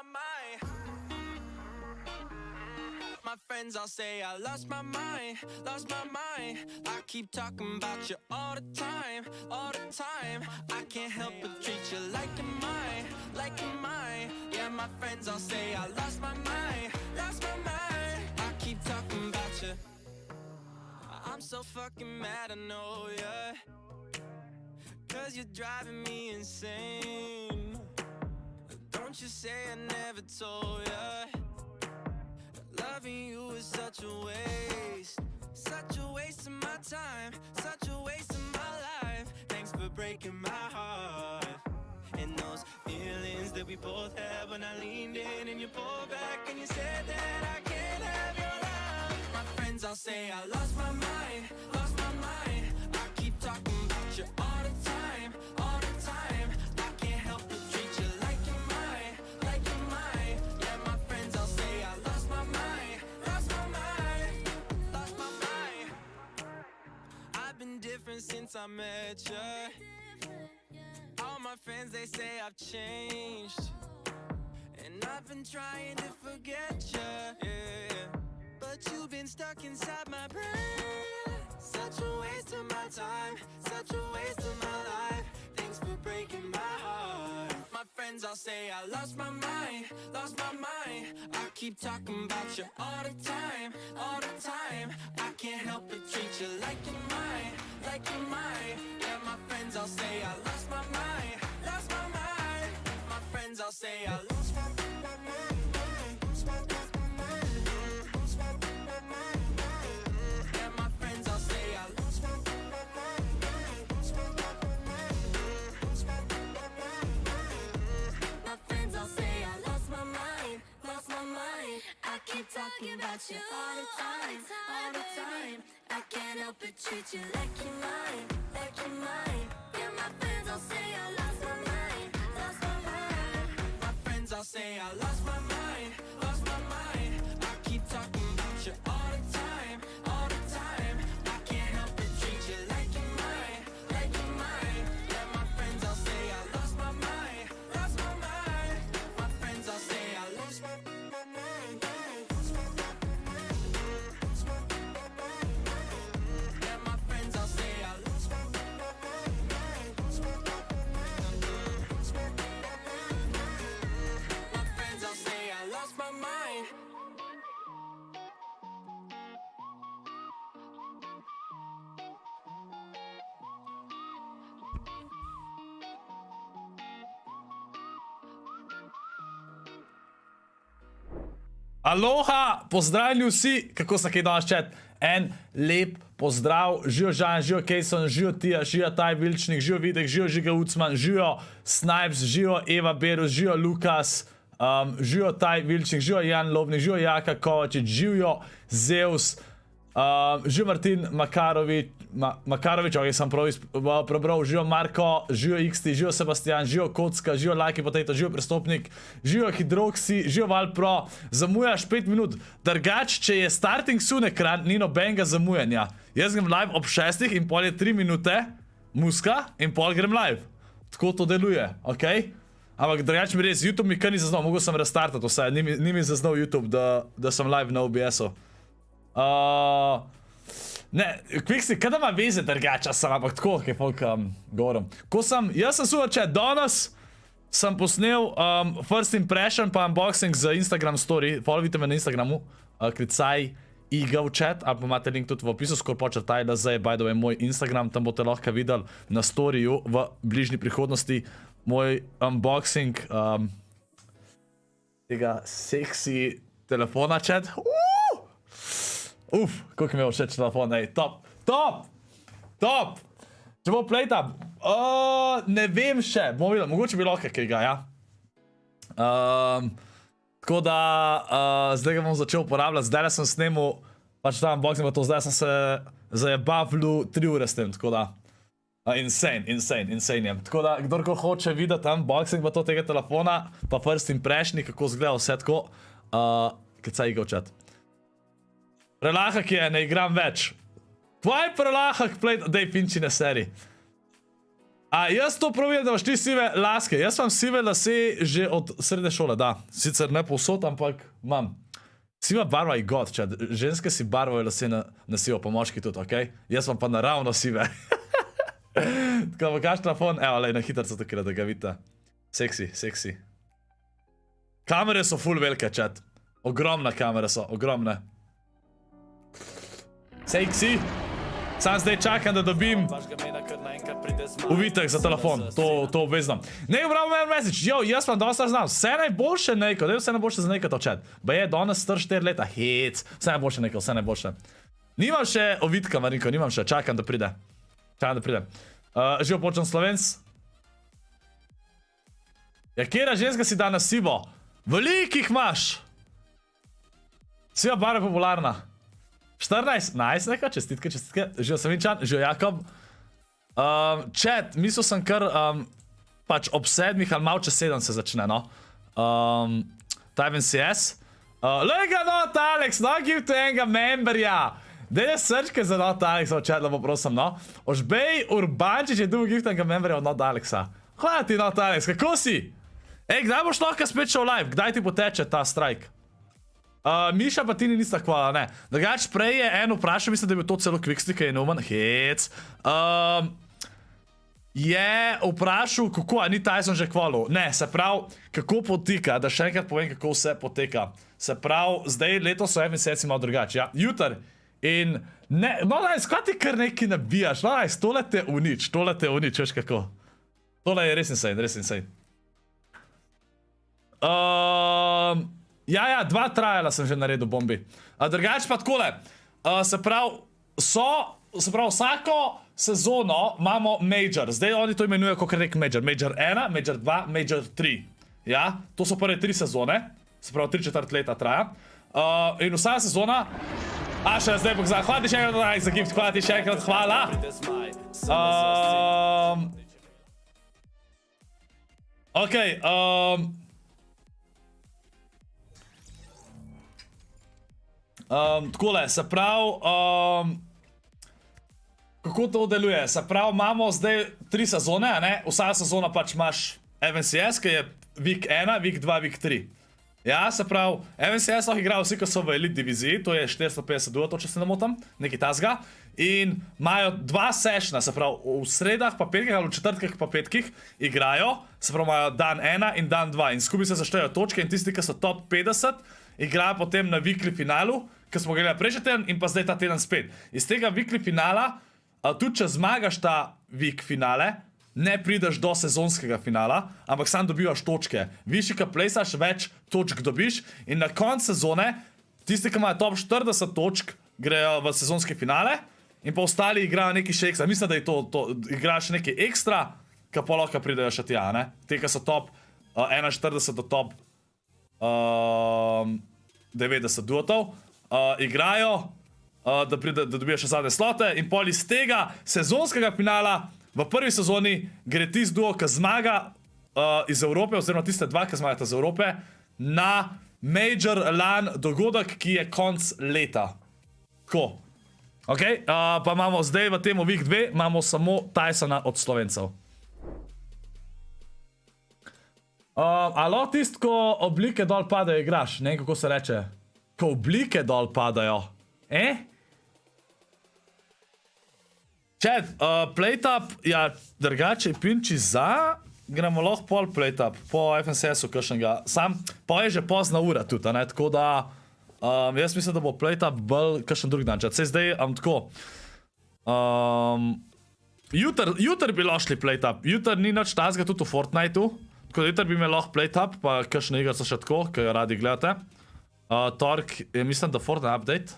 my mind. My friends all say I lost my mind, lost my mind. I keep talking about you all the time, all the time. I can't help but treat you like you're mine, like you're mine. Yeah, my friends all say I lost my mind, lost my mind. I keep talking about you. I'm so fucking mad, I know, yeah. Cause you're driving me insane. Don't you say I never told ya. Loving you is such a waste of my time, such a waste of my life. Thanks for breaking my heart. And those feelings that we both had when I leaned in and you pulled back and you said that I can't have your love. My friends all say I lost my mind, lost my mind. I keep talking about you all the time, all the time. I can't help but treat you like you're mine, like you're mine. Yeah, my friends all say I lost my mind, lost my mind, lost my mind. I've been different since I met you. All my friends, they say I've changed. And I've been trying to forget you, yeah. But you've been stuck inside my brain. Such a waste of my time, such a waste of my life. Thanks for breaking my heart. My friends all say I lost my mind, lost my mind. I keep talking about you all the time, all the time. I can't help but treat you like you're mine, like you're mine. Yeah, my friends all say I lost my mind, lost my mind. My friends all say I lost my mind. Yeah, my friends all say I lost my mind. My friends all say I lost my mind, lost my mind. I keep talking about you all the time, all the time. I can't help but treat you like you're mine, like you're mine. Yeah, my friends all say I lost my mind, lost my mind. My friends all say I lost my mind, lost my mind. I keep talking about you all the time, all the time. I can't help but treat you like you're mine, like you're mine. Yeah, my friends all say I lost my mind, lost my mind. My friends all say I lost my mind. Yeah, my friends all say I lost my mind. My friends all say I lost my mind. Aloha, pozdravljeni vsi, kako se kaj danes čet? En lep pozdrav, živo Žan, živo Taysona, živo Tija, živo Taj Vilčnik, živo Videk, živo Žiga Ucman, živo Snipez, živo Eva Berus, živo Lukas, živo Taj Vilčnik, živo Jan Lobnik, živo Jaka Pešec, živo Zeus, živo Martin Makarovič, ok, sem prebral, živo Marko, živo XT, živo Sebastian, živo Kocka, živo Lucky Potato, živo Prestopnik, živo Hidroksi, živo Valpro, zamujaš 5 minut, drugač, če je starting soon ekran, ni nobenega zamujanja. Jaz grem live ob 6 in pol je 3 minute, muska in pol grem live. Tako to deluje, ok? Ampak drugač mi res, YouTube mi kar ni zaznal, mogel sem restartati vse, ni mi zaznal YouTube, da sem live na OBS-u. Ne, Quixi, kada ima veze drugača sem, ampak tako, kaj folk govorim. Jaz sem super chat, danes sem posnel first impression pa unboxing za Instagram story, followite me na Instagramu, klicaj iga v chat, ali pa imate link tudi v opisu, ScorpLZ je by the way moj Instagram, tam boste lahko videli na storyju v bližnji prihodnosti moj unboxing tega seksi telefona chat. Koliko mi je všeč telefon, ej, top. Če bo plejta, ne vem še, bomo videli, mogoče bi lahko kaj ga, ja. Tako da, zdaj ga bom začel uporabljati, zdaj sem snemal, pač ta unboxing pa to, zdaj sem se zajebavlju 3 ure s tem, tako da. Insane je. Tako da, kdorko hoče videti unboxing pa to tega telefona, pa first impression, kako zgleda vse tako, klicaj iga v chat. Prelahak je, ne igram več. Tvoje prelahak play... Dej, pinči na seri. A jaz to pravim, da imaš ti sive laske. Jaz imam sive lase že od srednje šole, da. Sicer ne povsod, ampak imam. Siva barva je god, če ženske si barvajo lase na sivo, pa moški tudi, okej? Jaz vam pa naravno sive. Tako pa kaš telefon, evo, lej, na hitarco tukaj, da ga vidite. Seksi, seksi. Kamere so full velike, chat. Ogromne kamere so, ogromne. Seksi. Sam zdaj čakam, da dobim uvitek za telefon, to obvezno. Ne, ubravo me message, jo, jaz vam dosta znam, vse najboljše neko, da je vse najboljše za neko to chat. Ba je, danes star 4 leta, hec, vse najboljše neko, vse najboljše. Nimam še ovitka, Marinko, nimam še, čakam da pride. Čakam da pride. Živo počem Slovenc. Ja, kjera ženska si danes sivo? Velikih imaš! Siva barva je popularna. 14, nice neka, čestitke, čestitke. Živo Savinčan, živo Jakob. Chat, mislil sem kar pač ob 7 ali malo čez 7 se začne, no. Tyven CS. Lega not Alex, no, gifte enega memberja. Dej je srčke za not Alex, chat, lepo prosim, no. Ožbej Urbančič je dugo gifte enega memberja od not Alexa. Hvala ti not Alex, kako si? Ej, kdaj boš lahko spet šel live? Kdaj ti poteče ta strajk? Miša pa ti ni nista hvala, ne. Drugač, prej je en vprašal, mislim, da je bil to celo quickstick, je Numan, hec. Je vprašal, kako, a ni Tayson že hvalil? Ne, se pravi, kako poteka, da še enkrat povem, kako vse poteka. Se pravi, zdaj letos so FNCS malo drugače, ja. Jutr. In ne, no daj, skaj ti kar neki nabijaš, no daj, tole te unič, veš kako. Tole je res insane, res insane. Ja, 2 trajala sem že naredil bombi. Drugač pa takole, se pravi, vsako sezono imamo major. Zdaj oni to imenujejo kot nek major. Major 1, major 2, major 3. Ja, to so prve 3 sezone. Se pravi, 3/4 leta traja. In vsa sezona... še zdaj bok za... Hvala ti še enkrat za gift, hvala ti še enkrat, hvala. Okej, takole, se pravi, kako to deluje? Se pravi, imamo zdaj 3 sezone, a ne? Vsa sezona pač imaš FNCS, ki je week 1, week 2, week 3. Ja, se pravi, FNCS lahko igrajo vsi, ko so v elite diviziji, to je 450 duo, to če se ne motam, nekaj tasga. In imajo 2 sessiona, se pravi, v sredah pa petkih ali v četrtkih pa petkih igrajo, se pravi, imajo dan 1 in dan 2 in skupaj se zaštejo točke in tisti, ki so top 50, igrajo potem na weekly finalu, ki smo gledali prejšnji teden in pa zdaj ta teden spet. Iz tega weekly finala, tudi če zmagaš ta week finale, ne prideš do sezonskega finala, ampak sam dobivaš točke. Višji, ki plejsaš, več točk dobiš in na konc sezone, tisti, ki imajo top 40 točk, grejo v sezonske finale in pa ostali igrajo nekaj še ekstra. Mislim, da je to igraš nekaj ekstra, ki pa lahko pridejo še tja, ne? Te, ki so top 41 do top 90 duotov, igrajo, da dobijo še zadnje slote in pol iz tega sezonskega finala v prvi sezoni gre tisti duo, ki zmaga iz Evrope, oziroma tiste 2, ki zmagata iz Evrope, na Major LAN dogodek, ki je konc leta. Tako. Ok, pa imamo zdaj v temu week 2, imamo samo Taysona od Slovencev. Alo, tist, ko oblike dol padajo, igraš, ne vem, kako se reče. Ko oblike dol padajo. Chat, playtap, ja, drugače pinči za, gremo lahko pol playtap, po FNCS-u kakšnega, sam, pa je že pozna ura tudi, ne, tako da, jaz mislim, da bo playtap bolj kakšen drug dan, chat, sej zdaj, tako, jutr bi lahko šli playtap, jutr ni nič tazga tudi v Fortniteu, tako da jutr bi me lahko playtap, pa kakšne igre so še tako, ki jo radi gledate. Tork je, mislim, da Fortnite update.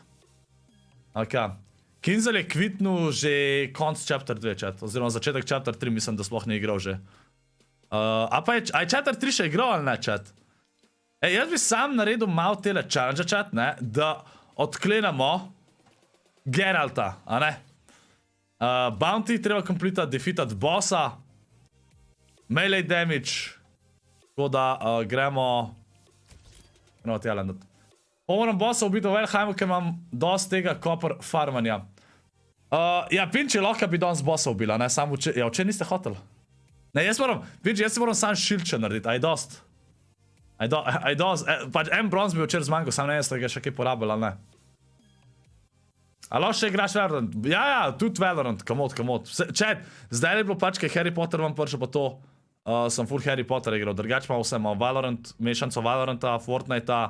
Ok. Kinzel je kvitnul že konc chapter 2, chat. Oziroma začetek chapter 3, mislim, da sploh ni igral že. A pa je chapter 3 še igral ali ne, chat? Jaz bi sam naredil malo tele challenge, chat, ne? Da odklenemo Geralta, a ne? Bounty treba kompletati, defeatati bossa. Melee damage. Tako da gremo... Gremo tjelendat. Moram bossa ubiti v Velheimu, ker imam dosti tega copper farmanja. Ja, Pinči lahko bi danes bossa ubila, ne? Samo ja, včeraj niste hoteli. Ne, jaz se moram sam šilče narediti, aj dost. Aj dost, pač en bronz bi včeraj zmanjko, sam ne jaz, da ga še kaj porabil, ali ne. Alo, še igraš Valorant? Ja, tudi Valorant, kamot. Čet, zdaj je bilo pač, kaj Harry Potter vam prišel pa to, sem full Harry Potter igral, drugač pa vse imam Valorant, mešanco Valoranta, Fortnitea,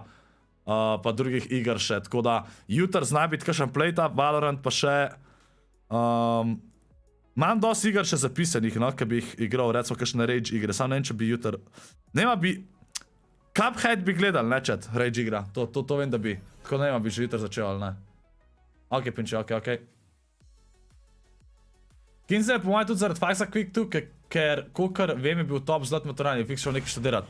pa drugih iger še, tako da jutr zna biti kakšen playta, Valorant pa še, imam dosti iger še zapisanih, no, ki bi jih igral, recimo kakšne Rage igre, sam ne vem, če bi jutr, nema bi, Cuphead bi gledal, ne čet, Rage igra, to vem, da bi, tako nema bi že jutr začel, ali ne. Ok, pinči, ok. Kinze je po mojem tudi zaradi faksa quick tu, ker kokar vem je bil top zlat maturant, je fik šel nekaj študirat.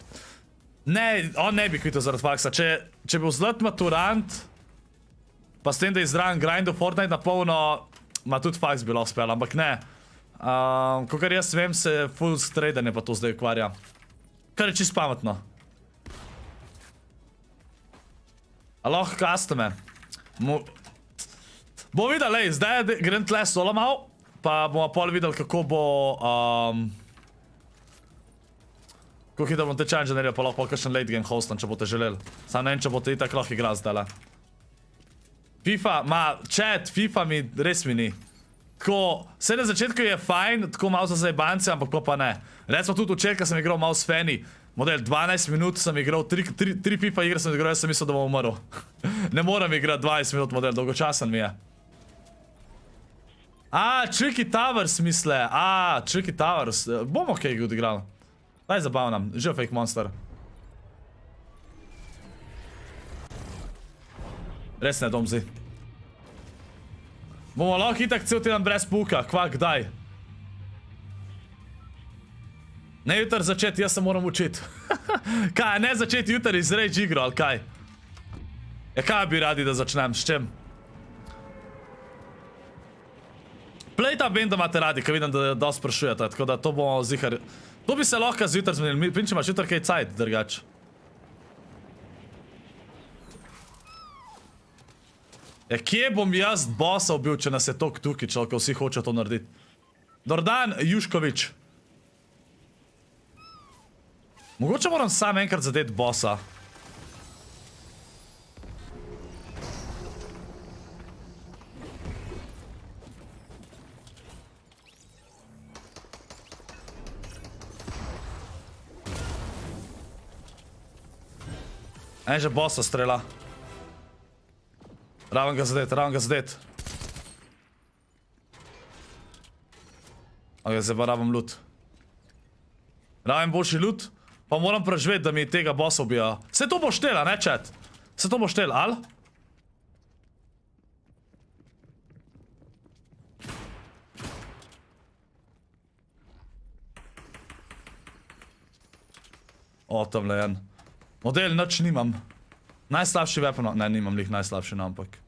Ne, on ne bi kvitil zaradi faksa, če bil zlat maturant, pa s tem, da je zraven grindu Fortnite na polno, ma tudi faks bilo uspel, ampak ne. Kokar jaz vem, se full tradanje pa to zdaj ukvarja. Kar je čist pametno. Aloh, customer. Bomo videli, lej, zdaj grem tle solo mal, pa bomo pol videli, kako bo, kako hitro bom te challenge naredil, pa lahko kakšen late game hostam, če boste želeli. Sam ne vem, če boste itak lahko igral zdajle. FIFA, chat, FIFA mi res mi ni. Tako, vse na začetku je fajn, tako malo za zajebance, ampak pa ne. Recimo tudi včeraj, ko sem igral malo s Feni, model 12 minut sem igral, 3 FIFA igre sem igral, jaz sem mislil, da bom umrl. Ne moram igrati 20 minut model, dolgočasen mi je. Tricky Towers misle, Tricky Towers, bomo kaj good igral. Daj zabavnam, živ fake monster. Res ne dom zi. Bomo lahko itak cel teden brez puka, kdaj? Ne jutr začeti, jaz se moram učiti. Kaj, ne začeti jutr iz Rage igro, ali kaj? Ja, kaj bi radi, da začnem, s čem? Playta vem, da imate radi, ker vidim, da dosti sprašujete, tako da to bomo zihar... To bi se lahko zjutraj zmenili, pinče imaš jutr kaj cajt, drugač. Ja, kje bom jaz bossa ubil, če nas je tok tukaj, ko vsi hoče to narediti? Dordan Juškovič. Mogoče moram sam enkrat zadeti bossa. En že bossa strela. Raven ga zadet. Ok, zdaj pa rabim loot. Raven boljši loot, pa moram preživeti, da mi tega bossa ubija. Se to bo štela, ne chat? Se to bo štela, ali? O, tamle en. Model nič nimam. Najslabši weapon, ne, nimam lih najslabši, no, ampak.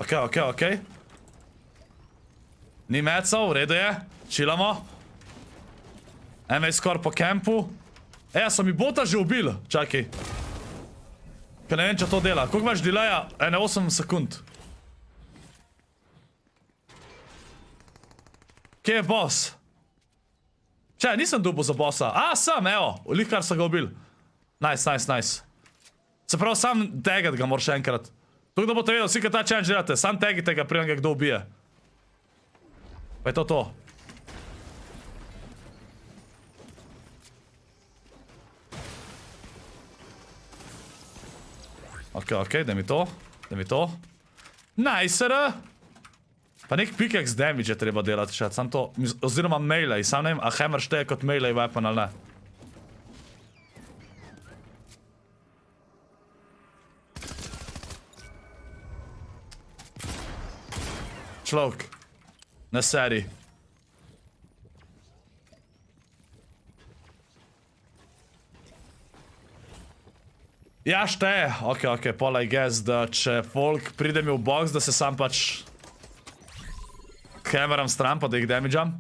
Ok. Ni mecov, v redu je. Chillamo. MA skor po kempu. So mi bota že ubil, čakaj. Ker ne vem, če to dela. Koliko imaš delaya? 8 sekund. Kje je boss? Čaj, nisem dubil za bossa. Sem, evo. Lihkar sem ga ubil. Nice. Se pravi, sam tagat ga moraš enkrat. Tukaj da boste vedeli, vsi, kaj ta challenge delate, sam tagite ga, preden ga kdo ubije. Pa je to. Ok, daj mi to. Nice, pa nek pickaxe damage je treba delati, šat, sam to, oziroma melee, sam ne vem, a hammer šteje kot melee weapon ali ne. Človek, ne seri. Ja, šteje. Ok, pol I guess, da če folk pride mi v box, da se sam pač hammeram stran, pa da jih damageam.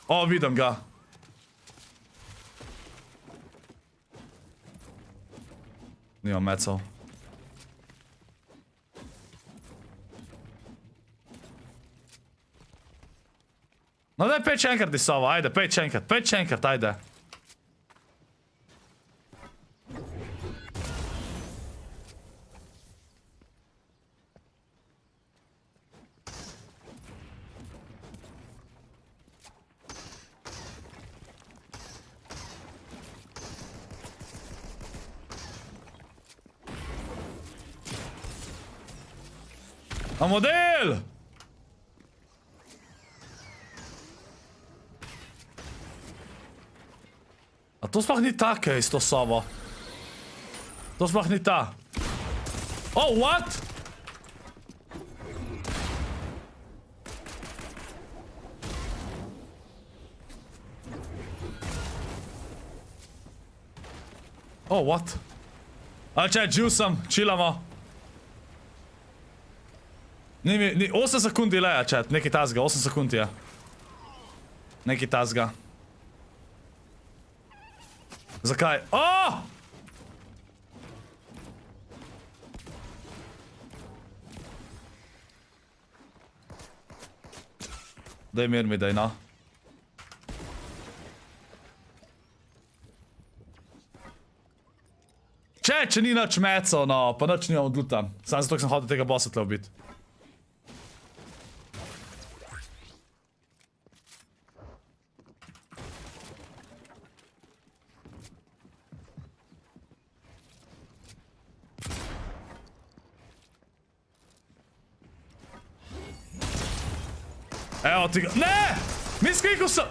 O, vidim ga. Nimam mecov. No daj, pej še enkrat disova, ajde, pej še enkrat, ajde. A model! A to sploh ni ta case, to sobo. To sploh ni ta. Oh, what? Oh, what? A če, juicam, chillamo. Ni 8 sekund deleja, chat, nekaj tazga, 8 sekund je. Nekaj tazga. Zakaj? Oh! Daj mir mi, daj, no. Če ni nič mecov, no, pa nič nimam odluta. Sam zato, ker sem hotel tega bossa tle ubiti. Evo ti ga... Ne! Mislim, kako sem...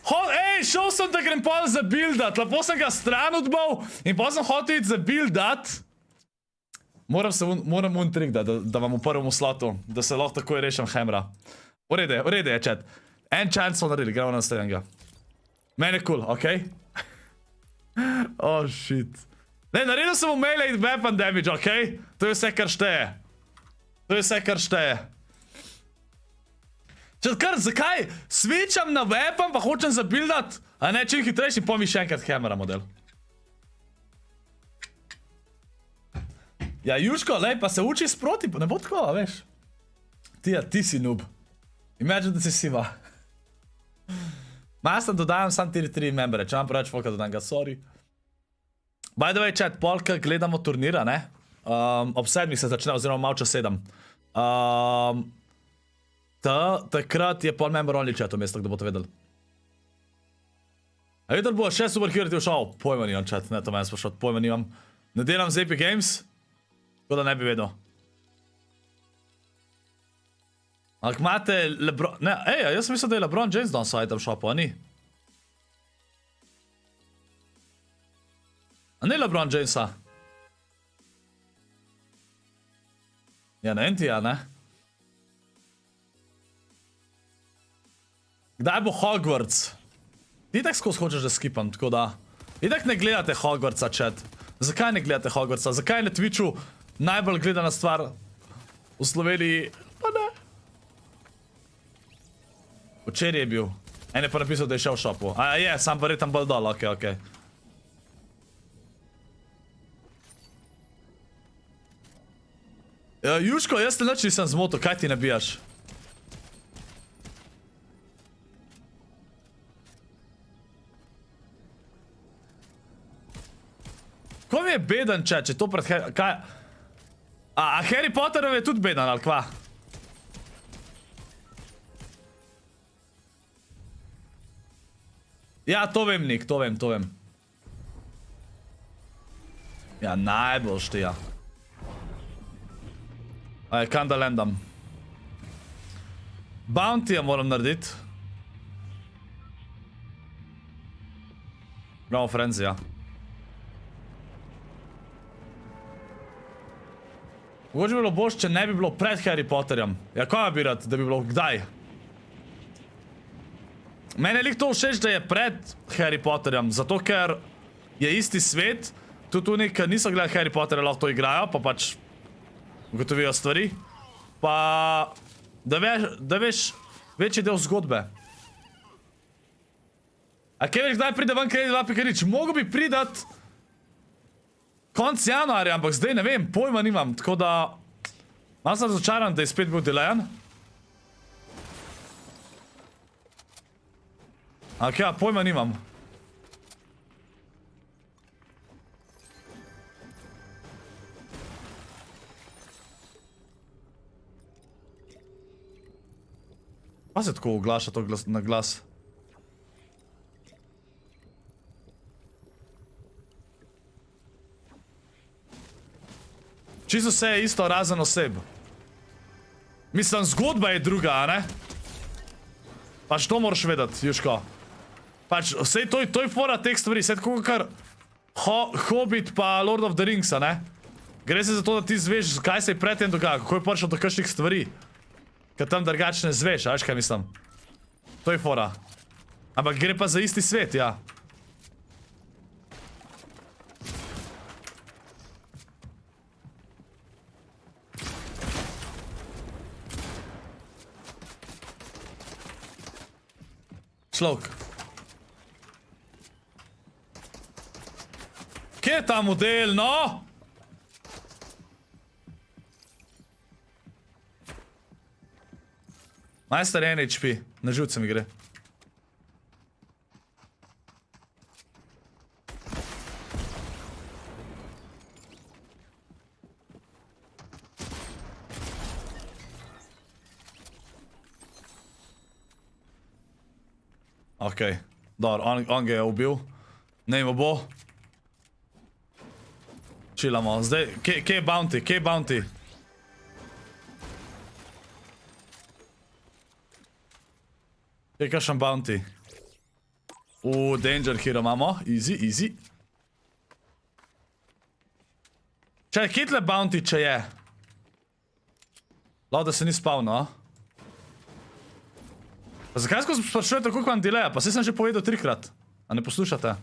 Ej, šel sem, da grem pol za buildat. Lepo sem ga stran odbal in pol sem hotel iti za buildat. Moram un trik, da vam v prvem slotu, da se lahko takoj rešim hamra. V redu je, chat. En chance smo naredili, gremo na naslednjega. Meni je cool, okej? Oh, shit. Ne, naredil sem v melee weapon damage, okej? To je vse, kar šteje. To je vse, kar šteje. Kar, zakaj? Switcham na weapon, pa hočem zabuildat, a ne čim hitrejši, pa mi še enkrat hamera model. Ja, Jusko, lej, pa se uči sproti, ne bo tako, veš. Ti si noob. Imagine, da si siva. Ma, jaz tam dodajam sam tier 3 membere, če vam preveč folka dodam ga, sorry. By the way, chat, polka gledamo turnira, ne? Ob 7 se začne, oziroma malo čas 7. Takrat je pol member only chat v mesto, da boste vedeli. A videl bo, še super hero ti všel? Pojma nimam chat, ne to meni sprašal, pojma nimam. Ne delam z Epic Games, tako da ne bi vedel. Ampak imate Lebron... Ne, jaz sem mislil, da je Lebron James dan so item shopu, a ni? A ni Lebron Jamesa? Ja, ne enti, ja, ne? Kdaj bo Hogwarts? Ti tak skozi hočeš, da skipam, tako da... Itak ne gledate Hogwartsa, chat. Zakaj ne gledate Hogwartsa? Zakaj je na Twitchu najbolj gledana stvar v Sloveniji? Pa ne. Včeraj je bil. En je pa napisal, da je šel v shopu. A je, sam pa retam bolj dol, okej. Jusko, jaz te nič nisem zmotil, kaj ti nabijaš? Ko mi je beden, če to pred... Kaj? A Harry Potterov je tudi beden, ali kva? Ja, to vem, Nik, to vem. Ja, najbolj štija. Aj, kam da landam? Bounty-ja moram narediti. Gremo Frenzy-ja. Mogoče bi bilo boš, če ne bi bilo pred Harry Potterjem. Ja, kaj bi rad, da bi bilo kdaj? Mene je lik to všeč, da je pred Harry Potterjem, zato ker je isti svet, tudi oni, ki niso gledali Harry Potterja, lahko to igrajo, pa pač ugotovijo stvari. Pa da veš večji del zgodbe. A kaj veš, kdaj pride ven Kredit 2.0? Mogo bi pridat konc januarja, ampak zdaj ne vem, pojma nimam, tako da malo sem razočaran, da je spet bil delajan. Ampak ja, pojma nimam. Pa se tako oglaša to na glas? Čisto vse je isto, razen oseb. Mislim, zgodba je druga, a ne? Pač to moraš vedeti, Jusko. Pač, vsej to je fora teh stvari, vse tako kar Hobbit pa Lord of the Rings, a ne? Gre se za to, da ti zveš, kaj se je predtem dogaja, kako je prišel do kakšnih stvari. Ker tam drugače ne zveš, a veš kaj mislim? To je fora. Ampak gre pa za isti svet, ja. Človek. Kje je ta model, no? Majster NHP, na živce mi gre. Okej, dobro, on ga je ubil. Ne mu bo. Chillamo, zdaj, kje je bounty, kje je bounty? Kje je kakšen bounty? Danger hero imamo, easy, easy. Čaj, kje bounty, če je? Lahko, da se ni spal, no? Pa zakaj skozi sprašujete, koliko vam delaja? Pa sem že povedal 3-krat. A ne poslušate?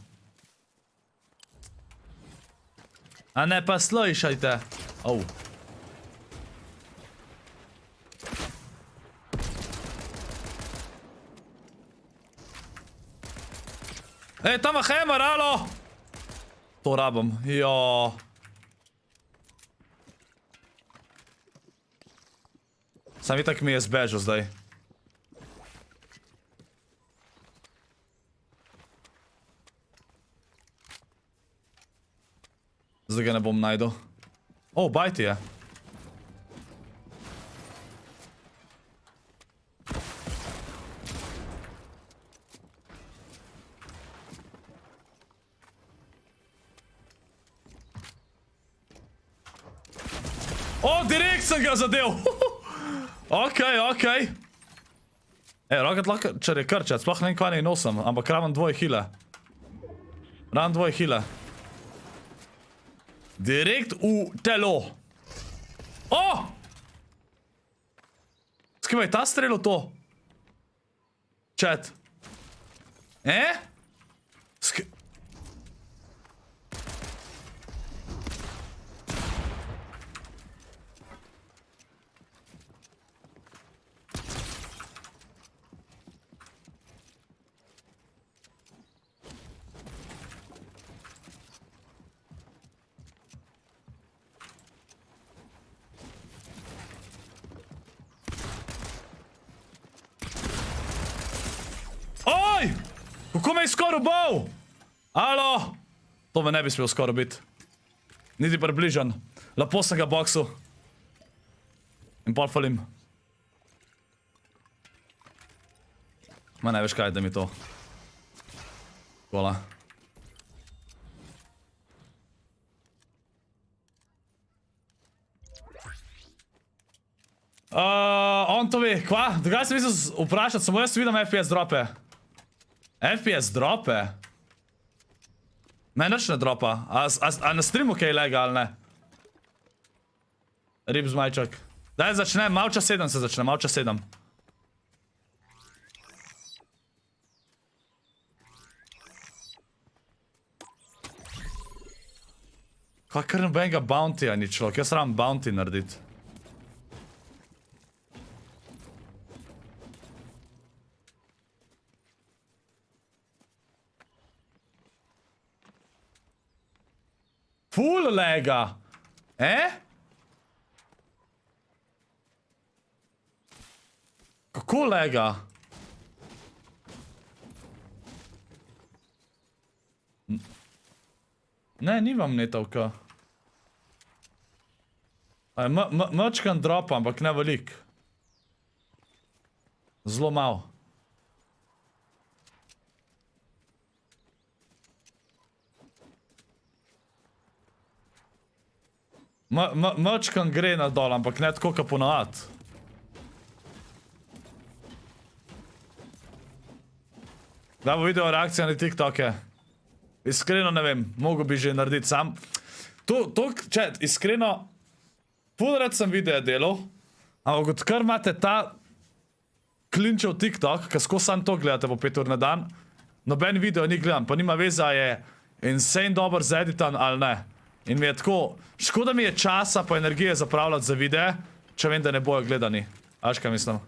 A ne pa slojšajte. Au. Ej, tam je hammer, alo! To rabim, jo. Sam itak mi je zbežal zdaj. Zdaj ga ne bom najdel. O, bajti je. O, direkt sem ga zadev. Okej, okej. Rocket launcher je krčet, sploh ne vem kva ne nosim, ampak raven 2 hile. Raven 2 hile. Direkt v telo. O! Skaj je ta strelil to? Chat. Kako me je skoro bol? Alo? To me ne bi smel skoro biti. Niti približan. Lepo sem ga boksu. In pol falim. Ma ne veš kaj, da mi to. Hvala. On to ve, kva? Drugače sem mislil vprašati, samo jaz vidim FPS drope. FPS drope? Meni nič ne dropa. A na streamu kaj lega ali ne? Rip zmajčak. Daj začne, malo čas 7 se začne, malo čas 7. Kaj kar nobenega bountyja ni človek, jaz rabim bounty narediti. Ful lega. Kako lega? Ne, nimam netavka. Mačkan dropa, ampak ne velik. Zelo malo. Mačkan gre na dol, ampak ne tako ka ponovat. Da bo video reakcija na TikToke. Iskreno ne vem, mogo bi že narediti sam. Čet, iskreno, ful rad sem video delal, ampak odkar imate ta klinčev TikTok, ko skozi sam to gledate po 5 ur na dan, noben video ni gledam, pa nima veze, a je insane dober zeditan ali ne. In mi je tako, škoda mi je časa pa energije zapravljati za videe, če vem, da ne bojo gledani. Aš kaj mislim?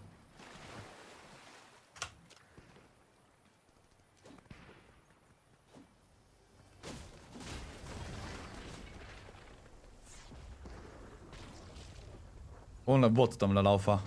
On ne bot tam le laufa.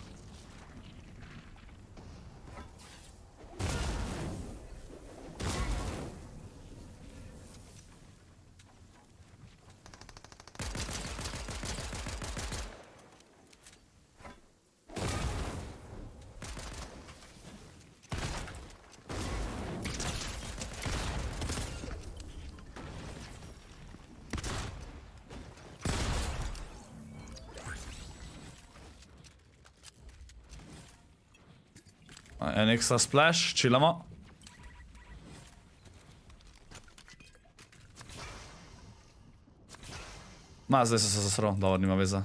En ekstra splash, chillamo. Ma, zdaj se zasral, dobro, nima veze.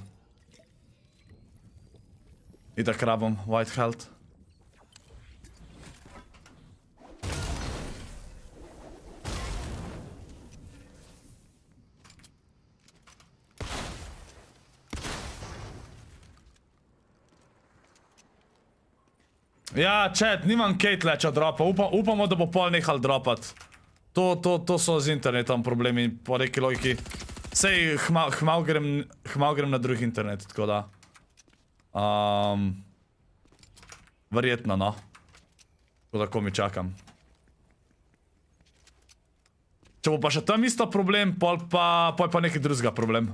Itak rabom white health. Ja, chat, nimam Kate leča dropa, upamo, da bo pol nehal dropat. To so z internetom problemi, po neki logiki. Sej, hmal grem na drug internet, tako da. Verjetno, no. Tako da, ko mi čakam. Če bo pa še tam isto problem, pol pa neki drugega problem.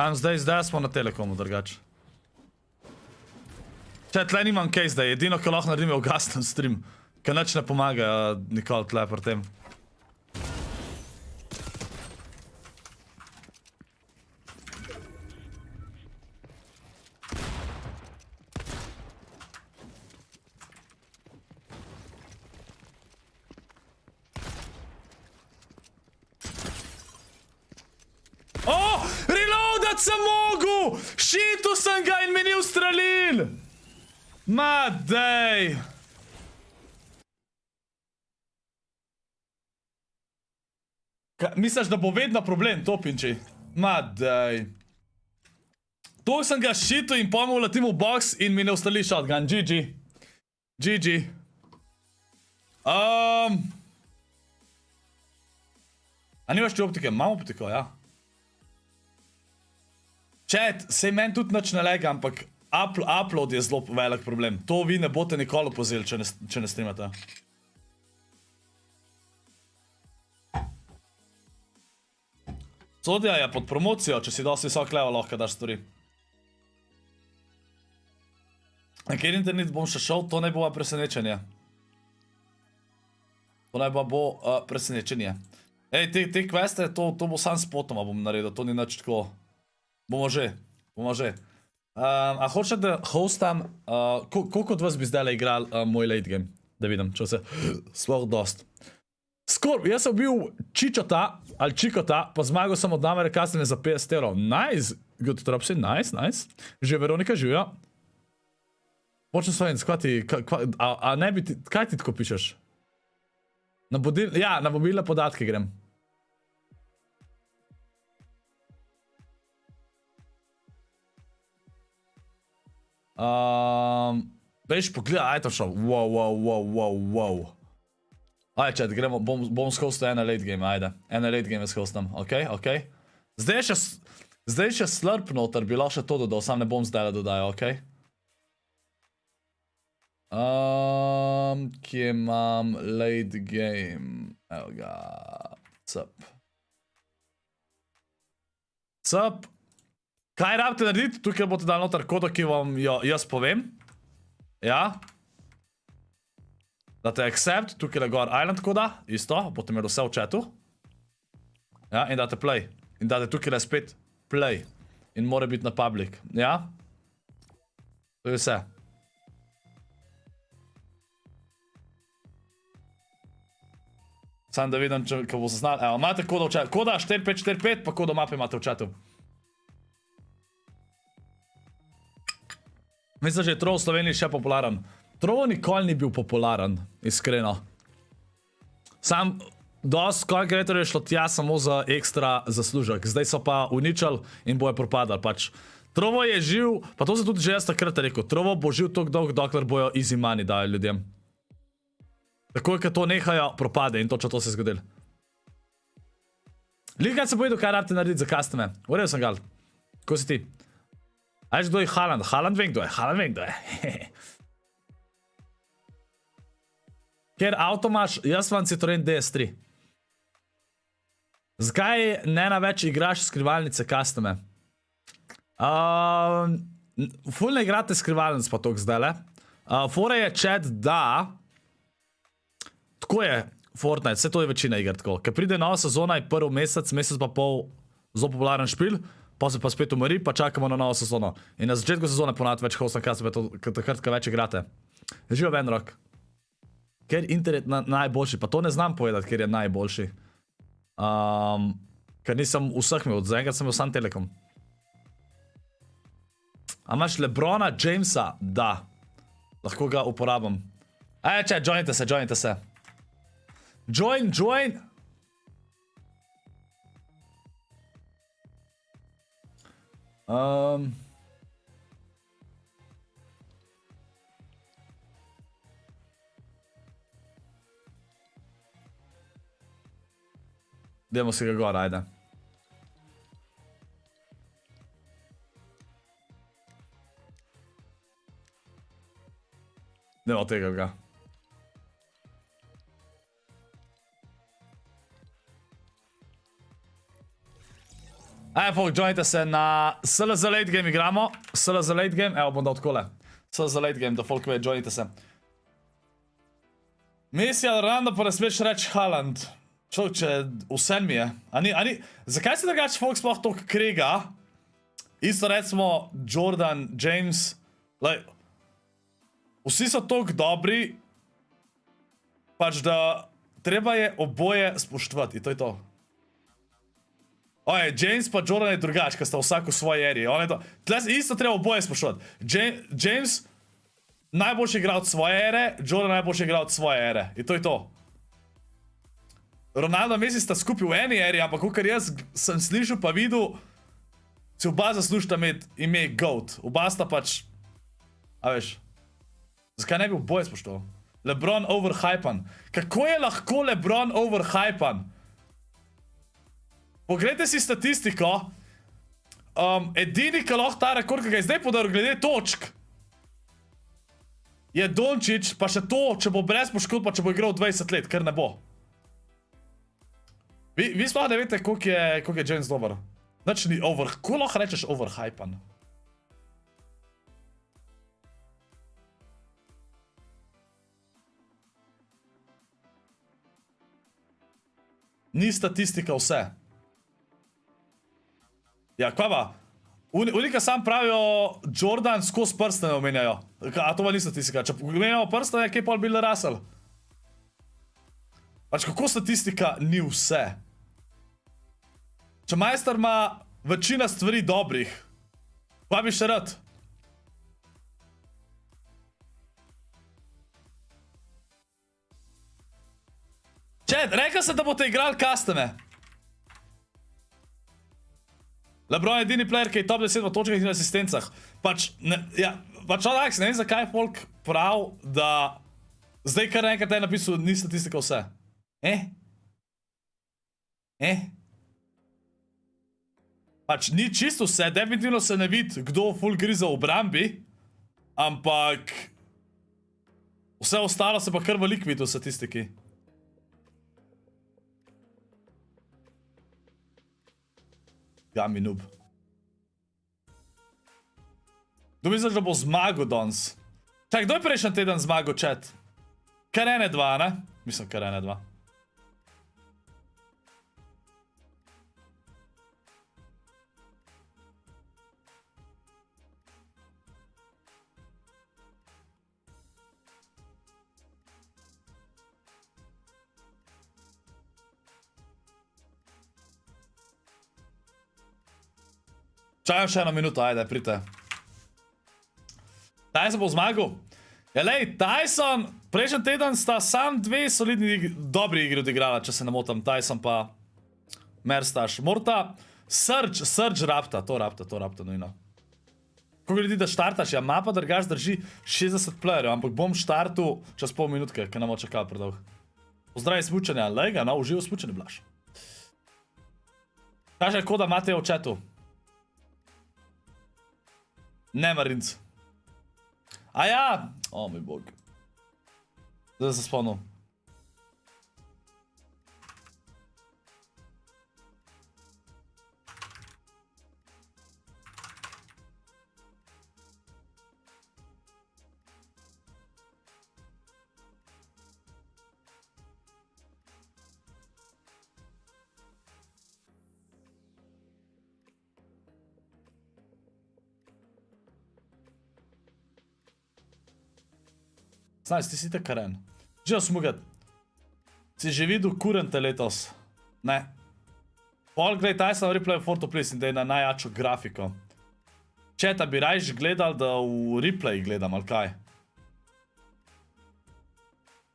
Zdaj smo na Telekomu, drugače. Če, tle nimam kaj zdaj, edino, ko lahko naredim je ugasnem stream. Ker nič ne pomaga nikoli tle pri tem. Sem mogu! Šitu sem ga in mi ni ustrelil! Ma, dej! Misliš, da bo vedno problem, topinči? Ma, dej! To sem ga šitu in pojmo vletim v box in mi ne ustreli shotgun. GG. GG. A nimaš ti optike? Imam optiko, ja. Chat, sej meni tudi nič ne lega, ampak upload je zelo velik problem. To vi ne boste nikoli opozeli, če ne streamate. Sodja je pod promocijo, če si dosti visok level, lahko daš stvari. Na kjer internet bom še šel, to naj bo presenečenje. To naj bo presenečenje. Ej, te queste, to bo sam spotoma bom naredil, to ni nič tako. Bomo že. A hoče da hostam, koliko od vas bi zdaj igral moj late game? Da vidim, če se sploh dost. Scorp, jaz sem bil čičota, ali čikota, pa zmagal sem od namere kasnije za 50 €. Nice, good tropsi, nice. Že Veronika živijo. Počem slovenc, a ne bi ti, kaj ti tako pišeš? Ja, na mobilne podatke grem. Veš, pogledaj, ajde to šel. Wow. Ajde, čet, gremo, bom shostil ena late game, ajde. Ena late game shostam, okej. Zdaj še slurp noter, bi lahko še to dodal, sam ne bom zdaj dodajal, okej. Kje imam late game? Evo ga. Cup. Kaj rabite narediti? Tukaj boste dali noter kodo, ki vam jo jaz povem. Ja. Date accept, tukaj je gor island koda, isto, boste imeli vse v chatu. Ja, in date play. In date tukaj spet play. In mora biti na public. Ja. To je vse. Sam da vidim, ko bo se znal. Evo, imate kodo v chatu. Koda 4545, pa kodo mape imate v chatu. Mislim, že je troll v Sloveniji še popularen. Troll nikoli ni bil popularen, iskreno. Sam, dosti konkurentorjev je šlo tja samo za ekstra zaslužek. Zdaj so pa uničali in bojo propadali, pač. Trovo je živ, pa to se tudi že jaz takrat rekel, Trovo bo živ toliko dolgo, dokler bojo easy money dali ljudem. Takoj, ko to nehajo, propade in točno to se je zgodilo. Likaj se povedal, kaj rabite narediti za customer. Uredil sem gal. Ko si ti? Ajš, kdo je Haaland? Haaland vem, kdo je. Ker avto imaš, jaz vam Citroen DS3. Zakaj ne na več igraš skrivalnice customer? Ful ne igrate skrivalnic pa tok zdajle. Fora je chat, da tako je Fortnite, vse to je večina iger tako. Ker pride nova sezona in prvi mesec pa pol zelo popularen špil, pa se pa spet umori, pa čakamo na novo sezono. In na začetku sezone ponavadi več hostam customer, takrat, ko več igrate. Živo Venrock. Ker internet najboljši, pa to ne znam povedati, ker je najboljši. Ker nisem vseh imel, zaenkrat sem imel sam Telekom. A imaš Lebrona Jamesa? Da. Lahko ga uporabim. Če, joinite se. Join. Dajmo si ga gor, ajde. Dajmo tega ga. Ajde, folk, joinite se na SLO late game igramo. SLO late game, evo bom dal takole. SLO late game, da folk ve, joinite se. Misija, randa pa ne smeš reči Haaland. Človče, vse mi je. Zakaj se drugače folk sploh toliko krega? Isto recimo Jordan, James. Vsi so toliko dobri, pač da treba je oboje spoštovati. In to je to. Oje, James pa Jordan je drugač, ker sta vsak v svoji eri. Isto treba oboje spoštovati. James najboljši igralec svoje ere, Jordan najboljši igralec svoje ere. In to je to. Ronaldo in Messi sta skupaj v eni eri, ampak kakor jaz sem slišal pa videl, si oba zaslužita ime GOAT. Oba sta pač, a veš, zakaj ne bi oboje spoštoval? LeBron overhypan. Kako je lahko LeBron overhypan? Poglejte si statistiko. Edini, ki lahko ta rekord, ki ga je zdaj podaril glede točk, je Dončić, pa še to, če bo brez poškodb, pa če bo igral 20 let, ker ne bo. Vi sploh ne veste, koliko je James dober. Znači ni kako lahko rečeš overhypan? Ni statistika vse. Ja, kva pa? Unika sam pravijo, Jordan skozi prstane omenjajo. A to pa ni statistika. Če omenjamo prstane, kje pa Bill Russell? Pač kako statistika ni vse? Če majster ima večina stvari dobrih, pa bi še rad. Čed, rekel sem, da boste igrali custome. LeBron je edini player, ki je top 10 v točkah in asistencah. Pač, ja, pač odaks, ne vem zakaj folk prav, da zdaj kar enkrat je napisal, ni statistika vse. Pač ni čisto vse, definitivno se ne vidi, kdo full griza v obrambi, ampak vse ostalo se pa kar veliko vidi v statistiki. Gami noob. Kdo misliš, da bo zmagal danes? Čak, kdo je prejšnji teden zmagal, chat? Kar 1-2, ne? Mislim, kar 1-2. Čakam še 1 minuto, ajde, prite. Tyson bo zmagal. Ja, lej, Tayson, prejšnji teden sta sam 2 solidni, dobri igri odigrala, če se ne motam. Tyson pa Merstaš. Morta, Surge rapta, to rapta, nujno. Koliko ljudi da štartaš? Ja, mapa drgaš drži 60 playerjev, ampak bom štartu čez pol minutke, ker nam bo čakal predolg. Pozdravi smučanja, lega, no, uživo smučanje, Blaž. Kaže, koda imate v chatu. Ne, Marinc. A ja! O, moj bog. Zdaj se spomnil. Snipez, ti si te karen. Živo smugat. Si že videl kurente letos? Ne. Pol gledaj Tyson replay v Fortoplis in da je na najjačo grafiko. Četa bi rajš gledal, da v replay gledam, ali kaj?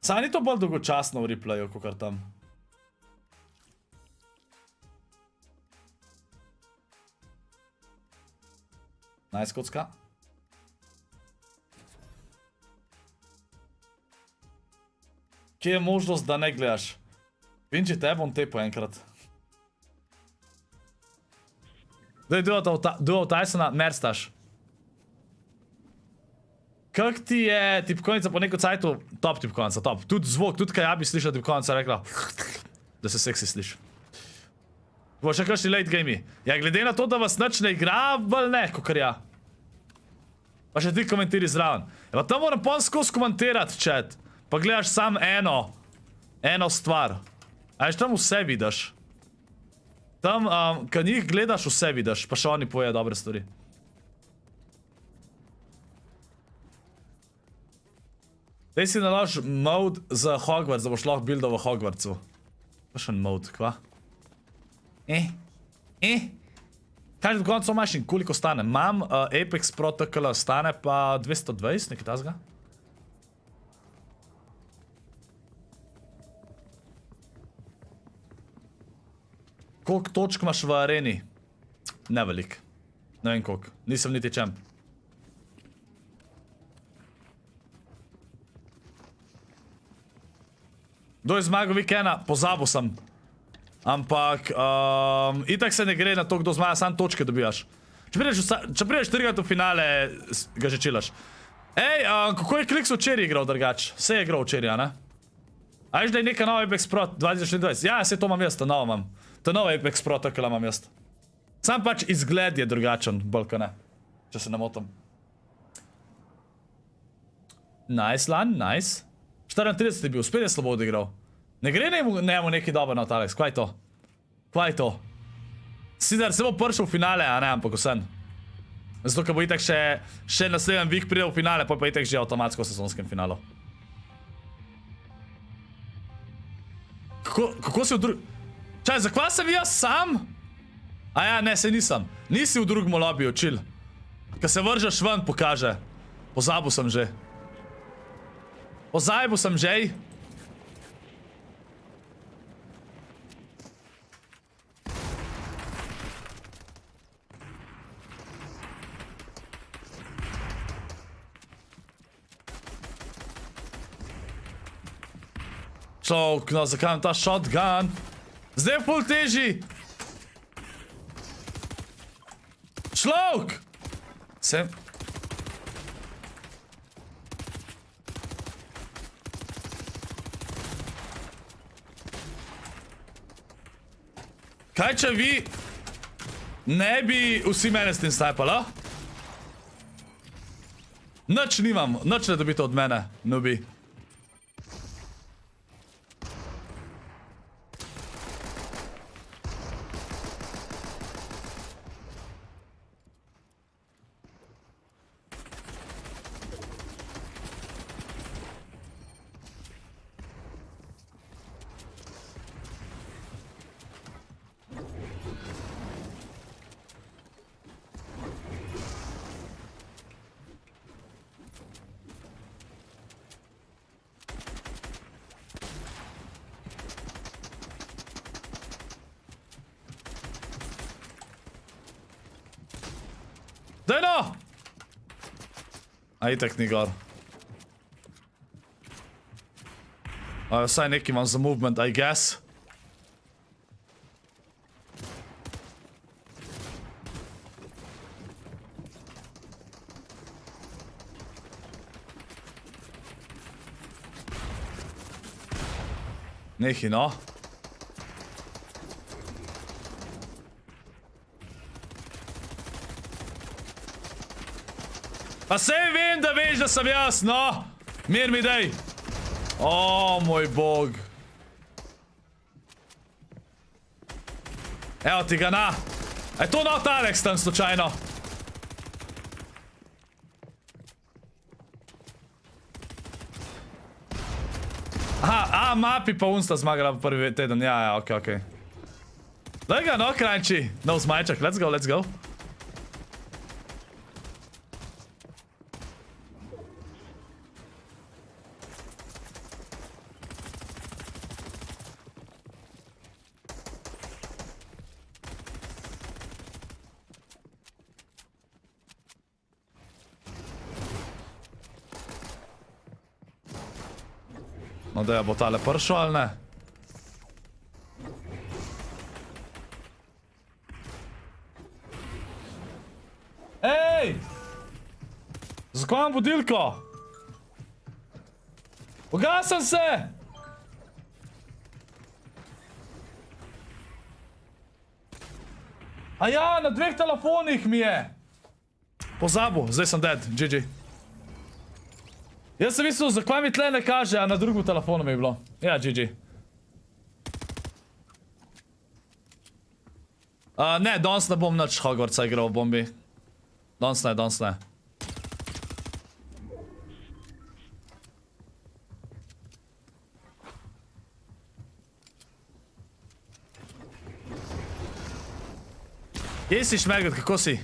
Saj ni to bolj dolgočasno v replayu, kakor tam. Nice, kocka. Kje je možnost, da ne gledaš? Vinči, te bom tepo enkrat. Daj, duo Taysona, Merstaš. Kak ti je tipkovnica po neko cajtu? Top tipkovnica, top. Tudi zvok, tudi kaj ja bi slišal tipkovnica, rekla, da se seksi sliši. Bo še kakšni late gamey. Ja, glede na to, da vas nič ne igra, bolj ne, kakor ja. Pa še ti komentiri zraven. Ja, pa tam moram pon skozi komentirati, chat. Pa gledaš sam eno stvar. A ješ tam vse vidiš. Tam, kad njih gledaš, vse vidiš, pa še oni pojejo dobre stvari. Dej si nalož mode za Hogwarts, da boš lahko buildal v Hogwartsu. Kakšen mode, kva? Kaj do konca imaš in koliko stane? Imam Apex Pro TKL, stane pa 220, nekaj tazga. Koliko točk imaš v areni? Ne velik. Ne vem koliko. Nisem niti čemp. Kdo je zmagal vikenda? Pozabil sem. Ampak, itak se ne gre na to, kdo zmaga, sam točke dobijaš. Če prideš 3 v finale, ga že čilaš. Ej, kako je Kliks včeraj igral drugač? Vse je igral včeraj, ne? A veš, da je neka nova Apex Pro 2024? Ja, vse to imam jaz, to novo imam. To novo Apex Pro takole imam jaz. Sam pač izgled je drugačen, bolj ko ne. Če se ne motam. Nice, lan, nice. 34 je bil, spet je slabo odigral. Ne gre njemu neki dober not, Alex, kva je to? Kva je to? Sicer se bo prišel v finale, a ne, ampak vsem. Zato, ker bo itak še naslednji vik pride v finale, pa itak že avtomatsko v sezonskem finalu. Kako si v drugem... Čaj, zakva sem jaz sam? A ja, ne, se nisem. Nisi v drugem lobiju, chill. Ko se vržeš ven, pokaže. Pozabil sem že. Pozabil sem že. Človek, no zakaj imam ta shotgun? Zdaj je ful teži. Človek! Sem... Kaj če vi ne bi vsi mene s tem snajpala? Nič nimam, nič ne dobite od mene, nubi. Daj no! A itak ni gor. A vsaj neki imam za movement, I guess. Nehi no. Pa sej vem, da veš, da sem jaz, no! Mir mi dej! O, moj bog. Evo ti ga na! A je to not Alex tam slučajno? Aha, mapi pa unsta zmagala v prvi teden, ja, okej. Daj ga, no, kranči! No, zmajčak, let's go, let's go. No, da je bo tale pršo, ali ne? Ej! Zakaj imam budilko? Ugasam se! A ja, na dveh telefonih mi je! Pozabil, zdaj sem dead, GG. Jaz sem mislil, zakaj mi tle ne kaže, a na drugem telefonu mi je bilo. Ja, GG. Ne, danes ne bom nič Hogwartsa igral v bombi. Danes ne, danes ne. Kje si šmergat, kako si?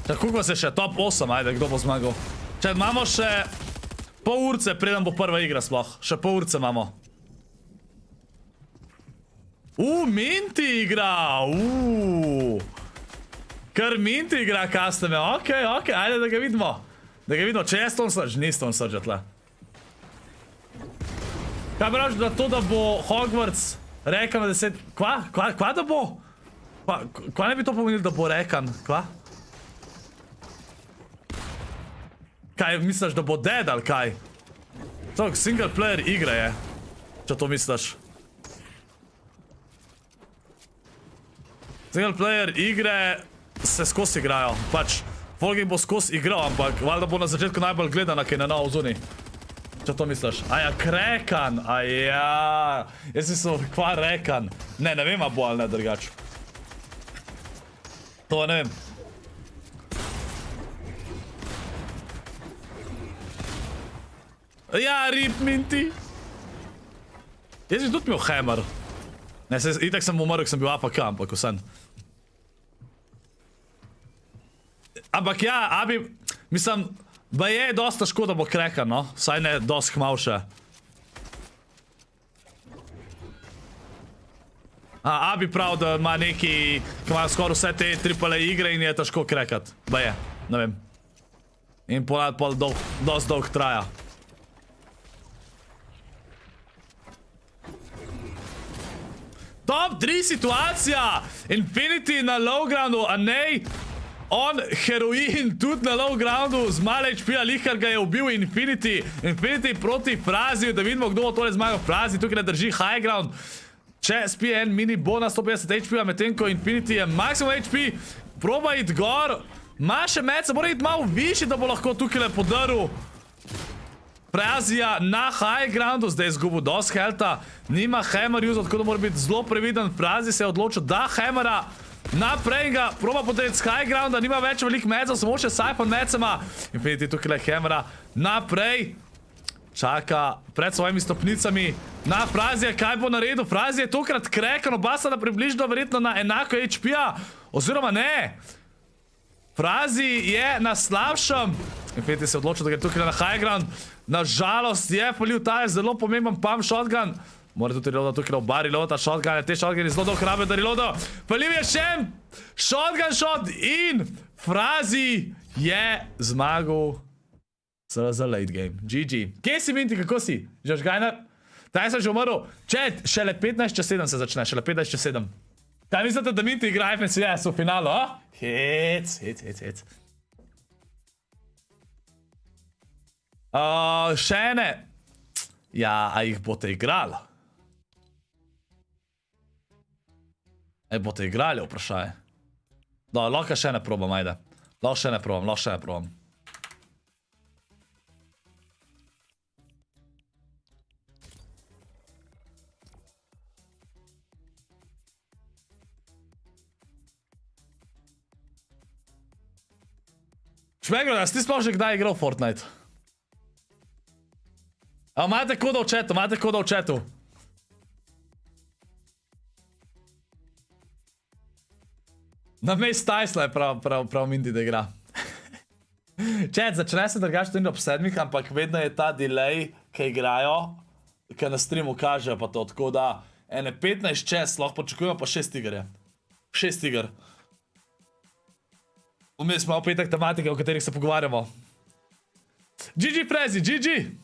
Tako ko se še top 8, ajde, kdo bo zmagal. Če imamo še pol urce, preden bo prva igra sploh. Še pol urce imamo. Minti igra! Kar Minti igra custome, okej, ajde da ga vidimo. Da ga vidimo, če je Stone Surge, ni Stone Surge tle. Kaj praviš, da to, da bo Hogwarts rekan na 10... Kva da bo? Kva ne bi to pomenili, da bo rekan? Kva? Kaj, misliš, da bo dead ali kaj? To, single player igre je. Če to misliš. Single player igre se skozi igrajo. Pač, folk bo skozi igral, ampak valjda bo na začetku najbolj gledana, kaj je na novo zuni. Če to misliš. Aja, krekan, aja. Jaz mislim, kva rekan. Ne vem, a bo ali ne drugač. To ne vem. Ja, rip Minti. Jaz bi tudi imel hammer. Ne, itak sem umrl, ker sem bil APK, ampak vsem. Ampak ja, abi... Mislim, da je dosta škoda bo krekan, no? Saj ne dost hmal še. Abi prav, da ima neki... Ki ima skoraj vse te AAA igre in je težko krekat. Da je, ne vem. In ponad pol dost dolg traja. Top 3 situacija! Infinity na low groundu, a nej. On heroin tudi na low groundu z malo HP-a, lihkar ga je ubil Infinity. Infinity proti Fraziju, da vidimo, kdo bo tole zmagal. Frazi tukaj ne drži high ground. Če spi en mini bo na 150 HP-a, medtem ko Infinity je maksimum HP, proba iti gor. Ma še meca, mora iti malo višji, da bo lahko tukaj podrl Frazija na high groundu. Zdaj je izgubil dost healtha, nima hammer user, tako da mora biti zelo previden. Frazi se je odločil, da hammera naprej ga proba podreti z high grounda, nima več velik mecov, samo še siphon mecama. Infinity tukaj hammera naprej. Čaka pred svojimi stopnicami na Frazija, kaj bo naredil. Frazi je tokrat krekan, oba sta na približno verjetno na enako HP-a, oziroma ne. Frazi je na slabšem. Infinity se je odločil, da gre tukaj na high ground. Nažalost je polil ta zelo pomemben pump shotgun. Mora tudi reloada tukaj oba reloada shotgune. Te shotgune zelo dolgo rabijo, da reloada. Polil je še shotgun shot in Frazi je zmagal za late game. GG. Kje si, Minti, kako si? Žoš Gajner? Taj sem že umrl. Chat, šele 15:07 se začne, šele 15:07. Kaj mislite, da Minti igra FNCS v finalu, a? Hec. Še ene. Ja, a jih boste igrali? Boste igrali, vprašaj. No, lahko še ne probam, ajde. Lahko še ne probam. Šmegro, da si ti sploh že kdaj igral Fortnite? A imate koda v chatu, Na mest Taysona je prav Minti, da igra. Chat, začne se drugače tudi ob 7, ampak vedno je ta delay, ki igrajo, ki na streamu kažejo pa to, tako da ene 15 čas lahko počakujemo pa 6 iger je. 6 iger. Vmes smo v petek tematike, o katerih se pogovarjamo. GG Prezi, GG!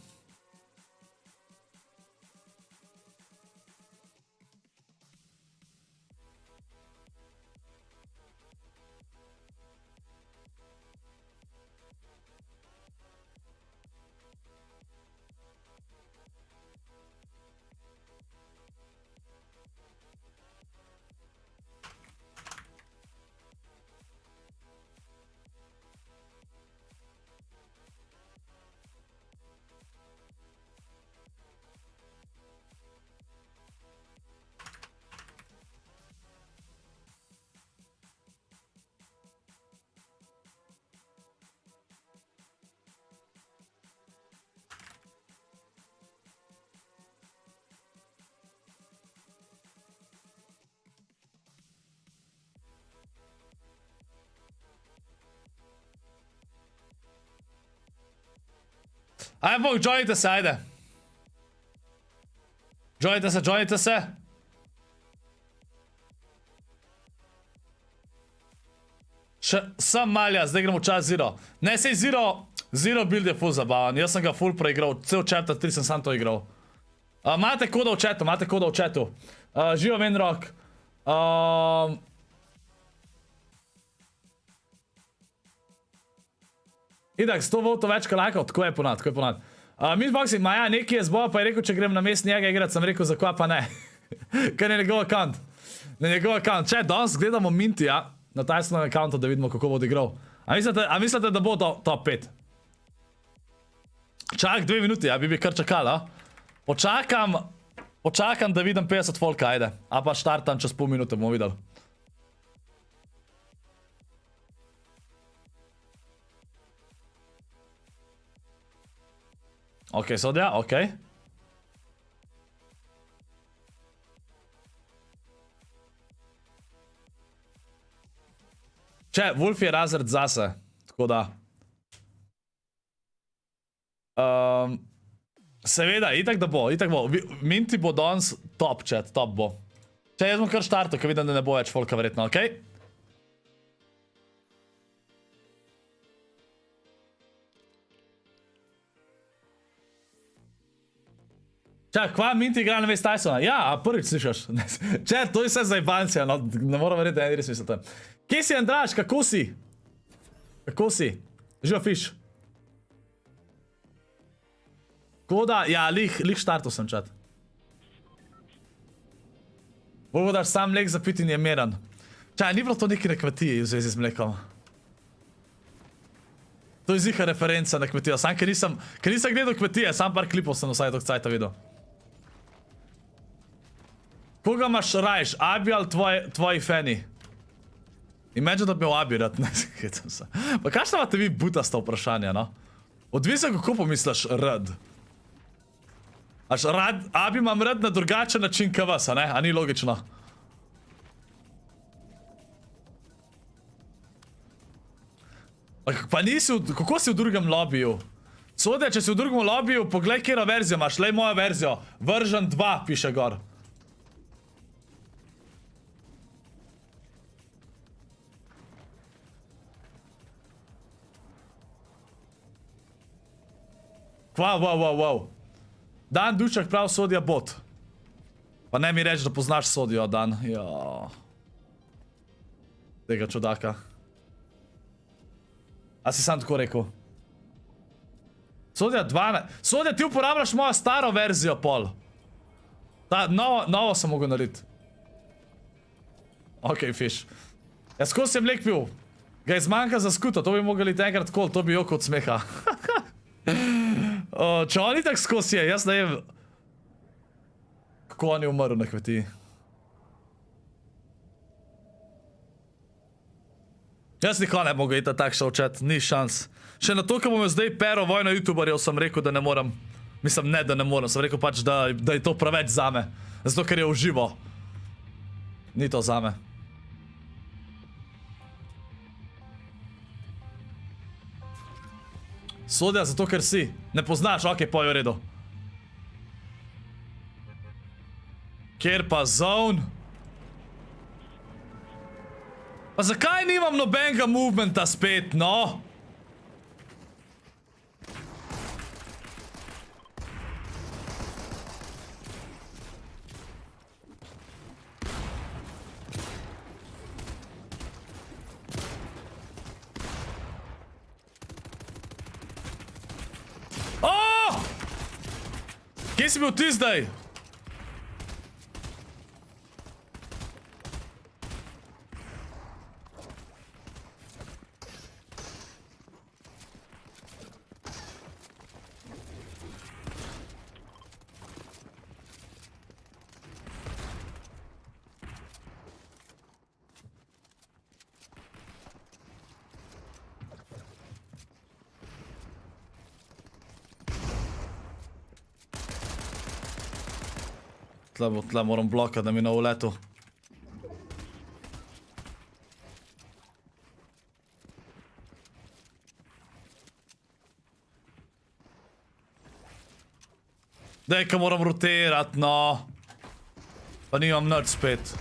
Ajde, bog, joinite se, ajde. Joinite se. Še sam malja, zdaj gremo v čas zero. Ne, sej zero build je full zabavan. Jaz sem ga full preigral, cel chapter 3 sem sam to igral. Imate koda v chatu. Živo Venrock. Idak, 100 voltov več lajkov, tako je ponad. Mintboxing, Maja, nekaj je zboja, pa je rekel, če grem na mest njega igrat, sem rekel, zakaj pa ne. Ker je njegov account. Če, danes gledamo Mintija na Taysonovem accountu, da vidimo, kako bo odigral. A mislite, da bo top 5? Čak 2 minuti, ja, bi kar čakala. Počakam, da vidim 50 folka, ajde. A pa štartam čez pol minute, bomo videli. Ok, sodja, ok. Če, Wolf je razred zase, tako da. Seveda, itak da bo. Minti bo danes top, chat, top bo. Če, jaz bom kar štartil, ker vidim, da ne bo več folka verjetno, ok? Čak, kva Minti igra na vest Taysona? Ja, a prvič slišaš. Če, to je vse za ibancija, no, ne moram verjeti, da je res mislite. Kje si, Andraž, kako si? Kako si? Živo fiš. Koda, ja, lih štartov sem, čat. Bogo daš sam mlek za piti in je miran. Čaj, ni bilo to neki na kmetiji v zvezi z mlekom. To je ziha referenca na kmetijo, sam ker nisem gledal kmetije, sam par klipov sem vsaj tog cajta videl. Koga imaš rajš, Abi ali tvoji fani? Imagine, da bi imel Abi rad, ne skecam se. Pa kakšna imate vi butasta vprašanja, no? Odvisno kako pomisliš rad. Až rad, Abi imam rad na drugačen način ka vas, a ne? A ni logično? Pa nisi, kako si v drugem lobiju? Sodja, če si v drugem lobiju, poglej, kjera verzijo imaš, lej moja verzijo. Version 2 piše gor. Wow. Dan Dučak prav sodja bot. Pa ne mi reči, da poznaš sodjo, Dan. Jo. Tega čudaka. A si sam tako rekel? Sodja 12. Sodja, ti uporabljaš mojo staro verzijo, pol. Ta, novo sem mogel narediti. Ok, fish. Ja, skozi sem mlek pil. Ga je zmanjka za skuto, to bi mogli enkrat kol, to bi joko od smeha. Če on itak skozi je, jaz ne vem. Kako on je umrl na kmetiji. Jaz nikoli ne mogo iti tak šel chat, ni šans. Še na to, ko bom zdaj pero vojno youtuberjev, sem rekel, da ne moram. Mislim, ne, da ne moram, sem rekel pač, da je to preveč zame. Zato, ker je uživo. Ni to zame. Sodja, zato ker si. Ne poznaš, ok, poj v redu. Kjer pa zone? Pa zakaj nimam nobenega movementa spet, no? Kje si bil ti zdaj? Tle moram blokat, da mi na uletu. Daj, ka moram rotirat, no. Pa nimam nič spet.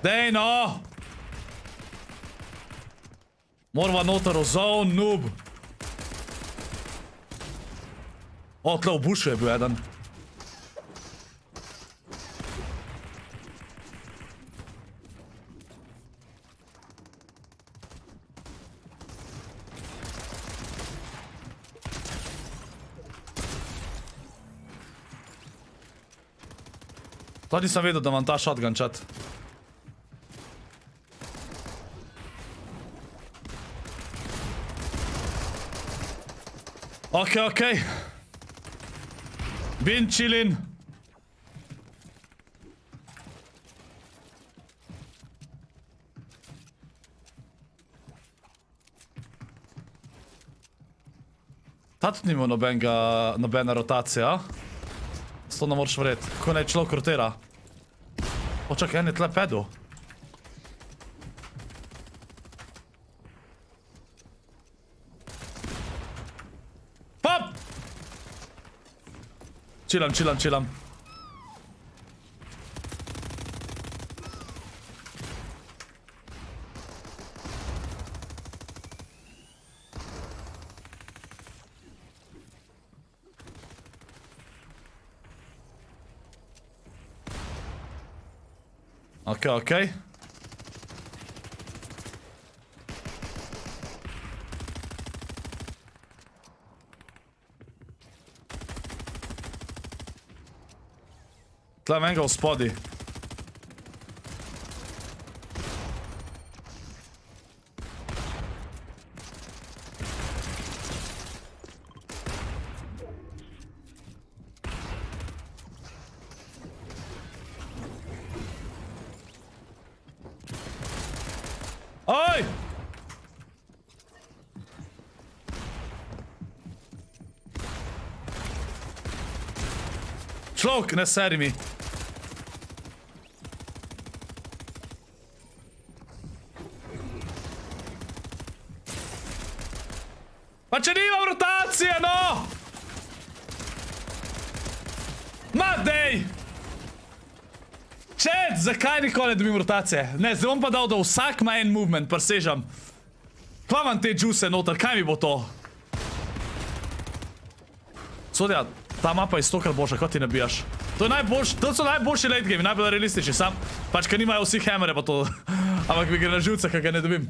Dej, no! Morava noter v zone, noob. O, tle v bušu je bil eden. To nisem vedel, da imam ta shotgun chat. Ok. Bin chillin. Ta tudi nima nobena rotacija. To ne moraš verjeti. Kako naj človek rotira? O, čakaj, en je tle pedu. Chillam. Okej. Tle menga v spodi. Oj! Človek, ne seri mi. Pa če nimam rotacije, no! Ma, dej! Chat, zakaj nikoli ne dobim rotacije? Ne, zdaj bom pa dal, da vsak ima en movement, presežam. Kva imam te juice noter, kaj mi bo to? Sodja, ta mapa je 100krat boljša, kot ti nabijaš. To so najboljši late game, najbolj realistični, sam pač, ker nimajo vsi hamere pa to. Ampak mi gre na živce, ker ga ne dobim.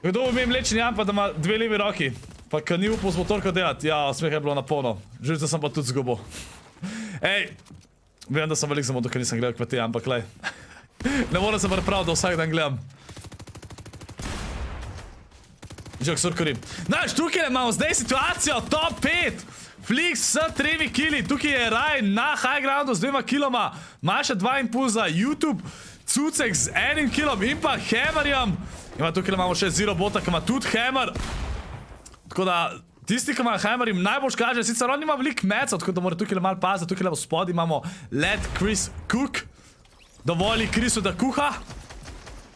Kdo bo imel mlečni jam, pa da ima 2 levi roki? Pa ker ni upal z motorko delati. Ja, smeh je bilo na polno. Živce sem pa tudi zgubil. Ej, vem, da sem velik za moto, ker nisem gledal kmetije, ampak lej. Ne moram se pripraviti, da vsak dan gledam. Živk, surkorim. Znaš, tukaj imamo zdaj situacijo, top 5. Flix s 3 kili, tukaj je Raj na high groundu z 2 kiloma. Maša 2 impulza, YouTube, Cucek z 1 kilom in pa Hammerjem. Ima tukaj imamo še Zero Bota, ki ima tudi Hammer. Tako da, tisti, ki ima Hammer, jim najbolj kaže. Sicer on ima veliko mecov, tako da mora tukaj malo paziti. Tukaj v spodi imamo Let Chris Cook. Dovoli Chrisu, da kuha.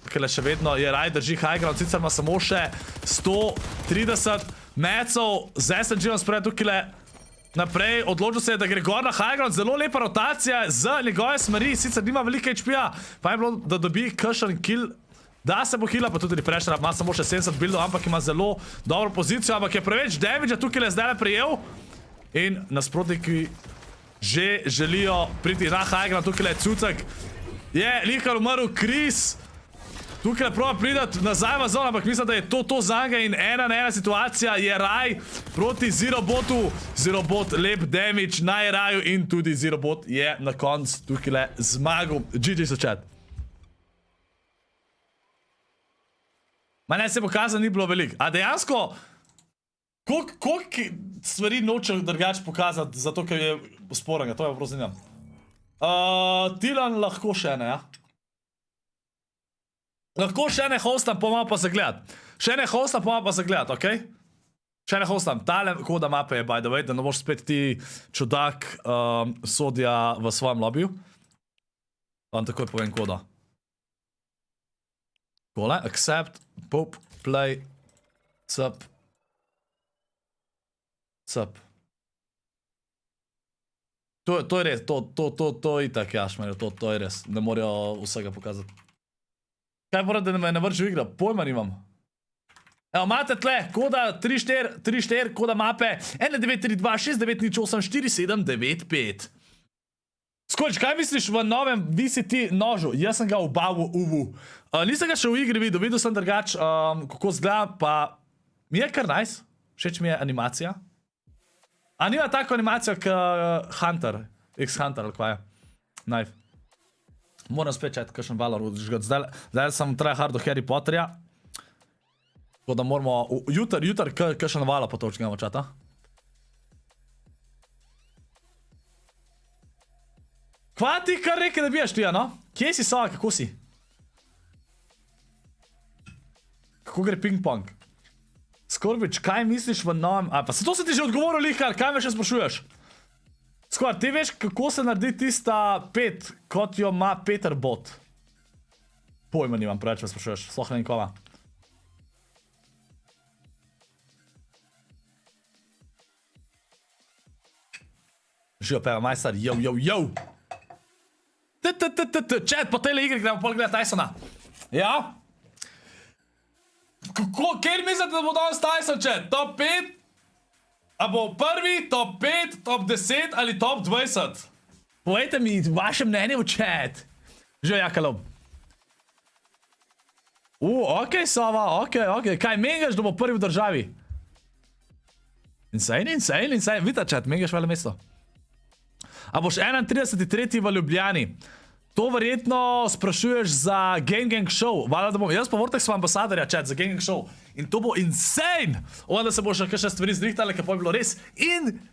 Tukaj še vedno je Raj drži high ground. Sicer ima samo še 130 mecov. Z SLG-om spred tukaj naprej. Odločil se je, da gre gor na high ground. Zelo lepa rotacija z njegove smeri. Sicer nima veliko HP-a. Pa je bilo, da dobi kakšen kill. Da se bo heala, pa tudi refresher, ima samo še 70 buildov, ampak ima zelo dobro pozicijo, ampak je preveč damage, tukaj je zdaj prijel. In nasprotniki že želijo priti na high ground, tukaj je Cucek. Je likar umrl Chris. Tukaj proba pridati nazaj v zon, ampak mislim, da je to za njega in 1-1 situacija. Je Raj proti Zero Botu. Zero Bot lep damage na Raju in tudi Zero Bot je na koncu tukaj zmagal. GG so chat. Ma ne, se pokazal, ni bilo veliko. A dejansko, koliko stvari noče drugače pokazati, zato ker je sporenga, to je pa zanimam. Tilan lahko še ne, ja? Lahko še ne hostam, pa malo pa zagledat. Še ne hostam, pa malo pa zagledat, okej? Še ne hostam. Tale koda mape je, by the way, da ne boš spet ti čudak sodja v svojem lobiju. Vam takoj povem koda. Tole, accept, pop, play, cup. To je res, to je itak jašmer, to je res, ne morajo vsega pokazati. Kaj mora, da me ne vrži v igra? Pojma nimam. Evo, imate tle, koda 3-4, koda mape 1932-698-4795. Skorč, kaj misliš v novem VCT nožu? Jaz sem ga obavil uvu. Nisem ga še v igri videl sem drugač, kako zgleda, pa mi je kar nice. Všeč mi je animacija. A nima tako animacijo k Hunter, X-Hunter ali kva je. Knife. Moram spet četi, kakšen valor odžgati. Zdaj sem tryhard do Harry Potterja. Tako da moramo, jutr kakšen valor pa to odžgamo čata. Kva ti kar reke, da bijaš ti, no? Kje si Sava, kako si? Kako gre ping-pong? Skorbič, kaj misliš v novem... A, pa se to se ti že odgovoril, Lihar, kaj me še sprašuješ? Skor, ti veš, kako se naredi tista 5, kot jo ima Peter Bot? Pojma nimam, preveč me sprašuješ, sloh ne nikoma. Žijo peva majstar, yo. Chat, po tele igri gremo pol gledati Taysona. Ja? Kjer mislite, da bo danes Tayson, chat? Top 5? A bo prvi, top 5, top 10 ali top 20? Povejte mi vaše mnenje v chat. Žijo Jaka Lob. Okej, Sova, okej. Kaj, mengaš, da bo prvi v državi? Insane. Vidite, chat, mengaš vele mesto. A boš 31.3. v Ljubljani? To verjetno sprašuješ za Gang show. Valjda, da bom, jaz pa Vortex sem ambasadorja, chat, za Gang show. In to bo insane. Onda se bo še kakšne stvari zrihtale, ker pa je bilo res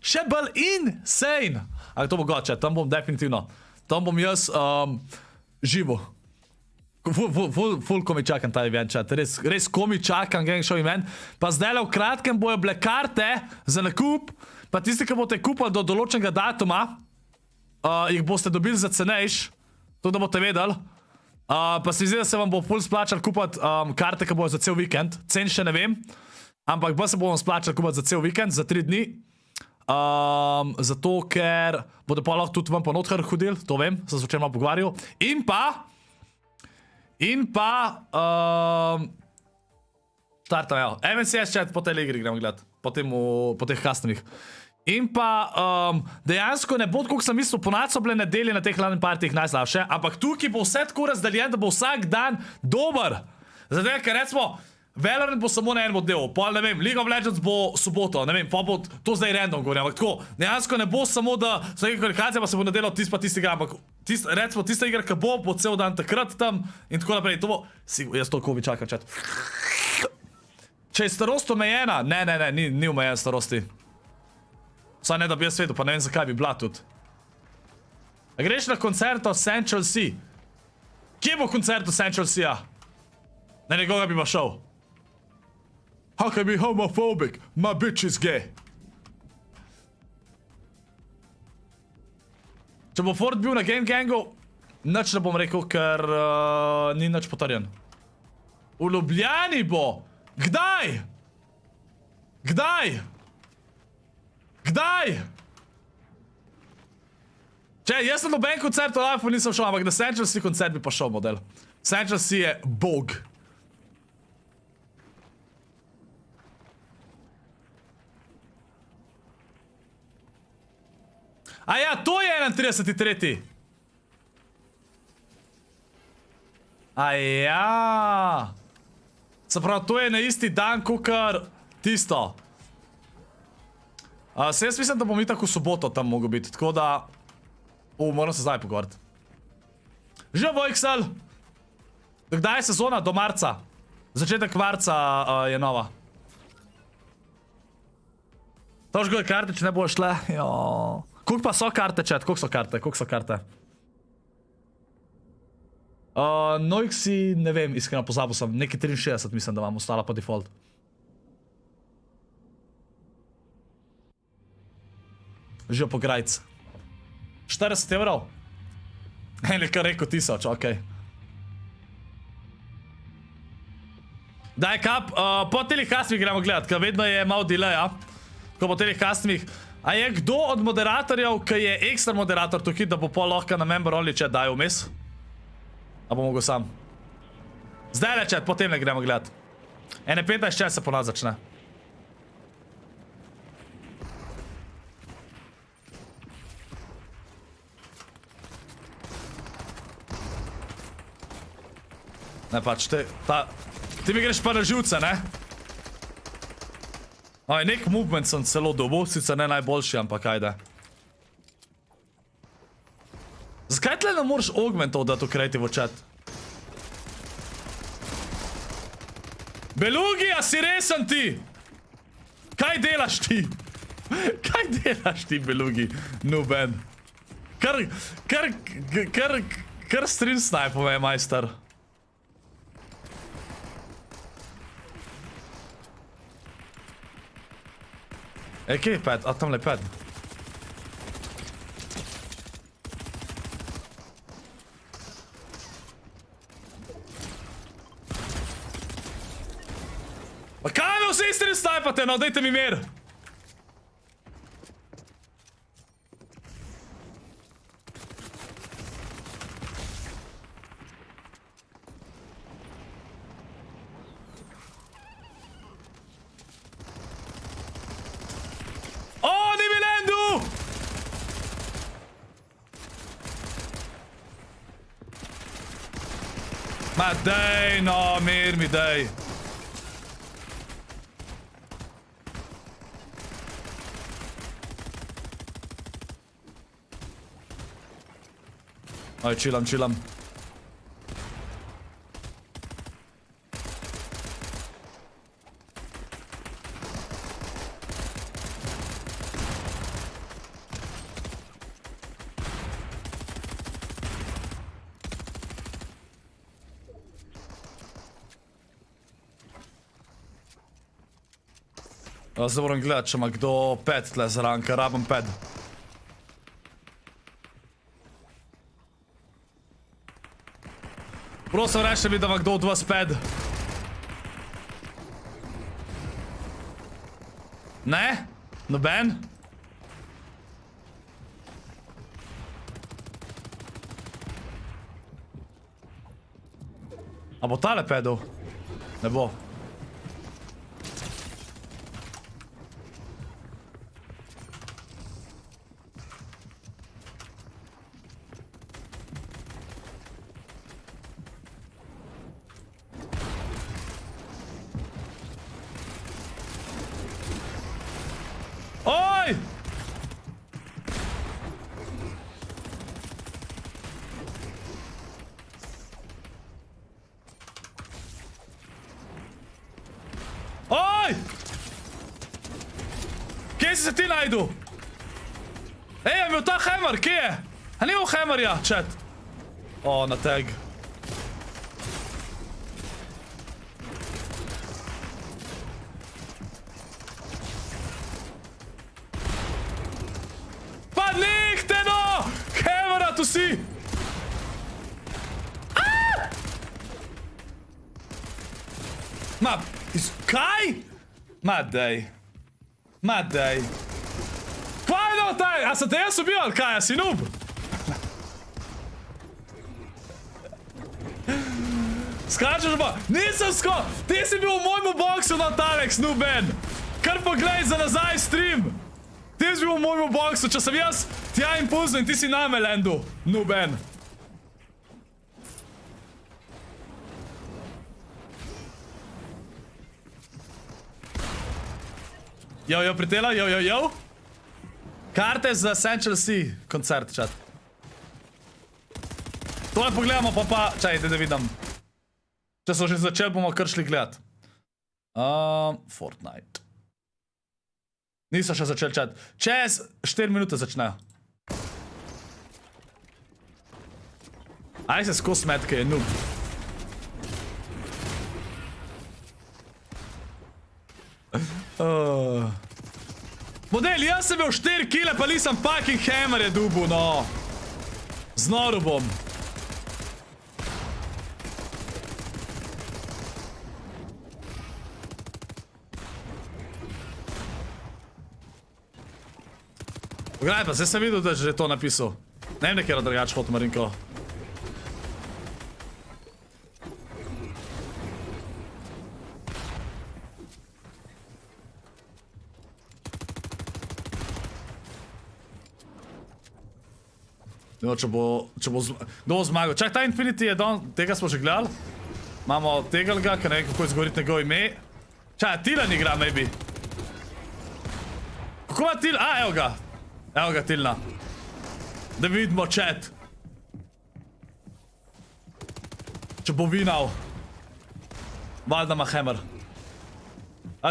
še bolj insane. Ampak to bo god, chat, tam bom definitivno. Tam bom jaz živo. Ful ko mi čakam ta event, chat. Res ko mi čakam Gang show event. Pa zdaj v kratkem bojo bile karte za nakup. Pa tisti, ki boste kupili do določenega datuma, jih boste dobili za cenejš, to da boste vedeli. Pa se zdi, da se vam bo ful splačal kupati karte, ki bojo za cel vikend. Cen še ne vem, ampak pa se bo vam splačal kupati za cel vikend, za 3 dni. Zato, ker bodo pa lahko tudi vam po notkar hodili, to vem, sem se včeraj malo pogovarjal. In pa štartam, ja. MNCS chat, po tej igri gremo gledati, po teh customih. In pa dejansko ne bo, koliko sem mislil, ponad so bile nedelje na teh LAN partijih najslabše, ampak tukaj bo vse tako razdeljen, da bo vsak dan dober. Zato, ker recimo, Valorant bo samo na en model, pa ne vem, League of Legends bo soboto, ne vem, pa bo to zdaj random govorim, ampak tako, dejansko ne bo samo, da so neke kvalifikacije, pa se bo nadelal tist pa tisti igra, ampak recimo tista igra, ki bo cel dan takrat tam in tako naprej, to bo, jaz to kovi čakam, chat. Če je starost omejena, ne, ni omejen starosti. Saj ne, da bi jaz vedel, pa ne vem, zakaj bi bila tudi. A greš na koncert of Central Sea? Kje bo koncert of Central Sea? Na njegoga bi pa šel. How can I be homophobic? My bitch is gay. Če bo Ford bil na Game Gangu, nič ne bom rekel, ker ni nič potrjen. V Ljubljani bo! Kdaj? Če, jaz sem noben koncert v life nisem šel, ampak na Central Sea koncert bi pa šel model. Central Sea je bog. A ja, to je 31.3. A ja. Se pravi, to je na isti dan, kakor tisto. Se jaz mislim, da bom itak v soboto tam mogel biti, tako da... moram se zdaj pogovoriti. Že Vojksel! Kdaj je sezona? Do marca. Začetek marca je nova. Tožko je karte, če ne bojo šle. Koliko pa so karte, chat? Koliko so karte? Noixi, ne vem, iskreno pozabil sem. Neki 63 mislim, da vam ostala po default. Žijo po grajc. 40 evrov? En je kar rekel 1000, okej. Daj kap, po telih customih gremo gledat, ker vedno je malo delaya. Ko po telih customih. A je kdo od moderatorjev, ki je ekstra moderator tukaj, da bo pol lahko na member only chat daj vmes? A bo mogel sam? Zdaj le chat, potem ne gremo gledat. 15 čas se ponad začne. Ne pač, ti mi greš pa na živce, ne? Nek movement sem celo dobil, sicer ne najboljši, ampak ajde. Zakaj tle ne moraš augmentov dati v creative chat? Belugi, a si resen ti? Kaj delaš ti? Kaj delaš ti, Belugi? Nuben. Kar stream snipove je majster. Kje je pad? A tamle je pad. Pa kaj me vsi stream snipate, no, dajte mi mir. Ma dej, no, mir mi dej. Aj, chillam. Zdaj moram gledati, če ima kdo ped tle zraven, ker rabim ped. Prosim, reče mi, da ima kdo od vas ped. Ne? Noben? A bo tale pedel? Ne bo. Oj! Oj! Kje si se ti najdu? Ej, je imel ta hammer, kje je? A ni imel hammerja, chat? O, na tag. Tu si! Ma, kaj? Ma dej. Kaj je taj? A sam te jaz ubil, ali kaj? A si noob? Skačeš pa? Nisem ti si bil v mojmu boksu na Alex, nooben. Kar poglej za nazaj stream. Ti si bil v mojmu boksu, če sem jaz tja impulzno in ti si name landu, nooben. Jo, pritela, jo. Karte za SLO koncert, chat. Tole pogledamo, pa, čajte, da vidim. Če so že začeli, bomo kar šli gledat. Fortnite. Niso še začeli, chat. Čez 4 minute začnejo. Aj se skos metke, je noob. Model, jaz sem imel 4 kile, pa nisem fucking hammerje dubu, no. Znoru bom. Pogledaj pa, zdaj sem videl, da je že to napisal. Ne vem, nekaj drugače hod, Marinko. No, če bo kdo zmagal. Čak, ta Infinity je don, tega smo že gledali. Imamo tegalga, ker ne vem, kako izgovoriti njegov ime. Čak, Tilan igra, maybe. Kako ima Tilan? A, evo ga. Evo ga, Tilna. Da vidimo, chat. Če bo vinal. Valjda ima hammer.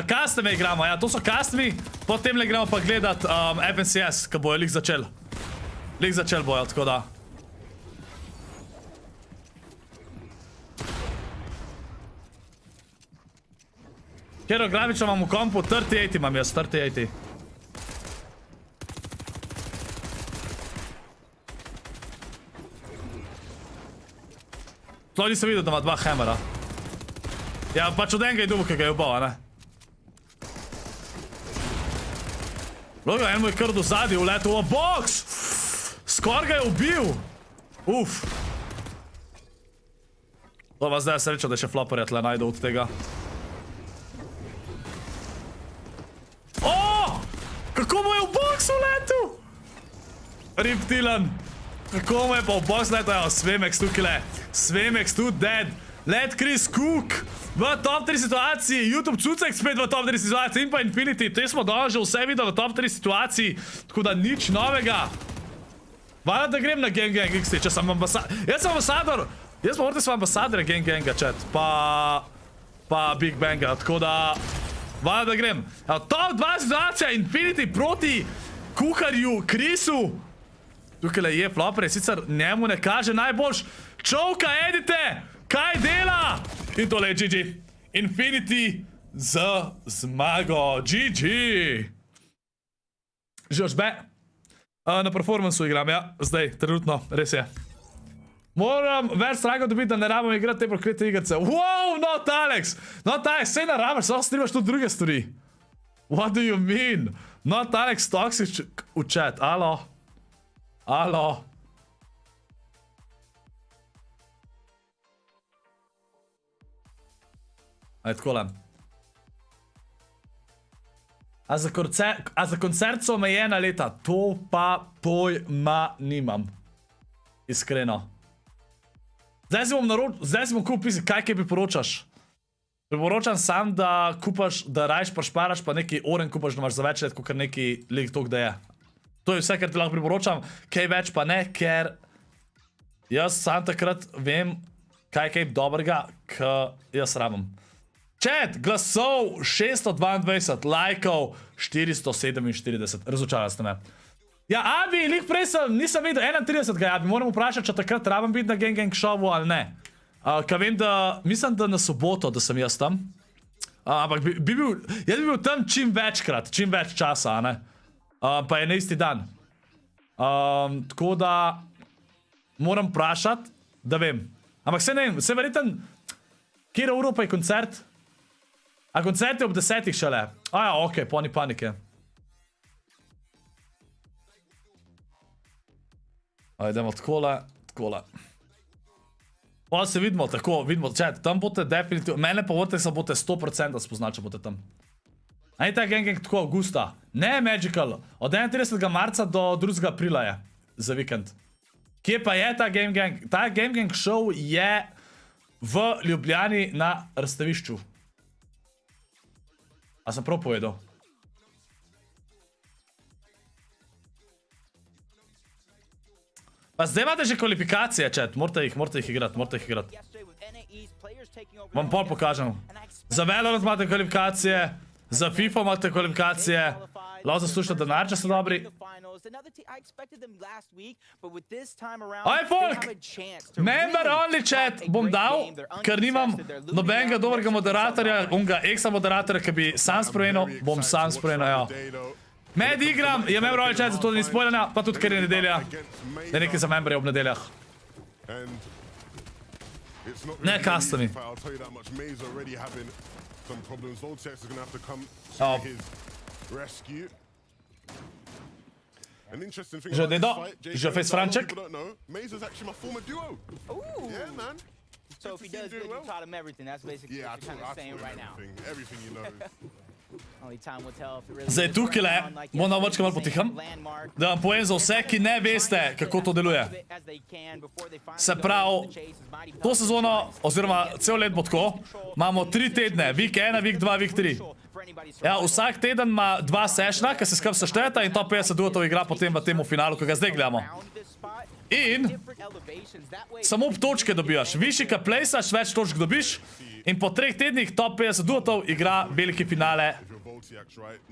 Custome igramo, ja, to so custmi. Potem le gremo pa gledat FNCS, ko bojo lik začel. Lik začel bojo, tako da. Kjero grafiča imam v kompu, 3080 imam jaz, 3080. To nisem videl, da ima 2 hammera. Ja, pač od enega je dubo, ki ga je ubal, ne? Logo, en mu je kar do zadnji uletel v box! Skor ga je ubil! Uf! To vas zdaj je sreča, da še floperja tle najde od tega. O! Kako mu je v box uletel? Rip Tilan. Kako mu je pa v box uletel? Evo, Svemex tukaj le. Svemex tu dead. Let Chris Cook v top 3 situaciji, YouTube Cucek spet v top 3 situaciji in pa Infinity. Te smo danes že vse videli v top 3 situaciji, tako da nič novega. Hvala, da grem na Gang XT, če sem ambasador. Jaz sem ambasador. Jaz pa morate sem ambasador Ganga, chat. Pa Big Banga, tako da... Hvala, da grem. Top 2 situacija, Infinity proti kuharju Chrisu. Tukaj je flopper, sicer njemu ne kaže najboljš. Čovka, edite! Kaj dela? In tole je GG. Infinity z zmago. GG. Žož B. Na performansu igram, ja. Zdaj, trenutno, res je. Moram več straga dobiti, da ne rabim igrati te proklete igrice. Wow, not Alex! Not Alex, sej ne rabiš, samo streamaš tudi druge stvari. What do you mean? Not Alex toxic v chat. Alo? Alo? Ajde, takole. A za koncert so omejena leta? To pa pojma nimam. Iskreno. Zdaj si bom kupil pisati, kaj bi poročaš. Priporočam sam, da kupaš, da rajš pa šparaš, pa neki oren kupaš, da imaš za več let, kot neki lik tok, da je. To je vse, kar ti lahko priporočam. Kaj več pa ne, ker jaz sam takrat vem, kaj dobrega, k jaz rabim. Chat, glasov 622, lajkov 447. Razočarali ste me. Ja, Abi, lik prej nisem videl, 31 ga je Abi. Moram vprašati, če takrat rabim biti na Gang showu ali ne. Kaj vem, da mislim, da na soboto, da sem jaz tam. Ampak jaz bi bil tam čim večkrat, čim več časa, ne. Pa je na isti dan. Tako da moram vprašati, da vem. Ampak se ne vem, se verjeten, kjer uro pa je koncert? A koncert je ob 10 šele. Ja, okej, poni panike. Ajdemo takole, takole. Pa se vidimo, tako, vidimo, chat, tam bote definitivno, mene pa bote, se bote 100% spoznali, če bote tam. A je ta Gang tako augusta? Ne, Magical, od 31. marca do 2. aprila je, za vikend. Kje pa je ta Gang? Ta Gang show je v Ljubljani na razstavišču. A sem prav povedal? Pa zdaj imate že kvalifikacije, chat, morate jih igrati, Vam pol pokažem. Za Valorant imate kvalifikacije, za FIFA imate kvalifikacije, lahko zaslušate denar, če ste dobri. Aj, folk! Member only chat bom dal, ker nimam nobenega dobrega moderatorja, onega exa moderatorja, ki bi sam spremenil, bom sam spremenil, ja. Med igram, je member only chat, zato da ni spoiljena, pa tudi ker je nedelja. Da je nekaj za memberje ob nedeljah. Ne, custami. Že Dedo, že face Franček. So if he does good, you taught him everything. That's basically what you're kind of saying right now. Everything he knows. Only time will tell if it really Zdaj tukaj, bom na vrčka malo potiham, da vam povem za vse, ki ne veste, kako to deluje. Se pravi, to sezono, oziroma cel let bo tako, imamo 3 tedne, week 1, week 2, week 3. Ja, vsak teden ima 2 sessiona, ki se skrb seštejeta in top 50 duotov igra potem v temu finalu, ki ga zdaj gledamo. In samo točke dobijaš. Višji ka plejsaš, več točk dobiš. In po 3 tednih top 50 duotov igra veliki finale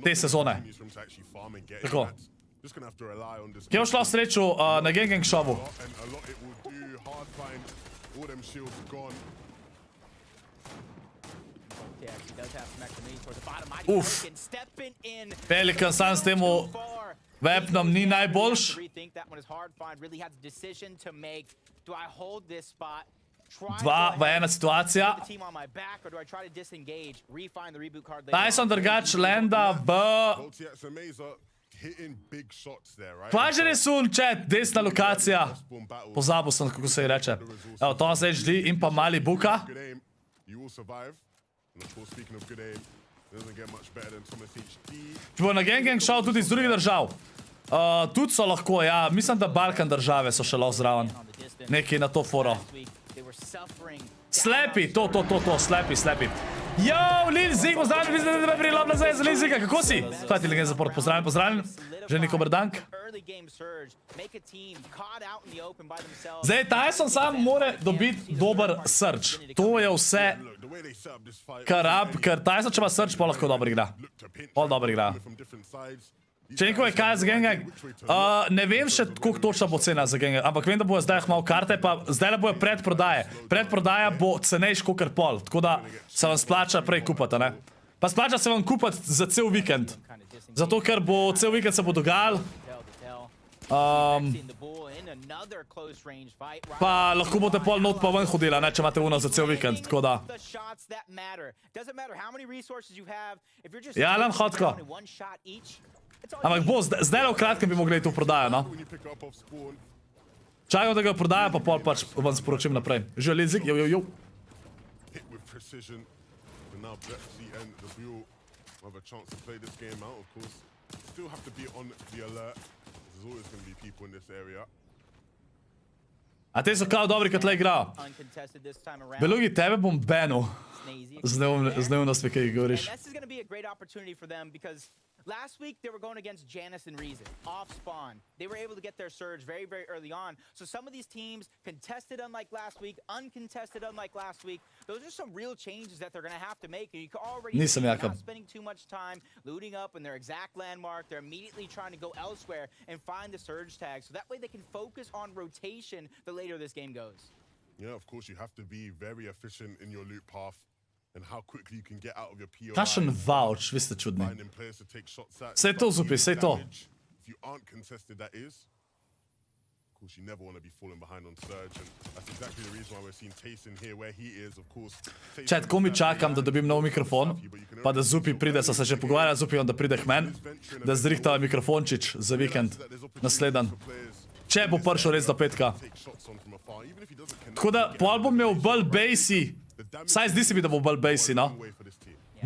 te sezone. Tako. Kje bo šla v sreču na Gang showu? Uf. Pelikan sam s temu Weapnom ni najboljš. 2 v 1 situacija. Tyson drugač landa v... Kvaženi sun, chat, desna lokacija. Pozabil sem, kako se ji reče. Evo, Thomas HD in pa mali Buka. Če bo na Gang šel tudi iz drugih držav. Tudi so lahko, ja, mislim, da Balkan države so še lahko zraven. Nekaj na to foro. Slepi, to, slepi. Yo, Lil Zig, pozdravljen, mislim, da je prilobna za Lil Ziga, kako si? Kaj ti legend support, pozdravljen. Želim dober dan. Zdaj, Tayson sam more dobiti dober search. To je vse, kar rab, ker Tayson, če ima search, pa lahko dobro igra. Pol dobro igra. Če nekaj je kaj za Gengang, ne vem še, koliko točno bo cena za Gengang, ampak vem, da bojo zdaj malo karte, pa zdaj bojo predprodaje. Predprodaja bo cenejš kakor pol, tako da se vam splača prej kupati, ne? Pa splača se vam kupati za cel vikend. Zato, ker bo cel vikend se bo dogajal. Pa lahko boste pol not pa ven hodila, ne, če imate uno za cel vikend, tako da. Ja, nam hodko. Ampak bo, zdaj v kratkem bi mogli to prodajo, no. Čakam, da ga prodaja, pa pol pač vam sporočim naprej. Že Lizik, jo. A te so kao dobri, kad le igrajo. Belugi, tebe bom banil. Z neumnostmi, kaj govoriš. Last week, they were going against Janice and Reason, off spawn. They were able to get their surge very, very early on. So some of these teams contested unlike last week, uncontested unlike last week. Those are some real changes that they're going to have to make. And you can already see they're not spending too much time looting up in their exact landmark. They're immediately trying to go elsewhere and find the surge tag. So that way they can focus on rotation the later this game goes. Yeah, of course, you have to be very efficient in your loot path. And how quickly you can get out of your POI. Kašen vouch, vi ste čudni. Sej to, Zupi, sej to. If you aren't contested, that is. Of course, you never want to be falling behind on surge, and that's exactly the reason why we're seeing Taysona here where he is, of course. Čet, ko mi čakam, da dobim nov mikrofon, pa da Zupi pride, sa se že pogovarjal z Zupijem, da pride k men, da zrihtava mikrofončič za vikend, nasledan. Če bo prišel res do petka. Tako da, pol bom imel bolj basi. Saj zdi se mi, da bo bolj basi, no?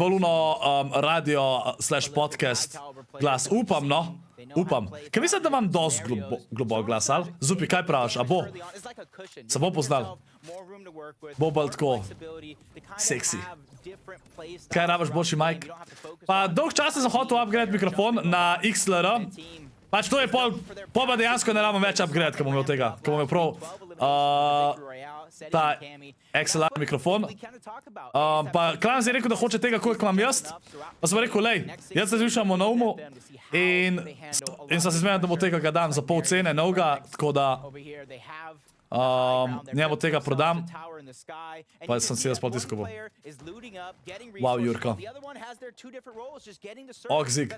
Bolj uno radio / podcast glas. Upam, no? Upam. Kaj mislim, da imam dost globok glas, ali? Zupi, kaj praviš? A bo? Se bo poznal? Bo bolj tako seksi. Kaj rabaš boljši mic? Pa dolg časa sem hotel upgrade mikrofon na XLR. Pač to je pol pa dejansko ne rabim več upgrade, ko bom imel tega. Ko bom imel prav ta XLR mikrofon. Pa Klan je rekel, da hoče tega, koliko imam jaz. Pa sem rekel, lej, jaz se zvišam o novmu in sem se zmenil, da bo tega ga dam za pol cene novega, tako da njemu tega prodam. Pa sem si jaz pol tiskal. Wow, Jurko. Zig.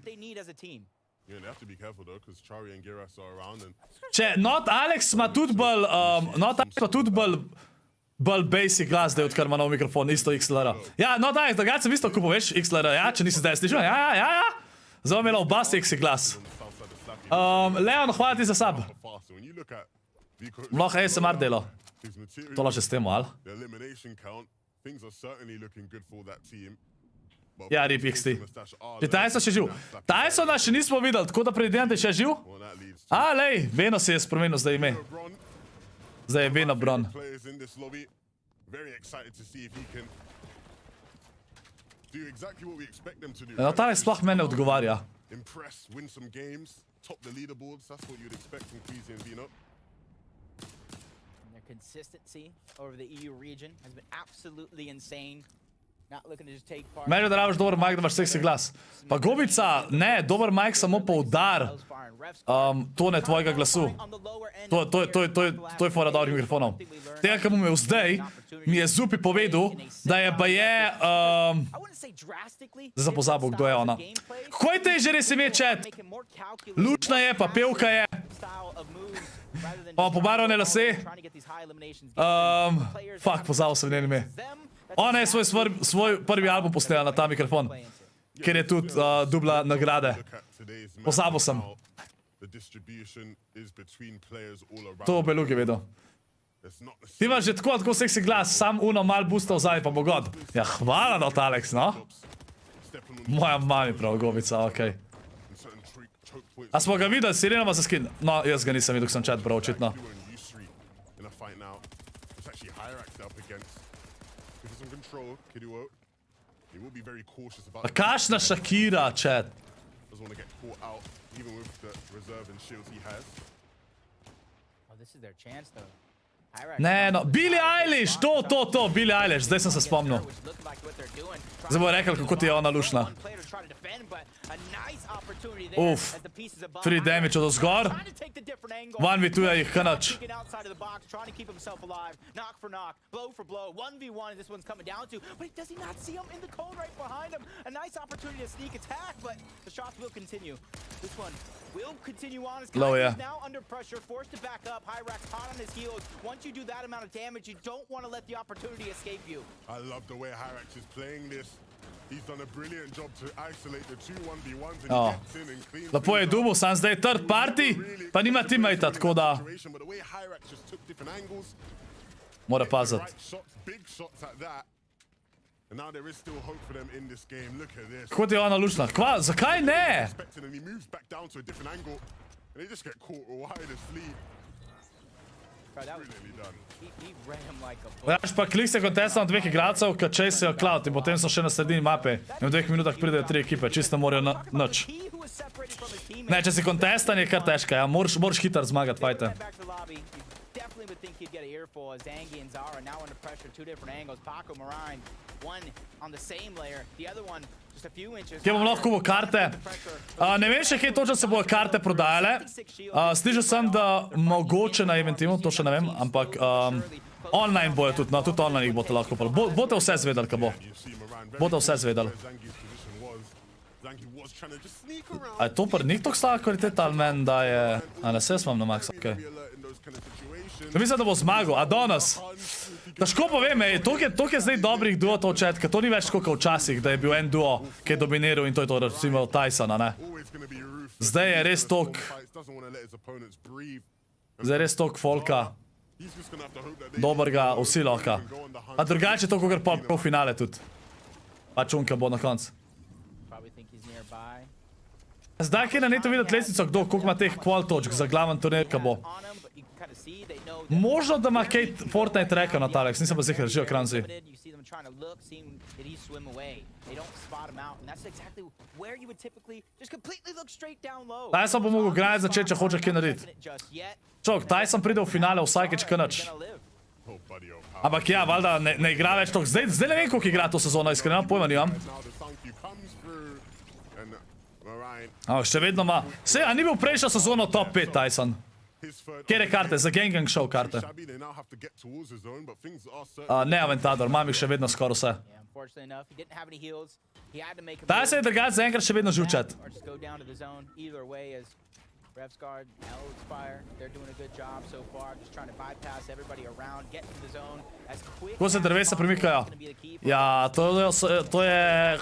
Če, Not Alex ima tudi bolj basic glas, da je odkar ima nov mikrofon, isto XLR. Ja, Not Alex, drugače sem isto kupil, veš, XLR, ja, če nisi zdaj slišal, ja. Zdaj bom imel oba seksi glas. Leon, hvala ti za sub. Lahko ASMR delo. To laže s temo, ali? Ja, rip XT. Je Tayson še živ? Taysona še nismo videli, tako da predvidevam, da je še živ? A, lej, Veno se je spremenil zdaj ime. Zdaj je Veno Bron. No, ta sploh mene odgovarja. Consistency over the EU region has been absolutely insane. Meni, da rabiš dober mic, da imaš seksi glas. Pa Gobica, ne, dober mic samo poudar tone tvojega glasu. To je fora dobrih mikrofonov. Tega, kar bom imel zdaj, mi je Zupi povedal, da je baje... Zdaj sem pozabil, kdo je ona. Kako je te že res ime, chat? Lučna je, pa pevka je. Pa pobarvane lase. Fuck, pozabil sem njen ime. Ona je svoj prvi album posnela na ta mikrofon, ker je tudi dubla nagrade. Pozabil sem. To Belugi vedel. Ti imaš že tako seksi glas, sam uno mal boostov vzaj, pa bo god. Ja, hvala Not Alex, no? Moja mami prav, Gobica, okej. A smo ga videli, Sirenova za skin? No, jaz ga nisem videl, ko sem chat bral, očitno. This is some control, Kiduo. He will be very cautious about A kašna Shakira, chat. doesn't want to get caught out, even with the reserve and shields he has. Oh, this is their chance, though. Ne, no, Billie Eilish, to, Billie Eilish, zdaj sem se spomnil. Zdaj bo rekel, kako ti je ona lušna. Uf, 3 damage od ozgor. 1v2 je jih kanač. Low je. Once you do that amount of damage, you don't want to let the opportunity escape you. I love the way Hyrax is playing this. He's done a brilliant job to isolate the 2 1v1s and Oh. he gets in and cleans Lepo je dubo, sam zdaj third party, pa nima teammate, tako da But the way Hyrax just took different angles, mora paziti. right shots, big shots at that. And now there is still hope for them in this game. Look at this. Kako ti je ona lušna? Kva, zakaj ne? Expecting and he moves back down to a different angle and they just get caught wide asleep. Bro, that was, Brilliantly done. he ran him like a bull. Veš pa klik se kontesta na 2 igralcev, ki chasejo cloud in potem so še na sredini mape. In v 2 minutah pridejo 3 ekipe, čisto ne morajo nič. He who was separated from his teammates. Ne, če si kontestan je kar težka, ja, moraš hitro zmagati fajte. Back to the lobby. You definitely would think he'd get an earful as Zangi and Zara now under pressure, 2 different angles. Paco Marine, one on the same layer, the other one just a few inches. Kje bom lahko kupo karte? Ne vem še, kje točno se bojo karte prodajale. Slišal sem, da mogoče na eventimu, to še ne vem, ampak online bojo tudi, no, tudi online jih boste lahko kupili. Boste vse zvedeli, kaj bo. You see Moran Boste vse zvedeli. where Zangi's position was. Zangi was trying to just sneak around. A je to pri njih tako slaba kvaliteta ali meni, da je... A ne, se jaz imam na max, okej. Be alert in those kind of situations. Mislim, da bo zmagal, Adonis. Težko povem, toliko je zdaj dobrih duotov chat, ker to ni več tako kot včasih, da je bil en duo, ki je dominiral in to je to, recimo Taysona, ne. Always going to be ruthless. Zdaj je res toliko, Fights, doesn't want to let his opponents breathe. zdaj je res toliko folka, He's just going to have to hope that they dobrega, vsi lahko. go on the hunt. A drugače to, kot pol finale tudi. Pa čunka bo na koncu. Probably think he's nearby. Zdaj, kje na netu videti lesnico, kdo, koliko ima teh qual točk za glaven turnir, ka bo. On him, but you can kind of see they know Možno, da ima kaj Fortnite reka na Talex, nisem pa zihar, živo kranzi. You see them trying to look, seeing did he swim away. They don't spot him out, and that's exactly where you would typically just completely look straight down low. Tyson bo mogel grajati začeti, če hoče kaj narediti. Just yet, Čok, Tyson pride v finale vsakeč kanač. gonna live. Oh, buddy, oh, pal. Ampak ja, valjda ne igra več toliko. Zdaj ne vem, koliko igra to sezono, iskreno, pojma nimam. Now the Sankey comes through and Moran, Ampak še vedno ima. Se, a ni bil prejšnjo sezono top 5 Tyson? his third. Kjer je karte? Za Gang Show karte. Shabby, they now have to get towards his zone, but things are certain. Ne Aventador, imam jih še vedno skoraj vse. Yeah, unfortunately enough, he didn't have any heals. He had to make a Tyson je drugače zaenkrat še vedno živ chat. or just go down to the zone. Either way, as Revsguard, L Expire, they're doing a good job so far, just trying to bypass everybody around, get to the zone as quick. Ko se drevesa premikajo. Ja, to je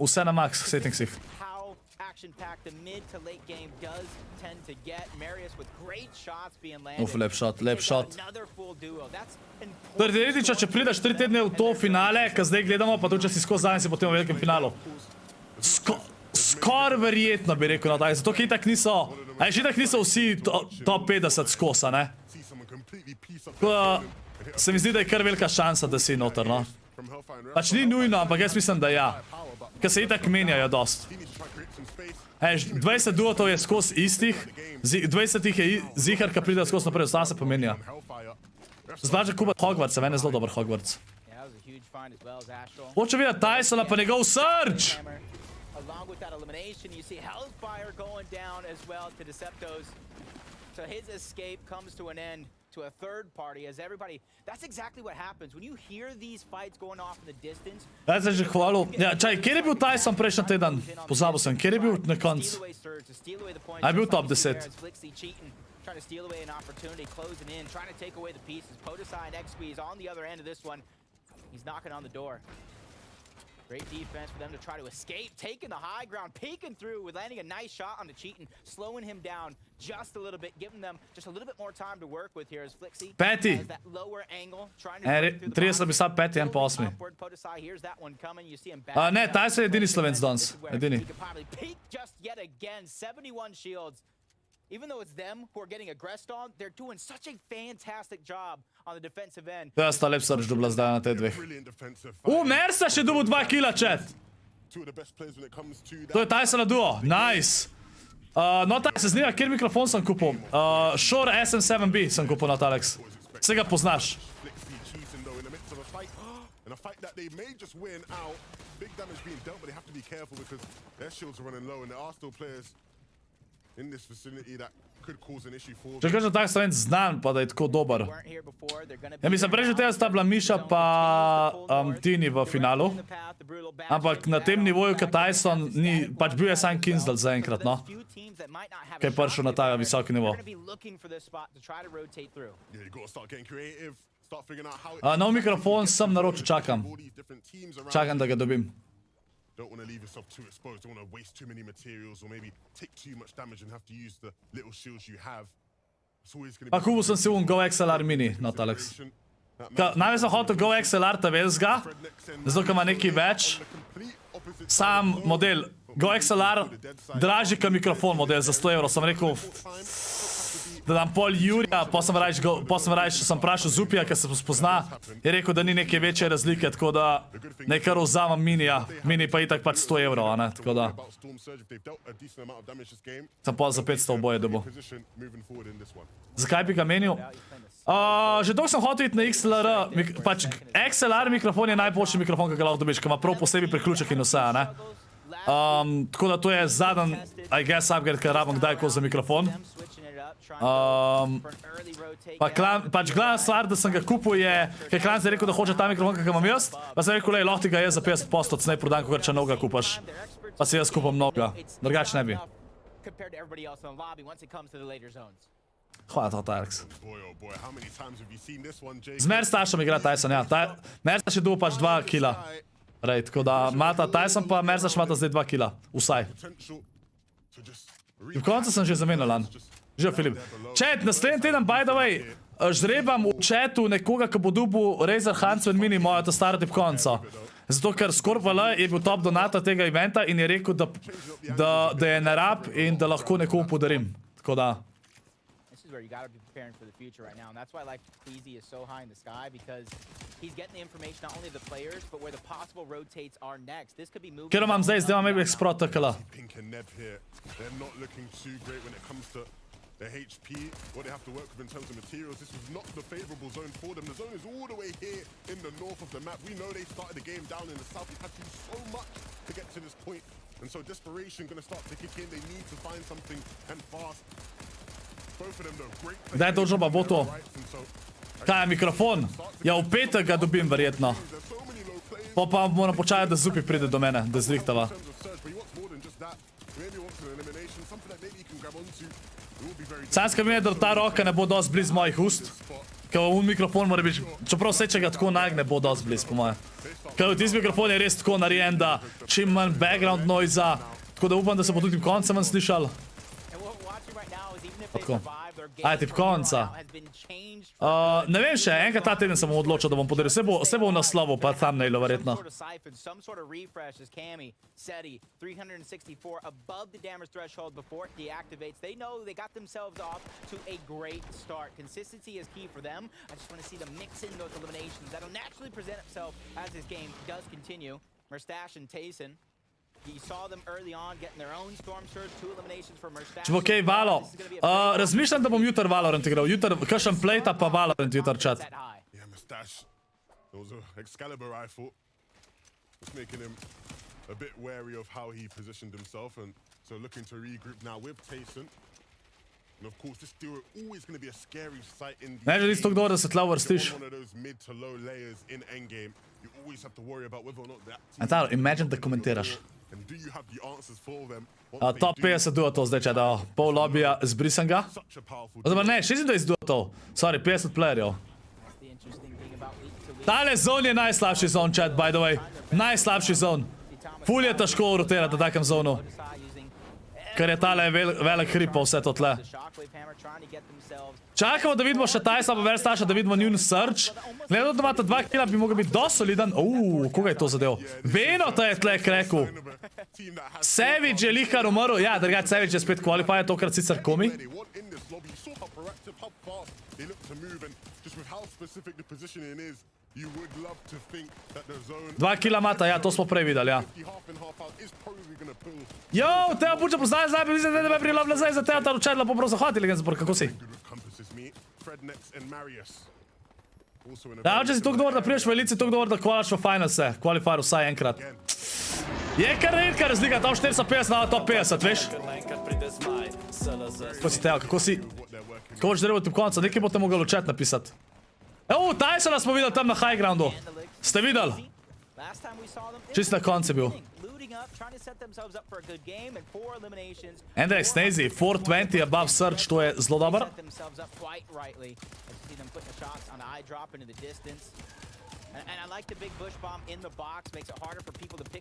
vse na max settingsih. How action-packed the mid to late game does tend to get. Marius with great shots being landed. Uf, lep shot, lep They've got shot. Another full duo. That's Torej, teoretično, če prideš 3 tedne v to finale, ki zdaj gledamo, pa tudi če si skozi zadnji, si potem v velikem finalu. Skor verjetno bi rekel na taj, zato ki itak niso, a že itak niso vsi top 50 skosa, ne? See someone completely piece up Tako da se mi zdi, da je kar velika šansa, da si noter, no. from Hellfire and Pač ni nujno, ampak jaz mislim, da ja. Ker se itak menjajo dost. he needs to try to create some space. 20 duotov je skozi istih, 20 jih je zihar, ki pridejo skozi naprej, ostalo se pomenja. Hellfire. Zbače kupati Hogwarts, meni je zelo dober Hogwarts. yeah, that was a huge find as well as Astral. Hoče videti Tysona, pa njegov Surge! Hammer. Along with that elimination, you see Hellfire going down as well to Deceptos. So his escape comes to an end to a third party as everybody. That's exactly what happens when you hear these fights going off in the distance. Jaz sem že hvalil. Ja, čaj, kjer je bil Tyson prejšnji teden? Pozabil sem, kjer je bil na koncu? Steal away Surge, to steal away the points. A je bil Just top like you see 10. there as Flixie cheating, trying to steal away an opportunity, closing in, trying to take away the pieces. Podesai and X-Squeeze on the other end of this one. He's knocking on the door. Great defense for them to try to escape, taking the high ground, peeking through with landing a nice shot on the cheating, slowing him down just a little bit, giving them just a little bit more time to work with here as Flixie Peti. has that lower angle, trying to break through the 30 bi sad box. 5, en pa 8. Upward, Podesai, here's that one coming. You see him back Ne, up. Tyson je edini Slovenc danes. This is where Edini. he could probably peek just yet again. 71 shields. Even though it's them who are getting aggressed on, they're doing such a fantastic job on the defensive end. To je sta lep srč dobila zdaj na te dveh. Brilliant defensive fight. Mersa še dobil 2 kila, chat. Two of the best players when it comes to To je that. Taysona duo. Nice. No, Taj se zanima, kjer mikrofon sem kupil. Shure SM7B sem kupil na Alex. Se ga poznaš. Flixie cheating though in the midst of a fight. And a fight that they may just win out. Big damage being dealt, but they have to be careful because their shields are running low and there are still players in this vicinity that could cause an issue for Če them. kažem tak slovenc znan, pa da je tako dober. Weren't here before, they're gonna be Ja, mislim, prej že tega sta bila Miša pa Tini v finalu. Ampak na tem nivoju, kot Tayson, ni, pač bil je sam Kinsdal zaenkrat, no. Kaj je prišel na ta visoki nivo. They're gonna be looking for this spot to try to rotate through. Yeah, you got to start getting creative. Start figuring out how Nov mikrofon sem naročil, čakam. all these different teams around. Čakam, da ga dobim. Don't want to leave yourself too exposed. Don't want to waste too many materials or maybe take too much damage and have to use the little shields you have. It's always going to Pa kupil sem si un Go XLR mini, not Alex. Največ sem hotel Go XLR ta ga, zato ker ima nekaj več. Sam model Go XLR, dražji kot mikrofon model za 100 evrov. Sem rekel, da dam pol Jurija, pa sem rajš, sem vprašal Zupija, ker se spozna, je rekel, da ni neke večje razlike, tako da nekaj vzamem minija. Mini pa itak pač 100 evrov, ne, tako da. Sem pa za 500 oboje dobil. Zakaj bi ga menil? Že dolgo sem hotel iti na XLR, pač XLR mikrofon je najboljši mikrofon, ki ga lahko dobiš, ki ima prav posebej priključek in vse, ne. Tako da to je zadnji, I guess, upgrade, ker rabim kdajko za mikrofon. Pač glavna stvar, da sem ga kupil je, ker klan se je rekel, da hoče ta mikrofon, kakor imam jaz, pa sem rekel, lej, lahko ti ga je za 50% cnej prodan, kakor če novega kupaš. Pa si jaz kupam novega, drugače ne bi. Hvala to, Alex. Z Merstašem igra Tayson, ja. Merstaš je dobil pač 2 kila. Rej, tako da mata Tayson pa Merstaš mata zdaj 2 kila. Vsaj. V koncu sem že zamenil, lan. Živo, Filip. Chat, naslednji teden, by the way, žrebam v chatu nekoga, ki bo dobil Razer Huntsman Mini, mojo to staro tipkovnico. Zato, ker ScorpVL je bil top donator tega eventa in je rekel, da je nerab in da lahko nekomu podarim. Tako da. Where you got to be preparing for the future right now, and that's why like Easy is so high in the sky because he's getting the information not only of the players but where the possible rotates are next. This could be moving. Kjer imam zdaj imam maybe Exprot takala. Pink and Neb here, they're not looking too great when it comes to their HP, what they have to work with in terms of materials. This was not the favorable zone for them. The zone is all the way here in the north of the map. We know they started the game down in the south. They've had to do so much to get to this point, and so desperation going to start to kick in. They need to find something and fast. Kdaj točno pa bo to? Kaj je mikrofon? Ja, v petek ga dobim verjetno. Pa moram počakati, da Zupi pride do mene, da zrihtava. Sam skrbim je, da ta roka ne bo dosti blizu mojih ust. Ker v mikrofon mora biti, čeprav vse, če ga tako nagne, bo dosti blizu, po moje. Ker v tisti mikrofon je res tako narejen, da čim manj background noisa. Tako da upam, da se bo tudi v koncu manj slišal. Tako. Aj, tipkovnica. Ne vem še, enkrat ta teden sem bom odločil, da bom podaril. Vse bo v naslovu, pa thumbnailu verjetno. Če bo kaj valo, razmišljam, da bom jutr Valorant igral. Jutr, kakšen plejta pa Valorant jutr čat. Yeah, Mustache. It was an Excalibur rifle. It's making him a bit wary of how he positioned himself, and so looking to regroup now with Tayson. And of course, this duo always going to be a scary sight in the Ne želiš to kdo, da se tla vrstiš. one of those mid to low layers in endgame. You always have to worry about whether or not that team Antaro, imagine, da komentiraš. and do you have the answers for them? Top 50 duotov zdaj čat, pol lobija zbrisam ga. Such a powerful Oziroma ne, 26 duotov. Sorry, 50 playerjev. Tale zon je najslabši zon, chat, by the way. Najslabši zon. Ful je težko rotirati na takem zonu. Ker je tale velik hrip pa vse to tle. Čakamo, da vidimo še Taysona pa Verstaša, da vidimo njun search. Gledam, da imata 2 killa, bi mogel biti dosti soliden. Koga je to zadev? Veno ta je tle krekel. Savage je lihkar umrl. Ja, drugač Savage je spet qualifier, tokrat sicer komi. Dva killa mata, ja, to smo prej videli, ja. Jo, tega puča poznaj, zdaj bi mislim, da me prilavlja zdaj za tega ta ručedla, pa prav zahvatili, kako si? Ja, če si tok dovolj, da priješ v elici, tok dovolj, da kvalaš v finalse. Qualifier vsaj enkrat. Je kar redka razlika, tam 450 na top 50, veš? Kako si tega, kako si? Kako boš drevo tip konca, nekaj bote mogel v chat napisati. Evo, Taysona smo videli tam na high groundu. Ste videli? Čist na konci bil. Andrej Snazy, 420 above search, to je zelo dober.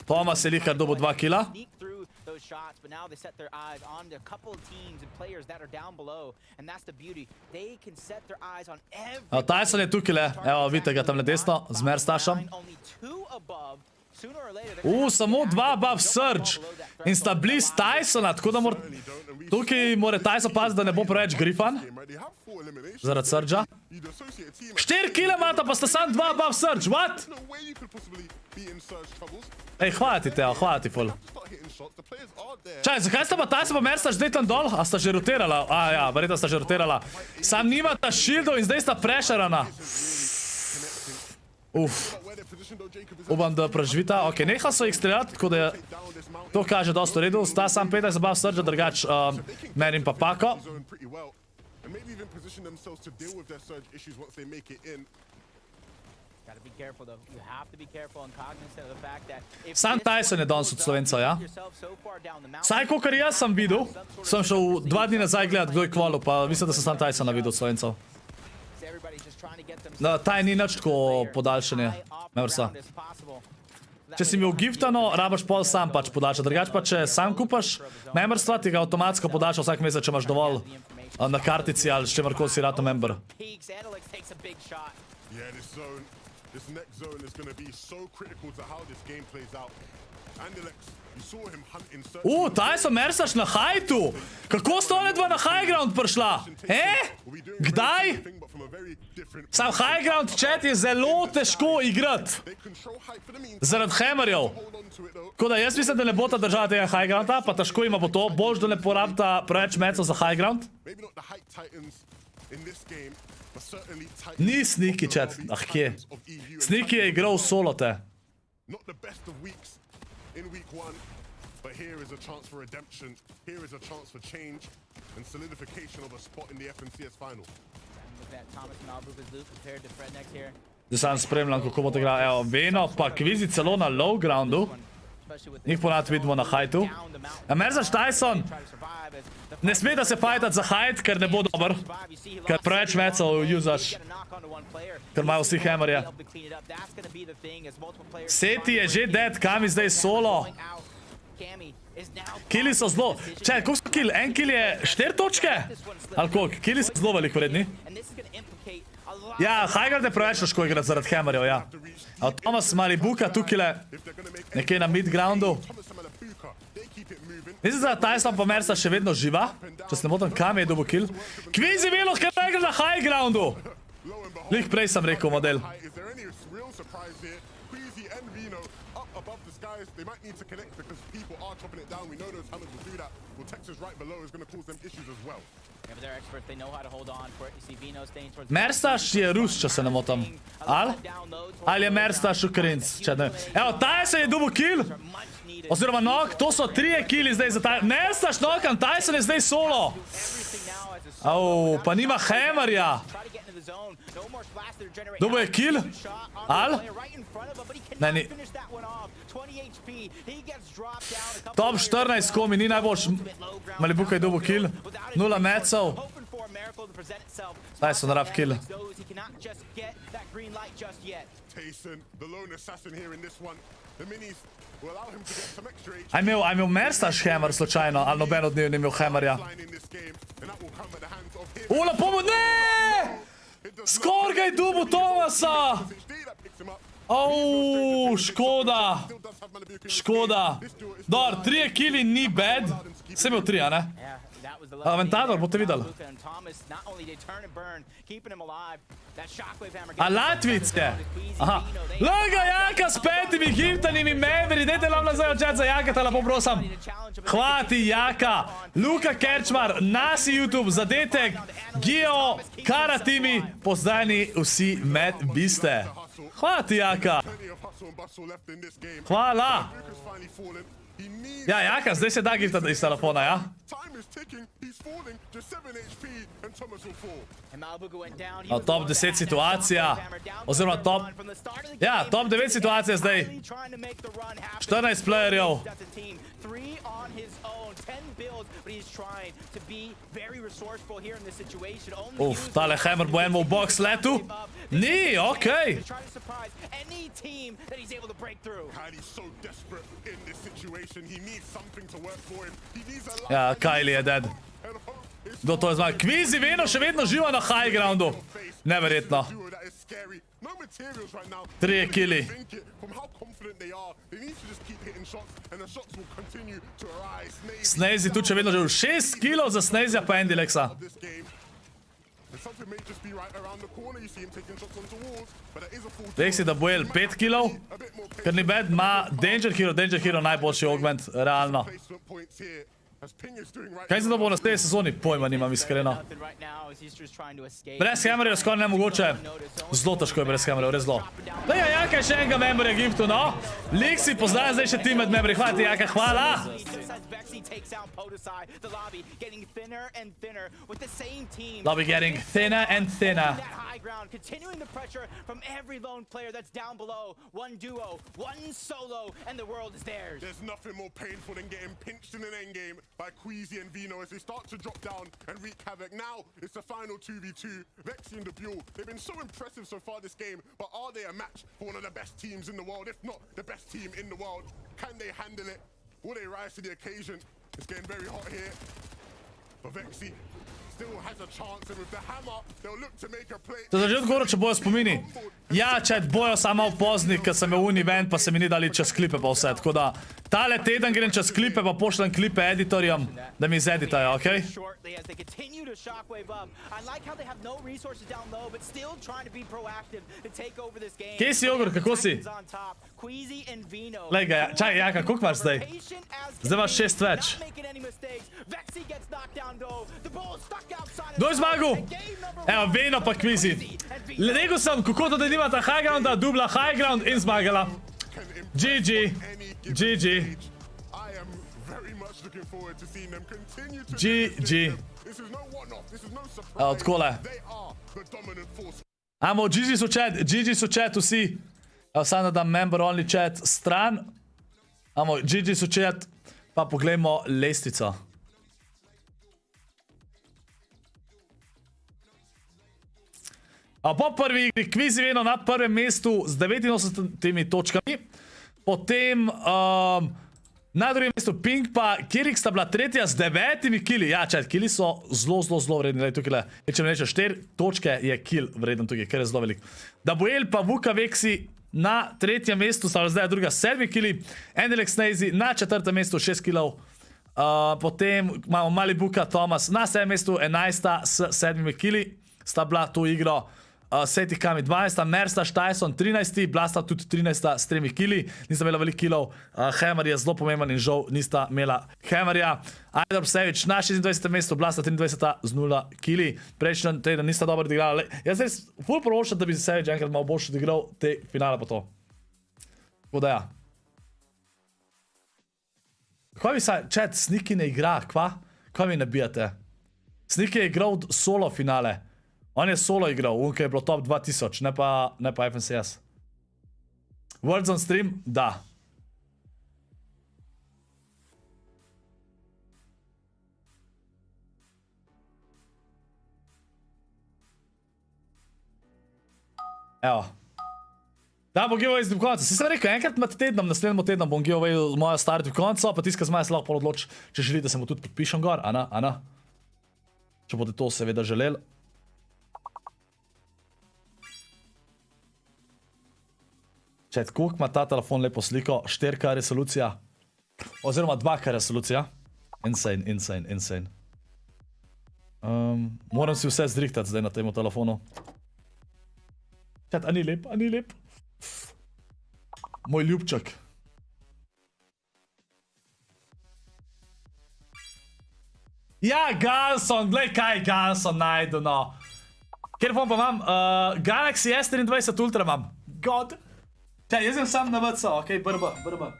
Thomas je lihkar dobil 2 killa. Tayson je tukaj le, evo vidite ga tam na desno, z Verstašem. Samo 2 above surge in sta bliz Taysona, tako da tukaj mora Tayson paziti, da ne bo preveč grifan. Zaradi surgea. 4 killa imata, pa sta sam 2 above surge, what? Ej, hvala ti Teo, hvala ti ful. Čaj, zakaj sta pa Tayson pa Verstaš zdaj tam dol? A sta že rotirala? A ja, verjetno sta že rotirala. Sam nimata shieldov in zdaj sta presharana. Upam, da preživita. Ok, nehal so jih streljati, tako da to kaže dosto redu. Sta sam 15 above surge, drugač merim pa pako. Sam Tayson je danes od Slovencev, ja? Saj, kakor jaz sem videl, sem šel 2 dni nazaj gledat, kdo je kvalil, pa mislim, da sem sam Taysona videl od Slovencev. Taj ni nič tako podaljšanje, Mersa. Če si imel giftano, rabaš pol sam pač podaljša. Drugač pa, če sam kupaš memberstva, ti ga avtomatsko podaljša vsak mesec, če imaš dovolj na kartici ali s čemarkoli si rato member. Tayson Mersaš na hajtu! Kako sta one dva na high ground prišla? Kdaj? Sam high ground chat je zelo težko igrati. Zaradi hammerjev. Tako da jaz mislim, da ne bota držala tega high grounda, pa težko ima bo to. Bož, da ne porabita preveč mecov za high ground. Ni Sneaky chat, kje? Sneaky je igral solo te. But here is a chance for redemption. Here is a chance for change and solidification of a spot in the FNCS final. Zdaj sam spremljam, kako bo to igrala. Evo, Veno pa Kvizi celo na low groundu. Njih ponad vidimo na hajtu. Mersaš Tayson ne sme da se fajtati za hajt, ker ne bo dober. Ker preveč mecov uzaš. Ker imajo vsi hammerje. Seti je že dead, Kami zdaj solo. Kili so zelo. Čaj, koliko so kill? En kill je 4 točke? Ali koliko? Kili so zelo veliko vredni. Ja, Highguard je preveč težko igrati zaradi hammerjev, ja. Thomas Maribuka tukaj nekaj na mid-groundu. Mislim, da Tayson pa Mersa še vedno živa. Če se ne motim, Kami je dobil kill. Kvizi Velo, ker ta igra na high-groundu. Lih prej sem rekel model. They might need to connect because people are chopping it down. We know those hammers will do that. Well, Texas right below is going to cause them issues as well. Merstaš je Rus, če se ne motam. Ali je Merstaš Ukrajinc? Evo, Tayson je dobil kill. Oziroma knock, to so 3 killi zdaj za Tayson. Merstaš knockam, Tayson je zdaj solo. Pa nima hammerja. Dobil je kill? Ne, ni. Top 14 komi, ni najboljš. Malibuka je dobil kill. 0 mecov. Tayson rap kill. Taysson, the lone assassin here in this one. The minis will allow him to get some extra HP. A imel Merstaš hammer slučajno, ali noben od njih ni imel hammerja. Line in this game, and that will come at the hands of him. Ula, pomoč, ne! Skor ga je dubu Thomasa! That picks him up. Au, škoda. Still does have Malibu. Škoda. Dor, 3 kili ni bad. Sem imel 3, a ne? Yeah, that was the Aventador, boste videli. Luka and Thomas, not only they turn and burn, keeping him alive. That shockwave hammer. A Latvice. Aha. Laga Jaka s 5 giftanimi membri. Dajte nam nazaj očet za Jaka, te lepo prosim. Hvati Jaka. Luka Kerčmar, nasi YouTube, zadetek. Gio, Karatimi, pozdajni vsi med biste. Hvati Jaka. Plenty of hustle and bustle left in this game. Hvala. Luka's finally fallen. He needs Ja, Jaka, zdaj se da giftati iz telefona, ja? time is ticking. He's falling. Just 7 HP and Thomas will fall. And Malibu went down. He No, was top the one 10 that had that situacija. shockwave hammer down for Oziroma the top- run from the start of the Ja, game. top 9 situacija zdaj. Finally trying to make the run happen. 14 playerjev. That's a team. 3 on his own, 10 builds, but he's trying to be very resourceful here in this situation. Only Uf, using tale hammer bo enemu v box letu. Ni, okej. to try to surprise any team that he's able to break through. Kylie's so desperate in this situation. He needs something to work for him. He needs a lot. Ja, Kylie je dead. And hope is Kdo to je zmagal? Kvizi Veno še vedno živa na high groundu. Neverjetno. duo that is scary. No materials right now. 3 kili. Think it from how confident they are. They need to just keep hitting shots, and the shots will continue to arise. Snazy tu še vedno živ. 6 kilov za Snazya pa Endilexa. This game. And something may just be right around the corner. You see him taking shots onto walls, but there is a full. Rexi da bo el 5 kilov. A bit more Ker ni bad, ima Danger Hero najboljši augment, realno. placement points here. As Ping is doing right. Kaj se da bo v naslednji sezoni? Pojma nimam iskreno. Nothing right now as he's just trying to escape. Brez hammerja je skoraj nemogoče. Zelo težko je brez hammerja, res zelo. Da je Jaka še enega memorja giftu, no. Lixi, pozdravljam zdaj še team med memorji. Hvala ti, Jaka, hvala. Just as Vexy takes out Podesai, the lobby getting thinner and thinner with the same team. Lobby getting thinner and thinner. That high ground, continuing the pressure from every lone player that's down below. One duo, one solo, and the world is theirs. There's nothing more painful than getting pinched in an endgame by Queasy and Vino as they start to drop down and wreak havoc. Now it's the final 2v2. Vexy and the Buell, they've been so impressive so far this game, but are they a match for one of the best teams in the world, if not the best team in the world? Can they handle it? Will they rise to the occasion? It's getting very hot here. But Vexy still has a chance, and with the hammer, they'll look to make a play. To začet govorim, če bojo spomini. Ja, če bojo samo v poznih, ker sem imel event, pa se mi ni dali čez klipe pa vse. Tako da, tale teden grem čez klipe, pa pošljem klipe editorjem, da mi zeditajo, okej? Shortly as they continue to shockwave up. I like how they have no resources down low, but still trying to be proactive to take over this game. Kje si, Jogor, kako si? Titans on top, Queasy and Vino. Lej ga, čakaj, Jaka, koliko imaš zdaj? Patient as Zdaj imaš can be, 6 več. not making any mistakes. Vexy gets knocked down though. The ball is stuck outside of Kdo je the zmagal? box. And game number Evo, one, Veno pa Kvizi. and Vino. Rekel sem, kako to, da nimata high grounda, dubla high ground in zmagala. Can impress GG. any given GG. stage. I am very much looking forward to seeing them continue to GG. This is no one-off. This is no surprise. Evo, takole. They are the dominant force. Amo, GG so chat vsi. Evo, sam da dam member only chat stran. Amo, GG so chat, pa poglejmo lestvico. A po prvi igri Kvizi Veno na prvem mestu z 89 točkami. Potem na drugem mestu Pink pa Kirik sta bila tretja z 9 kili. Ja, čet, kili so zelo vredni. Lej, tukaj, če mi reče 4 točke je kill vreden tukaj, ker je zelo velik. Dabuel pa Vuka Vexi na tretjem mestu, sta zdaj druga 7 kili. Endilex Snazy na četrtem mestu 6 kilov. Potem imamo Malibuka Thomas na 7 mestu 11 s 7 kili. Sta bila to igro. Seti Kami 12, Merstaš Tyson 13, Blasta tudi 13 s 3 kili, nista imela veliko kilov, Hammer je zelo pomemben in žal nista imela Hammerja. Ajdor Psevič na 26. mestu, Blasta 23 z 0 kili, prejšnji teden nista dobro odigrala. Jaz zdaj ful proročam, da bi se Sevič enkrat malo boljše odigral te finale pa to. Tako da ja. Kaj vi saj, chat, Sniki ne igra, kva? Kaj vi nabijate? Sniki je igral solo finale. On je solo igral, unke je bilo top 2000, ne pa FNCS. Words on stream? Da. Evo. Da, bom giveaway z konca. Si sem rekel, enkrat med tednom, naslednjim tednom bom giveaway moja start v konca, pa tiska zmaja se lahko odloči, če želite, da se mu tudi podpišem gor, Ana. Če boste to seveda želeli. Čet, koliko ima ta telefon lepo sliko? 4K resolucija. Oziroma 2K resolucija. Insane. Moram si vse zrihtati zdaj na tem telefonu. Čet, a ni lep? Moj ljubček. Ja, Ganson, glej kaj Ganson najdu, no. Kjer pa imam? Galaxy S23 Ultra imam. God. Čaj, jaz sem sam na VC, okej, brba.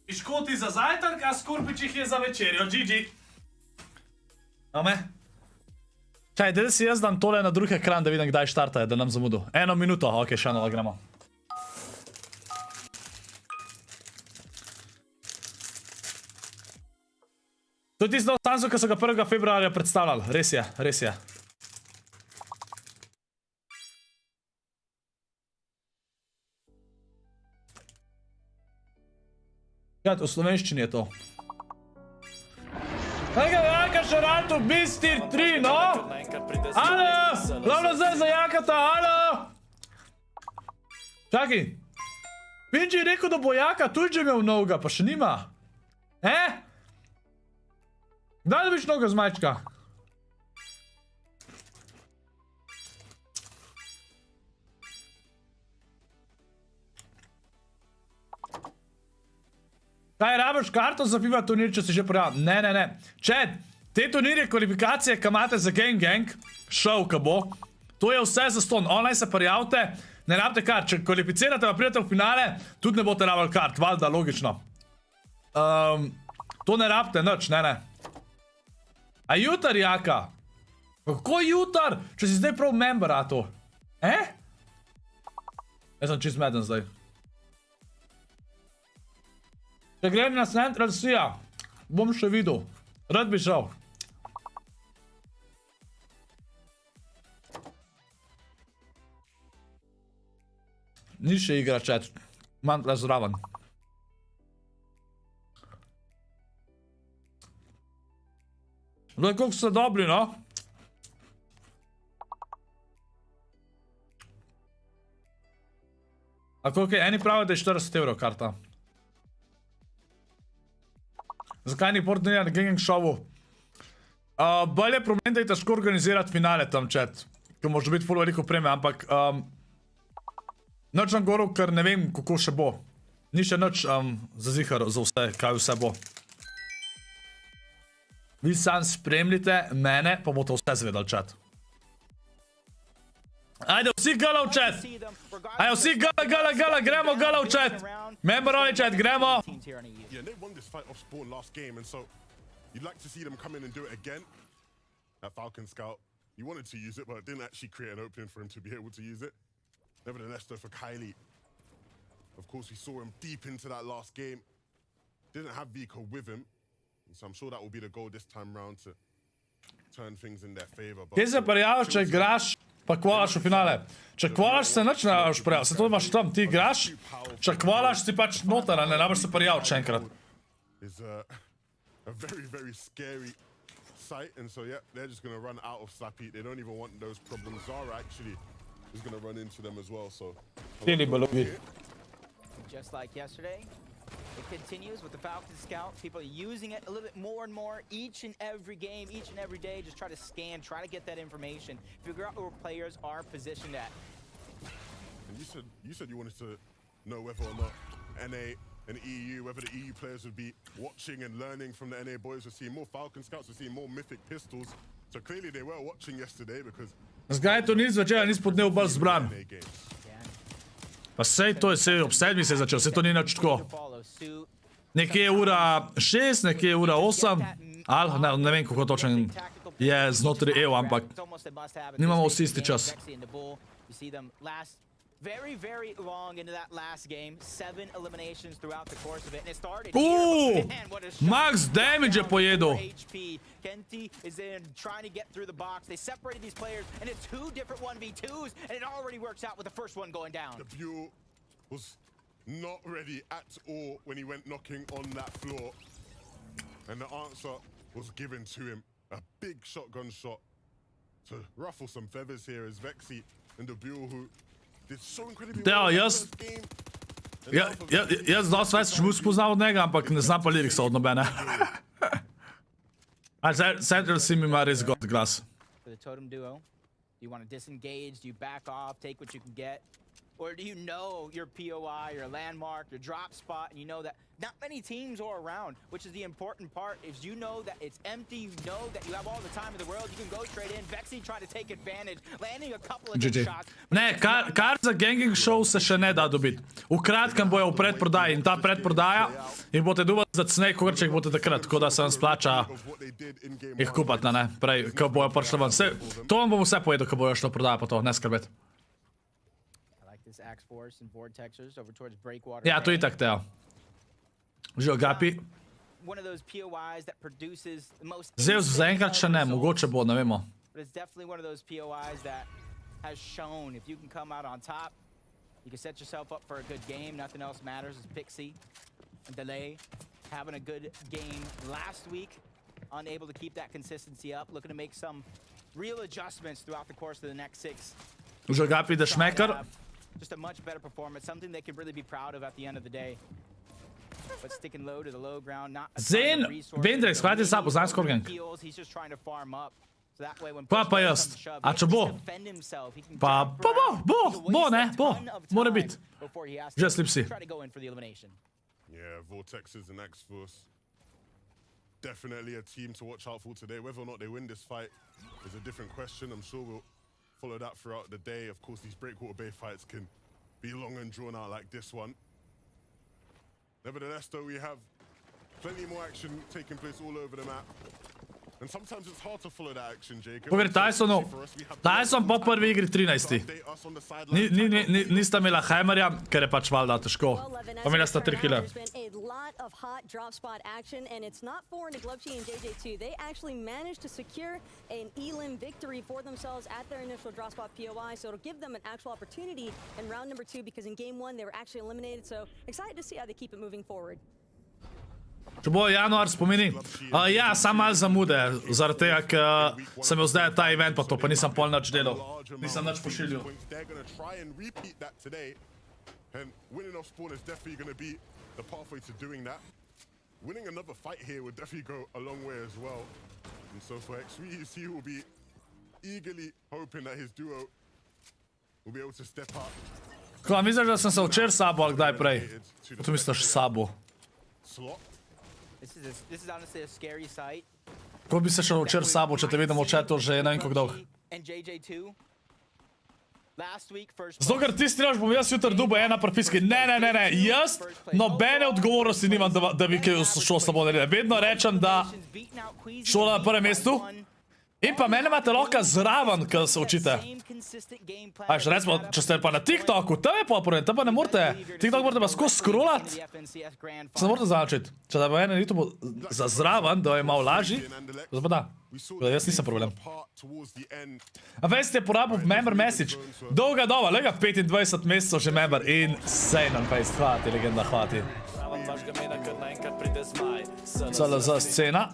Piškoti za zajtrk, a skorpičih je za večerjo, GG. Ame? Čaj, da si jaz dam tole na drug ekran, da vidim, kdaj štartajo, da nam zamudu. 1 minuto, ok, še eno gremo. To je tisto Samsung, ki so ga 1. februarja predstavljali, res je. V slovenščini je to. Jaka šaratu, Bistir 3, no? Alo, glavno zdaj za Jakata, alo! Čaki. Pinči je rekel, da bo Jaka tudi že imel novega, pa še nima. Kdaj dobiš novega zmajčka? Kaj, rabiš karto za FIFA turnir, če si že prijavil? Ne. Čed, te turnirje, kvalifikacije, ki imate za Gang, šov, ka bo, to je vse za ston. Online se prijavite, ne rabite kart. Če kvalificirate, pa pridete v finale, tudi ne boste rabili kart, valjda, logično. To ne rabite, nič, ne. A jutar, Jaka? Kako jutar, če si zdaj prav member, a to? Jaz sem čist meden zdaj. Če grem na Central Sea, bom še videl. Rad bi šel. Ni še igra, chat. Imam tle zraven. Zdaj, koliko ste dobri, no? A koliko je? Eni pravijo, da je 40 € karta. Zakaj ni portnirja na Gang showu? Bolj je problem, da je težko organizirati finale tam, chat. Ker može biti ful veliko preme, ampak... Noč nam govoril, ker ne vem, kako še bo. Ni še noč zazihar za vse, kaj vse bo. Vi sam spremljite mene, pa boste vse zvedali, chat. Ajde, vsi gala v chat! Ajde, vsi gala, gremo gala v chat! Member only chat, gremo! Yeah, they won this fight off spawn last game, and so you'd like to see them come in and do it again. That Falcon Scout, he wanted to use it, but it didn't actually create an opening for him to be able to use it. Nevertheless, though, for Kylie, of course, we saw him deep into that last game. Didn't have Vico with him, so I'm sure that will be the goal this time round to turn things in their favor. Kje se prijaviš, če igraš, pa kvalaš v finale? Če kvalaš, se nič ne rabiš prijaviti, se to imaš tam, ti igraš, če kvalaš, si pač noter, ne rabiš se prijaviti še enkrat. Is a very, very scary sight, and so yeah, they're just gonna run out of Slappy. They don't even want those problems. Zara actually is gonna run into them as well, so... Just like yesterday, it continues with the Falcon Scout. People are using it a little bit more and more each and every game, each and every day. Just try to scan, try to get that information, figure out where players are positioned at. And you said you wanted to know whether or not NA and EU, whether the EU players would be watching and learning from the NA boys. We're seeing more Falcon Scouts, we're seeing more Mythic Pistols. So clearly they were watching yesterday because... Zgaj to ni zvečer, nis podnev bolj zbran. Pa sej to je ob 7 se je začel, sej to ni nič tako. Nekje je ura 6, nekje je ura 8, ali ne vem kako točen je znotraj EU, ampak nimamo vsi isti čas. Very, very long into that last game. 7 eliminations throughout the course of it. And it started Max damage je pojedel. Kenti is in trying to get through the box. They separated these players into 2 different 1v2s, and it already works out with the first one going down. The Buell was not ready at all when he went knocking on that floor. And the answer was given to him. A big shotgun shot to ruffle some feathers here as Vexy and the Buell who did so incredibly well in the first game. Jaz dosti več mu spoznal od njega, ampak ne znam pa liriksa od nobene. Central Sim ima res god glas. For the Totem duo, do you want to disengage? Do you back off, take what you can get? Or do you know your POI, your landmark, your drop spot, and you know that not many teams are around, which is the important part, is you know that it's empty, you know that you have all the time in the world, you can go straight in. Vexy tried to take advantage, landing a couple of good shots. Ne, kar za Ganging Show se še ne da dobiti. V kratkem bojo v predprodaji in ta predprodaja in bote dubali za cnej, kot če jih bote takrat, tako da se vam splača jih kupati, ne, prej, ko bojo prišli ven. To vam bom vse povedal, ko bojo šlo prodaja pa to, ne skrbeti. Ja, to itak teo. Živo, Gapi. Zeus zaenkrat še ne, mogoče bo, ne vemo. But it's definitely one of those POIs that has shown if you can come out on top, you can set yourself up for a good game. Nothing else matters. It's Pixie and Delay having a good game last week, unable to keep that consistency up, looking to make some real adjustments throughout the course of the next 6. Živo, Gapi, da šmekar. Just a much better performance, something they can really be proud of at the end of the day. But sticking low to the low ground, not a ton of resources. Vendrex, hvala ti sa, poznam Scorgang. He's just trying to farm up. So that way when Pa jaz, a če bo? Pa bo, ne, bo, mora biti. Že slipsi. Yeah, Vortexes and X-Force. Definitely a team to watch out for today. Whether or not they win this fight is a different question. I'm sure we'll follow that throughout the day. Of course, these Breakwater Bay fights can be long and drawn out like this one. Nevertheless, though, we have plenty more action taking place all over the map. And sometimes it's hard to follow that action, Jacob. Pogledaj Taysonu. Tyson po prvi igri 13. Nista imela Heimerja, ker je pač valjda težko. Pa imela sta 3 kile. Of hot drop spot action, and it's not foreign to Glubshy and JJ2. They actually managed to secure an elim victory for themselves at their initial drop spot POI, so it'll give them an actual opportunity in round number 2, because in game 1 they were actually eliminated, so excited to see how they keep it moving forward. Če bo januar spomeni. Ja, sam malo zamude, zaradi tega, ker sem jo zdaj ta event pa to, pa nisem pol nič delal. Nisem nič pošiljal. And winning off spawn is definitely going to be the pathway to doing that. Winning another fight here would definitely go a long way as well. And so for X3, he will be eagerly hoping that his duo will be able to step up. Ko, misliš, da sem se včeraj sabo ali kdaj prej? To misliš sabo? Slot. This is honestly a scary sight. Ko bi se šel včeraj sabo, če te vidim v chatu že ne vem kako dolgo. And JJ2. Last week, first Zato, ker ti strelaš, bom jaz jutri dubo ena profiski. Ne. Jaz nobene odgovornosti nimam, da bi kaj šlo slabo narediti. Vedno rečem, da šola na prvem mestu. In pa mene imate lahko zraven, ko se učite. Ajš, recimo, če ste pa na TikToku, tam je pa problem, tam pa ne morate. TikTok morate pa skozi scrollat. Se ne morate zanačiti. Če da pa mene YouTube za zraven, da je malo lažji, to pa da. Jaz nisem problem. A veste, je porabil member message. Dolga doba, lega 25 mesecev že member. Insane on face. Hvala ti, legenda, hvala ti. SLO scena.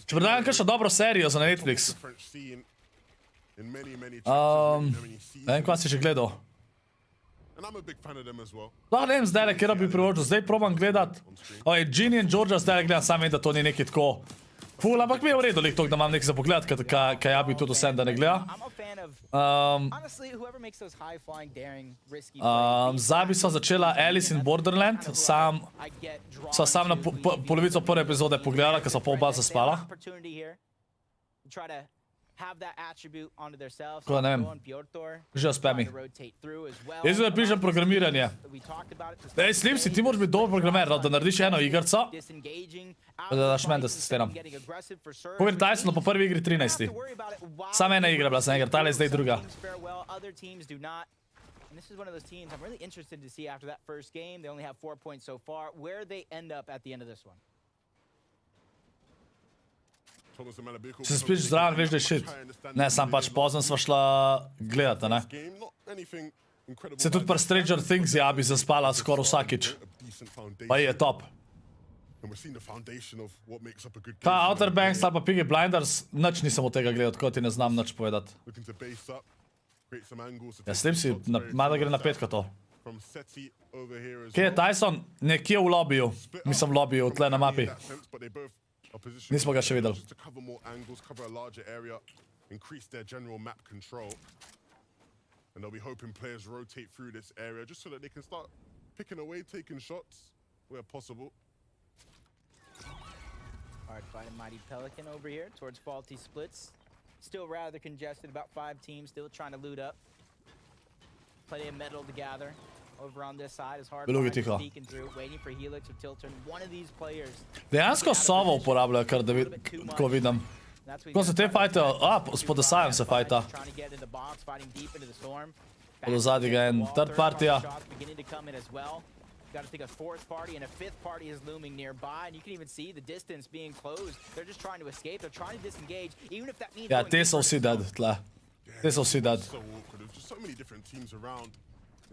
Če predajam kakšno dobro serijo za Netflix. Ne vem, kva si že gledal. Ne vem zdaj, kjer bi priložil. Zdaj probam gledat. Ginny and Georgia zdaj gledam, sam vem, da to ni neki tako ful, ampak mi je v redu lik toliko, da imam nekaj za pogled, kaj ja bi tudi vsem, da ne gleda. Zdaj bi sva začela Alice in Borderland. Sva sam na polovico prve epizode pogledala, ker sva pol oba zaspala. Tako da ne vem. Že uspe mi. Jaz zdaj pišem programiranje. Ej, Snipsi, ti moraš biti dober programer, da narediš eno igrco. Da daš meni, da se stenam. Povedi Taysona po prvi igri 13. Sam ena igra bila, sem igra, tale je zdaj druga. And this is one of those teams I'm really interested to see after that first game. They only have 4 points so far. Where they end up at the end of this one. Če se spiš zraven, veš, da je shit. Ne, sam pač pozno sva šla gledati, ne. Se tudi pri Stranger Things ja bi zaspala skoraj vsakič. Pa je top. Ta Outer Banks ali pa Peaky Blinders, nič nisem od tega gledal, tako ti ne znam nič povedati. Ja, slim si, malo gre na petka to. Kje je Tayson? Nekje v lobiju. Mislim v lobiju, tle na mapi. Nismo ga še videli. And they'll be hoping players rotate through this area just so that they can start picking away, taking shots where possible. Hard fighting Mighty Pelican over here towards faulty splits. Still rather congested, about 5 teams still trying to loot up. Plenty of metal to gather. Over on this side is hard sneaking through, waiting for Helix or Tilton. One of these players. Dejansko Sovo uporabljajo, kar da ko vidim. Ko se te fajte, spod Desajem se fajta. Od ozadnji ga je third partija. Got to think a fourth party and a fifth party is looming nearby, and you can even see the distance being closed. They're just trying to escape. They're trying to disengage, even if that means. Ja, te so vsi dead, tle. Te so vsi dead. So awkward. There's just so many different teams around,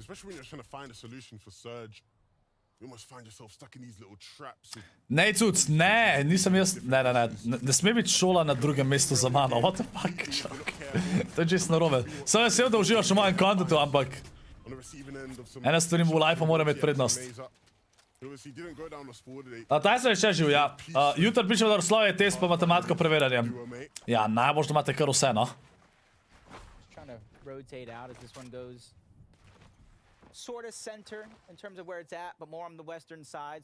especially when you're trying to find a solution for Surge. You almost find yourself stuck in these little traps. Ne, cuc, ne, nisem jaz, ne sme biti šola na drugem mestu za mano. What the fuck, čak. To je čisto narobe. Sem vesel, da uživaš v mojem kontentu, ampak ena stvar v life mora imeti prednost. Tayson je še živ, ja. Jutri pišem, da Slovo je test pa matematiko preverjanjem. Ja, najbolj, da imate kar vse, no.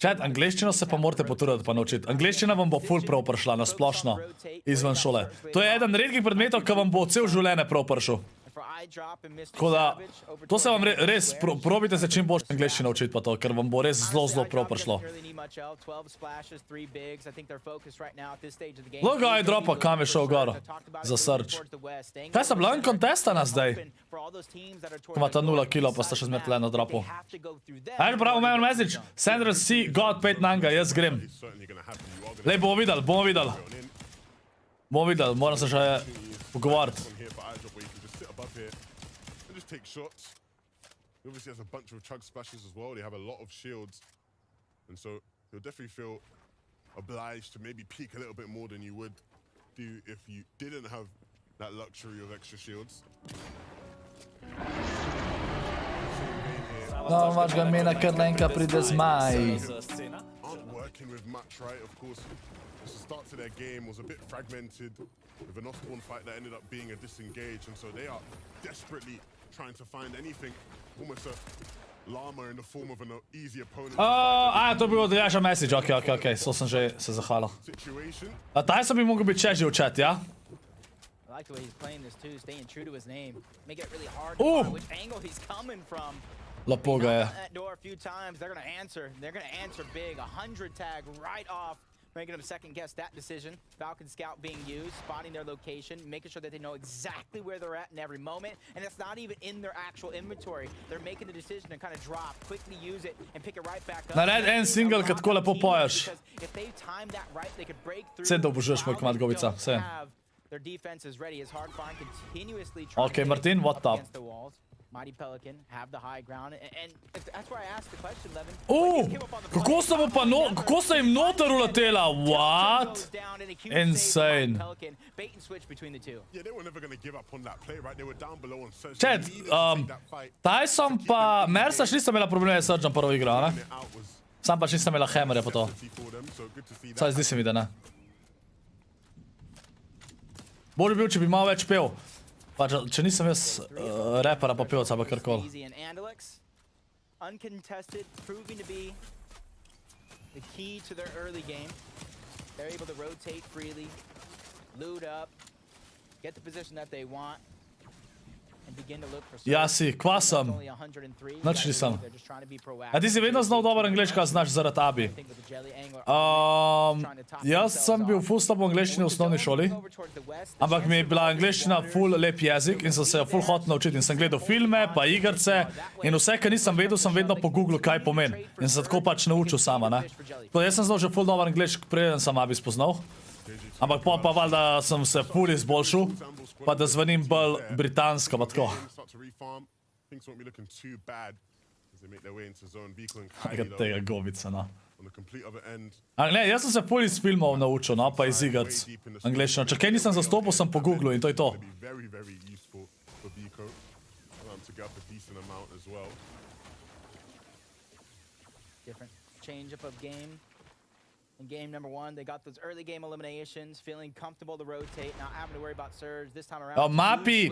Čet, angleščino se pa morate potruditi pa naučiti. Angleščina vam bo ful prav prišla na splošno izven šole. To je eden redkih predmetov, ki vam bo cel življenje prav prišel. Tako da, to se vam res, probite se čim bolj angleščino učiti pa to, ker vam bo res zelo prav prišlo. Look ga je dropa, kam je šel gor za Surge. Kaj sta bila in kontestana zdaj? Ko ima ta 0 kilo, pa sta še zmertile na dropu. Ajde, pravo member message. Sandra C, God 5 nanga, jaz grem. Lej, bomo videli, bomo videli. Bomo videli, moram se še pogovarjati. Take shots. He obviously has a bunch of chug splashes as well. They have a lot of shields. And so he'll definitely feel obliged to maybe peek a little bit more than you would do if you didn't have that luxury of extra shields. No, imaš ga imena, ker Lenka pride zmaj. Aren't working with much, right? Of course, the start to their game was a bit fragmented with an Osborne fight that ended up being a disengage, and so they are desperately trying to find anything, almost a llama in the form of an easy opponent. To je bilo Dejaša message, okej, so sem že se zahvalil. Tyson bi mogel biti še že v chat, ja? I like the way he's playing this too, staying true to his name. Make it really hard to find which angle he's coming from. Lepo ga je. That door a few times, they're gonna answer. They're gonna answer big. 100 tag right off, making them second guess that decision. Falcon Scout being used, spotting their location, making sure that they know exactly where they're at in every moment, and it's not even in their actual inventory. They're making the decision to kind of drop, quickly use it, and pick it right back up. Nared en single, kad tako lepo poješ. If they time that right, they could break through. Vse to obožuješ, moj komat Govica, vse. Their defense is ready as hard fine continuously trying Okay, Martin, what up? against the walls. Mighty Pelican have the high ground, and that's why I asked the question, Levin. Kako sta jim noter uletela? What? Insane. Bait and switch between the two. Yeah, they were never going to give up on that play, right? They were down below on Surge. Chat, Tyson pa Mersa še nista imela probleme s Surgeom prvo igro, ne? Sam pa še nista imela Hammerja po to. Saj zdi se mi, da ne. Bolj bi bil, če bi malo več pel. Pa če nisem jaz repera pa pevca pa karkoli. Uncontested, proving to be the key to their early game. They're able to rotate freely, loot up, get the position that they want, and begin to look for. Ja si, kva sem? Nič nisem. A ti si vedno znal dober angliški, kaj znaš zaradi Abi? Jaz sem bil full stop v angliščini v osnovni šoli, ampak mi je bila angliščina full lep jezik in sem se jo full hotel naučiti. In sem gledal filme, pa igrce in vse, kar nisem vedel, sem vedno po Googlu, kaj pomeni. In sem se tako pač naučil sama, ne. Jaz sem znal že full dober angliški, preden sem Abi spoznal. Ampak pa valjda sem se full izboljšal, pa da zvenim bolj britansko, pa tako. Kaj tega Govica, no. Ne, jaz sem se full iz filmov naučil, no, pa iz igrac angliščino. Če kaj nisem zastopil, sem po Googlu in to je to. Different change-up of game. In game number one, they got those early game eliminations, feeling comfortable to rotate, not having to worry about surge. This time around, Mapi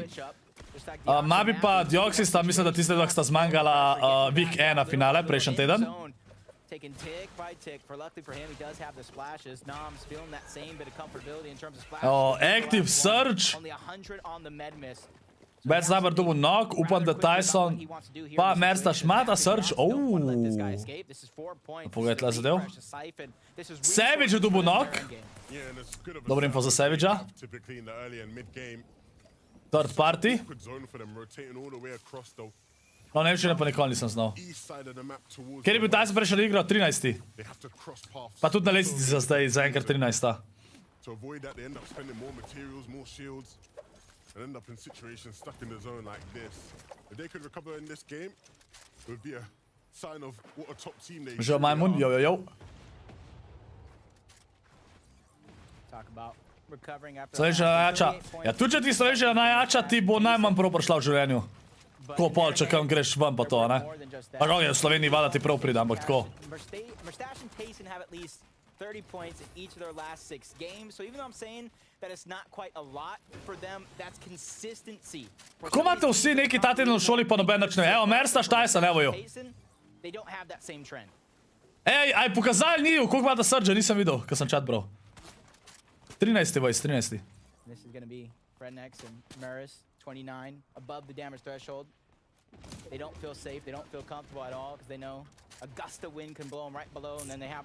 pa Dioxista, mislim, da tiste dva sta zmangala Week 1 finale, prejšnji teden. Taking tick by tick. For luckily for him, he does have the splashes. Nom's feeling that same bit of comfortability in terms of splashes. Active surge. Only 100 on the med miss. Bad Sniper dobil knock, upam, da Tyson pa Mersta šmata surge. Poglej, tle zadev. Savage je dobil knock. Dobar info za Savage-a. Third party. No, Nemčine pa nikoli nisem znal. Kjer je bil Tyson prejšnjo igro? 13. Pa tudi na lestvici za zdaj, za enkrat 13. And end up in situations stuck in the zone like this. If they could recover in this game, it would be a sign of what a top team they. Že Majmun, yo. Talk about recovering after. Slovenščina najjača. Ja, tudi če ti slovenščina najjača, ti bo najmanj prav prišla v življenju. Tako pol, če kam greš ven pa to, ne? Pa žal je v Sloveniji vada ti prav pride, ampak tako. Merstash and Tayson have at least 30 points in each of their last 6 games. So even though I'm saying that it's not quite a lot for them, that's consistency. Kako imate vsi neki ta teden v šoli pa noben nič ne ve? Evo, Merstash, Tyson, evo jo. They don't have that same trend. Ej, aj pokazali njiju, koliko imate Surge, nisem videl, ko sem chat bral. 13. boys, 13. This is gonna be Frednex and Maris, 29, above the damage threshold. They don't feel safe, they don't feel comfortable at all, because they know a gust of wind can blow them right below, and then they have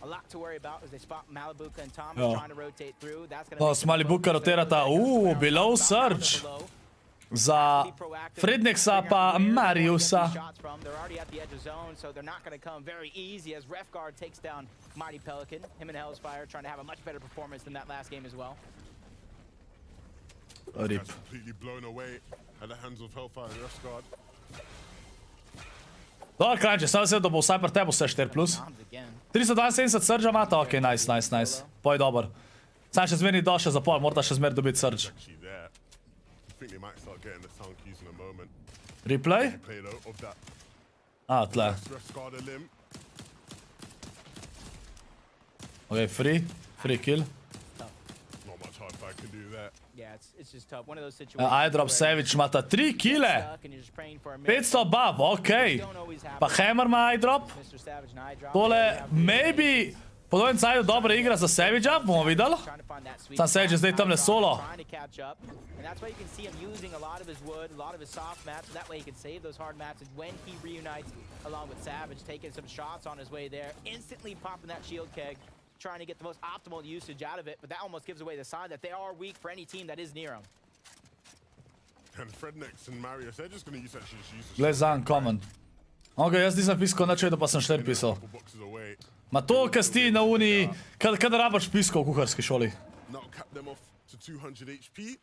a lot to worry about as they spot Malibuka and Thomas trying to rotate through. That's going to make Malibuka rotirata. Below Surge. Za Frednexa pa Mariusa. They're already at the edge of zone, so they're not going to come very easy as Refguard takes down Mighty Pelican. Him and Hellsfire trying to have a much better performance than that last game as well. Rip. Completely blown away at the hands of Hellfire and Refguard. Dobar, Kranče, sam se da bo vsaj pri tebu vse 4+. 372 Surge imata, ok, nice. Poj dober. Sam še zmeri do še za pol, morda še zmeri dobiti Surge. Replay? A, tle. Ok, free. Free kill. Not much hard fight can do that. Yeah, it's just tough. One of those situations. iDrop Savage ima ta 3 kile. Stuck and you're just praying for a miracle. 500 buff, okej. Don't always happen. Pa Hammer ima iDrop. Mr. Savage and I drop. Tole, maybe, po novem cajdu dobra igra za Savage-a, bomo videli. Trying to find that sweet Sam Savage je zdaj tamle solo. trying to catch up. And that's why you can see him using a lot of his wood, a lot of his soft mats, so that way he can save those hard mats. And when he reunites along with Savage, taking some shots on his way there, instantly popping that shield keg, trying to get the most optimal usage out of it, but that almost gives away the sign that they are weak for any team that is near him. And Frednex and Marius, they're just going to use that shit. Glej za uncommon. Ok, jaz nisem piskal nič vedo, pa sem 4 pisal. Boxes away. Ma to, kaj si na uni, kada rabaš piskal v kuharski šoli. Now cap them off to 200 HP,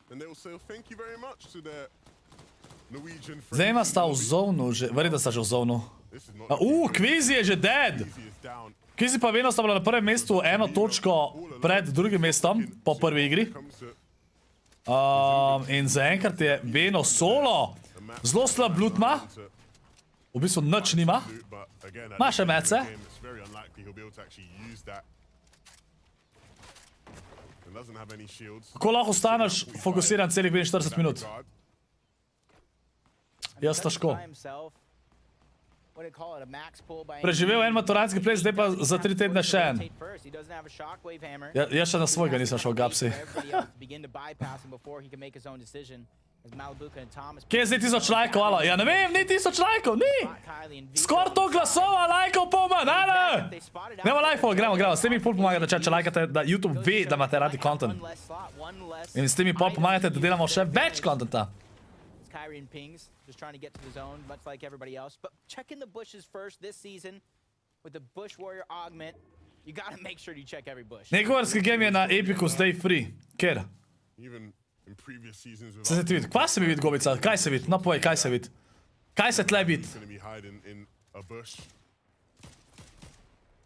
and they'll say thank you very much to their Norwegian friends. Zdaj ima sta v zonu, verjetno sta že v zonu. This is not Kvizi je že dead. easy, it's down. Kvizi pa vedno sta bila na prvem mestu 1 točko pred drugim mestom, po prvi igri. Comes to In zaenkrat je Veno solo. Zelo slab loot ima. V bistvu nič nima. loot, but again, at Ma this še point in the mece. game, it's very unlikely he'll be able to actually use that. And doesn't have any shields. Kako lahko ostaneš fokusiran celih 45 minut? Guard. Jaz težko. By himself, what do you call it, a max pull by Preživel en maturantski play, zdaj pa za 3 tedne še en. He doesn't have a shockwave hammer. Jaz še na svojega nisem šel, Gapsi. Everybody else to begin to bypass him before he can make his own decision. As Malibuka and Thomas Kje je zdaj 1000 lajkov, alo? Ja ne vem, ni 1000 lajkov, ni! Kylie and Vito. Skoraj to glasova, lajkov poma, ne! They spotted out Nemo lajkov, gremo. S tem mi pol pomagate, če lajkate, da YouTube ve, da imate radi content. one less slot, one less In s tem mi pol pomagate, da delamo še več contenta. It's Kyrie and Pings just trying to get to the zone, much like everybody else. But checking the bushes first this season with the Bush Warrior augment. You gotta make sure you check every bush. Negovarski game je na Epiku zdaj free. Ker? Even in previous seasons Se se ti vidi? Kva se mi vidi, Gobica? Kaj se vidi? No povej, kaj se vidi? Kaj se tle vidi? going to be hiding in a bush.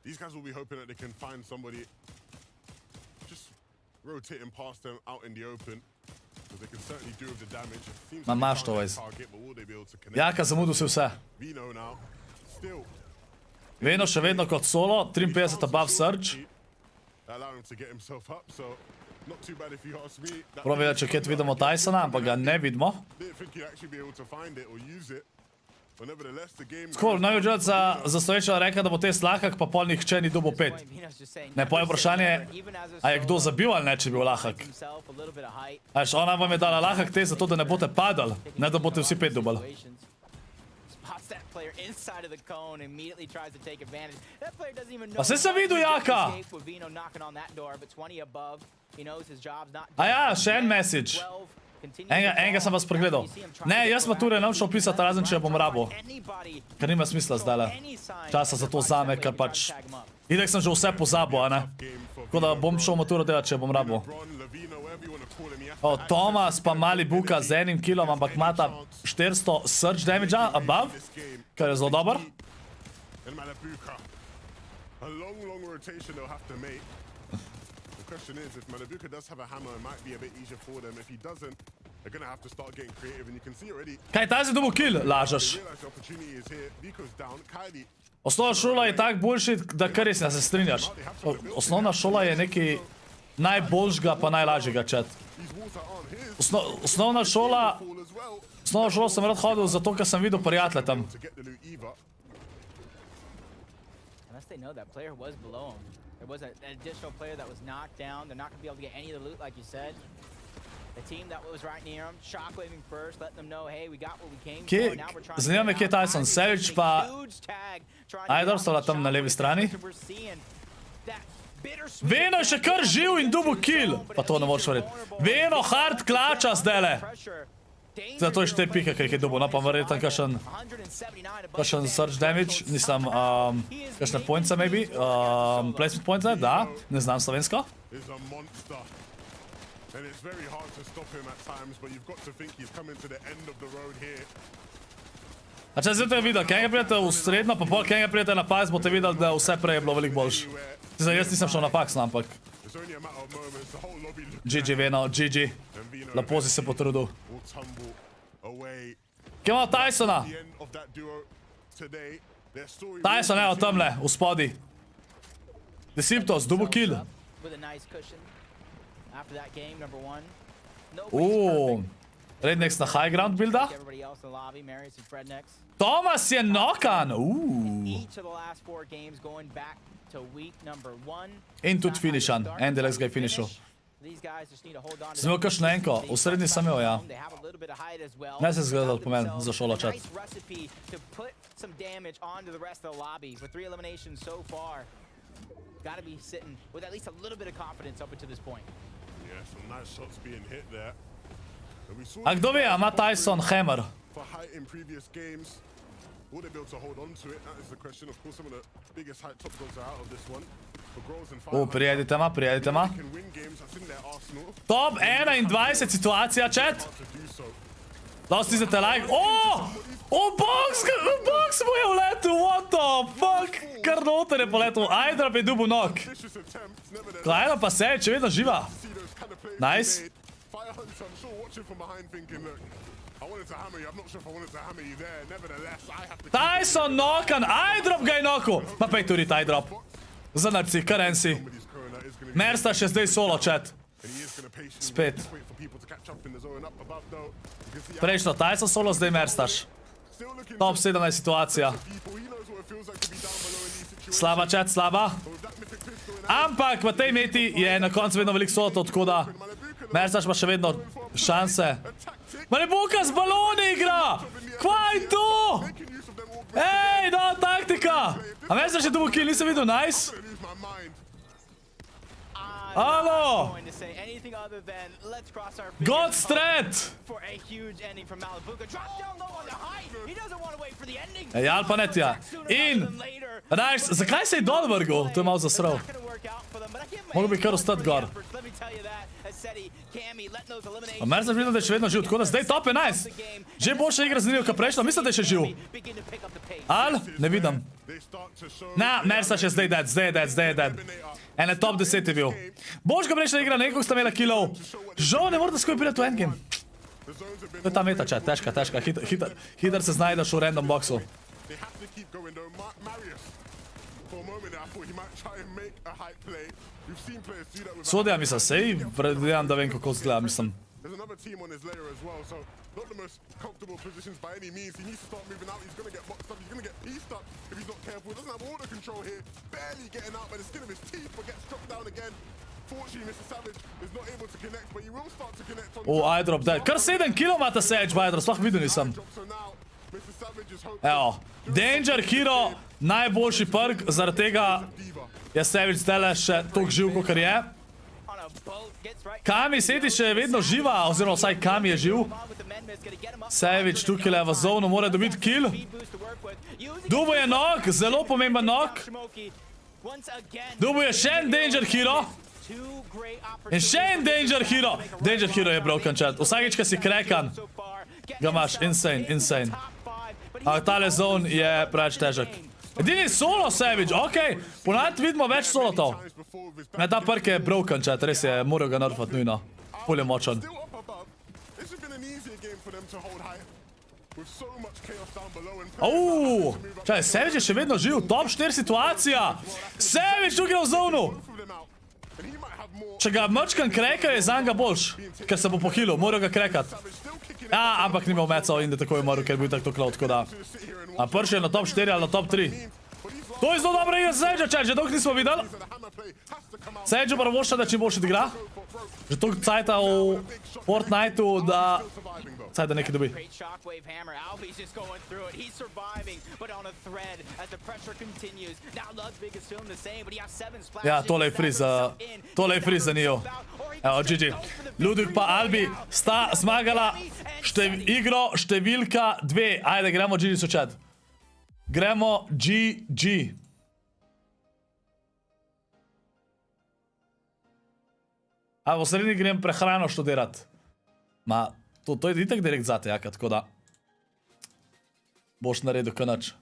These guys will be hoping that they can find somebody just rotating past them out in the open. So they can certainly do with the damage. It seems Ma like imaš they to, can't vez. target, but will they be able to connect? Jaka, zamudil si vse. Vino now, still. Veno še vedno kot solo, 53 above surge. Allow him to get himself up, so not too bad if you ask me. That Prav je, če kje vidimo Taysona, ampak ga ne vidimo. didn't think he'd actually be able to find it or use it. But nevertheless, the game. Skoro, največ za stoječa reka, da bo te lahak, pa pol nihče ni dobil 5. Vino's just saying, Ne, poje vprašanje, a je kdo zabil ali ne, če bi bil lahak. himself a little bit of height. Až ona vam je dala lahak te zato, da ne boste padali, ne da boste vsi 5 dobili. Spots that player inside of the cone, immediately tries to take advantage. That player doesn't even know. Pa saj sem videl, Jaka! With Vino knocking on that door, but 20 above. He knows his job's not A ja, done. še en message. 12 continues Enega to sem vas fall. pregledal. You see him trying Ne, to jaz go mature out. ne bom šel pisati, razen če jo bom rabo. Anybody Ker nima smisla zdajle. any sign Časa za to to zame, ker pač itak sem že vse pozabil, a ne? Tako da bom šel maturo delati, če jo bom rabo. Bron, Lavino, whatever you want to call him, he has O, to Thomas pa Malibuka z 1 kilom, ampak imata 400 surge damage-a above, this game. kar je zelo dober. And Malibuka. A long rotation they'll have to make. The question is, if Malibuka does have a hammer, it might be a bit easier for them. If he doesn't, they're going to have to start getting creative. And you can see already, Kaj, ta si dobil kill? Lažeš. realize the opportunity is here. Vico's down. Kylie, Osnovna šola je tak bullshit, da kar res ne se strinjaš. Osnovna šola je nekaj najboljšega pa najlažjega, chat. these walls that aren't his. Osnovna šola, Fall as well osnovno šolo sem rad hodil zato, ker sem videl prijatelje tam. to get the loot either. Unless they know that player was below him. There was an additional player that was knocked down. They're not going to be able to get any of the loot, like you said. The team that was right near him, shockwaving first, letting them know, hey, we got what we came Kje- for. Now we're trying to zanima me, get kje je out. Tyson. Kyrie Savage taking pa- huge tag, trying to Ajdor get sta bila out tam na levi shockwave. strani. We're seeing that bittersweet Veno je še kar živ in dobil kill. Pa to ne moreš verjeti. Veno hard klača zdajle. pressure. Zato je 4 pike, kaj je dobil, no pa verjetno kakšen surge damage, nisem, kakšne pointsa maybe, placement pointsa, da, ne znam slovensko. Is a monster. And it's very hard to stop him at times, but you've got to think he's coming to the end of the road here. A če zdaj videl, kaj ga prijete v srednjo, pa pol kaj ga prijete na paks, boste videli, da vse prej je bilo veliko boljše. Zdaj, jaz nisem šel na paks, no, ampak It's only a matter of moments. The whole lobby looks GG Veno, GG. and Vino Lepo si se potrudil. will tumble away. Kje imamo Taysona? The end of that duo today. Their story Tyson, evo tamle, v spodi. Deceptos, dobil kill. with a nice cushion after that game, number one. Rednecks na high ground builda. Everybody else in the lobby, Marius and Frednex. Thomas je nokan. Each of the last 4 games going back to week number 1. In tudi finishan. Endelex ga je finišil. Sem imel kakšno enko, v srednji sem imel, ja. Ne se zgledal po meni za šolo chat. Gotta be sitting with at least a little bit of confidence up until this point. Yeah, some nice shots being hit there. A kdo ve, a ima Tayson hammer? For height in previous games, will they be able to hold on to it? That is the question. Of course, some of the biggest height top dogs are out of this one. For Groves and Fire, Prijedite ma. can win games. That's in their arsenal. Top 21 situacija, chat. To do so. Dosti stisnete like. Box mu je uletel, what the fuck? Kar noter je poletel, Aydra je dubu nok. Vicious attempt, nevertheless. Klajna pa se, če vedno živa. See those kind of plays Nice. being made. Fire Hunter, I'm sure watching from behind thinking, look, I wanted to hammer you. I'm not sure if I wanted to hammer you there. Nevertheless, I have to keep Tayson nokan, Aydrop ga je noku. Ma pej turit Aydrop. Za narci, karenci. somebody's corner. That is going to be Merstaš je zdaj solo, chat. and he is going to patiently Spet. just wait for people to catch up in the zone up above though. You can see Prejšnjo Tayson solo, zdaj Merstaš. still looking Top 17 situacija. people. He knows what it feels like to be down below in these situations. Slaba, chat, slaba. With that mythic pistol in hand, Ampak v tej meti je na koncu vedno veliko sotov, tako da Merstaš ima še vedno šanse. Malibuka z baloni igra! Kva je to? making use of them all. Ej, no, taktika! A Merstaš je dubo kill, nisem videl, nice. I lose my mind. Halo! Going to say anything other than let's cross our God fingers stret! for a huge ending from Malibuka. Drop down low on the height. He doesn't want to wait for the ending. Ej, Alpanetja. In, Rajs, zakaj se je dol vrgel? To je malo zasral. Moral bi kar ostati gor. A Merstaš vidim, da je še vedno živ, tako da zdaj top 11. Že boljša igra zanimivo, kot prejšnjo, mislim, da je še živ. Al? Ne vidim. They start to show Na, Merstaš je zdaj dead. Ene top 10 je bil. Boljš ga prejšnja igra, nekog sta imela killov. Žal ne morate skoj priti v endgame. the zones have been To je ta meta, chat, težka. Hiter se znajdeš v random boxu. They have to keep going though. Marius, for a moment there, I thought he might try and make a high play. We've seen players do that with. Sodja, mislim, sej, predvidevam, da vem, kako zgleda, mislim. There's another team on his layer as well, so not the most comfortable positions by any means. He needs to start moving out. He's going to get boxed up. He's going to get pieced up if he's not careful. He doesn't have auto control here. Barely getting out by the skin of his teeth, but gets struck down again. Fortunately, Mr. Savage is not able to connect, but he will start to connect on. Aydrop dead. Kar 7 kilo imate Sage, Aydrop, sploh videl nisem. So now, Mr. Savage is hoping. Evo, Danger Hero, najboljši perk, zaradi tega Diva. je Savage zdaj še toliko živ, kot je. Kami sedi še vedno živa, oziroma vsaj Kami je živ. Savage tukaj v zonu mora dobiti kill. Dubo je nok, zelo pomemben nok. Dubo je še en Danger Hero. In še en Danger Hero. Danger Hero je broken, chat. Vsakič, ko si krekan, ga imaš insane. Ampak tale zone je preveč težek. Edini solo Savage, okej. Ponavljati vidimo več solotov. Ne, ta perk je broken, chat, res je, morajo ga nerfati nujno. Pol je močan. Still up above. This has been an easier game for them to hold high. With so much chaos down below and Čaj, Savage je še vedno živ, top 4 situacija. Savage tukaj v zonu. both of them out. And he might have more. Če ga mrčkan kreka, je zanj ga boljš. Ker se bo pohilil, morajo ga krekat. Savage still kicking Ja, ampak ni imel mecov in da tako je umrl, ker je bil tako cloud, tako da. to sit here and A prši je na top 4 ali na top 3. but he's To je zelo dobra igra za Savage, čaj, že dolgo nismo videli. the hammer play has to come out. Savage pa vošča, da čim boljši igra. Že toliko cajta v Fortniteu, da Surviving though. cajta nekaj dobi. Great shockwave hammer. Albie's just going through it. He's surviving, but on a thread as the pressure continues. Now Ludwig is feeling the same, but he has 7 splashes. Ja, tole je free za njiju. Evo, GG. Ludwig pa Albi sta zmagala igro številka 2. Ajde, gremo GG sočat. Gremo GG. A v sredini grem prehrano študirat. Ma, to je itak direkt zate, jaka, tako da. Boš naredil kanač.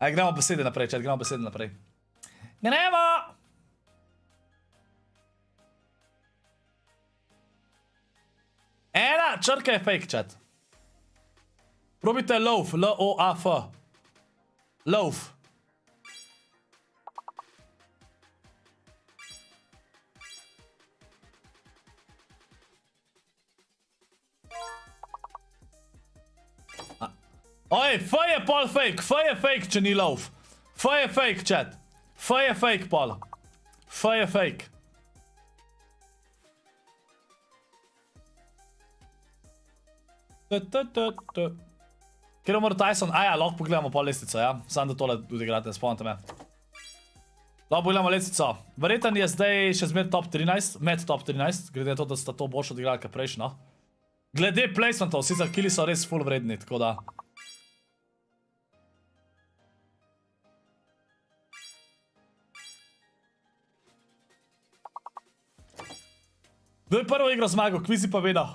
Aj, gremo besede naprej, čet, gremo besede naprej. Gremo! Ena črka je fake, chat. Probite loaf, L-O-A-F. Loaf. Oj, F je pol fake, F je fake, če ni love. F je fake, chat. F je fake, pol. F je fake. Kjer mora Tayson? Aja, lahko pogledamo pol lestvico, ja. Sam da tole tudi igrate, spomnite me. Lahko pogledamo lestvico. Verjetno je zdaj še zmer top 13, med top 13, glede to, da sta to boljše odigrali kot prejšnji, no. Glede placementov, sicer killi so res full vredni, tako da. Kdo je prvo igro zmagal, kvizi pa vedel.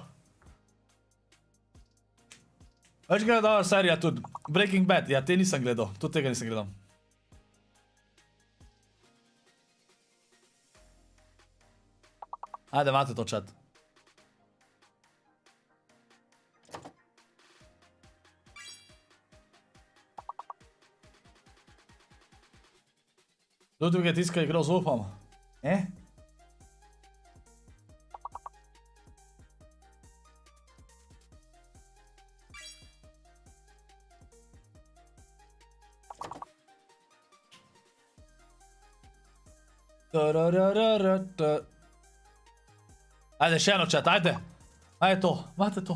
Več gleda dobra serija tudi. Breaking Bad, ja, te nisem gledal, tudi tega nisem gledal. Ajde, imate to chat. Kdo drugi je tiskal igral z upom? Ajde, še eno chat, ajde. Ajde to, imate to.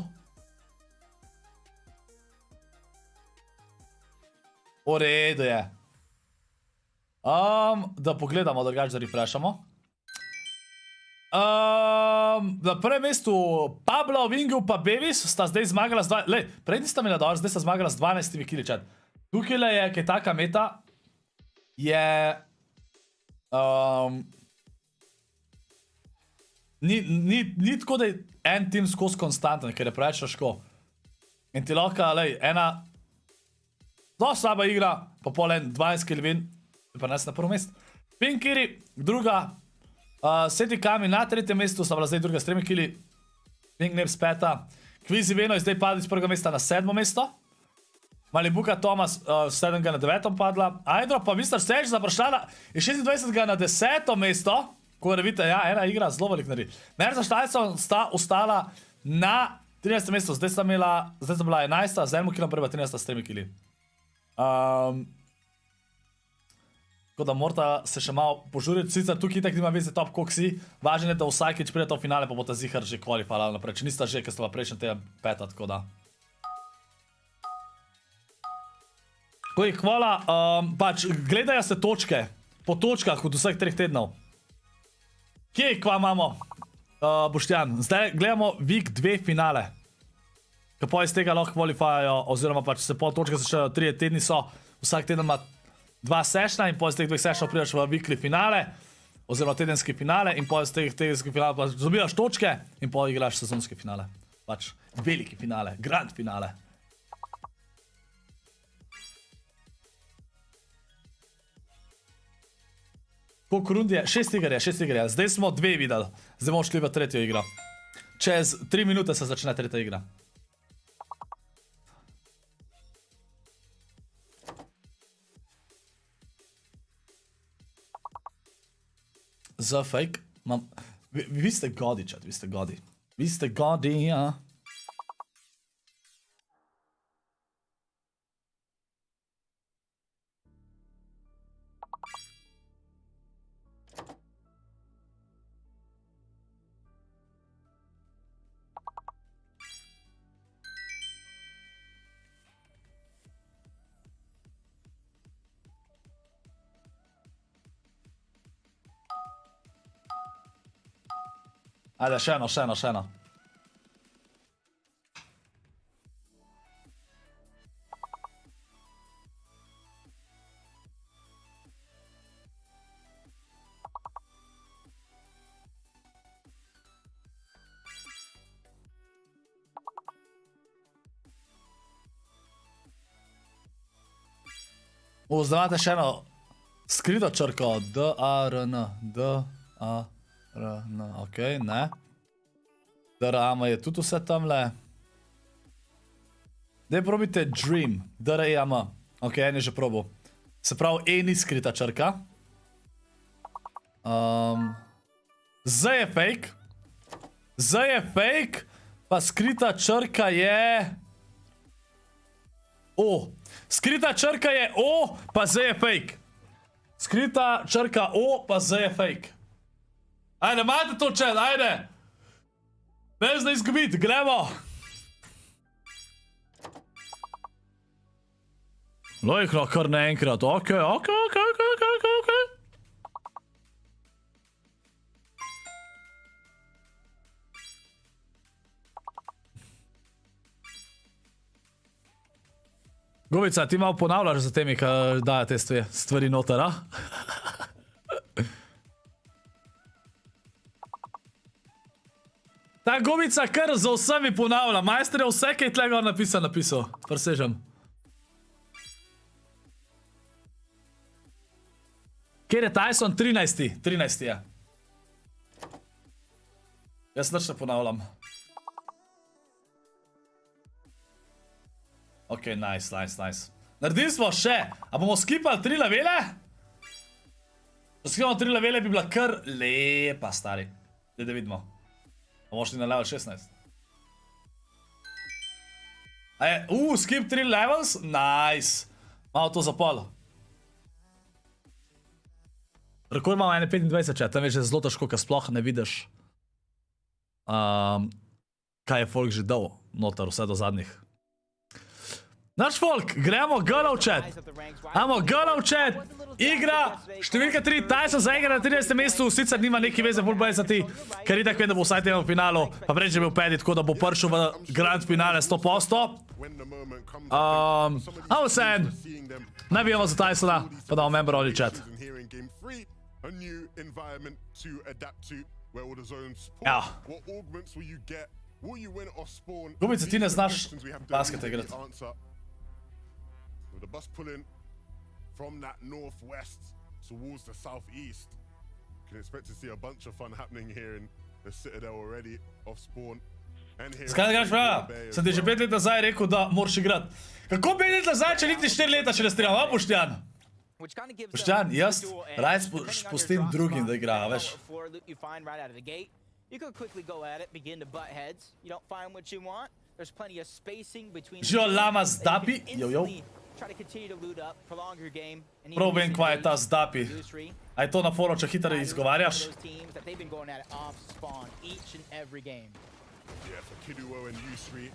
V redu je. Da pogledamo, drugače da refreshamo. Na prvem mestu Pablo, Vingu pa Bevis sta zdaj zmagala z 2... Lej, prej nista imela dobro, zdaj sta zmagala z 12 killi chat. Tukaj je, kaj taka meta, je... Ni tako, da je en tim skozi konstanten, ker je preveč težko. In ti lahko, lej, ena zelo slaba igra, pa pol en 20 kill win, pa nes na prvo mesto. Pinkiri, druga, Seti Kami na tretjem mestu, sta bila zdaj druga s 3 killi, Pinknips peta, Kvizi Veno je zdaj padli z prvega mesta na 7. mesto, Malibuka Thomas 7. na 9. padla, Aydro pa Mr. Sage zaprašala je 26. na 10. mesto, ko vidite, ja, ena igra zelo velik naredi. Merza Štajcov sta ostala na 13. mestu, zdaj sta bila 11. z 1 killom, prva 13. s 3 killi. Tako da morata se še malo požuriti, sicer tukaj itak nima veze top koliko si, važno je, da vsakič pride to finale, pa bo ta zihar že qualifala naprej, če nista že, ker sta pa prejšnja tega peta, tako da. Koji, hvala, pač gledajo se točke, po točkah od vseh 3 tednov. Kje, kva imamo, Boštjan? Zdaj gledamo week 2 finale. Kako iz tega lahko qualifajajo, oziroma pač se pol točke začnejo, 3 tedni so, vsak teden ima 2 sessiona in pol iz teh 2 sessionov prideš v weekly finale, oziroma tedenski finale in pol iz teh tedenskih finale pa dobijaš točke in pol igraš sezonski finale. Pač veliki finale, grand finale. Koliko rund je? 6 iger je, 6 iger je. Zdaj smo 2 videli. Zdaj bomo šli v 3. igro. Čez 3 minute se začne 3. igra. Za fake? Vi ste godi, chat, vi ste godi. Vi ste godi, ja. Ajde, še eno, še eno, še eno. Zdaj še eno skrito črko. D-A-R-N. D-A-R-N. Ok, ne. D-R-A-M je tudi vse tamle. Daj probite Dream. D-R-E-A-M. Ok, en je že probil. Se pravi, E ni skrita črka. Z je fake. Z je fake. Pa skrita črka je... O. Skrita črka je O, pa Z je fake. Skrita črka O, pa Z je fake. Ajde, imate to chat, ajde. Ne zna izgubiti, gremo. Lojkno kar naenkrat, okej. Govica, ti malo ponavljaš za temi, ki dajo te stvari noter, a? Ta Govica kar za vsemi ponavlja. Majster je vse, kaj je tle gor napisal. Presežem. Kjer je Tayson? 13. 13 je. Jaz nič ne ponavljam. Ok, nice. Naredili smo še. A bomo skipali 3 levele? Če skipamo 3 levele, bi bila kar lepa, stari. Da vidimo. Bomo šli na level 16. Skip 3 levels? Nice. Malo to zapalo. Rekord imamo 1.25, če tam je že zelo težko, ker sploh ne vidiš, kaj je folk že dal noter, vse do zadnjih. Naš folk, gremo golov chat. Amo golov chat. Igra številka 3, Tayson zaigra na 13. mestu, sicer nima neki veze ful boje za ti, ker itak vem, da bo vsaj tem v finalu, pa prej že bil peti, tako da bo prišel v grand finale 100%. Amo sen, navijamo za Taysona, pa damo member only chat. A new environment to adapt to where all the zones spawn. Ja. What augments will you get? Will you win or spawn? Gubica, ti ne znaš basket igrati. With the bus pulling from that northwest towards the southeast, you can expect to see a bunch of fun happening here in the Citadel already off spawn. Zakaj ne igraš prav? Sem ti že 5 let nazaj rekel, da moraš igrati. Kako 5 let nazaj, če niti 4 leta še ne streljam, a Boštjan? Boštjan, jaz raj spustim drugim, da igra, veš. Žijo lama z dapi, jojo. Prav vem, kva je ta z dapi. A je to na forum, če hitro izgovarjaš? Yeah, for Kiduo and U3.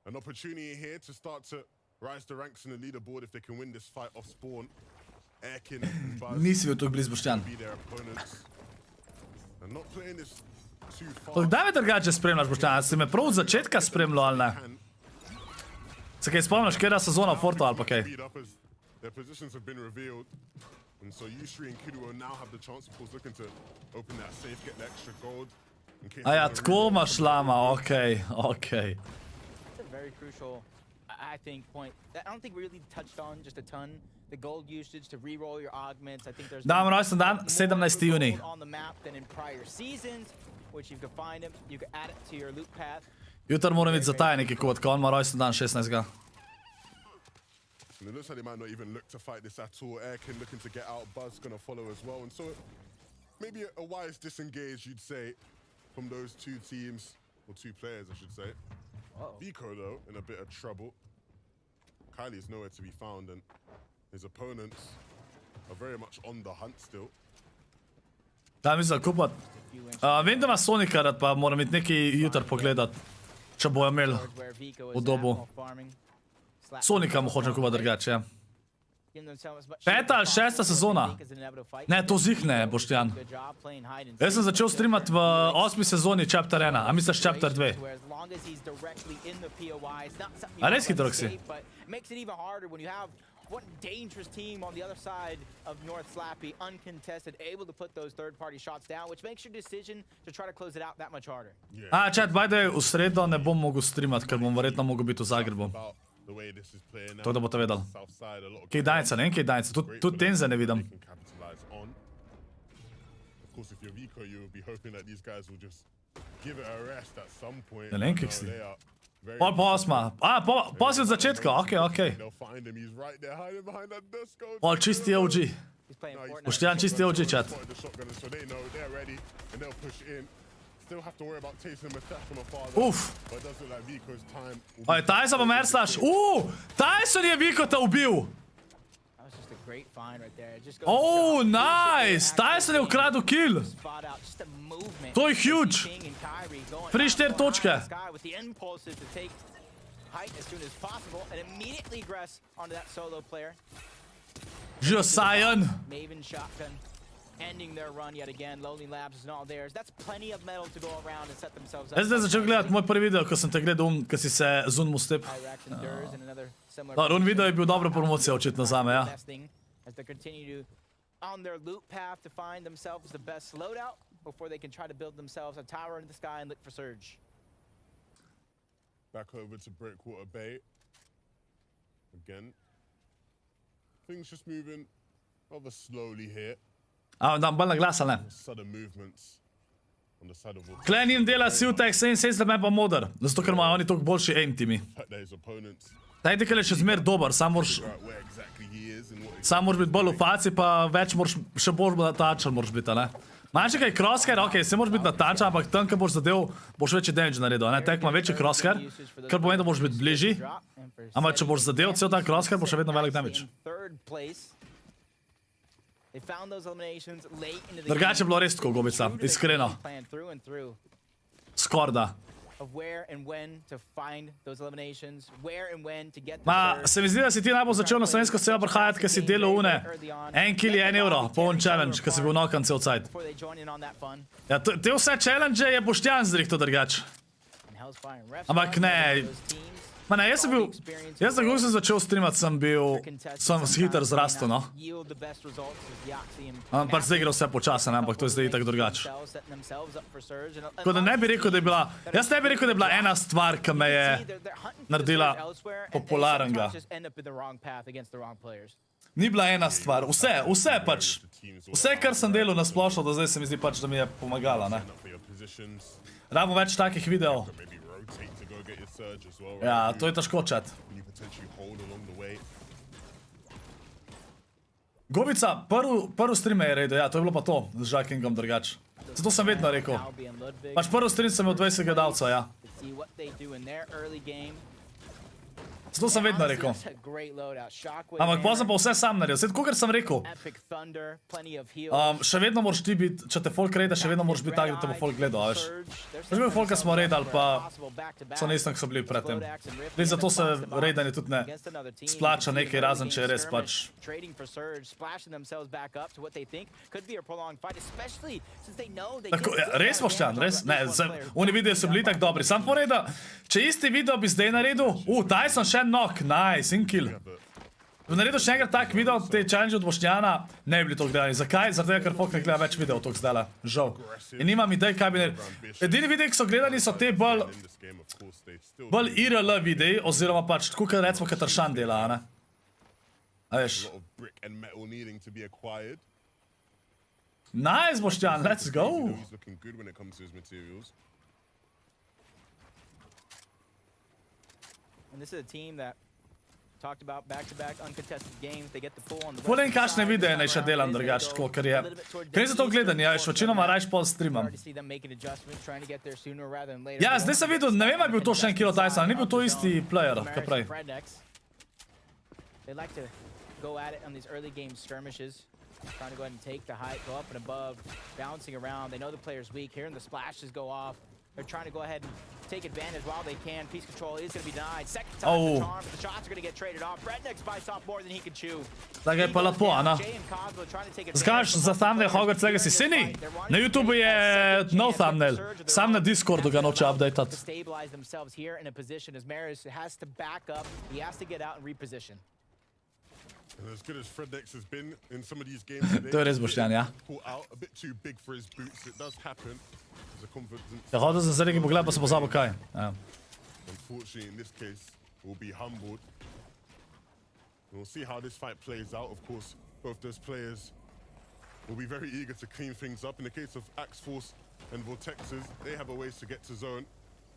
An opportunity here to start to rise the ranks in the leaderboard if they can win this fight off spawn. Erkin and Buzz Nisi bil tukaj blizu, Boštjan. be their opponents. And not playing this too far. Kdaj me drugače spremljaš, Boštjan? Si me prav od začetka spremljal, ali ne? Se kaj spomniš, kjera sezona v Fortu, ali pa kaj? Speed up as their positions have been revealed. And so U3 and Kiduo now have the chance, of course, looking to open that safe, get the extra gold. A ja, tako imaš lama, okej. It's a very crucial, I think, point that I don't think we really touched on just a ton. The gold usage to re-roll your augments. I think there's Dan rojsten dan, 17. juni. on the map than in prior seasons, which you can find them, you can add it to your loot path. Jutro moram iti za tajniki kot, ko on ima rojsten dan 16. And it looks like they might not even look to fight this at all. Erkin looking to get out, Buzz gonna follow as well. And so maybe a wise disengage, you'd say, from those two teams, or two players, I should say. Vico, though, in a bit of trouble. Kylie's nowhere to be found, and his opponents are very much on the hunt still. Da, mislim, kupat. Vem, da ima Sonika rad, pa moram iti neki jutr pogledat, če bojo imeli podobo. Sonika mu hočem kupat drugače, ja. 5. ali 6. sezona. Ne, to zih ne, Boštjan. Jaz sem začel streamati v 8. sezoni Chapter 1, a misliš Chapter 2? A res hitro si? What dangerous team on the other side of North Slappy, uncontested, able to put those third-party shots down, which makes your decision to try to close it out that much harder. A, chat, bajde, v sredo ne bom mogel streamati, ker bom verjetno mogel biti v Zagrebu. To, da boste vedeli. Kaj danica, ne vem, kaj danica. Tudi Tenze ne vidim. Ne vem, kaj si. Pol pa 8. A, pa si od začetka, okej. Pol čisti OG. Boštjan čisti OG, chat. still have to worry about Taysona attack from afar. Uf. But it does look like Vico's time will be Aj, Tyson pa Merslaš. Tyson je Vikota ubil. That was just a great find right there. It just goes Oh, to show how nice. crucial Tyson je actually ukradel kill. spot out, just a movement. To je We see huge. King and Kyrie going Pri up, 4 going high točke. in the sky with the impulses to take height as soon as possible and immediately aggress onto that solo player. Žijo Sion. Maven shotgun ending their run yet again. Lonely Labs is not theirs. That's plenty of metal to go around and set themselves up. Jaz zdaj začel gledati moj prvi video, ko sem te gledal, ko si se zunil step. Iraq endures in another similar Run video je bil dobra promocija očitno zame, ja. Investing as they continue to on their loop path to find themselves the best loadout before they can try to build themselves a tower into the sky and look for Surge. back over to Breakwater Bay. Again. Things just moving rather slowly here. A, dam bolj na glas, ali ne? Sudden movements on the side of Klen jim dela Siltek 77 me pa modar, zato ker imajo oni toliko boljši aim timi. his opponents. Tactical je še zmer dober, sam moraš Where exactly he is and what Sam moraš biti bolj v faci, pa več moraš, še bolj natačen moraš biti, ne? Manjši kaj crosshair, okej, se moraš biti natačen, ampak tam, ko boš zadev, boš večji damage naredil, ne? Tek ima večji crosshair, kar pomeni, da moraš biti bližji, ampak če boš zadev cel ta crosshair, boš še vedno velik damage. Drugače je bilo res tako, Gobica, iskreno. Skorda. Of where and when to find those eliminations, where and when to get the Ma, third. se mi zdi, da si ti najbolj začel na slovensko sceno prihajati, ker si delal une. En kill je 1 euro, poln challenge, ker si bil knokan cel cajt. Before they join in on that fun. Ja, te vse challenge je Boštjan zrihto drugač. And Hellfire and Refs Ampak fun, ne. those teams. Ma ne, jaz sem tako sem začel streamati, sem hiter zrastel, no. Yield the best results as Yaxi and Pač zdaj gre vse počasno, ne, ampak to je zdaj itak drugače. Tako da ne bi rekel, da je bila, jaz ne bi rekel, da je bila ena stvar, ki me je naredila popularnega. Ni bila ena stvar, vse pač, vse kar sem delal na splošno, do zdaj se mi zdi pač, da mi je pomagala, ne. for your positions. Rabimo več takih videov. Maybe rotate to go get your surge as well. Ja, to je težko čet. Can you potentially hold along the way? Gobica, prvi stream je redel, ja, to je bilo pa to, z Žakingom drugač. Zato sem vedno rekel. Pač prvi stream sem imel 20 gledalcev, ja. Zato sem vedno rekel. Ampak potem sem pa vse sam naredil, vse tako, ker sem rekel. Še vedno moraš ti biti, če te folk reda, še vedno moraš biti tak, da te bo folk gledal, veš. Že bil folka smo redali, pa so nisem, ko so bili predtem. Zdaj zato se redanje tudi ne splača nekaj razen, če je res pač. Tako, ja, res Boštjan, res? Ne, oni videi so bili tako dobri. Sam poreda, če isti video bi zdaj naredil, Tyson še knock, nice, in kill. Bi naredil še enkrat tak video, te challenge od Boštjana, ne bi bili to gledali. Zakaj? Zato, ker folk ne gleda več videov toliko zdajle, žal. In nimam idej, kaj bi naredil. Edini videi, ki so gledali, so te bolj IRL videi, oziroma pač, tako kot recimo Kataršan dela, ne? A veš. A lot of brick and metal needing to be acquired. Nice, Boštjan, let's go. He's looking good when it comes to his materials. And this is a team that talked about back-to-back uncontested games. They get the pull on the Poleg kakšne videe naj še delam drugače, tako, ker je. Ker je za to gledanje, ja, veš, večinoma rajš pol streamam. Ja, zdaj sem videl, ne vem, ali je bil to še en kilo Tysona, ni bil to isti player, kaj prej. They like to go at it on these early game skirmishes, trying to go ahead and take the height, go up and above, bouncing around. They know the player's weak. Hearing the splashes go off, they're trying to go ahead and take advantage while they can. Piece control is going to be denied. Second time the charm, but the shots are going to get traded off. Rednex bites off more than he can chew. Tako je pa lepo, a ne? Zgaš za thumbnail Hogwarts Legacy, sini? Na YouTube je no thumbnail, sam na Discordu ga noče updateati. Stabilize themselves here in a position as Maris has to back up. He has to get out and reposition. And as good as Freddex has been in some of these games today, To je res Boštjan, ja. pulled out a bit too big for his boots. It does happen. There's a confidence. Ja, hodil sem se nekaj pogledati, pa sem pozabil kaj. Ja. Unfortunately, in this case, will be humbled. We'll see how this fight plays out. Of course, both those players will be very eager to clean things up. In the case of Axe Force and Vortexes, they have a ways to get to zone.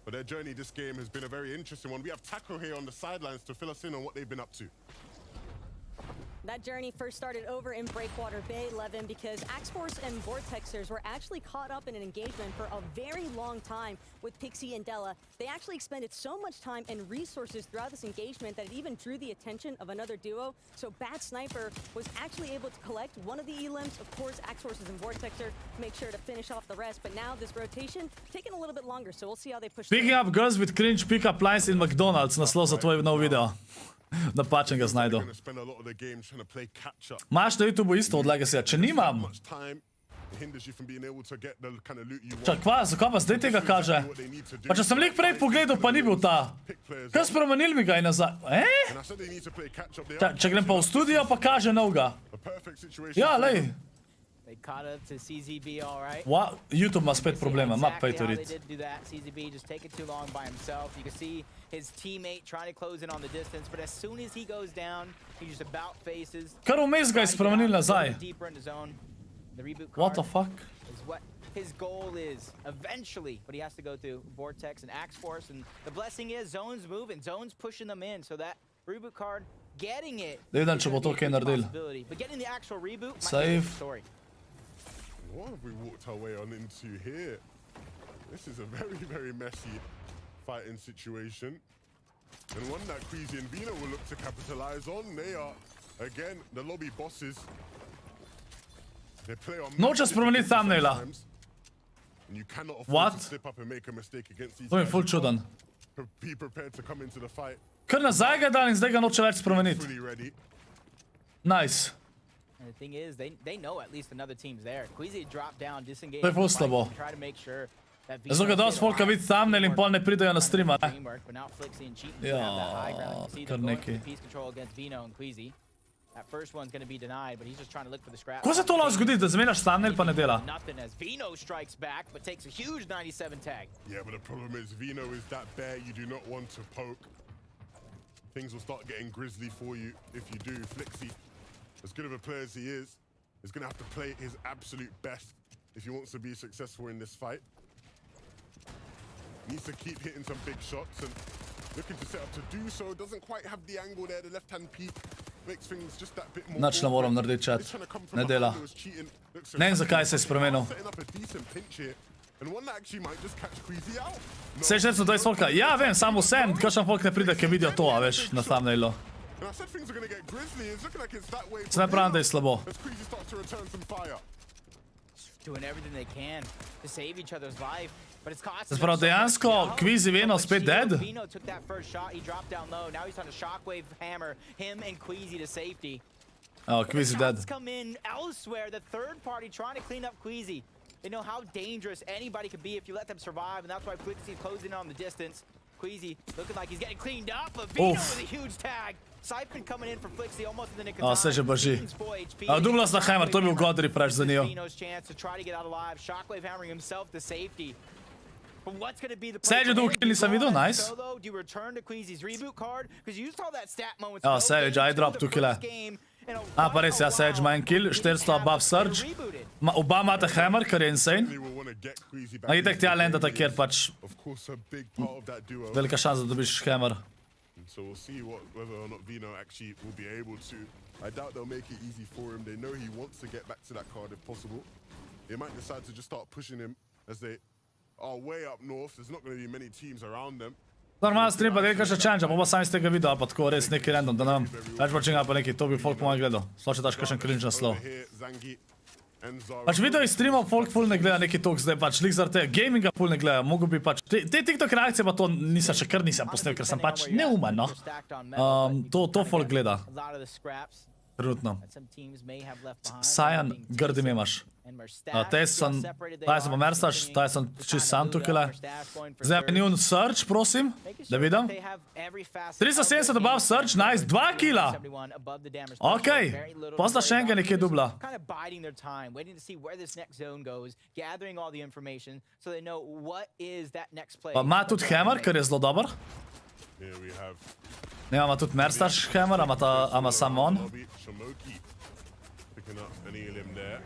But their journey this game has been a very interesting one. We have Taco here on the sidelines to fill us in on what they've been up to. That journey first started over in Breakwater Bay, Levin, because X-Force and Vortexers were actually caught up in an engagement for a very long time with Pixie and Della. They actually expended so much time and resources throughout this engagement that it even drew the attention of another duo. So Bad Sniper was actually able to collect one of the elims, of course, X-Forces and Vortexer, make sure to finish off the rest. But now this rotation taking a little bit longer, so we'll see how they push. Picking up girls with cringe pick-up lines in McDonald's, naslov za tvoj nov video. Napačen ga znajdu. Imaš na YouTubeu isto od Legacyja? Če nimam... Čak, zakaj pa zdaj tega kaže? Pa če sem lik prej pogledal, pa ni bil ta. Kaj spremenil mi ga in nazaj? Če grem pa v studio, pa kaže novega. Ja, lej. They caught up to CZB, all right. YouTube ima spet problema, ima pay to read. CZB just taking too long by himself. You can see his teammate trying to close in on the distance, but as soon as he goes down, he just about faces. Kar vmes ga je spremenil nazaj. Deeper in the zone. The reboot What the card fuck? is what his goal is eventually, but he has to go through Vortex and Axe Force, and the blessing is zones moving, zones pushing them in, so that reboot card getting it. Da vidim, če bo to kaj naredil. But getting the actual reboot might be Save. the story. What have we walked our way on into here? This is a very, very messy fighting situation. And one that Queasy and Vino will look to capitalize on. They are, again, the lobby bosses. They play on Noče spremeniti thumbnaila. and you cannot afford What? to slip up and make a mistake against these To je guys. ful čuden. Be prepared to come into the fight Kar nazaj ga dal in zdaj ga noče več spremeniti. fully ready. Nice. And the thing is, they know at least another team's there. Queasy dropped down, disengaged. To je ful slabo. Try to make sure that Zato ga dosti folka vidi thumbnail in pol ne pridejo na streama, ne? But now Flixie and Cheaton Ja, have that high ground. You see kar them going for neki. the piece control against Vino and Queasy. That first one's going to be denied, but he's just trying to look for the scrap. Ko se to lahko zgodi, da zamenjaš thumbnail pa ne dela? Nothing as Vino strikes back, but takes a huge 97 tag. Yeah, but the problem is Vino is that bear you do not want to poke. Things will start getting grisly for you if you do. Flixie, as good of a player as he is going to have to play his absolute best if he wants to be successful in this fight. Needs to keep hitting some big shots and looking to set up to do so. Doesn't quite have the angle there. The left-hand peek makes things just that bit more. Nič ne moram narediti, chat. Ne dela. Ne vem, zakaj se je spremenil. Setting up a decent pinch here. And one that actually might just catch Queasy out. No. Sej že so 20 folka. Ja, vem, samo vsem, kakšen folk ne pride, ki vidijo to, a veš, na thumbnailu. And I said things are going to get grisly. It's looking like it's that way. Se ne pravim, da je slabo. As Queasy starts to return some fire. Doing everything they can to save each other's life. But it's costing Se pravi, dejansko Queasy Vino spet dead? Vino took that first shot, he dropped down low. Now he's trying to shockwave hammer him and Queasy to safety. Oh, Queasy dead. Shots come in elsewhere. The third party trying to clean up Queasy. They know how dangerous anybody could be if you let them survive, and that's why Flixie's closing on the distance. Queasy looking like he's getting cleaned up, but Vino with a huge tag. Siphon coming in for Flixie almost in the nick of time. Se že baži. Eaton's full HP. Douglas na hammer, to je bil Godry preč za njo. Vino's chance to try to get out alive. Shockwave hammering himself to safety. But what's going to be the Se je že dolgo kill nisem videl, nice. Solo, do you return to Queasy's reboot card? Because you saw that stat moment. Oh, Sage, I dropped 2 kille. Pa res, ja, Sage ima en kill, 400 above surge. Oba imata hammer, kar je insane. They will want to get Queasy back. A itek tja landata, kjer pač Of course, a big part of that duo. velika šansa, da dobiš hammer. So we'll see whether or not Vino actually will be able to. I doubt they'll make it easy for him. They know he wants to get back to that card if possible. They might decide to just start pushing him as they are way up north. There's not going to be many teams around them. Normalno stream pa nekaj še change, pa sami z tega videa, pa tako res neki random, da nam več počinja pa neki, to bi folk pomaj gledal. Sloče daš kakšen cringe naslov. Over here, Zangi and Zara. Pač video iz streamov folk ful ne gleda neki tok zdaj, pač lik zaradi tega gaminga ful ne gleda, mogo bi pač, te TikTok reakcije pa to nisem še kar nisem posnel, ker sem pač neumen, no. To folk gleda, A lot of the scraps trenutno. that some teams may have left behind. Sajan, grdi me imaš. Tyson, Tyson pa Merstaš, Tyson čist sam tukaj. Zdaj pa njun search, prosim, da vidim. 370 above search, nice, 2 killa. Okej, posla še enega nekje dubla. Kind of biding their time, waiting to see where this next zone goes, gathering all the information so they know what is that next play. Pa ima tudi hammer, kar je zelo dober. Here we have Ne, ima tudi Merstaš hammer, ama samo on. Lobby, Shamoki picking up an elim there.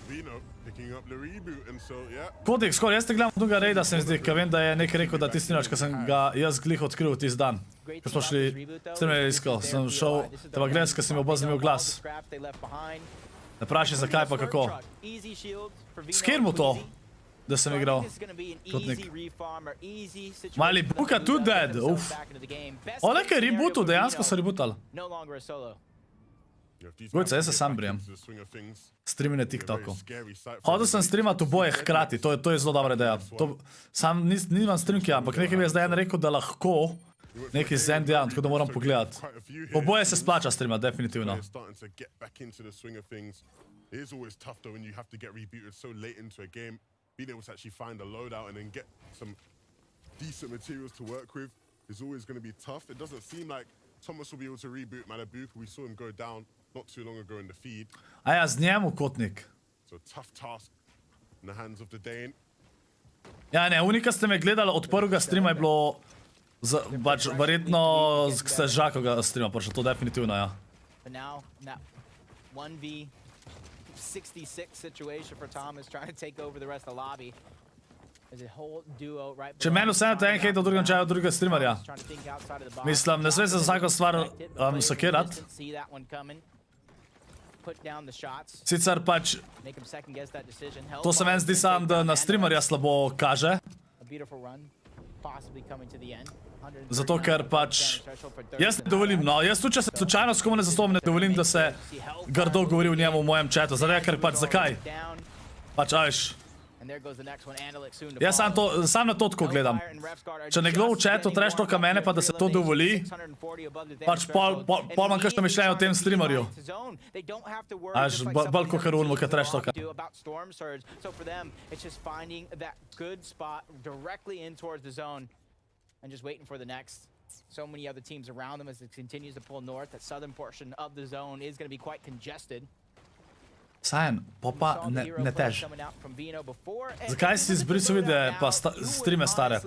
Vino picking up the reboot, and so yeah. Kodik, skoro, jaz te gledam druga reda, se mi zdi, ker vem, da je nekaj rekel, da ti sninač, ker sem ga jaz glih odkril tisti dan. Ko smo šli, streamer iskal, sem šel, teba gledam, ker sem mi oba zanimil glas. Ne praši, zakaj pa kako. Skjer mu to, da sem igral Kotnik. Mali buka tudi dead, uf. O, nekaj rebootu, dejansko so rebootal. Gojca, jaz se sam brijem. Streami na TikToku. Hodil sem streamat oboje hkrati, to je zelo dobra ideja. Sam nimam streamke, ampak nekaj mi je zdaj en rekel, da lahko nekaj z en dejan, tako da moram pogledati. Oboje se splača streamat, definitivno. Being able to actually find a loadout and then get some decent materials to work with is always going to be tough. It doesn't seem like Thomas will be able to reboot Malibuka. We saw him go down not too long ago in the feed. A ja, z njemu Kotnik. So tough task in the hands of the Dane. Ja, ne, unika ste me gledali od prvega streama je bilo pač verjetno se Žakoga streama počel, to definitivno, ja. But now, that 1v 66 situation for Thomas trying to take over the rest of the lobby. There's a whole duo right. Če meni vseeno te en hejt od drugega čaja od drugega streamerja. Mislim, ne sme se za vsako stvar sakirat. Sicer pač, to se meni zdi sam, da na streamerja slabo kaže. Zato ker pač, jaz ne dovolim, no, jaz tudi če se slučajno s komu ne zastopam, ne dovolim, da se grdo govori v njemu v mojem chatu. Zaradi, ker pač zakaj? Pač, ajš. Jaz sam na to tako gledam. Če nekdo v chatu trash talka mene, pa da se to dovoli, pač pol imam kakšno mišljenje o tem streamerju. Ajš, bolj kakor unmo, kad trash talka. And just waiting for the next. So many other teams around them as it continues to pull north. That southern portion of the zone is going to be quite congested. Sajen, pa ne tež. Zakaj si zbrisal videe pa streame stare?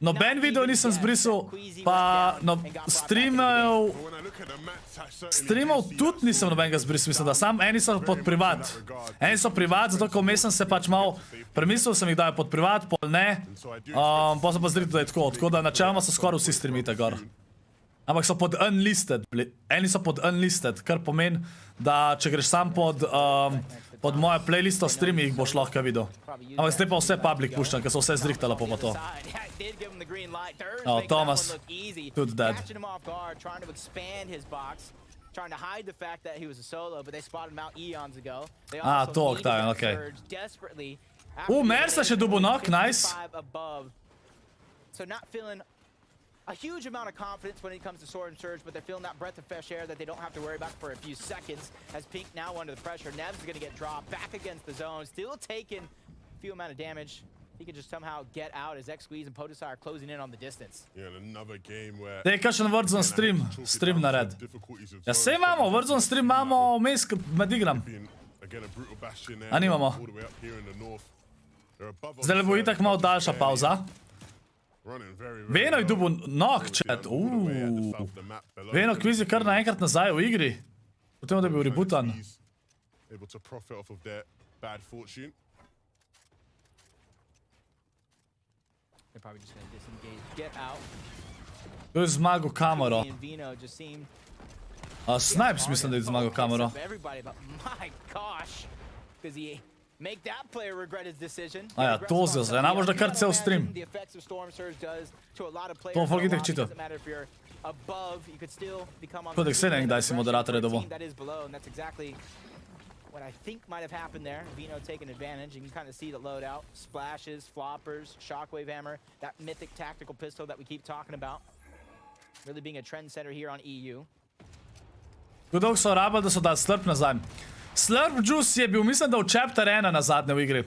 Noben video nisem zbrisal, pa streamov tudi nisem nobenega zbrisal, mislim da. Sam eni so pod privat. Eni so privat, zato ko vmes sem se pač mal premislil, sem jih dal pod privat, pol ne. Pa sem pa zrito, da je tako. Tako da načeloma so skoraj vsi streamite gor. Ampak so pod unlisted. Eni so pod unlisted, kar pomeni, da če greš sam pod mojo playlisto streami, jih boš lahko videl. Ampak zdaj pa vse public puščam, ker so vse zrihtala po to. Thomas, tudi dead. Trying to hide the fact that he was a solo, but they spotted him out eons ago. To Octavian, okej. Mersa še dubo knock, nice. So not feeling a huge amount of confidence when it comes to Sword and Surge, but they're feeling that breath of fresh air that they don't have to worry about for a few seconds. As Pink now under the pressure, Nev's going to get dropped back against the zone, still taking a few amount of damage. He can just somehow get out as X-Squeeze and Potisar are closing in on the distance. Yeah, another game where... Dej, kakšen Warzone stream nared. Ja, se imamo, Warzone stream imamo vmes med igram. A nimamo. Zdaj bo itak malo daljša pauza. Veno je dubo knock, chat. Veno kviz je kar naenkrat nazaj v igri. Potem da bi bil rebootan. They're probably just going to disengage, get out. To je zmagal kamero. Snipez mislim, da je zmagal kamero. A ja, to zdaj, ne boš da kar cel stream. To bom folk itek čital. Kodek se ne, kdaj si moderator je dobo. What I think might have happened there, Vino taking advantage. You can kind of see the loadout, splashes, floppers, shockwave hammer, that mythic tactical pistol that we keep talking about. Really being a trendsetter here on EU. Kdo so rabili, da so dali slurp nazaj. Slurp juice je bil, mislim, da v chapter 1 na zadnje v igri.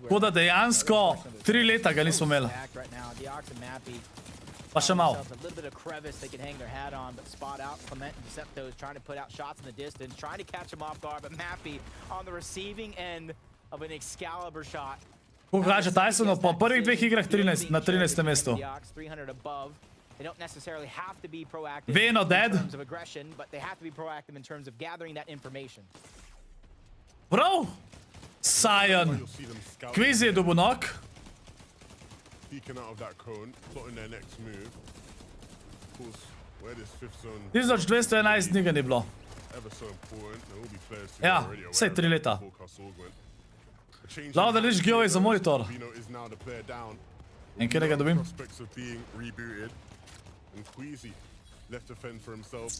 Tako da dejansko 3 leta ga nismo imeli. Pa še malo. Kako kaže Taysonu po prvih 2 igrah na 13. mestu. Veno dead. Prav. Sion. You'll see them scout. Quiz je dobil knock. Peeking out of that cone, plotting their next move. Of course, where this fifth zone 1211 dni ga ni bilo. ever so important, there will be players who Ja, are already aware saj of 3 that leta. forecast augment. A change Lahko in da narediš giveaway za monitor. Vino is now the player down. In kjer ga dobim? Prospects of being rebooted. And Queasy left to fend for himself.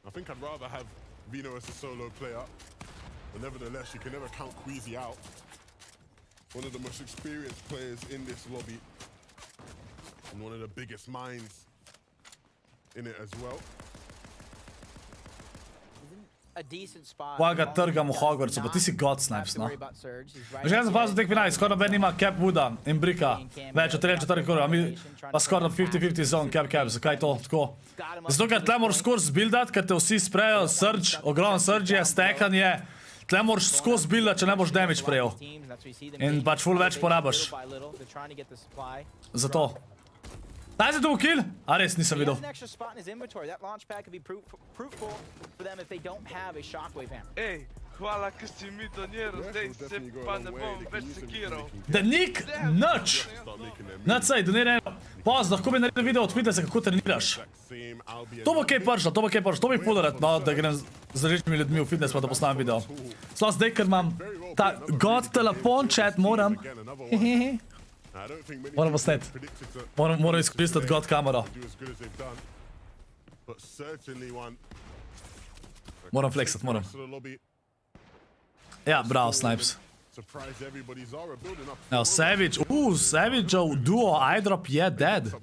I think I'd rather have Vino as a solo player. But nevertheless, you can never count Queasy out. One of the most experienced players in this lobby. And one of the biggest minds in it as well. A decent spot. Pa ga trgam v Hogwartsu, pa ti si god Snipes, no. Že kaj sem fazil teh finalih, skoraj noben nima Cap Wooda in Bricka. Več od 3-4 korov, a mi pa skoraj 50-50 zone Cap, zakaj to tako? Zato, ker tle moraš skoro zbildat, ker te vsi sprejo, surge, ogromen surge je, stekanje. Tle moraš skozi zbildat, če ne boš damage prejel. In pač full več porabiš. Zato. Daj se dobil kill? A res, nisem videl. Ej, hvala, ker si mi doniral, zdaj se pa ne bom več sekiral. Da nik, nič. Nič sej, doniraj eno. Poz, lahko bi naredil video od fitnessa, kako treniraš. To bo kaj pršlo, to bi podarat, no, da grem z različnimi ljudmi v fitness, pa da postavim video. Sploh zdaj, ker imam ta god telefon, chat, moram. Moram posnet. Moram izkoristiti god kamero. Moram flexat, moram. Ja, bravo, Snipes. Evo, Savage, Savageov duo, iDrop je dead.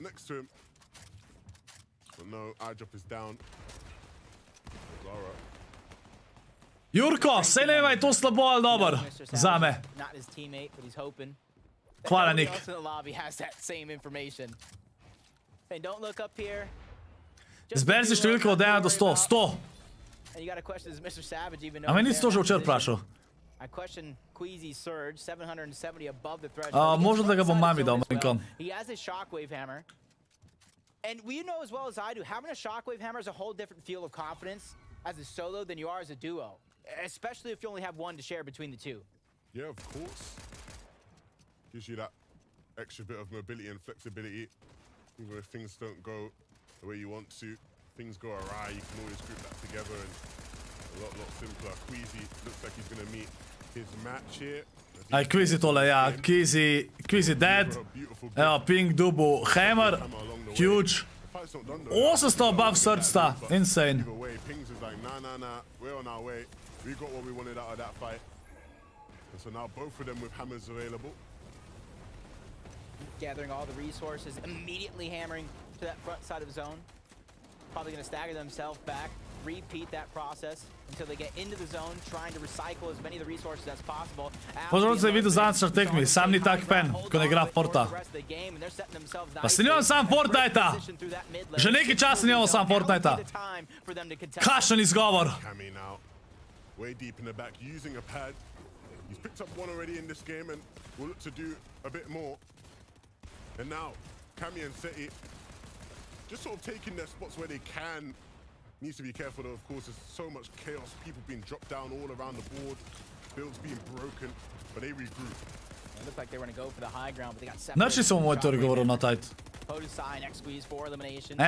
Jurko, sej ne vem, je to slabo ali dober. Zame. Hvala, Nik. Zberi si številko od 1 do 100. 100. A meni nisi to že včeraj vprašal. Možno, da ga bom mami dal, manjkom. And we know as well as I do, having a shockwave hammer is a whole different feel of confidence as a solo than you are as a duo. Especially if you only have one to share between the two. Yeah, of course. Gives you that extra bit of mobility and flexibility. Even if things don't go the way you want to, things go awry, you can always group that together and a lot simpler. Queasy looks like he's going to meet his match here. Aj, Queasy tole, ja. Queasy dead. Evo, ping dubu. Hammer. Huge. 800 above search sta. Insane. Pings is like, nah, we're on our way. We got what we wanted out of that fight. And so now both of them with hammers available. Gathering all the resources, immediately hammering to that front side of the zone. Probably going to stagger themselves back, repeat that process until they get into the zone, trying to recycle as many of the resources as possible. Pozorno se je videl zadnjič na tekmi, sam ni tak fan, ko ne igra Forta. Pa se nimam sam Fortnite-a! Že nekaj časa nimamo sam Fortnite-a. Kakšen izgovor! Way deep in the back, using a pad. He's picked up one already in this game and will look to do a bit more. And now, Cammy and Seti just sort of taking their spots where they can. Needs to be careful though, of course, there's so much chaos, people being dropped down all around the board, builds being broken, but they regroup. It looked like they were going to go for the high ground, but they got Znači sam monitor govoril na tajt.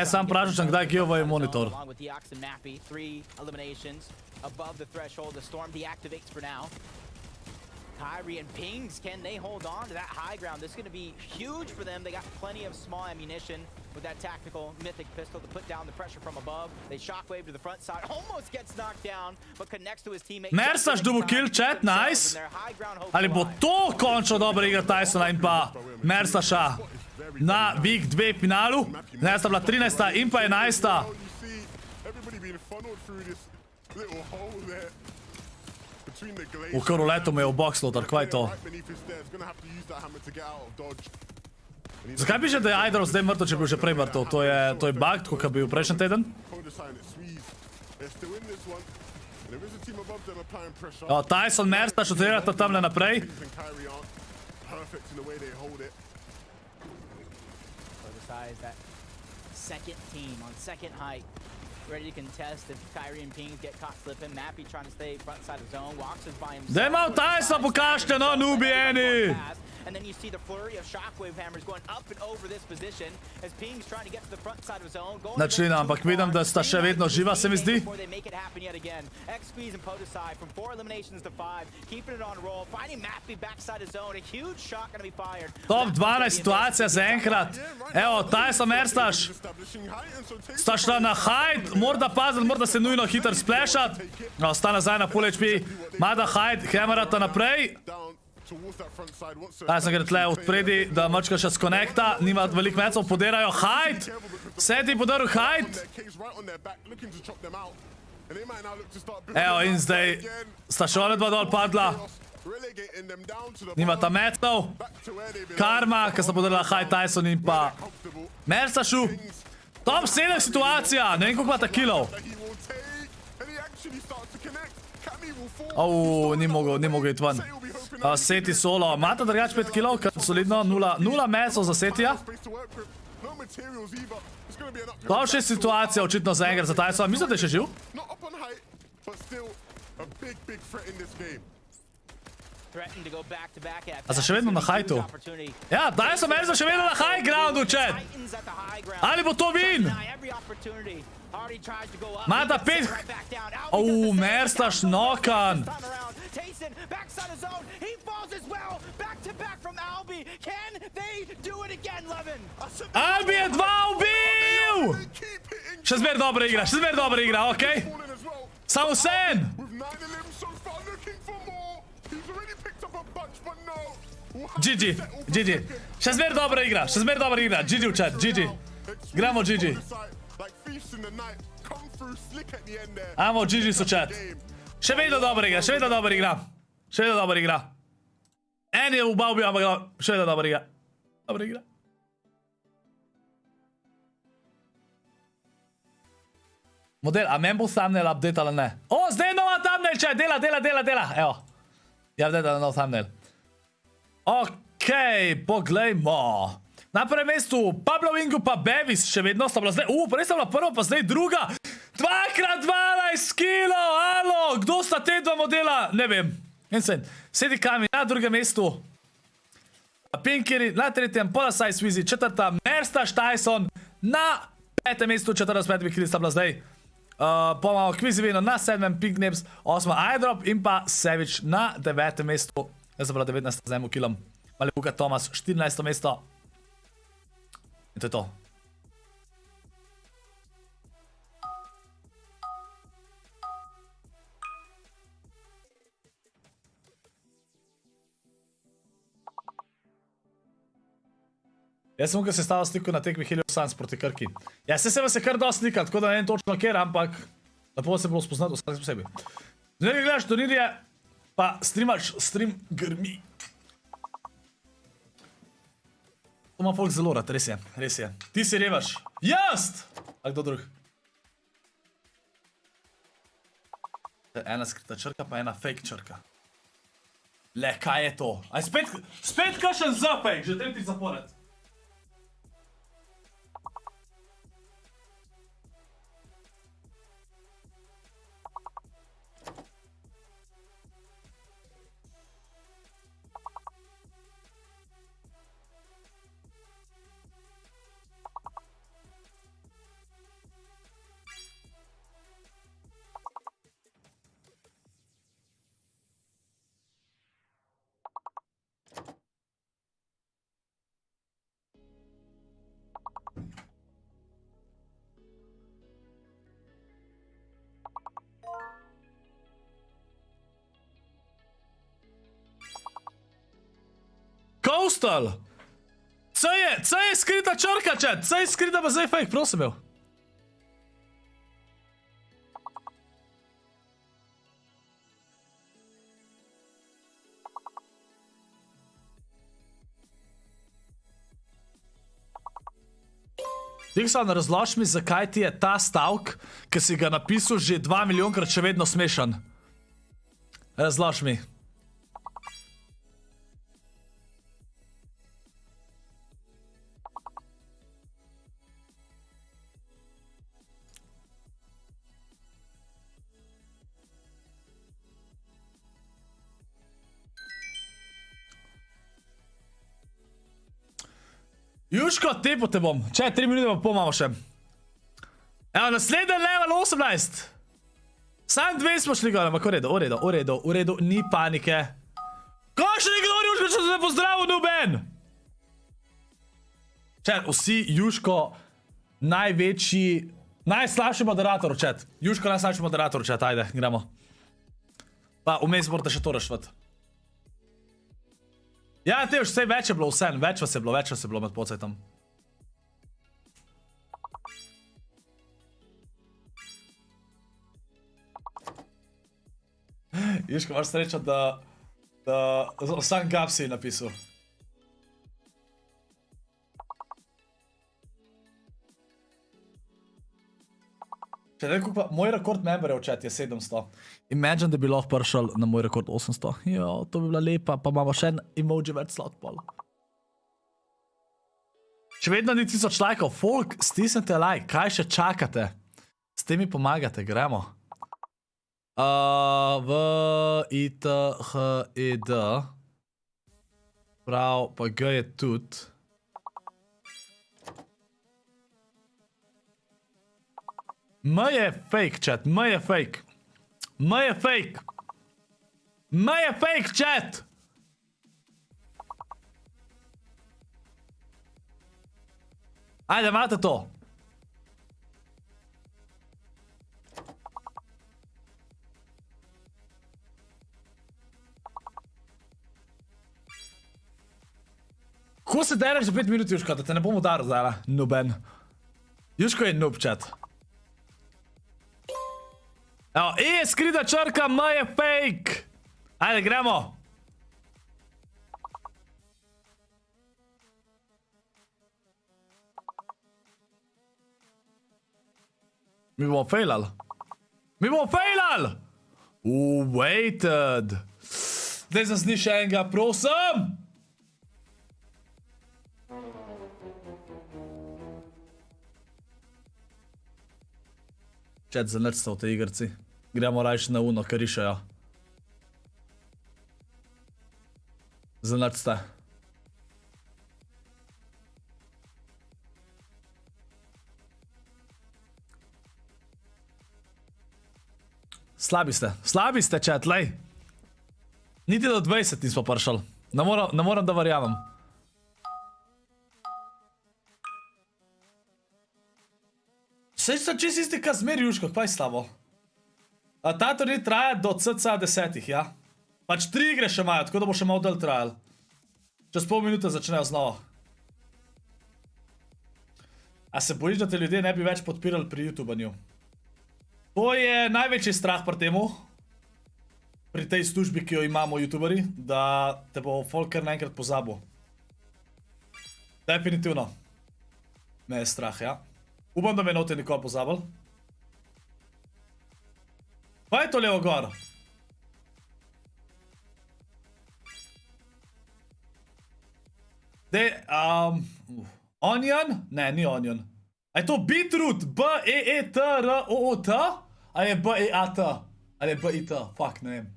Sam pražučam kdaj giveaway monitor. Along with the Ox and Mappy, 3 eliminations above the threshold. The Storm deactivates for now. Kyrie and Pings, can they hold on to that high ground? This is going to be huge for them. They got plenty of small ammunition with that tactical mythic pistol to put down the pressure from above. They shockwave to the front side, almost gets knocked down, but connects to his teammate. Mersaš double kill, chat, nice. Ali bo to končno dobra igra Taysona in pa Mersaša na Week 2 finalu? Ne, sta bila 13. in pa 11. V krv leto me je v box loader, kva je to? Zakaj piše, da je iDrop zdaj mrtev, če bi bil že prej mrtev? To je bug, tako kot bil prejšnji teden? Tayson, Mersa, šutirata tamle naprej. ready to contest if Kyrie and Pings get caught slipping. Mappy trying to stay front side of zone. Walks is by himself. Daj malo Tysona pokažite, no, nubi eni! And then you see the flurry of shockwave hammers going up and over this position as Ping's trying to get to the front side of zone. Znači, ampak vidim, da sta še vedno živa, se mi zdi. Before they make it happen yet again. X-Squeeze and Podesai from 4 eliminations to 5, keeping it on roll, finding Mappy backside of zone. A huge shot gonna be fired. Top 12 situacija zaenkrat. Evo, Tyson Merstaš. Sta šla na hide, morda paziti, morda se nujno hitro splashat. No, sta nazaj na full HP. Mada hide, hammerata naprej. Tyson gre tle odpredi, da mačka še skonekta. Nima veliko mecov, poderajo hide. Seti podaril hide. Evo, in zdaj sta še one dva dol padla. Nima ta mecov. Karma, ki sta podarila hide Tyson in pa Merstašu. Top 7 situacija, ne vem koliko ima ta killov. Ni mogel iti ven. Seti solo, imata drugač 5 killov, kar solidno, 0 mesov za Setija. Top 6 situacija, očitno za enkrat za Tysona. Mislim, da je še živ? A za še vedno na hajtu? Ja, Tyson Merza še vedno na high groundu, chat. Ali bo to win? Mata 5. Merstaš nokan. Albi je 2 ubil! Še zmer dobro igra, okej? Samo sen! GG. Še zmer dobro igra. GG v chat, GG. Gramo GG. Amo GG so chat. Še vedno dobro igra. En je ubal bil, ampak še vedno dobro igra. Model, a men bo thumbnail update ali ne? O, zdaj je nova thumbnail, chat, dela. Evo. Ja, update nov thumbnail. Okej, poglejmo. Na prvem mestu Pablo Wingu pa Bevis še vedno sta bila zdaj. Prej sta bila prva, pa zdaj druga. 2x12 kilo, alo. Kdo sta te dva modela? Ne vem. Sedi Kami na drugem mestu. Pinkeri na tretjem, Podesai Swizi, četrta, Merstaš Tyson na petem mestu, četrta s 5 kili sta bila zdaj. Pomalo Kvizivino na 7, Pink Nebs, 8 iDrop in pa Savage na 9. mestu. Jaz sem bila 19 z 1 kilom. Malebuka Tomas, 14. mesto. In to je to. Jaz sem se stavil sliku na tekmi Helios Suns proti Krki. Ja, se vas je kar dosti slika, tako da ne vem točno kjer, ampak lepo se bo spoznati vsak posebej. Zdaj, gledaš turnirje, pa streamaš, stream grmi. To ima folk zelo rad, res je. Ti si revaš. Jaz! A kdo drug? Ena skrita črka, pa ena fake črka. Le, kaj je to? Aj spet kakšen zapek, že tretji zapored. Coastal! C je skrita črka, chat! C je skrita, pa zdaj fake, prosim bil. Dixon, razloži mi, zakaj ti je ta stavk, ki si ga napisal že 2 milijonkrat, še vedno smešen. Razloži mi. Jusko, tepo te bom. Če, 3 minute pa pol imamo še. Evo, naslednji level 18. Sam 2 smo šli gor, ampak v redu, ni panike. Kaj še nekdo, Juško, če se pozdravil, noben? Čet, vsi Juško, največji, najslabši moderator, čet. Juško, najslabši moderator, čet, ajde, gremo. Pa, vmes morate še to rešvati. Ja, te už vse več je bilo vsem, več vas je bilo med pocajtom. Juško, imaš srečo, da sam gap si napisal. Če ne kupa, moj rekord memberjev v chat je 700. Imagine, da bi lahko prišel na moj rekord 800. Jo, to bi bila lepa, pa imamo še en emoji več slot pol. Še vedno ni 1000 lajkov. Folk, stisnite like, kaj še čakate? S tem mi pomagate, gremo. V I, T, H, E, D. Prav, pa G je tudi. M je fake, chat, M je fake. M je fake. M je fake, chat. Ajde, imate to. Ko se dereš za 5 minut, Juško, da te ne bom udaril zdaj, noben. Juško je noob, chat. Evo, E, skrita črka, M je fake. Ajde, gremo. Mi bomo failali. Mi bomo failali! Waited. Zdaj sem sni še enega, prosim. Čet, zanrcite v tej igrci. Gremo rajš na uno, kar rišajo. Zanrcite. Slabi ste, chat, lej. Niti do 20 nismo prišli. Ne moram, da verjamem. Saj so čist isti kazmer, Juško, kaj je slabo? Ta turnir traja do cca 10, ja? Pač 3 igre še imajo, tako da bo še malo del trajal. Čez pol minute začnejo znova. A se bojiš, da te ljudje ne bi več podpirali pri YouTubanju? To je največji strah pri temu. Pri tej službi, ki jo imamo YouTuberi, da te bo folk kar naenkrat pozabil. Definitivno. Me je strah, ja. Upam, da me note nikoli pozabil. Pa je to levo gor? Onion? Ne, ni onion. A je to beetroot? B-E-E-T-R-O-O-T? A je B-E-A-T? Ali je B-I-T? Fuck, ne vem.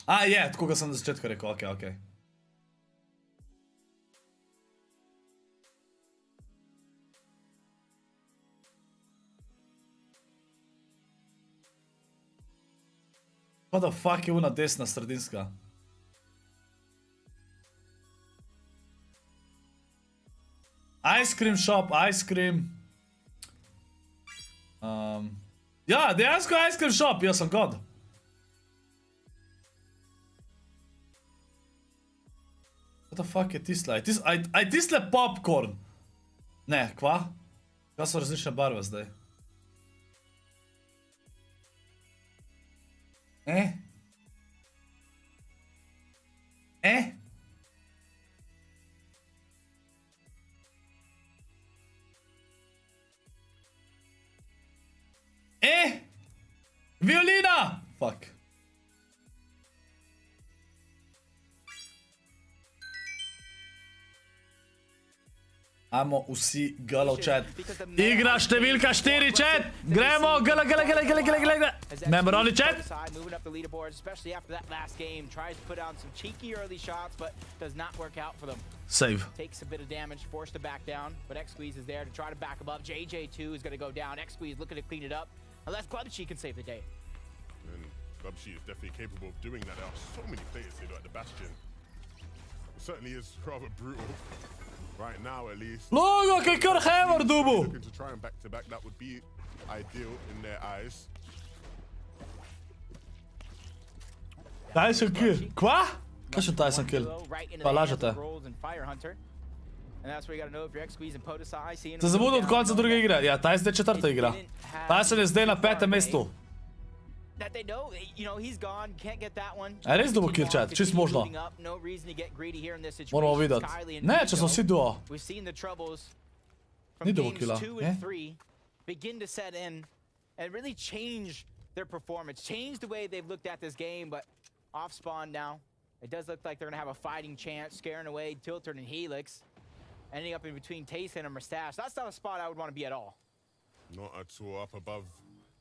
A je, tako ga sem na začetku rekel, okej. What the fuck je una desna sredinska? Ice cream shop, ice cream. Ja, dejansko ice cream shop, jaz sem god. What the fuck je tisle? A je tisle popcorn? Ne, kva? Kaj so različne barve zdaj? Violina! Fuck. Ajmo vsi galo chat. Igra številka 4 chat. Gremo, gala. Memoroni chat. Moving up the leaderboards, especially after that last game. Tries to put down some cheeky early shots, but does not work out for them. Save. Takes a bit of damage, forced to back down, but X-Squeeze is there to try to back him up. JJ2 is going to go down. X-Squeeze looking to clean it up, unless GloveShe can save the day. And GloveShe is definitely capable of doing that. There are so many players here at the Bastion. It certainly is rather brutal. Right now, at least. Logo, che kar hammer dubu. Looking to try and back to back, that would be ideal in their eyes. Tyson kill. Kva? Kaj še Tyson kill? Pa lažete. Se zamudil od konca druge igre. Ja, Tyson je četvrta igra. Tyson je zdaj na 5. mestu. That they know, you know, he's gone, can't get that one. A res dobo kill chat, čist možno. Moramo videti. Ne, če so vsi duo. We've seen the troubles Ni from dobo games killa, 2 and 3 begin to set in and really change their performance, change the way they've looked at this game, but off spawn now. It does look like they're gonna have a fighting chance, scaring away Tilted and Helix, ending up in between Taysona and Mustache. That's not a spot I would want to be at all. Not at all. Up above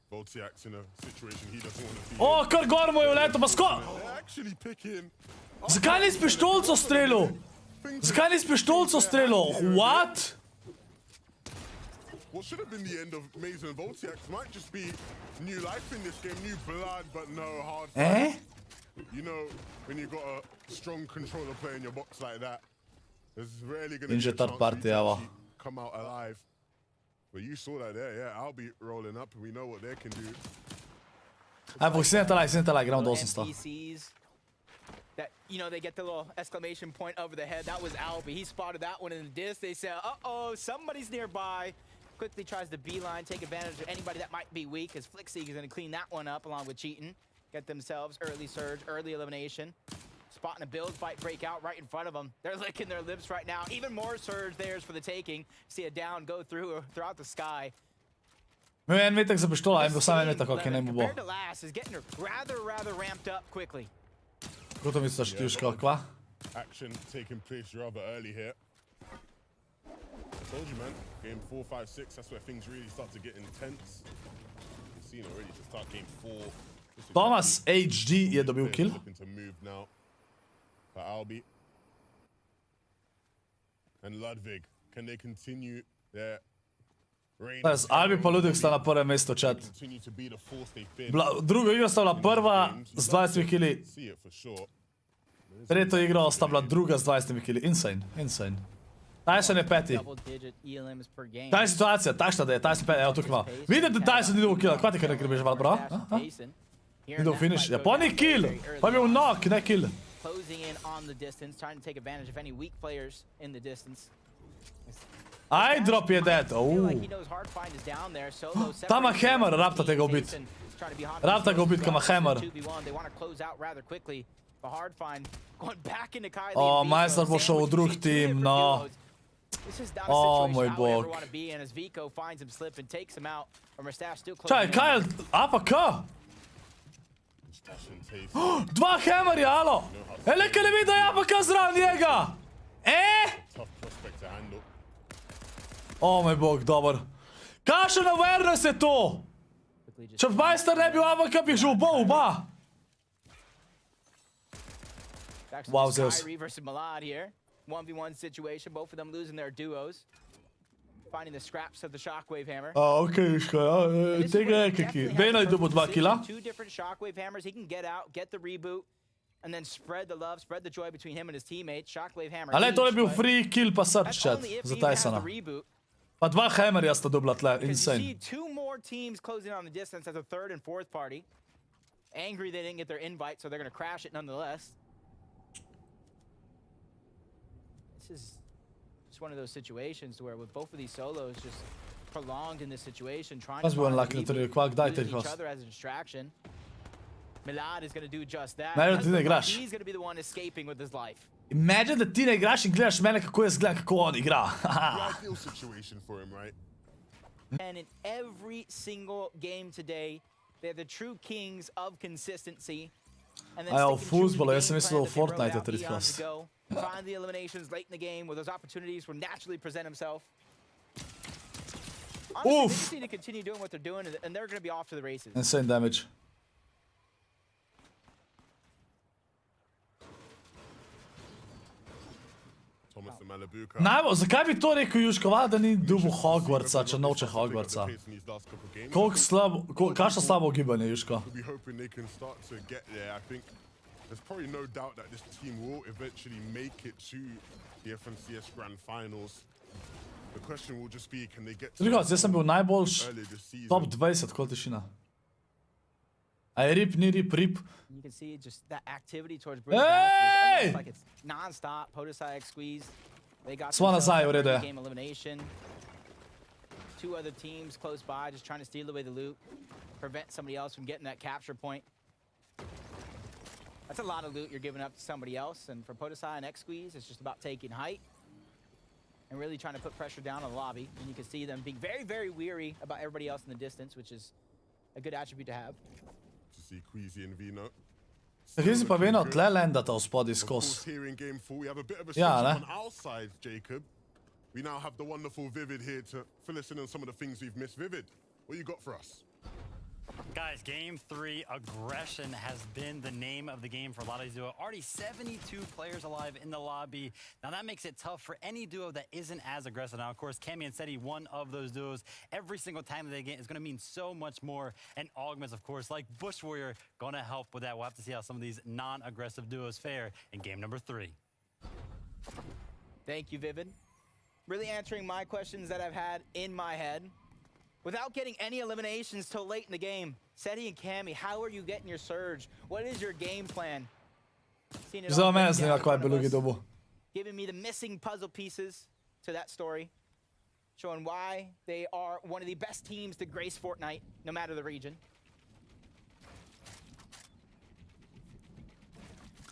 Voltiax in a situation he doesn't want to be in. O, kar gor mu je vleto, pa sko... They're actually picking. Zakaj nisi pištolco strelil? Zakaj nisi pištolco strelil? What? What should have been the end of Mason and Voltiax might just be new life in this game, new blood, but no hard fight. You know, when you've got a strong controller player in your box like that, there's rarely going to be a chance for you to actually come out alive. But you saw that there, yeah. I'll be rolling up, and we know what they can do. Ajmo, senta like, gremo do 800. NPCs that, you know, they get the little exclamation point over the head. That was Albie. He spotted that one in the disc. They said, uh-oh, somebody's nearby. Quickly tries to beeline, take advantage of anybody that might be weak, as Flickseek is going to clean that one up along with Cheatin'. Get themselves early surge, early elimination. Spotting a build fight break out right in front of them. They're licking their lips right now. Even more surge theirs for the taking. See a down go throughout the sky. Imel je en metek za pištola, in bil sam en metek, ok, ne mu bo. Compared to last, is getting rather ramped up quickly. Kako to misliš, Jusko, kva? Action taking place rather early here. I told you, man. Game 4, 5, 6, that's where things really start to get intense. You've seen already to start game 4. Thomas HD je dobil kill. Looking to move now for Albie. And Ludwig, can they continue their reign? Albi pa Ludwig sta na prvem mestu, chat. Continue to be the force they've been. Druga igra sta bila prva z 20 killi. See it for sure. Tretjo igro sta bila druga z 20 killi. Insane, insane. Tyson je peti. Ta je situacija, takšna da je, Tyson peti, evo tukaj malo. Vidite, Tyson ni dobil killa, kva ti kaj ne greš, bro? Ni dobil finish. Ja, pa ni kill, pa je bil knock, ne kill. Aj, drop je dead, Ta ima hammer, rabta tega ubit. Rabta ga ubit, ka ima hammer. O, Majstor bo šel v drug tim, no. O, moj bog. Čaj, kaj je, APK? Dva hammerja, alo! Eleke ne vidi, da je APK zraven njega! O, moj bog, dober. Kakšen awareness je to? Če Majstor ne bi v APK, bi že ubal oba. Wow, Zeus. 1v1 situation, both of them losing their duos. Finding the scraps of the shockwave hammer. Okej, Jusko, tega je kaki. Bejno je dobil 2 killa. Two different shockwave hammers. He can get out, get the reboot, and then spread the love, spread the joy between him and his teammates. Shockwave hammer. Ale to je bil free kill pa search chat za Taysona. Pa 2 hammerja sta dobila tle, insane. You see two more teams closing on the distance as a third and fourth party. Angry they didn't get their invite, so they're going to crash it nonetheless. This is just one of those situations where with both of these solos just prolonged in this situation, trying to find each other as a distraction. Milad is going to do just that. He's going to be the one escaping with his life. Imagine da ti ne igraš in gledaš mene, kako jaz gledam, kako on igra. Ideal situation for him, right? And in every single game today, they're the true kings of consistency. and then A ja, v stick and choose the fuzbolu, jaz game sem mislil plan v that they wrote Fortnite out tretji eons klas. ago, find the eliminations late in the game where those opportunities will naturally present themselves. Honestly, they just need to continue doing what they're doing, and they're going to be off to the races. Insane damage. Thomas and Malibuka. Najbolj, zakaj bi to rekel Jusko? Valjda da ni dubu Hogwartsa, če noče Hogwartsa. Koliko slabo, kakšno slabo gibanje, Jusko? We'll be hoping they can start to get there. I think there's probably no doubt that this team will eventually make it to the FNCS Grand Finals. The question will just be, can they get to Drugac, jaz sem bil najboljš early this season? top 20, kol tišina. A je rip, ni rip, rip. You can see just that activity towards Bruce Hey! almost like it's non-stop. PotisAX squeeze. They got Smo nazaj, v themselves redu je. a game elimination. Two other teams close by, just trying to steal away the loot, prevent somebody else from getting that capture point. That's a lot of loot you're giving up to somebody else, and for PotisAX and X Squeeze, it's just about taking height and really trying to put pressure down on the lobby. And you can see them being very, very weary about everybody else in the distance, which is a good attribute to have. To see Queasy and Vino. Res pa vedno tle landata v spodi Of course, skozi. here in game 4, we have a bit of a Yeah, switch ne? up on our side, Jacob. We now have the wonderful Vivid here to fill us in on some of the things we've missed. Vivid, what you got for us? Guys, game 3, aggression has been the name of the game for a lot of these duos. Already 72 players alive in the lobby. Now that makes it tough for any duo that isn't as aggressive. Now, of course, Cammy and Seti, one of those duos. Every single time that they get is going to mean so much more. And Augments, of course, like Bush Warrior, going to help with that. We'll have to see how some of these non-aggressive duos fare in game number 3. Thank you, Vivid. Really answering my questions that I've had in my head. Without getting any eliminations till late in the game, Seti and Cammy, how are you getting your surge? What is your game plan? Seeing it all Zdaj mene break zanima, down in kaj front bi of drugi us, dobu. giving me the missing puzzle pieces to that story, showing why they are one of the best teams to grace Fortnite, no matter the region.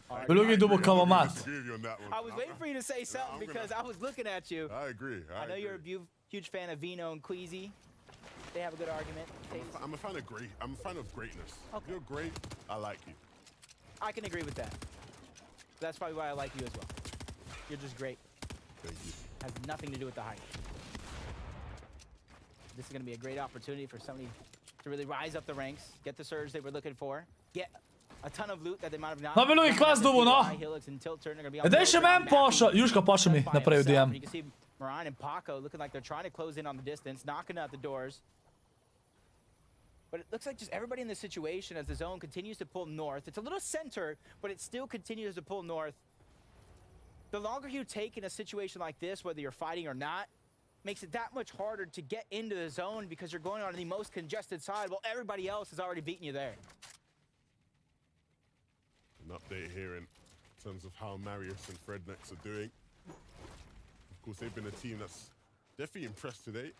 Bi drugi dobu kavamat. Disagree with you on that one. I was waiting for you to say something I'm because I was looking at you. I agree. I know you're a huge fan of Vino and Queasy. They have a good argument. I'm a fan of great. I'm a fan of greatness. Okay. You're great. I like you. I can agree with that. That's probably why I like you as well. You're just great. Thank you. Has nothing to do with the height. This is going to be a great opportunity for somebody to really rise up the ranks, get the surge they were looking for, get a ton of loot that they might have not. No, bi drugi klas dobu, no. Daj še men pošel, Juško pošel mi naprej v DM. You can see Moran and Paco looking like they're trying to close in on the distance, knocking out the doors. But it looks like just everybody in this situation as the zone continues to pull north. It's a little center, but it still continues to pull north. The longer you take in a situation like this, whether you're fighting or not, makes it that much harder to get into the zone because you're going on the most congested side while everybody else has already beaten you there. An update here in terms of how Marius and Frednex are doing. Of course, they've been a team that's definitely impressed today.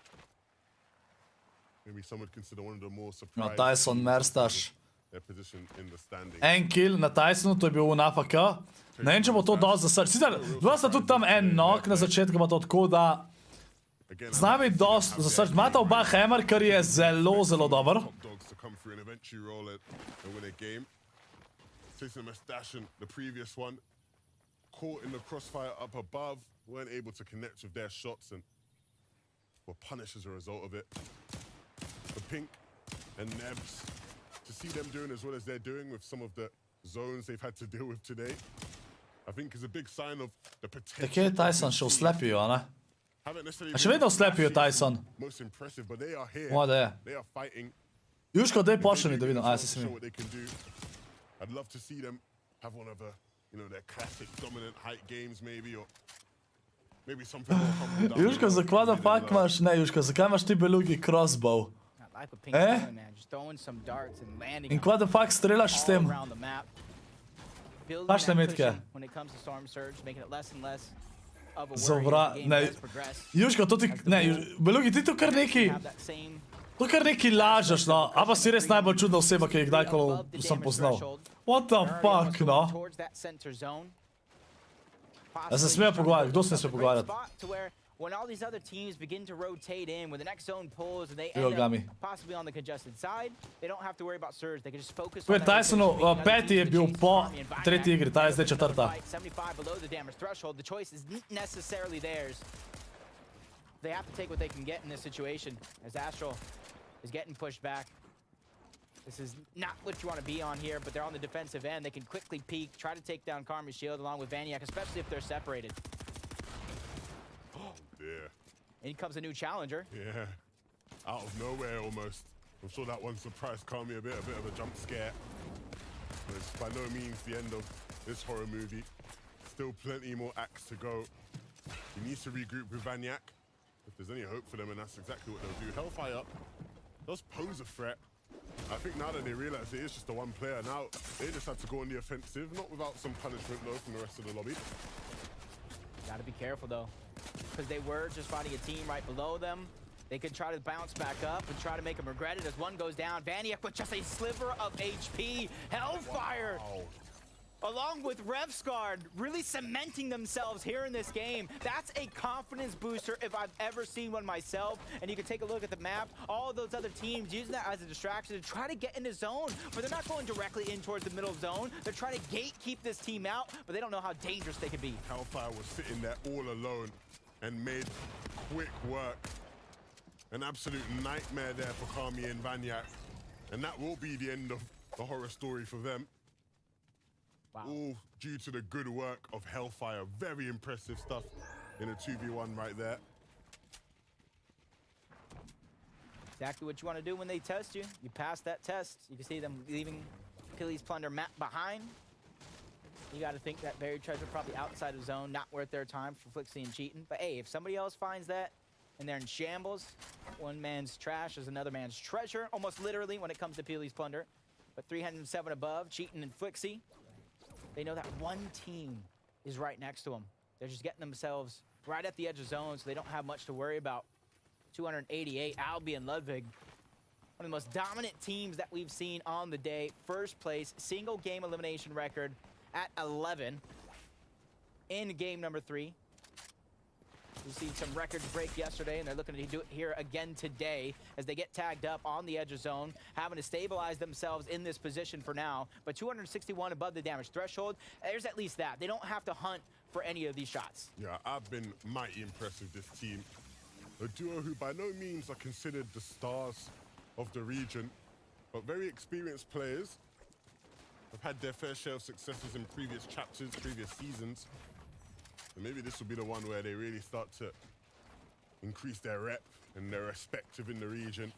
Maybe some would consider one of the more No, surprising Tyson, Merstaš. their position in the standing. En kill na Tysonu, to je bil na AFK. Ne vem, če bo to dosti za srč. Sicer, bila sta tudi tam en knock na začetku, pa to tako, da Again, zna biti dosti za srč. Imata oba hammer, kar je zelo, zelo dober. top dogs to come through and eventually roll it and win a game. Taysona Mustache and the previous one caught in the crossfire up above, weren't able to connect with their shots and were punished as a result of it. For Pink and Nebs, to see them doing as well as they're doing with some of the zones they've had to deal with today, I think is a big sign of the potential. Kje je Tyson šel v Slepijo, a ne? Haven't necessarily A še vedno v Slepijo Tyson. most impressive, but they are here. O, da je. They are fighting. Juško, daj pošli mi, da Maybe vidim. they A, can si show mi. what they can do. I'd love to see them have one of their classic dominant height games maybe, or maybe something more humble down Juško, the road. zakaj da fuck imaš, ne, Juško, zakaj imaš ti belugi crossbow? I like what Pink's Eh? doing, man. Just throwing some darts and landing In them kva da fuck strelaš s all tem? around the map. Building Paš that na metke. cushion when it comes to Storm Surge, making it less and less of a worry Zobra, as the game ne. does progress. Juško, to ti, ne, belugi, ti to kar neki, Have that same to kar neki lažeš, no. A pa si res najbolj čudna oseba, ki jih kdajkoli above the sem damage poznal. threshold. What the Already fuck, almost no? moving towards that center zone. Ja se smejo pogovarjati, kdo se ne sme pogovarjati? Spot to where when all these other teams begin to rotate in, when the next zone pulls and they Evo end ga up mi. possibly on the congested side, they don't have to worry about surge. They can just focus To je on that Taysonu, rotation, beating other peti je teams bil to chase po Army and Vajak. tretji igri, ta je zdaj četrta. 75 below the damage threshold. The choice isn't necessarily theirs. They have to take what they can get in this situation as Astral is getting pushed back. This is not what you want to be on here, but they're on the defensive end. They can quickly peek, try to take down Karmi's shield along with Vaniac, especially if they're separated. Yeah. In comes a new challenger. Yeah. Out of nowhere almost. I'm sure that one surprised Kami a bit of a jump scare. But it's by no means the end of this horror movie. Still plenty more acts to go. He needs to regroup with Vaniac. If there's any hope for them, and that's exactly what they'll do. Hellfire does pose a threat. I think now that they realize it is just the one player, now they just have to go on the offensive, not without some punishment though from the rest of the lobby. Gotta be careful though, because they were just fighting a team right below them. They could try to bounce back up and try to make them regret it as one goes down. Vaniac with just a sliver of HP. Hellfire! Wow. Along with Revscard, really cementing themselves here in this game. That's a confidence booster if I've ever seen one myself. And you can take a look at the map. All of those other teams using that as a distraction to try to get into zone, but they're not going directly in towards the middle zone. They're trying to gatekeep this team out, but they don't know how dangerous they can be. Hellfire was sitting there all alone and made quick work. An absolute nightmare there for Kami and Vaniac. And that will be the end of the horror story for them. Wow. All due to the good work of Hellfire. Very impressive stuff in a 2v1 right there. Exactly what you want to do when they test you. You pass that test. You can see them leaving Achilles Plunder map behind. You got to think that buried treasure probably outside of zone, not worth their time for Flixie and cheating. But hey, if somebody else finds that and they're in shambles, one man's trash is another man's treasure, almost literally when it comes to Achilles Plunder. But 307 above, cheating and Flixie. They know that one team is right next to them. They're just getting themselves right at the edge of zone, so they don't have much to worry about. 288, Albion Ludwig. One of the most dominant teams that we've seen on the day. First place, single game elimination record at 11 in game number 3. We've seen some records break yesterday, and they're looking to do it here again today as they get tagged up on the edge of zone, having to stabilize themselves in this position for now. But 261 above the damage threshold, there's at least that. They don't have to hunt for any of these shots. Yeah, I've been mighty impressed with this team. A duo who by no means are considered the stars of the region, but very experienced players. Have had their fair share of successes in previous chapters, previous seasons. And maybe this will be the one where they really start to increase their rep and their respect within the region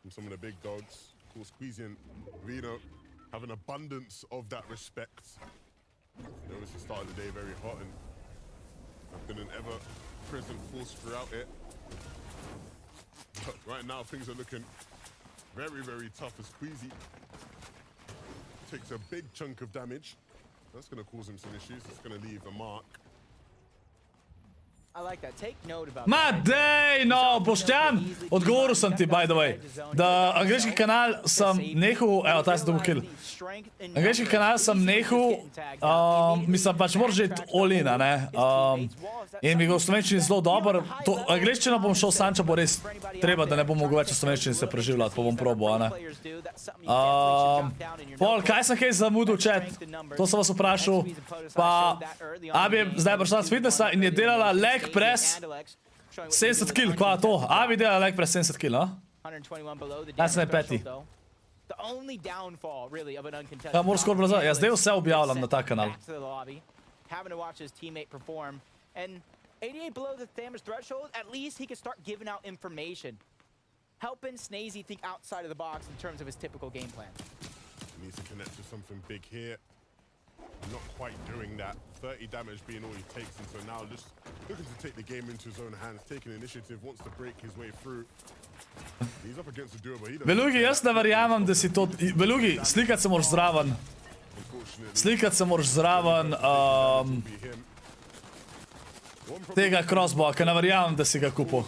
from some of the big dogs. Of course, Squeezy and Reno have an abundance of that respect. They obviously started the day very hot and have been an ever-present force throughout it. But right now, things are looking very, very tough as Squeezy takes a big chunk of damage. That's going to cause him some issues. It's going to leave a mark. I like that. Take note about Ma dej, no, Boštjan, odgovoril sem ti, by the way, da angliški kanal sem nehal, evo, ta se dobil kill. Angliški kanal sem nehal, mislim, pač moraš žeti all-in, ne? In mi ga v slovenščini zelo dober. Angliščino bom šel sam, če bo res treba, da ne bom mogel več v slovenščini se preživljati, pa bom probal, ne? Pol, kaj sem kaj zamudil, chat? To sem vas vprašal. Pa, Abi je zdaj prišla z fitnessa in je delala leg press 70 kill, kva to? Abi dela leg press 70 kill, no? Ja sem ne peti. Ja, moram ScorpLZ, ja zdaj vse objavljam na ta kanal. Having to watch his teammate perform, and 88 below the damage threshold, at least he can start giving out information, helping Snazy think outside of the box in terms of his typical game plan. He needs to connect to something big here. Not quite doing that. 30 damage being all he takes, and so now just looking to take the game into his own hands, taking initiative, wants to break his way through. He's up against a duo, but he doesn't. Belugi, jaz ne verjamem, da si to... Belugi, slikat se moraš zraven. Slikat se moraš zraven tega crossbowa, ker ne verjamem, da si ga kupil.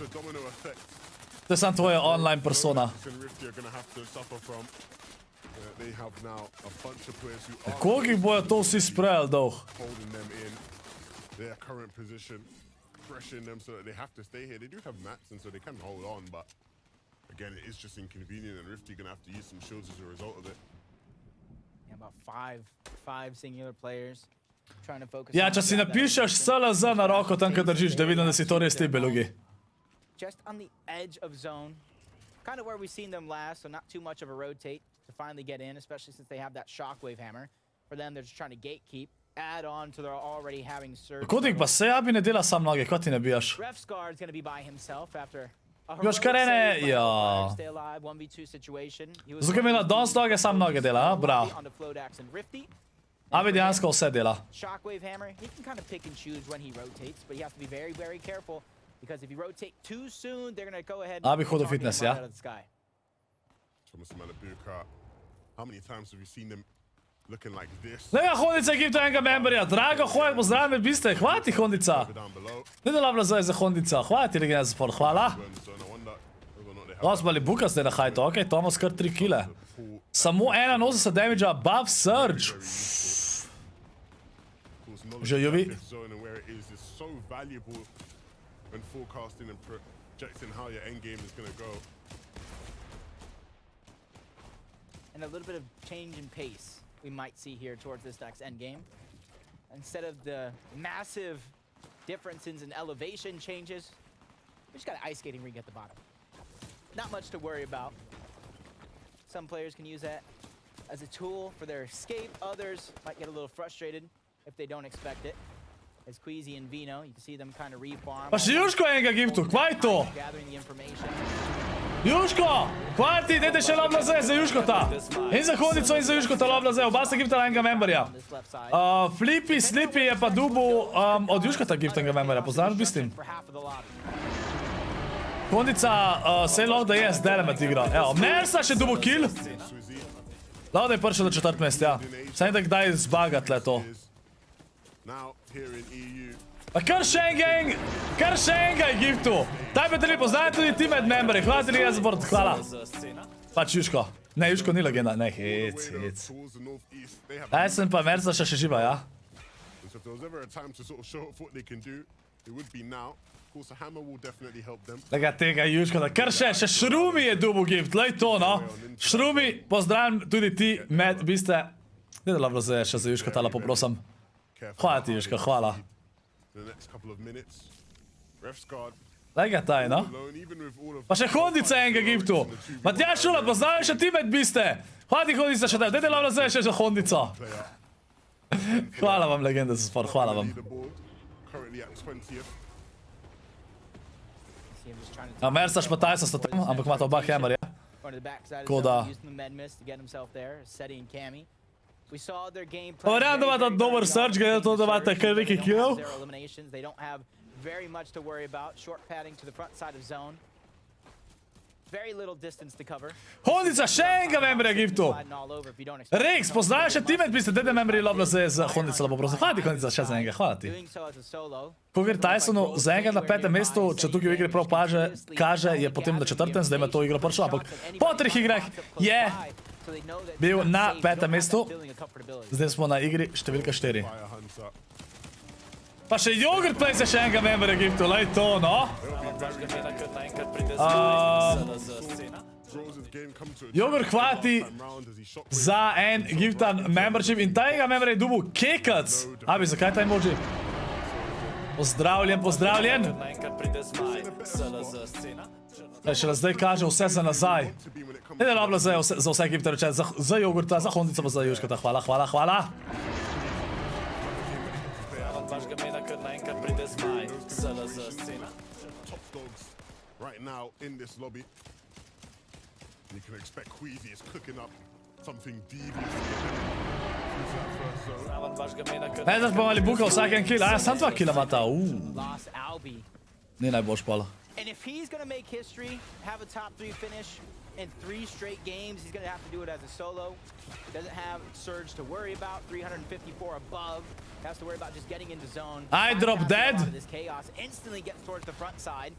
To je sam tvoja online persona. Koliko jih bojo to vsi sprejeli dolg? pressure in them so that they have to stay here. They do have mats, and so they can hold on, but again, it is just inconvenient, and Rifty gonna have to use some shields as a result of it. Yeah, about five singular players trying to focus. Ja, on če si that napišeš SLZ na roko tam, ko držiš, da vidim, da si to res ti, Belugi. Just on the edge of zone, kind of where we've seen them last, so not too much of a rotate to finally get in, especially since they have that shockwave hammer. For them, they're just trying to gatekeep, add on to their already having surge. Kako ti pa se, abi ne dela sam noge, kaj ti ne bijaš? Refscar's going to be by himself after a Još heroic kar ene, save by ja. Fire, stay alive, 1v2 situation. He was Zato ker imela danes noge sam noge dela, a? Bravo. on the Flodax and Rifty. Abi dejansko vse dela. Shockwave hammer, he can kind of pick and choose when he rotates, but he has to be very, very careful because if you rotate too soon, they're going to go ahead Abi and hodil target him fitness, right ja? out of the sky. Thomas Malabuka, how many times have we seen them looking like this? Lega Hondica Egipta enega memberja, drago, hoj, pozdravim med biste, hvala ti Hondica. Down below. Ne da labla zdaj za Hondica, hvala ti legenda za sport, hvala. Burn the zone. I wonder whether or not they have Los Bleiburgkid zdaj na hajto, okej, Tomas kar 3 kile. full Samo 81 damage-a above surge. knowledge Že of Juvi. this zone and where it is so valuable when forecasting and projecting how your end game is going to go. And a little bit of change in pace we might see here towards this next end game. Instead of the massive differences in elevation changes, we just got an ice skating ring at the bottom. Not much to worry about. Some players can use that as a tool for their escape. Others might get a little frustrated if they don't expect it. As Queasy and Vino, you can see them kind of reform. Pa še Jusko enega giftu, kvaj je to? Gathering the information. Juško, kvaj ti, dajte še labla zdaj za Juškota. In za Hondico in za Juškota labla zdaj, oba sta giftala enega memberja. On this left side. Flippy, Slippy je pa dubu od Juškota giftenega memberja, pozdravim bistim. For half of the lobby. Hondica, SLO da je zdaj med igro. Evo, Mersa še dubu kill. Lao da je prišel do 4. mesta, ja. Sam da kdaj zbaga tle to. Now here in EU, Pa kar še enega je giftu. Daj me tri poznaj tudi ti med memberi. Hvala ti za bord, hvala. Pač Juško. Ne, Juško ni legenda, ne, hec. towards the northeast, they have. Daj sem pa Mersa še živa, ja. So if there was ever a time to sort of show off what they can do, it would be now. Of course, a hammer will definitely help them. Lega tega Juško, da kar še Šrumi je dubu gift, lej to, no. Šrumi, pozdravim tudi ti med, biste. Ne da lablo zdaj še za Juško tala poprosim. Careful Hvala how ti, they Juško, proceed hvala. in the next couple of minutes. Ref's guard Lega taj, no. alone, even with all of. Pa še Hondica enega giftu. Matjaž Šulat, pozdravim še ti med, biste. Hvala ti Hondica še taj, dajte lablo zdaj še za Hondico. Hvala vam, legenda za sport, hvala vam. Leaderboard, currently at 20th. See him just trying to Mersaš pa Taysona sta tam, ampak imata oba hammerja. going to the backside of Ko the da. zone, using the med miss to get himself there. Seti and Cammy. We saw their game Pa plan. verjamem, da imata dober surge, glede na to, da imata kar nekaj killov. Their eliminations, they don't have very much to worry about. Short padding to the front side of zone. Very little distance to cover. Hondica še enega memberja giftu. Sliding all over if you don't expect Rex, pozdravim še ti med, biste, dajte memberi lablo zdaj za Hondico, lepo prosim. Hvala ti Hondica še za enega, hvala ti. doing so as a solo. Ko gre Taysonu za enega na 5. mestu, če tukaj v igri prav kaže, je potem na 4., zdaj ima to igro prišlo, ampak po 3 igrah je bil na 5. mestu, zdaj smo na igri številka 4. Fire Hunter. Pa še Yogurt Place je še enega memberja giftu, lej to, no. Draws his game come to a Yogurt, hvala ti time round as he shot za en giftan membership in tega memberja je dubu Kekac. Abi, zakaj ta emoji? Pozdravljen, pozdravljen. Šele zdaj kaže vse za nazaj. to be when it comes Ne da labla za vse gifte reče, za Jogurta, za Hondica pa za Juškota. Hvala, hvala, hvala. top dogs right now in this lobby. You can expect Queasy is cooking up something devious to get them into that first zone. Ne, zdaj pa mali buka vsak en kill. A ja, sam 2 killa imata. Lost Albie. Ni najboljš pala. And if he's going to make history, have a top 3 finish in 3 straight games, he's going to have to do it as a solo. He doesn't have surge to worry about, 354 above. Has to worry about just getting into zone. I drop Bypassing dead. a lot of This chaos instantly gets towards the front side.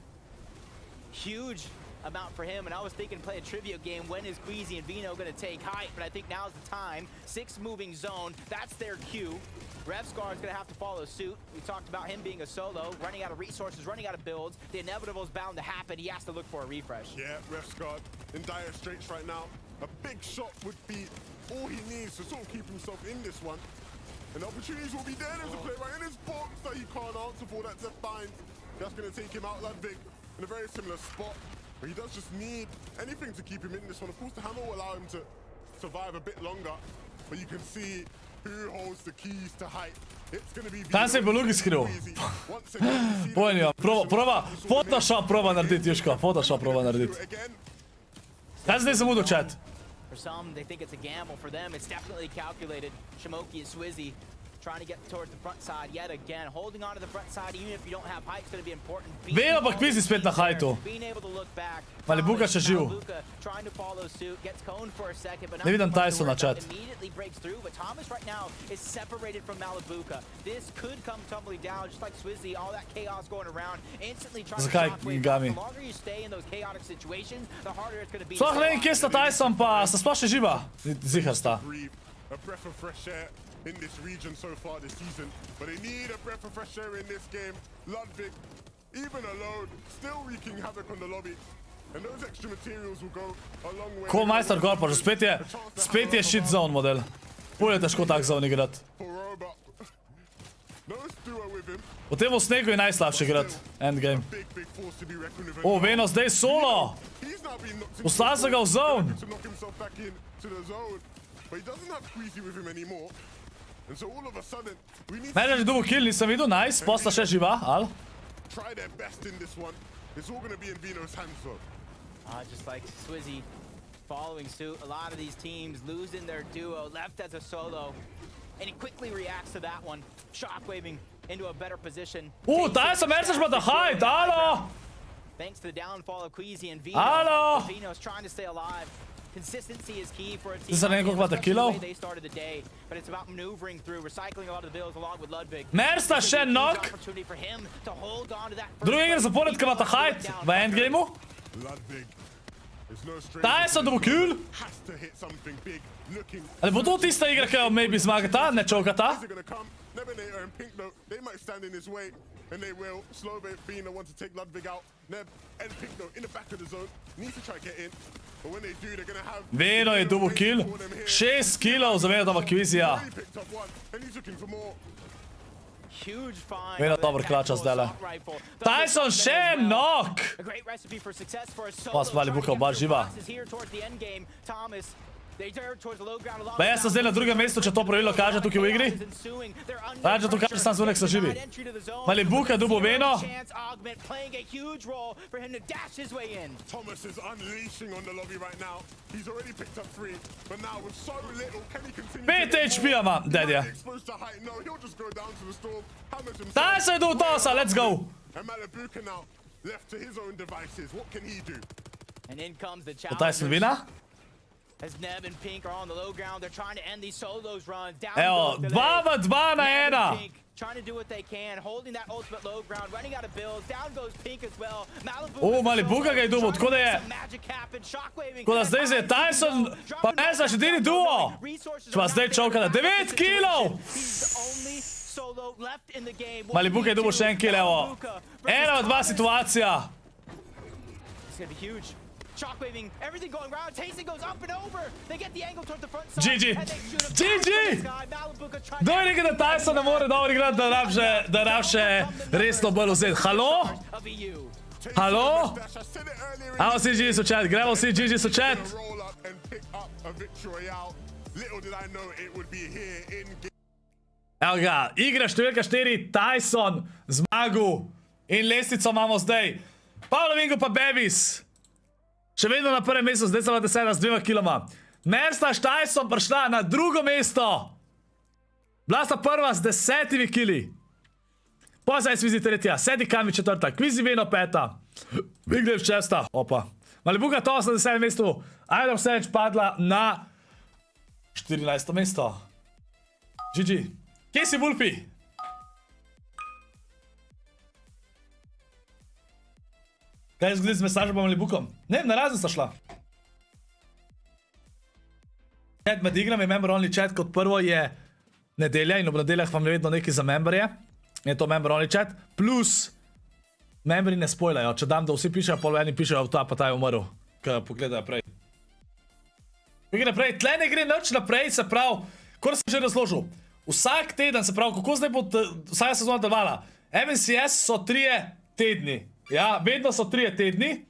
Huge amount for him, and I was thinking play a trivia game. When is Queasy and Vino going to take height? But I think now's the time. 6 moving zone. That's their cue. Revscar is going to have to follow suit. We talked about him being a solo, running out of resources, running out of builds. The inevitable is bound to happen. He has to look for a refresh. Yeah, Revscar in dire straits right now. A big shot would be all he needs to sort of keep himself in this one. And opportunities will be there. There's a play right in his box that he can't answer for. That's a find. That's going to take him out, Ludwig, in a very similar spot. But he does just need anything to keep him in this one. Of course, the hammer will allow him to survive a bit longer. But you can see who holds the keys to height. It's going to be... Kaj se je Belugi skril? Pojnjo, proba, Photoshop proba narediti, Jusko, Photoshop proba narediti. Kaj zdaj zamudil, chat? For some, they think it's a gamble. For them, it's definitely calculated. Shimoki and Swizzy trying to get towards the front side yet again. Holding on to the front side, even if you don't have height, it's going to be important. Vejo pa Queasy spet na hajtu. Being able to look back. Malibuka še živ. Malibuka trying to follow suit, gets coned for a second, but Ne vidim Taysona, chat. immediately breaks through. But Thomas right now is separated from Malibuka. This could come tumbling down, just like Swizzy. All that chaos going around, instantly trying to Zakaj shockwave. Gami? The longer you stay in those chaotic situations, the harder it's going to be. Sploh ne vem, kje sta Tyson pa, sta sploh še živa? Zihar sta. A breath of fresh air in this region so far this season, but they need a breath of fresh air in this game. Ludwig, even alone, still wreaking havoc on the lobby, and those extra materials will go a long way. Ko majster gor pa, že spet je shit zone model. Pol je težko tak zone igrati. V tem snegu je najslabše igrati, endgame. O, Veno zdaj solo! Poslal se ga v zone! But he doesn't have Queasy with him anymore. And so all of a sudden, we need Mene že dobil kill, nisem videl, nice, posla še živa, al? try their best in this one. It's all going to be in Vino's hands though. Just like Swizzy following suit, a lot of these teams losing their duo, left as a solo, and he quickly reacts to that one, shockwaving into a better position. Tyson mercaš pa da hajt, alo! Thanks to the downfall of Queasy and Vino, Alo! Vino's trying to stay alive. Consistency is key for a team. Zdaj ne vem, koliko imate killov. They started the day, but it's about maneuvering through, recycling a lot of the builds along with Ludwig. Mersta še knock. Drugi igra zapored, ki imata hajt v endgameu. Tyson dobil kill. Ali bo to tista igra, ki jo maybe zmagata, ne čokata? And they will. Slow Vino wants to take Ludwig out. Neb and Pinkno in the back of the zone. Needs to try to get in. But when they do, they're going to have... Vino je dobil kill. 6 killov za Venotova Queasyja. And he's looking for more. Huge find. Veno dobro klača zdajle. Tyson še knock. Pa spali Buka oba živa. Pa jaz sem zdaj na drugem mestu, če to pravilo kaže tukaj v igri. Rače to kaže, sam zvonek so živi. Malibuka dobil Veno. Thomas is unleashing on the lobby right now. He's already picked up 3, but now with so little, can he continue? 5 HP ima, dedja. Exposed to height. No, he'll just go down to the storm. Tyson je dobil Tosa, let's go. And Malibuka now left to his own devices. What can he do? And in comes the Tyson vina. As Neb and Pink are on the low ground, they're trying to end these solos runs. Down Evo, 2v2 na 1. Trying to do what they can, holding that ultimate low ground, running out of builds. Down goes Pink as well. Malibuka ga je dobil, tako da je... Tako da zdaj je Tyson, pa ne znaš edini duo. Če pa zdaj čovka na 9 killov. Malibuka je dobil še en kill, evo. 1v2 situacija. Shockwaving, everything going around. Taysona goes up and over. They get the angle towards the front side. GG. GG. Kdo je rekel, da Tyson ne more dobro igrati, da rab še resno bolj vzeti? Halo? Halo? Ajmo si GG so chat, gremo si GG so chat. Evo ga, igra številka 4, Tyson, zmagu. In lestvico imamo zdaj. Pavlo Vingo pa Bevis. Še vedno na prvem mestu, zdaj sem 10 z 2 kiloma. Mersta s Tyson prišla na drugo mesto. Bila sta prva z 10 kili. Pozaj Swizzy tretja, Sedi Kami četvrta, Queasy Veno peta. Bigdev šesta, opa. Malibuka to na 10 mestu. Ajda Vseč padla na 14 mesto. GG. Kje si Vulpi? Kaj je zgodilo z Mesažom ali Bukom? Ne, na razen sta šla. Chat med igrami, member only chat, kot prvo je nedelja in ob nedeljah vam je vedno nekaj za memberje. Je to member only chat. Plus, memberi ne spoilajo. Če dam, da vsi pišejo, pol eni pišejo, ta pa ta je umrl. Kaj pogledajo prej. Kaj gre naprej? Tle ne gre nič naprej, se pravi, kot sem že razložil. Vsak teden, se pravi, kako zdaj bo vsaka sezona delovala. MNCS so 3 tedni. Ja, vedno so 3 tedni.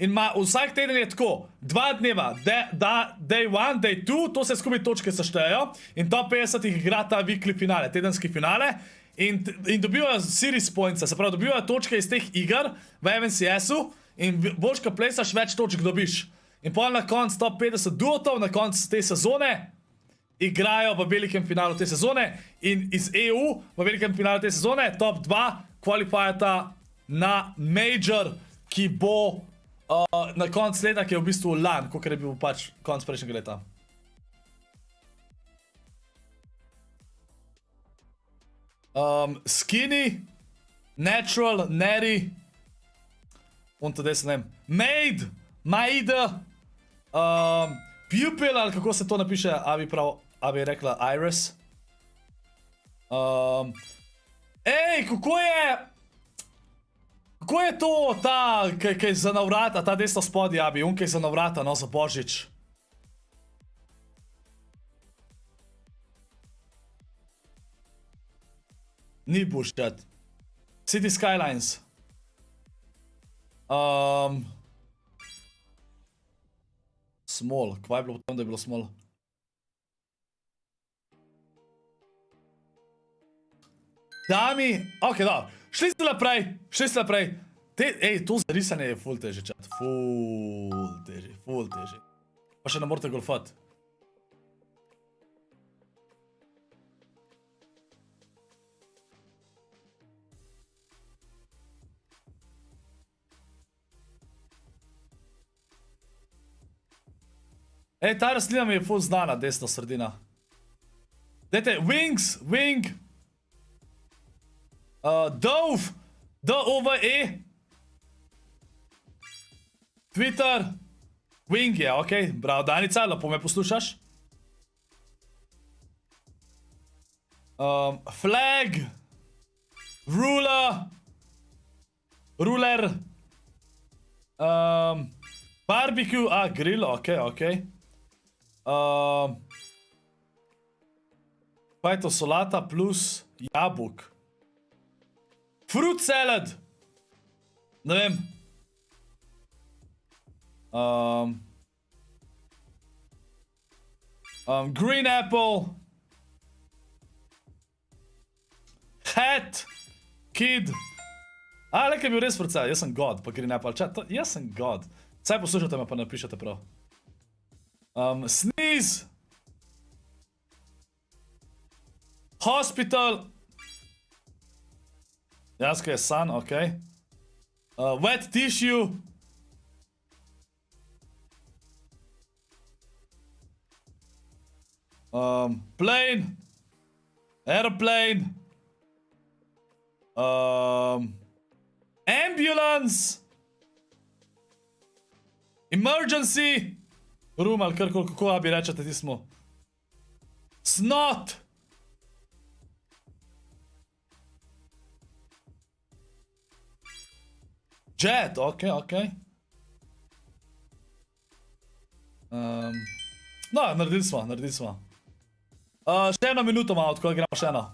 In vsak teden je tako, 2 dneva, day 1, day 2, to se skupaj točke seštejejo in top 50 jih igra ta weekly finale, tedenski finale in dobivajo series points, se pravi, dobivajo točke iz teh iger v MNCS-u in boljš, ko plesaš, več točk dobiš. In pol na konc top 50 duotov, na konc te sezone, igrajo v velikem finalu te sezone in iz EU v velikem finalu te sezone top 2 kvalifajata na Major, ki bo na konc leta, ki je v bistvu lan, kot je bil pač konc prejšnjega leta. Skinny, Natural, Neri, on to se ne vem, Made, Maida, Pupil, ali kako se to napiše, a bi rekla Iris. Ej, kako je to, ta, kaj je za navrata, ta desno spodje, abi, on kaj je za navrata, no, za Božič. Ni bullshit. City Skylines. Small, kva je bilo potem, da je bilo small? Dami, ok, da. Šli ste naprej. Ej, to zarisanje je ful teže, chat. Ful teže. Pa še ne morate golfat. Ej, ta rastlina mi je ful znana, desna sredina. Dajte, wing. Dove, D-O-V-E. Twitter, wing je, ok, bravo Danica, lepo me poslušaš. Flag, ruler, barbecue, grill, ok. Pa je to solata plus jabolk. Fruit salad. Ne vem. Green apple. Hat. Kid. Lekaj je bil res fruit salad. Jaz sem god, pa green apple. Jaz sem god. Saj poslušate me, pa napišete prav. Sneeze. Hospital. Jasko je sun, ok. Wet tissue. Plane. Airplane. Ambulance. Emergency. Room ali kar kako bi rečete ti smo. Snot. Jet, ok. No, naredili smo. Še 1 minuto malo, tako gremo še eno.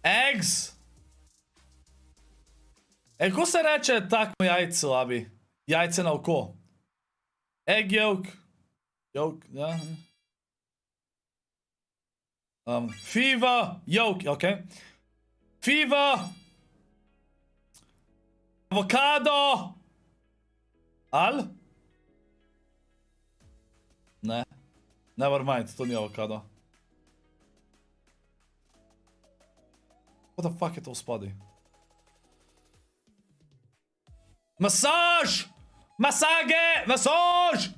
Eggs. Kako se reče takmo jajcu, abi? Jajce na oko. Egg yolk. Yolk, ja. Fever. Yolk, ok. Fever. Avocado. Al? Ne. Never mind, to ni avokado. What the fuck je to v spodaj? Masaž! Masage! Masož!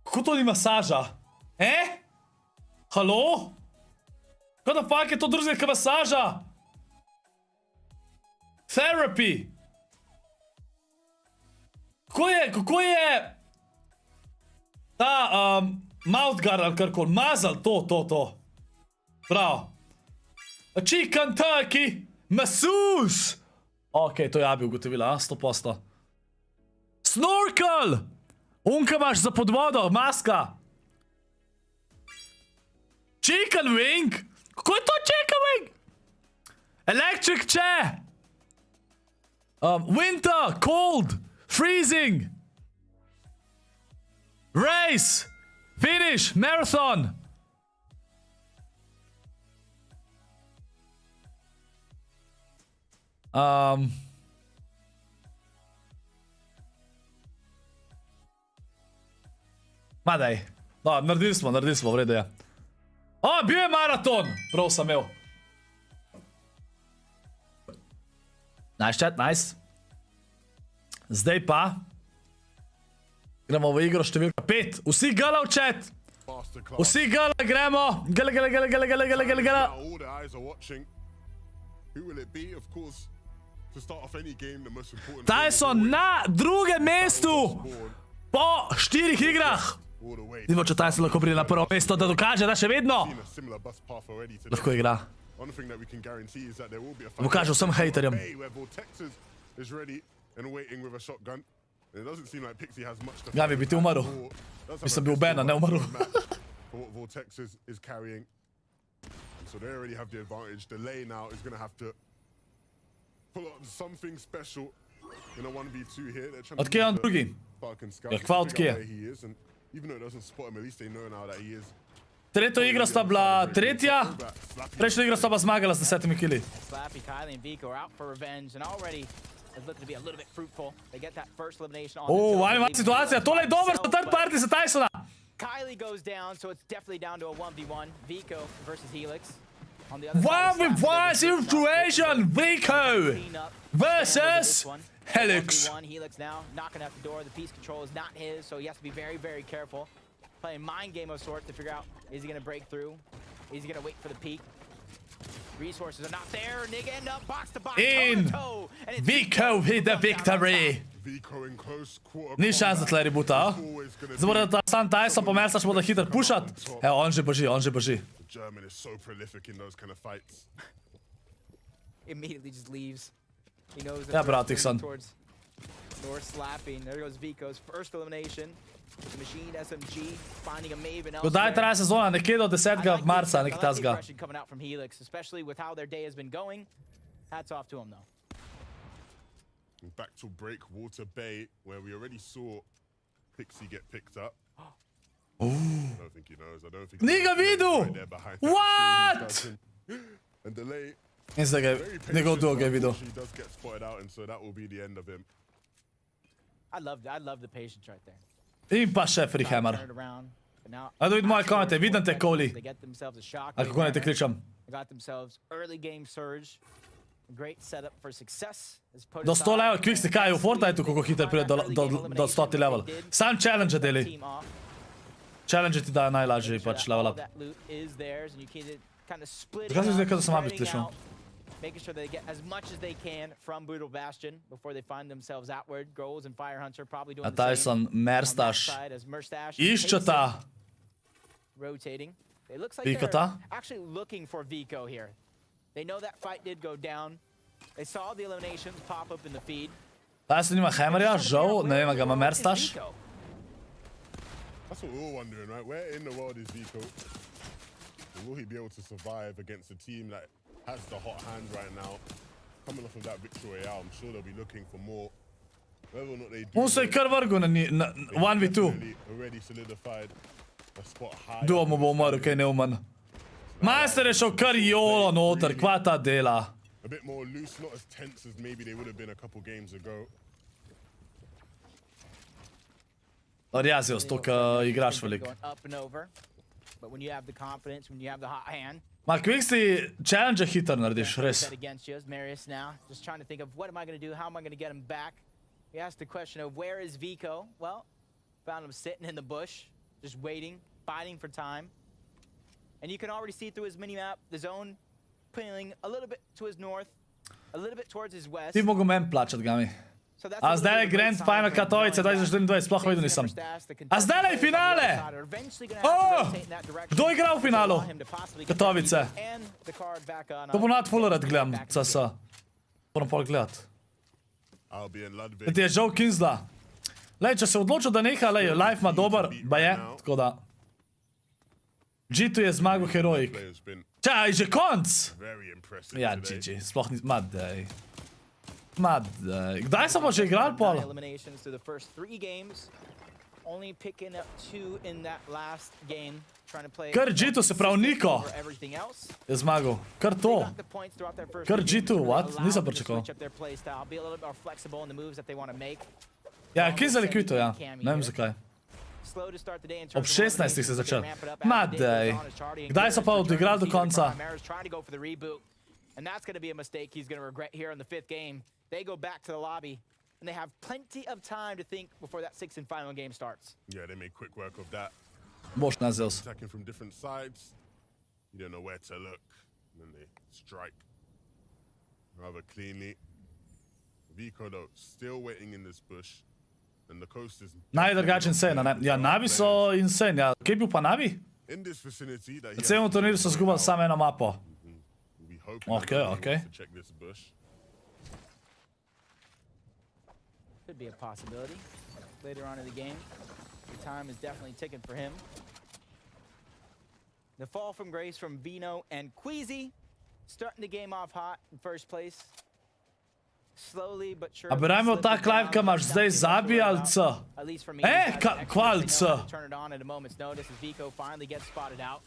Kako to ni masaža? Halo? What the fuck je to drugega kot masaža? Therapy! Kako je ta mouthguard ali karkoli, mazal to. Bravo. A chicken turkey, masseuse! Ok, to ja bi ugotovila, 100%. Snorkel! Unka imaš za pod vodo, maska. Chicken wing? Kako je to chicken wing? Electric chair! Winter, cold, freezing. Race, finish, marathon. Ma daj. No, naredili smo, v redu je. O, bil je maraton! Prav sem imel. Nice chat, nice. Zdaj pa gremo v igro številka 5. Vsi gala v chat! Vsi gala, gremo! Gala. All the eyes are watching. Who will it be? Of course, to start off any game, the most important Tayson na drugem mestu po 4 igrah. Vidimo, če Tayson lahko pride na prvo mesto, da dokaže, da še vedno lahko igra. Da pokaže vsem hejterjem. Gavi, bi ti umrl. Mislim, bil Ben, a ne umrl. So they already have the advantage. The lane now is going to have to pull up something special in a 1v2 here. They're trying to Odkje je on drugi? Ja, kva odkje? Even though it doesn't spot him, at least they know now that he is. Tretjo igro sta bila tretja, prejšnjo igro sta pa zmagala z 10 killi. Slappy, Kylie, and Vico are out for revenge, and already is looking to be a little bit fruitful. They get that first elimination on the ima situacija, tole je dober za third party za Taysona. Kylie goes down, so it's definitely down to a 1v1. Vico versus Helix. On the other side, 1v1 situation, Vico versus Helix. Helix now knocking at the door. The piece control is not his, so he has to be very, very careful. Playing mind game of sorts to figure out, is he going to break through? Is he going to wait for the peak? Resources are not there. Nigga end up box to box. In Vico with the victory. Ni šans, da tle rebuta. Zdaj mora da sam Tayson pomersa, še bodo hiter pušat. Evo, on že beži. German is so prolific in those kind of fights. Immediately just leaves. He knows Ja, bratih san. North slapping. There goes Vico's first elimination. The machine SMG finding a Maven. Kdaj traja sezona? Nekje do 10. marca, nekaj tasga. Coming out from Helix, especially with how their day has been going. Hats off to him though. Back to Breakwater Bay, where we already saw Pixie get picked up. I don't think he knows. I don't think Ni ga videl! What? And delay. In zdaj ga njegov duo ga je videl. He does get spotted out, and so that will be the end of him. I love the patience right there. In pa še Freehammer. Ajde vidi moje komente, vidim te Koli. Ali kako naj te kličem? Do 100 level, Quicksti kaj je v Fortniteu, kako hiter pride do 100 level. Sam challenge deli. Challenge ti dajo najlažji pač level up. Zakaj se zdaj, kada sem abit kličil? Making sure they get as much as they can from Brutal Bastion before they find themselves outward. Goals and Fire Hunter probably doing the Tayson, same. Merstaš. Iščeta. Rotating. It looks like they're actually looking for Vico here. They know that fight did go down. They saw the eliminations pop up in the feed. Tayson ima Hammerja, žal, ne vem, ga ima Merstaš. That's what we're all wondering, right? Where in the world is Vico? Will he be able to survive against a team that has the hot hand right now? Coming off of that victory out, I'm sure they'll be looking for more. Whether or not they do, On se je kar vrgo na 1v2. already solidified a spot high. Duo mu bo umrl, kaj neumen. Majster je šel kar jolo noter, kva ta dela. A bit more loose, not as tense as maybe they would have been a couple games ago. Orjazio, stoka igraš veliko. But when you have the confidence, when you have the hot hand, Ma Quicksti challenge hiter narediš, res. Set against you as Marius now, just trying to think of what am I going to do? How am I going to get him back? He asked the question of where is Vico? Well, found him sitting in the bush, just waiting, biding for time. And you can already see through his mini-map, the zone pulling a little bit to his north, a little bit towards his west. Ti mogo meni plačat, Gami. So that's A a zdaj je little bit Grand of a Final sign for him Katowice going back. 2024, sploh videl nisem. A zdaj je finale! Kdo igra v finalu? Katowice. To bo nad full rad gledam, CS. Moram pol gledat. I'll be in Ludwig. Ti je žal Kinsla. Lej, če se odločil, da neha, lej, life ma dober, ba je, tako da. G2 je zmagal heroik. Player's been Čaj, že konc! very impressive Ja, today. GG, sploh ni... Madej. Madej. Kdaj smo že igrali pol? Eliminations through the first 3 games. Only picking up 2 in that last game. Trying to play Kar G2, se pravi Niko, over everything else. je zmagal. Kar They to. got the points throughout their first Kar 3 games, G2, really what? allowed Nisem them to pričakoval. switch up their play style, be a little bit more flexible in the moves that they want to make. Ja, Kinsel je kvito, ja. Ne vem zakaj. Slow to start the day in Ob terms of 16 se začel. ramp it up as the day Madej. goes on as Charlie and Kdaj so Gibbers pa return to odigrali do see the konca? prime. Mariners trying to go for the reboot, and that's going to be a mistake he's going to regret here in the 5th game. They go back to the lobby, and they have plenty of time to think before that 6th and final game starts. Yeah, they made quick work of that. Boš nazels. Attacking from different sides. You don't know where to look. And then they strike rather cleanly. Vico though, still waiting in this bush. And the coast is Najdrugače insane, ne? Ja, Navi so insane, ja. Kje je bil pa Navi? in this vicinity that Na celem turniru so zgubali samo eno mapo. we hope Okay, okay. to check this bush. Could be a possibility later on in the game. The time is definitely ticking for him. The fall from grace from Vino and Queasy, starting the game off hot in first place. Slowly but surely. A bi rajmo slipping tak live, down, ka imaš not zdaj too much to Zabi worry ali about. C? At least for me. Kval C? Turn it on at a moment's notice as Vico finally gets spotted out.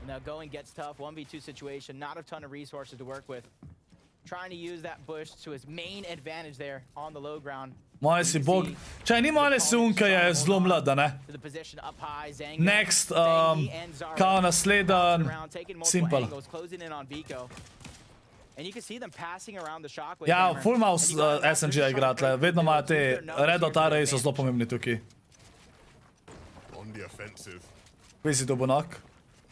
Now going gets tough, 1v2 situation, not a ton of resources to work with. Trying to use that bush to his main advantage there on the low ground. Moje si bog. Čaj, ni moje sunka je zelo mlada, ne? To the position up high, Zanga, Next, Zangi and Zara kao bouncing nasleden, around, taking multiple simple. angles, closing in on Vico. And you can see them passing around the shockwave. Ja, hammer. full mal And you got that SNG they're igrati, trying to vedno imajo te use their numbers Red here Dot to their Array so zelo advantage. pomembni tukaj. On the offensive. Kje si to bo nok?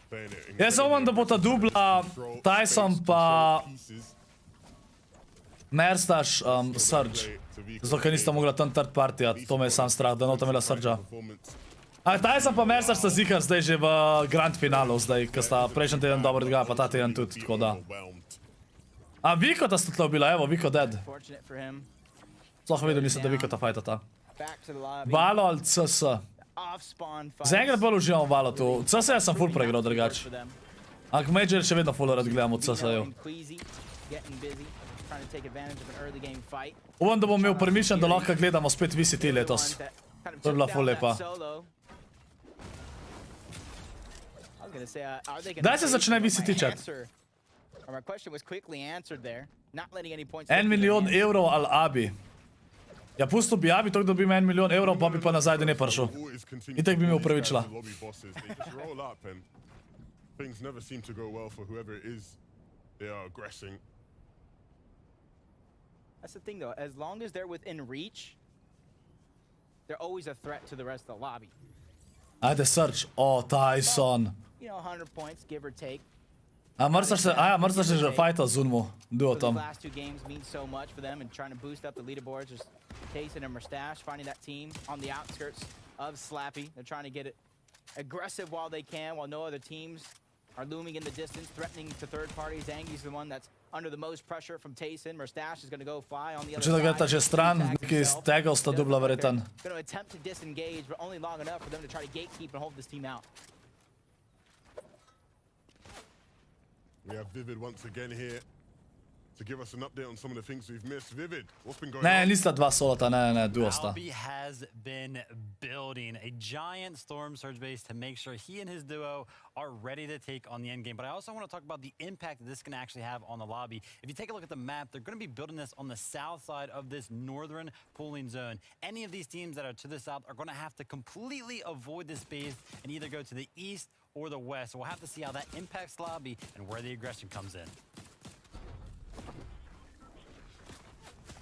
Playing it Jaz samo upam, da bo ta dubla control, Tyson space, pa control pieces. Merstaš Surge. Zato, ker nista mogla tam third partijat, to me je sam strah, da nota imela Surgea. A Tyson pa Merstaš sta zihar zdaj že v grand finalu, zdaj, ker sta prejšnji teden dobro odigrala, pa ta teden tudi, tako da. A Vico ta sta tle ubila, evo, Vico dead. Fortunate for him. Sploh videl nisem, da Vico ta fajtata. Back to the lobby. Valo ali CS? Off spawn fight. Za enkrat bolj uživam v Valo tu. CS jaz sem full preigral drugač. Ampak Major še vedno full rad gledam v CS-ju. Getting busy, trying to take advantage of an early game fight. Upam, da bom imel permission, da lahko gledamo spet VCT letos. To je bila ful lepa. Kdaj se začne VCT chat? 1 milijon evrov ali abi. Ja, pustil bi abi, tako dobim 1 milijon evrov, pa bi pa nazaj, da ne prišel. Itak bi me upravičila. Things never seem to go well for whoever it is they are aggressing. That's the thing though, as long as they're within reach, they're always a threat to the rest of the lobby. Ajde, Surge. O, Tyson. You know, 100 points, give or take. A mrzaš se že fajta z Unmu. Duo Those tam. last 2 games mean so much for them and trying to boost up the leaderboards. Just Taysona and Mustache finding that team on the outskirts of Slappy. They're trying to get it aggressive while they can, while no other teams are looming in the distance, threatening to third parties. Zangi's the one that's under the most pressure from Tayson. Mustache is going to go fly on the other Očitno side. gre ta že stran, Attack neki himself. stegel sta dubla verjetan. Going to attempt to disengage, but only long enough for them to try to gatekeep and hold this team out. We have Vivid once again here. to give us an update on some of the things we've missed. Vivid, what's been going Ne, on? nista dva solota, ne, duo sta. Albi has been building a giant storm surge base to make sure he and his duo are ready to take on the end game. But I also want to talk about the impact that this can actually have on the lobby. If you take a look at the map, they're going to be building this on the south side of this northern pooling zone. Any of these teams that are to the south are going to have to completely avoid this base and either go to the east or the west. So we'll have to see how that impacts lobby and where the aggression comes in.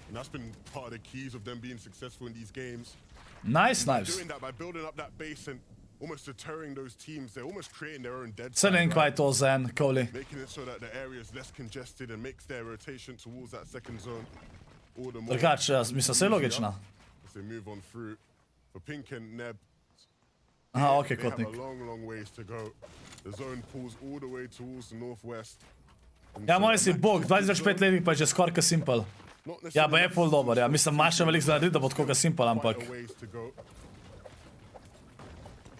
And that's been part of the keys of them being successful in these games. Nice, nice. Doing that by building up that base and almost deterring those teams. They're almost creating their own dead Se zone, linkvaj to Zen, Coli. making it so that the area is less congested and makes their rotation towards that second zone all the more. Drugače, mislim, se je logična. As they move on through. For Pink and Neb, Aha, okej, they have kotnik. a long ways to go. The zone pulls all the way towards the northwest. And Ja, so moj si that bog, zone, 25 letnik pa je že skoraj ka simple. not Ja, pa je necessarily full dober, ja. Mislim, imaš še veliko za narediti, da bo tako ka simple, ampak... quite a ways to go.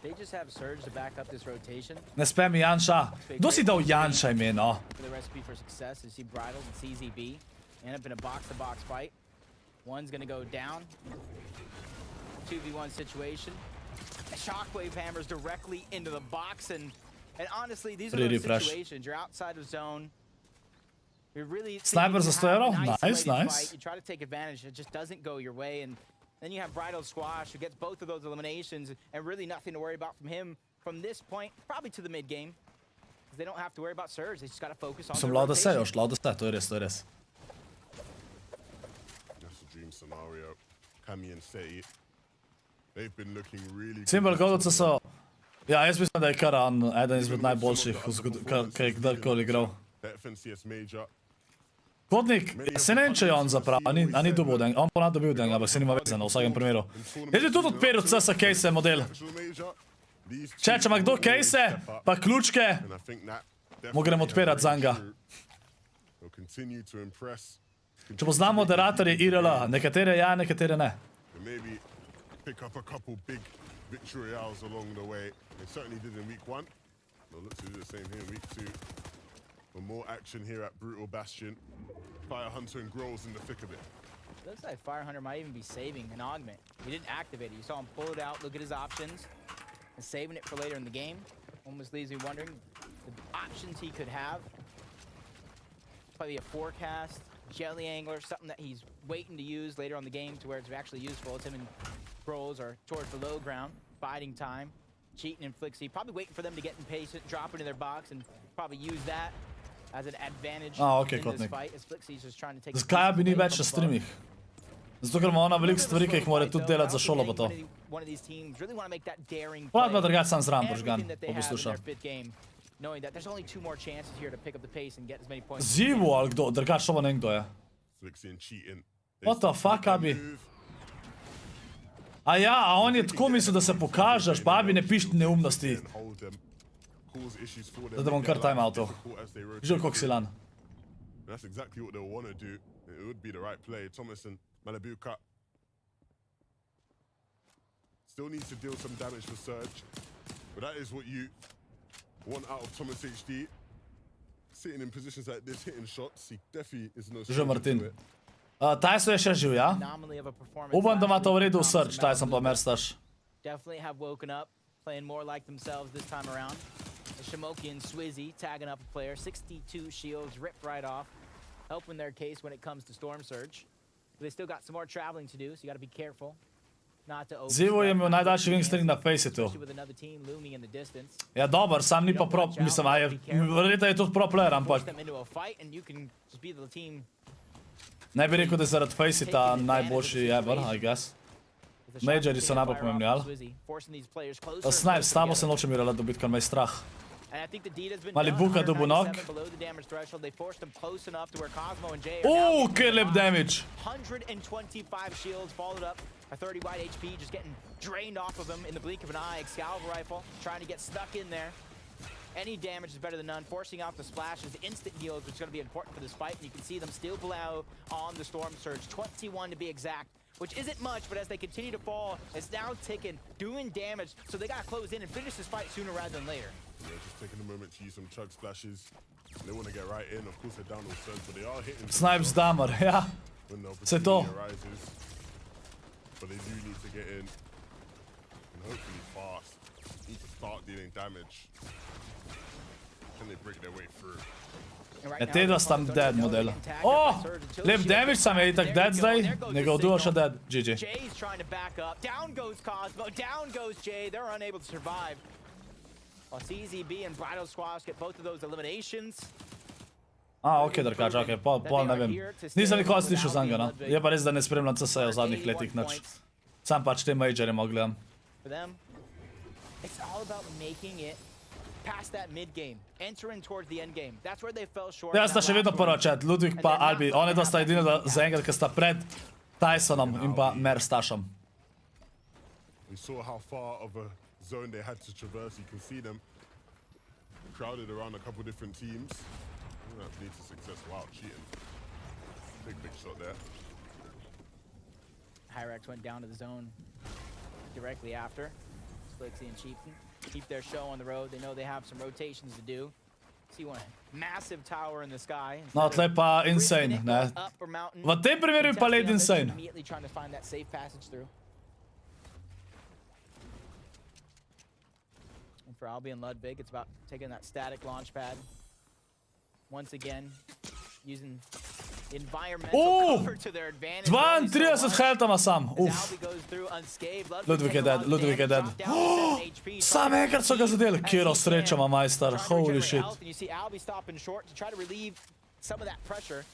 They just have Surge to back up this rotation. Ne spem mi Janša. Kdo si dal Janša ime, no? For the recipe for success is see Bridal and CZB end up in a box-to-box fight. One's gonna go down. 2v1 situation. Shockwave hammers directly into the box, and honestly, these are Pretty those fresh. situations. You're outside of zone. You're really Sniper za 100 euro? Nice, nice. You try to take advantage. It just doesn't go your way, and then you have Bridal Squash who gets both of those eliminations, and really nothing to worry about from him from this point, probably to the mid game. They don't have to worry about Surge. They just got to focus on Sem their lauda se, rotation. još lauda se, to je res, to je res. That's the dream scenario. Kami and Seti, they've been looking really good. Simple Golovce so... Ja, jaz mislim, da je Karan eden izmed najboljših, ki je kdajkoli igral. That FNCS major. Kotnik, se ne vem, če je on zaprav, a ni dobil denga. On ponad dobil denga, ampak se nima vezano v vsakem primeru. Jaz bi tudi odperil CS case model. National major. These Če ima kdo case, pa ključke, and I think that mu grem odpirat zanga. will continue to impress. Če poznam moderatorje IRL, nekatere ja, nekatere ne. And maybe pick up a couple big victory hours along the way. They certainly did in week 1. They'll look to do the same here in week 2. For more action here at Brutal Bastion. Fire Hunter and Grows in the thick of it. Looks like Fire Hunter might even be saving an augment. He didn't activate it. You saw him pull it out, look at his options, and saving it for later in the game. Almost leaves me wondering the options he could have. Probably a forecast, jelly angler, something that he's waiting to use later on the game to where it's actually useful. It's him and Grows are towards the low ground, biding time, cheating and Flixie. Probably waiting for them to get impatient, drop into their box, and probably use that as an advantage Okay, in this Kotnik. fight. As Flixie's just trying to take. Zakaj bi ni več na streamih? Zato, ker ima ona veliko stvari, ki jih mora tudi delati za šolo pa to. Pogled pa drugače sam zraven požgan, pa poslušam. Zivu ali kdo, drugače šlo ne vem kdo je. Flixie and cheating. What the fuck, Abi? A ja, a on je tako mislil, da se pokažeš, pa Abi ne piš neumnosti. Da bom kar timeoutu. Že koliko si lan. That's exactly what they'll want to do. It would be the right play. Thomason, Malibuka. Still needs to deal some damage to Surge. But that is what you want out of Thomas HD. Sitting in positions like this, hitting shots. He definitely is no Že Martin. Tyson je še živ, ja? Upam, da ima to v redu Surge, Tyson pa Merstaš. Definitely have woken up, playing more like themselves this time around. Shimoki and Swizzy tagging up a player, 62 shields ripped right off, helping their case when it comes to Storm Surge. They still got some more traveling to do, so you got to be careful not to Zivo je imel najdaljši wing string na Faceitu. with another team looming in the distance. Ja, dober, sam ni pa pro, mislim, a je, verjetno je tudi pro player, Force ampak them into a fight, and you can just be the team. ne bi rekel, da je zaradi Faceita najboljši ever, I guess. Majori so najbolj pomembni, ali? Snipez, s tabo se nočem igrati dobiti, ker me je strah. Malibuka dobil knock. Kjer lep damage. 125 shields followed up. A 30 wide HP just getting drained off of him in the blink of an eye. Excalibur rifle trying to get stuck in there. Any damage is better than none. Forcing out the splashes, the instant heals, which is going to be important for this fight. And you can see them still below on the Storm Surge. 21 to be exact. which isn't much, but as they continue to fall, it's now ticking, doing damage, so they gotta close in and finish this fight sooner rather than later. Yeah, just taking a moment to use some chug splashes. They want to get right in. Of course, they're down on surge, but they are hitting. Snipes damar, ja. When the Se to. opportunity arises. But they do need to get in. And hopefully fast. Need to start dealing damage. Can they break their way through? E te da sam dead model. Oh! Lep damage sam je itak dead zdaj. Njegov duo še dead. GG. Jay's trying to back up. Down goes Cosmo. Down goes Jay. They're unable to survive. While CZB and Bridal Squash get both of those eliminations. A, okej, drkač, okej, pol ne vem. Nisem nikoli slišal za njega, no. Je pa res, da ne spremljam CS-a v zadnjih letih nič. Sam pač te majore malo gledam. For them, it's all about making it past that mid game, entering towards the end game. That's where they fell short. Ja, sta še vedno prva chat, Ludwig pa Albi. One dva sta edine zaenkrat, ki sta pred Taysonom in pa Merstašom. We saw how far of a zone they had to traverse. You can see them crowded around a couple different teams. That leads to success. Wow, cheating. Big shot there. Hyrax went down to the zone directly after. Splixie and Chieftain keep their show on the road. They know they have some rotations to do. See one massive tower in the sky. No, tle pa insane, ne. V tem primeru je pa led insane. Immediately trying to find that safe passage through. And for Albion Ludwig, it's about taking that static launch pad. Once again, using environmental cover to their advantage. 32 health ima sam. Uf. Ludwig je dead, Ludwig je dead. Sam enkrat so ga zadeli. Kjero sreča ima majstar. Holy shit. You see Albi stopping short to try to relieve some of that pressure.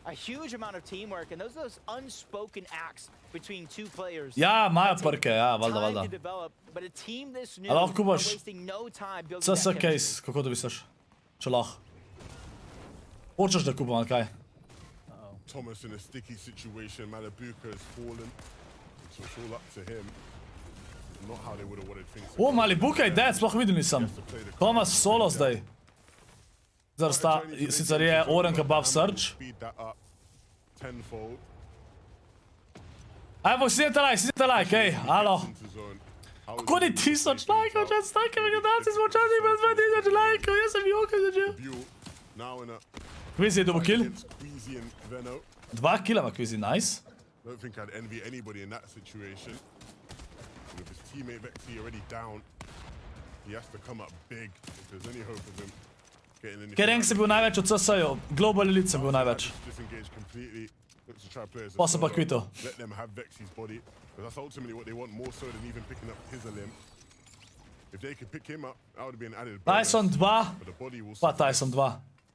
A huge amount of teamwork, and those are those unspoken acts between two players. Ja, imajo prke, ja, valjda, valjda. A lahko kupaš CS case, kako to misliš? Če lahko. Hočeš da kupam, ali kaj? Thomas in a sticky situation. Malabuka has fallen. So it's all up to him. Not how they would have wanted things to O, Malibuka je dead, sploh videl nisem. Thomas solo zdaj. Zdaj sta, sicer je Oranka buff Surge. Ajmo, sinete like, ej, alo. Kako ni 1000 lajkov, če s takimi gledalci smo včasih imeli 2000 lajkov, jaz sem jokal začel. Quizy je dobil kill. 2 killa ima Quizy, nice. Don't think I'd envy anybody in that situation. With his teammate Vexy already down, he has to come up big if there's any hope of him getting in the Ker rank se bil največ od CS-ju, Global Elite se bil največ. Disengage completely. Looks to try players. Pa se pa kvito. Let them have Vexy's body. Because that's ultimately what they want, more so than even picking up his limb. If they could pick him up, that would have been added bonus. Tyson 2, But the body will pa Tyson 2.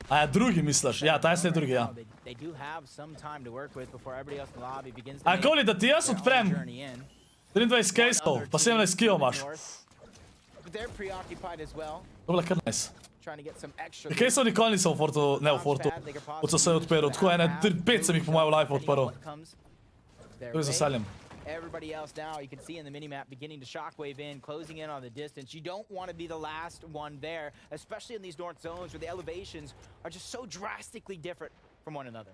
A ja, drugi misliš? Ja, Tyson je drugi, ja. They do have some time to work with before everybody else in the lobby begins to A koli, da ti jaz odprem 23 caseov, pa 17 killov imaš. But they're preoccupied as well. To bila kar nice. Trying to get some extra. Caseov nikoli nisem v Fortu, ne v Fortu, od se je odperil. Tako ene 5 sem jih po mojem life odprl. To je z veseljem. Everybody else now, you can see in the minimap beginning to shockwave in, closing in on the distance. You don't want to be the last one there, especially in these north zones where the elevations are just so drastically different from one another.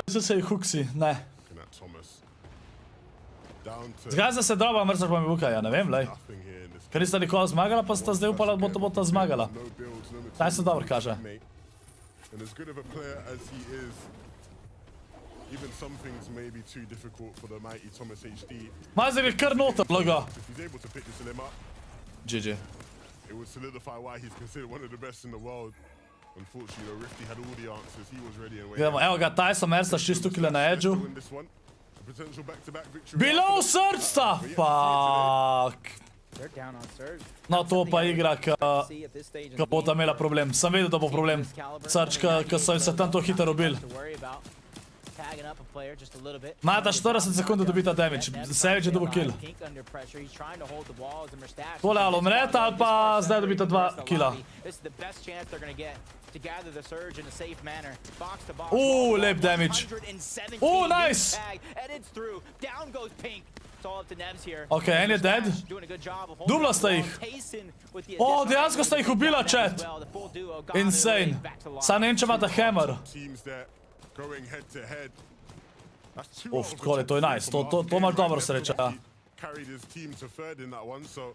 Zdaj se je huksi, ne. Zgaj se dobra, mrzaš pa mi buka, ja ne vem, lej. Ker nista nikoli zmagala, pa sta zdaj upala, da bo ta zmagala. Taj se dobro kaže. Even some things may be too difficult for the mighty Thomas HD. Mazir je kar noter, logo. If he's able to pick this limb up, GG. it would solidify why he's considered one of the best in the world. Unfortunately, though, Rifty had all the answers. He was ready and waiting. Evo ga, Tyson Mersa 6 kila na edžu. To win this one. A potential back-to-back victory. Below Surge sta! Fuck. They're down on Surge. No, to pa igra, ka bo ta imela problem. Sem vedel, da bo problem. Surge, ka so se tam to hitro robili. Mata 40 sekund, da dobita damage. Savage je dobil kill. Tole ali umreta, ali pa zdaj dobita 2 killa. Lep damage. Nice! Ok, en je dead. Dubla sta jih. Dejansko sta jih ubila, chat. Insane. Sam ne vem, če imata hammer. Teams there going head to head. That's two Uf, out of Koli, to je the nice. from To last game, imaš right? dobro sreča. Definitely carried his team to third in that one, so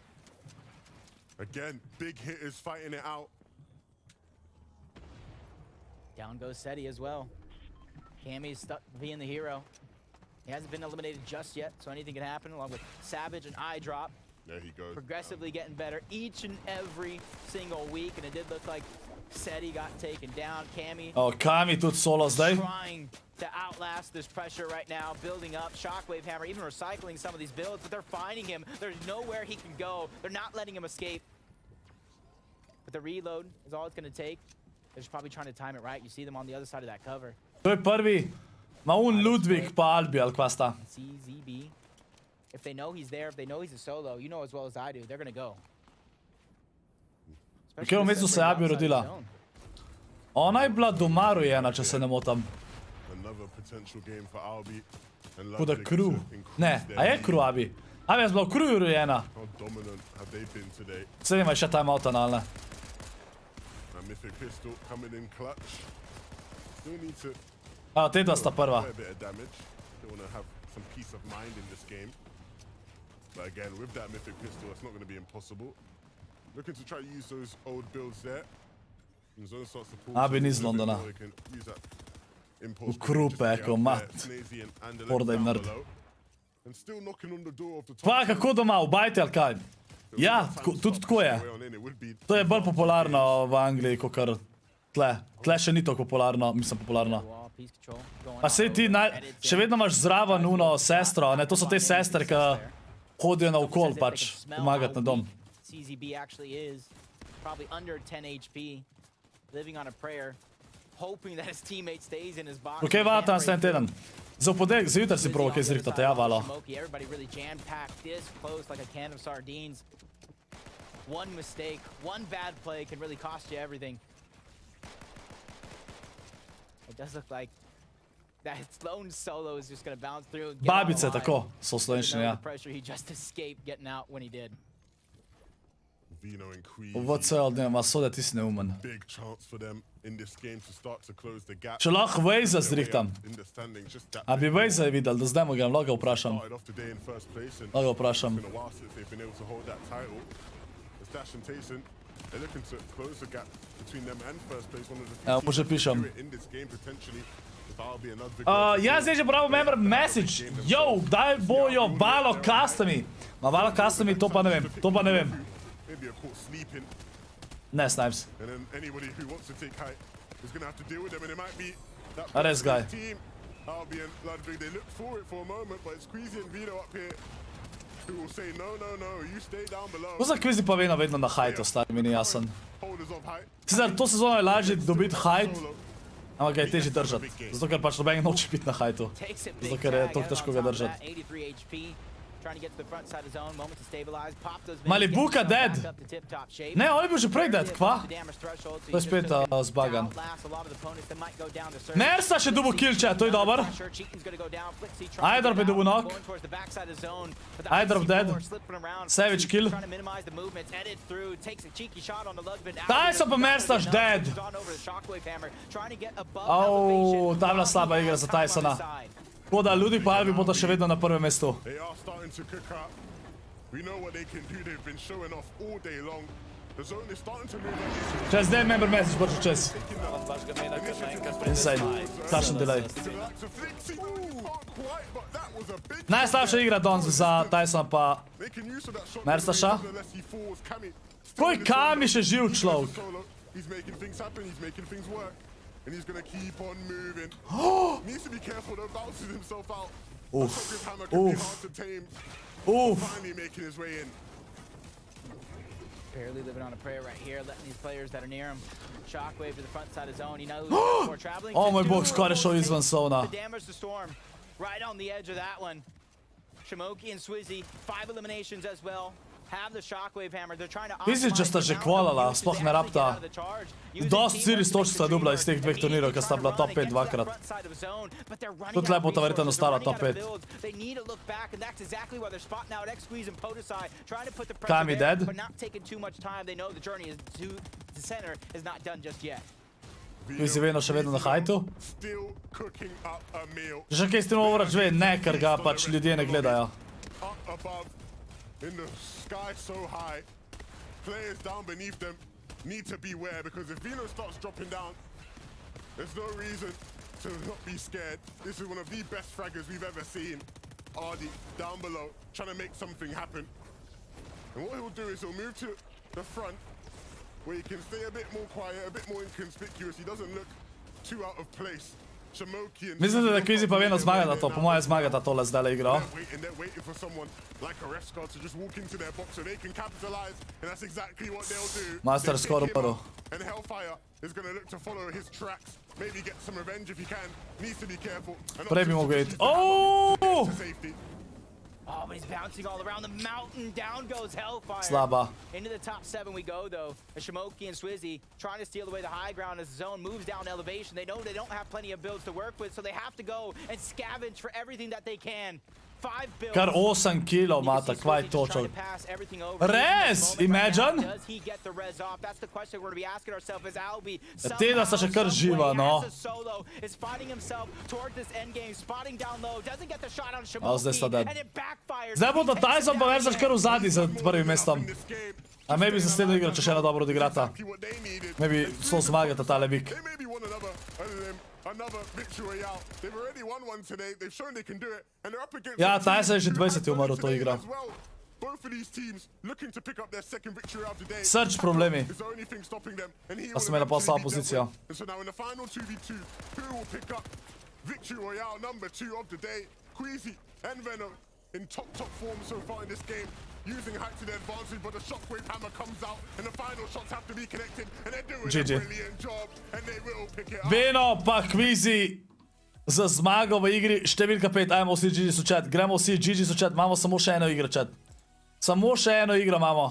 again, big hitters fighting it out. Down goes Seti as well. Cammy's stuck being the hero. He hasn't been eliminated just yet, so anything can happen, along with Savage and Eye Drop. There he goes. Progressively getting better each and every single week, and it did look like Seti got taken down. Cammy O, Kami tudi solo zdaj. trying to outlast this pressure right now, building up. Shockwave Hammer even recycling some of these builds, but they're finding him. There's nowhere he can go. They're not letting him escape. But the reload is all it's going to take. They're just probably trying to time it right. You see them on the other side of that cover. To je prvi. Ma un Ludwig pa Albi, ali kva sta. CZB. If they know he's there, if they know he's a solo, you know as well as I do, they're going to go. V katerem mestu se je Abi rodila? Ona je bila doma rojena, če se ne motam. Another potential game for Albi. And Kot da Ludwig Kru. to increase Ne, their a je lead. Kru Abi? Abi je bila v Kruju rojena. How dominant have they been today? Sedaj ima še timeout analne. And Mythic Pistol coming in clutch. Still need to A, te dva sta prva. quite a bit of damage. They want to have some peace of mind in this game. But again, with that Mythic Pistol, that's not going to be impossible. Looking to try to use those old builds there. And Zone starts to pull Abi ni something z a little bit Londona. more. They can use that impulse V control just to krupe, get ko up mat. there. Tunisian and the Horde down nerd. below. And still knocking on the door of the top. Pa, kako doma, v bajti ali kaj? Ja, tudi tako je. To je bolj popularno v Angliji, kot kar tle. Tle še ni tako popularno, mislim popularno. Wall, piece control going Pa sej ti še vedno imaš zraven uno sestro, ne? To so te sestre, ki hodijo naokol pač pomagati na dom. CZB actually is probably under 10 HP, living on a prayer, hoping that his teammate stays in his box. Ok, vala tam naslednji teden. Za podek, za jutra si probo kaj zrihtate, ja, valo. Everybody really jam-packed this close like a can of sardines. One mistake, one bad play can really cost you everything. It does look like that lone solo is just going to bounce through and get on the Babice, line. tako, so v Even slovenščini, though ja. the pressure, he just escaped getting out when he did. Vino and Creed. V cel dne, ma sode, ti si neumen. Big chance for them in this game to start to close the gap. Če lahko Vejza zrihtam. In the standings, just that A bi bit Vejza je videl, da zdaj mu ga lahko vprašam. started off today in first place and Lahko vprašam. it's been a while since they've been able to hold that title. As Dash and Tayson, they're looking to close the gap between them and first place. One of the few Evo, teams že that can pišem. do it in this game potentially. That'll be another big Ja, zdaj že prav member message. Yo, kdaj bojo Valo Customi? Ma Valo Customi, to pa ne vem, to pa ne vem. Maybe a caught sleeping, Ne, Snipez. and then anybody who wants to take height is going to have to deal with them, and it might be that Ah, this guy. team. Albi and Ludwig, they look for it for a moment, but it's Queasy and Vino up here who will say, no, no, no, you stay down below. To za kvizi pa vedno na hajtu, stari mi ni jasen. Holders of height. Sicer to sezono je lažje dobiti hajt, ampak ga je težje držati. Zato ker pač noben noče biti na hajtu. Takes it Zato big ker je tag, toliko and težko on ga top of držati. that, 83 HP, trying to get to the front side of zone, moment to stabilize, pop those Mali minis, get Buka himself dead. back up to tip-top shape. Ne, on je bil že prej dead, kva? The damage threshold, so To je he spet just couldn't zbagan. outlast a lot of the opponents that might go down to surge. Mersa še dobil kill chat, to je dober. Pressure, Cheating's gonna go down, Flixie trying to Aydar get je dobil out, knock. going towards the backside of zone, but the Aydar IC4 dead. slipping around, Savage Flixie kill. trying to minimize the movements, headed through, takes a cheeky shot on the Ludwig. Tyson pa Mersa's dead. On over the Shockwave Hammer, trying to get above Au, elevation. ta je bila slaba igra za Tysona. Tako da Ludwig pa Albi bodo še vedno na prvem mestu. They are starting to cook up. We know what they can do. They've been showing off all day long. The zone is starting to move up. Čez zdaj member message, boš čez. Insane, strašen delay. To Flixie. Can't quite, but that was a big. Najslabša igra danes za Tysona pa Making use of that shot. Mersa. Unless he falls, Cammy. Koj Kami še živ človek. Solo. He's making things happen. He's making things work. And he's going to keep on moving. Needs to be careful. Don't bounce himself out. Oof. Shockwave Hammer can be Oof. hard to tame. Uf. Finally making his way in. Barely living on a prayer right here, letting these players that are near him shockwave to the front side of zone. He knows before traveling. Oh to moj do bog, skoraj šel almost izven take zona. The damage to Storm, right on the edge of that one. Shamoki and Swizzy, 5 eliminations as well. Have the Shockwave Hammer. They're trying to Mislim, če sta že kvalala, sploh ne rabta. Dosti serious točk sta dobila iz teh dveh turnirjev, ker sta bila top 5 dvakrat. Tudi lepo ta verjetno ostala top 5. Kami dead. But not taking too much time. They know the journey is to the center is not done just yet. Kvizi vedno še vedno na hajtu. Still cooking up a meal. Že kaj ste moraš ve, ne, ker ga pač ljudje ne gledajo. Up above, in the sky so high, players down beneath them need to beware because if Vino starts dropping down, there's no reason to not be scared. This is one of the best fraggers we've ever seen. Ardi down below, trying to make something happen. And what he'll do is he'll move to the front, where he can stay a bit more quiet, a bit more inconspicuous. He doesn't look too out of place. Mislim, da Kvizi pa vedno zmagata to, po moje zmagata tole zdaj igro. They're waiting for someone like a Rescott to just walk into their box so they can capitalize, and that's exactly what they'll do. Master score prvo. And Hellfire is going to look to follow his tracks, maybe get some revenge if he can. Needs to be careful. Prej bi mogel iti. Oh! Oh, but he's bouncing all around the mountain. Down goes Hellfire. Slaba. Into the top 7 we go, though. Shamoki and Swizzy trying to steal away the high ground as the zone moves down elevation. They know they don't have plenty of builds to work with, so they have to go and scavenge for everything that they can. 5 builds. Kar 8 kilov mata, kvaj točal. Res, imagine. Does he get the res off? That's the question we're going to be asking ourselves as Albi. Teda sta še kar živa, no. Solo is finding himself toward this end game, spotting down low, doesn't get the shot on Shamoki, zdaj sta dead. and it backfires. Zdaj bo da Tayson pa verzaš kar v zadnji za prvim mestom. A maybe za sledno igro, če še ena dobro odigrata. Maybe so zmagata tale vik. Another victory royale. They've already won one today. They've shown they can do it, and they're up against. Ja, Tayson je že 20 umrl to igra. Both of these teams looking to pick up their second victory royale today. Srč problemi. Is the only thing stopping them, and he Pa sem imela pa slaba pozicija. And so now in the final 2v2, who will pick up victory royale number 2 of the day? Queasy and Venom in top form so far in this game. Using height to their advantage, but the shockwave hammer comes out, and the final shots have to be connected, and they're doing a brilliant job, and they will pick it up. Veno pa Kvizi za zmago v igri številka 5. Ajmo vsi GG sučat, gremo vsi GG sučat, imamo samo še eno igro čat. Samo še eno igro imamo.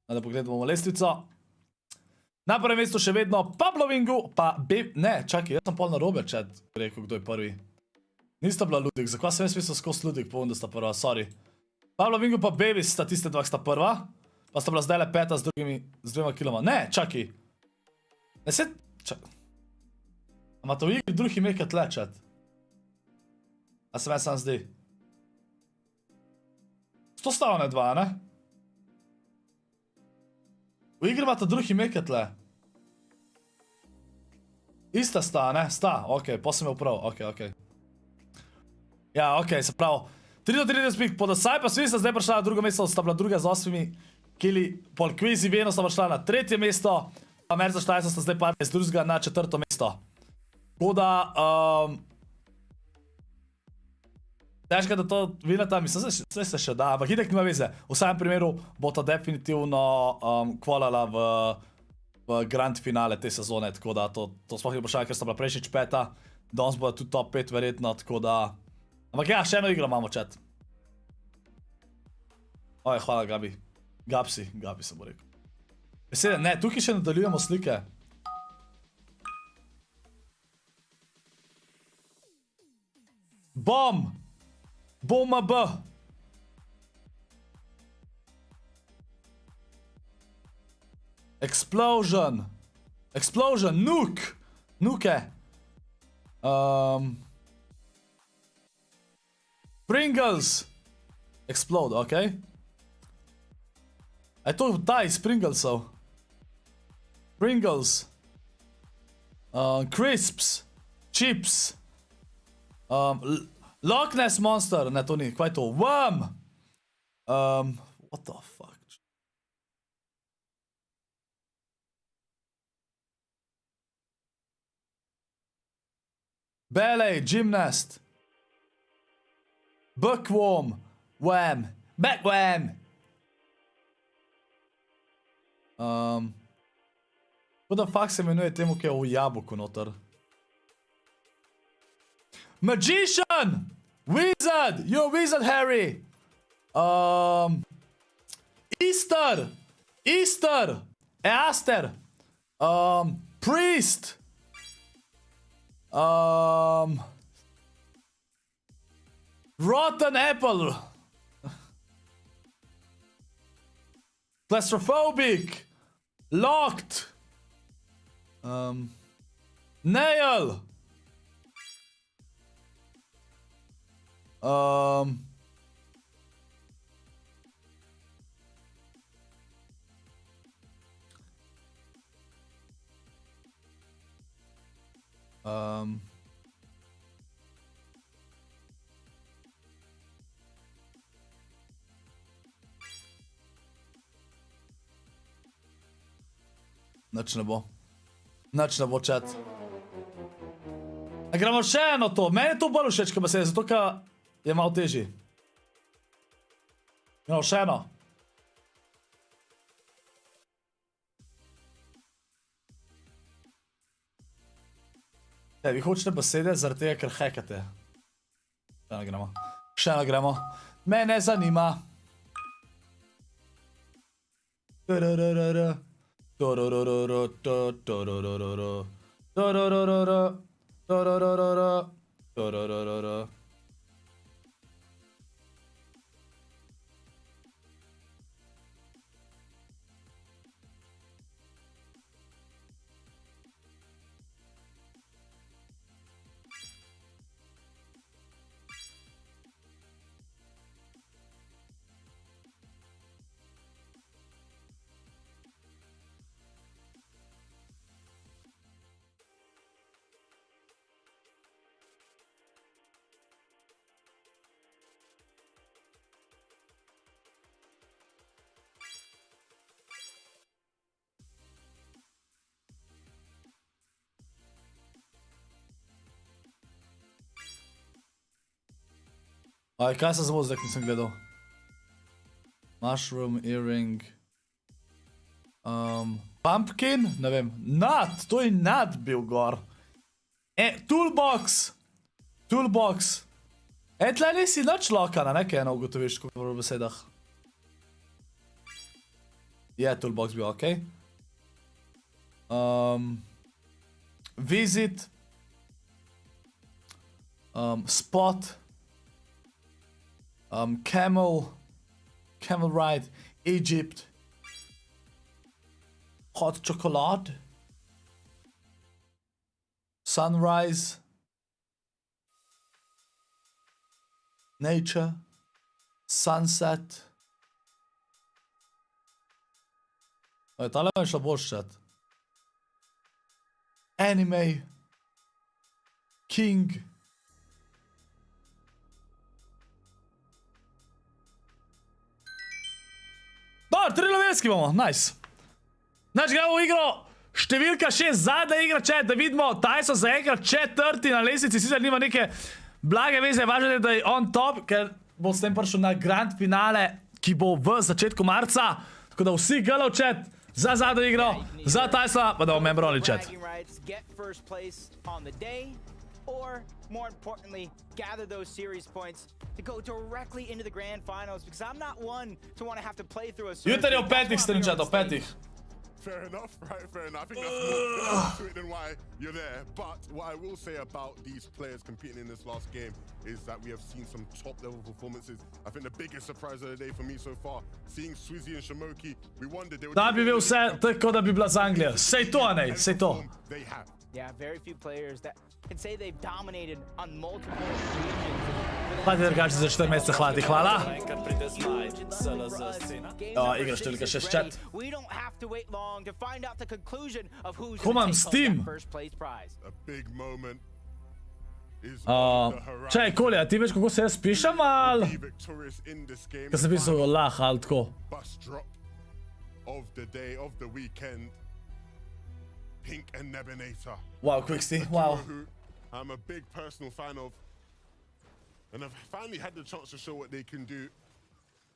Da pogledamo lestvico. Na prvem mestu še vedno Pavlovingu, pa ne, čakaj, jaz sem pol na robe čat, rekel, kdo je prvi. Nista bila Ludik, zakaj sem jaz mislil skozi Ludik, povem, da sta prva, sorry. Pavlovingu pa Babies sta tiste dva, sta prva, pa sta bila zdaj le 5 z 2 kiloma. Ne, čaki. Ne se... Ama to v igri drugi ime kot lečet. A se meni sam zdi. 100 stavne dva, ne? V igri ima to drugi ime kot le. Ista sta, ne? Sta, okej, pa sem je uprav, okej. Ja, okej, se pravi. 3-30 pik, podasaj pa svi sta zdaj prišla na drugo mesto, sta bila druga z 8 kili, pol Kvizi Veno sta prišla na 3. mesto, pa Merza Štajsa sta zdaj padli z drugega na 4. mesto. Tako da, težko da to vinata, mislim, sve se še da, ampak hitek nima veze. V samem primeru bo ta definitivno kvalala v grand finale te sezone, tako da to sploh je vprašanje, ker sta bila prejšnjič 5, danes bo tudi top 5 verjetno, tako da... Ampak ja, še eno igro imamo, chat. Oj, hvala, Gabi. Gabi sem bo rekel. Besede, ne, tukaj še nadaljujemo slike. Bom! Boma B! Explosion! Explosion! Nuke! Nuke! Pringles! Explode, okay? I to die iz Pringlesov. Pringles. Crisps. Chips. Loch Ness Monster. Ne, to ni. Kaj to? Worm! What the fuck? Ballet. Gymnast. Bookworm. Wham. Backwham. What the fuck se imenuje temu, ki je v jabolku noter? Magician! Wizard! You're a wizard, Harry! Easter! Easter! Aster! Priest! Rotten apple! Claustrophobic! Locked! Nail! Nič ne bo. Nič ne bo, chat. A gremo še eno to. Meni je to bolj všeč, kot se je, zato ker je malo težji. Gremo še eno. Vi hočete besede zaradi tega, ker hackate. Še eno gremo. Še eno gremo. Me ne zanima. Aj, kaj sem zvozil, zdaj nisem gledal? Mushroom, earring. Pumpkin? Ne vem. Nut! To je nut bil gor. Toolbox! Toolbox. Tle nisi nič lokana, nekaj eno ugotoviš, kako v besedah. Je, toolbox bil, okej. Visit. Spot. Camel ride, Egypt, hot chocolate, sunrise, nature, sunset. Tale je šla boljš chat. Anime, king. Tri lovelski bomo, nice. Znači, gremo v igro, številka 6, zadnja igra, chat, da vidimo, Tayson zaenkrat četrti na lestvici, sicer nima neke blage veze, važno je, da je on top, ker bo s tem prišel na grand finale, ki bo v začetku marca, tako da vsi galov, chat, za zadnjo igro, za Taysona, pa da bomo membroli, chat. Or, more importantly, gather those series points to go directly into the grand finals, because I'm not one to want to have to play through a surgery. Jutri o petih ste ničat, o petih. Fair enough, right? Fair enough. I think that's more to it than why you're there. But what I will say about these players competing in this last game is that we have seen some top-level performances. I think the biggest surprise of the day for me so far, seeing Swizzy and Shamoki, we wondered they would... Da bi bil vse tako, da bi bila z Anglije. Sej to, ne, sej to. They have. Yeah, very few players that can say they've dominated on multiple regions. Pa ti drugače za 4 mesece hvala ti, hvala. Igra številka 6 chat. We don't have to wait long to find out the conclusion of who's Ko imam going to take Steam. home that first place prize. A big moment is on the horizon. Čaj, Kolja, ti veš kako se jaz pišem, ali? Be victorious in this game. Kaj sem pisal lah, ali tako? Bus drop of the day, of the weekend. Pink and Nebinator. Wow, Quicksty, wow. Who I'm a big personal fan of. And I've finally had the chance to show what they can do.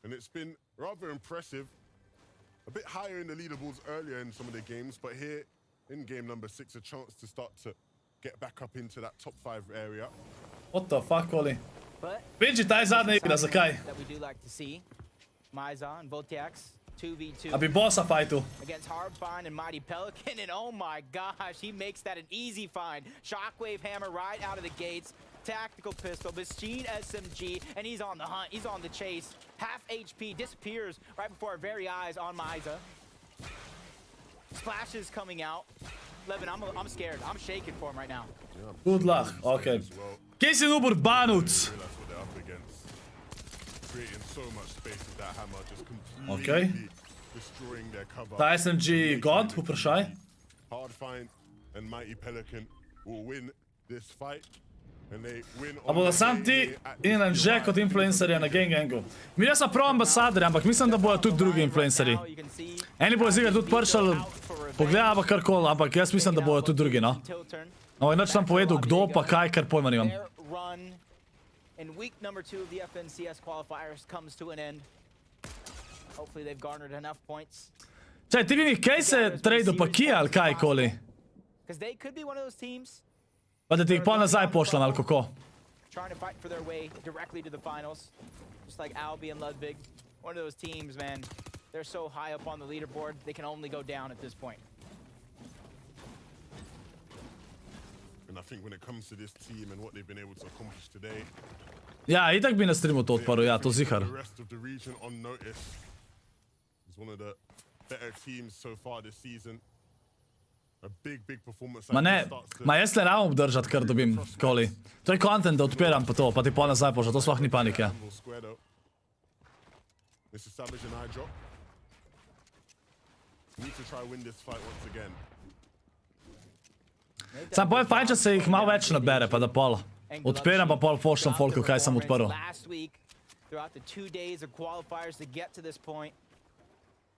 And it's been rather impressive. A bit higher in the leaderboards earlier in some of the games, but here in game number 6, a chance to start to get back up into that top 5 area. What the fuck, Koli? But Vinci, ta je zadnja igra, zakaj? that we do like to see. Maiza and Voltiax 2v2 A bi bossa fajtu. against Hardbind and Mighty Pelican, and oh my gosh, he makes that an easy find. Shockwave hammer right out of the gates. Tactical pistol, Machine SMG, and he's on the hunt, he's on the chase. Half HP, disappears right before our very eyes on Maiza. Splashes coming out. Levin, I'm scared. I'm shaking for him right now. Good luck, okej. Kje si nubor banuc? Realize what they're up against. Creating so much space with that hammer, just completely Okay. destroying their cover. Ta SMG God, vprašaj. Hard find and Mighty Pelican will win this fight. And they win A bodo sam ti in Anže kot influencerja na Gangu. Mi jaz sem pro ambasador, ampak mislim, da bojo tudi drugi influencerji. Now you can see Eni bojo ziga tudi pršali, pogledaj pa karkoli, ampak jaz mislim, da bojo tudi drugi, no. tilt turn. Ampak nič tam povedal, kdo pa kaj, ker pojma nimam. Their run in week number 2 of the FNCS qualifiers comes to an end. Hopefully they've garnered enough points. Čaj, ti vidim, kaj se trade pa kje ali kajkoli? Because they could be one of those teams Pa da ti jih pol nazaj pošljam ali kako? trying to fight for their way directly to the finals. Just like Albi and Ludwig. One of those teams, man, they're so high up on the leaderboard, they can only go down at this point. And I think when it comes to this team and what they've been able to accomplish today, Ja, itak bi na streamu to odprl, ja, to zihar. the rest of the region on notice. It's one of the better teams so far this season. A big performance. Ma ne, ma jaz le ravno obdržat, kar dobim, koli. To je content, da odpiram pa to, pa ti pol nazaj pošlja, to sploh ni panike. Square though. This is Savage and I drop. Need to try win this fight once again. Sam pol je fajn, če se jih malo več nabere, pa da pol. Odpiram pa pol pošljam folku, kaj sem odprl. Last week, throughout the 2 days of qualifiers to get to this point,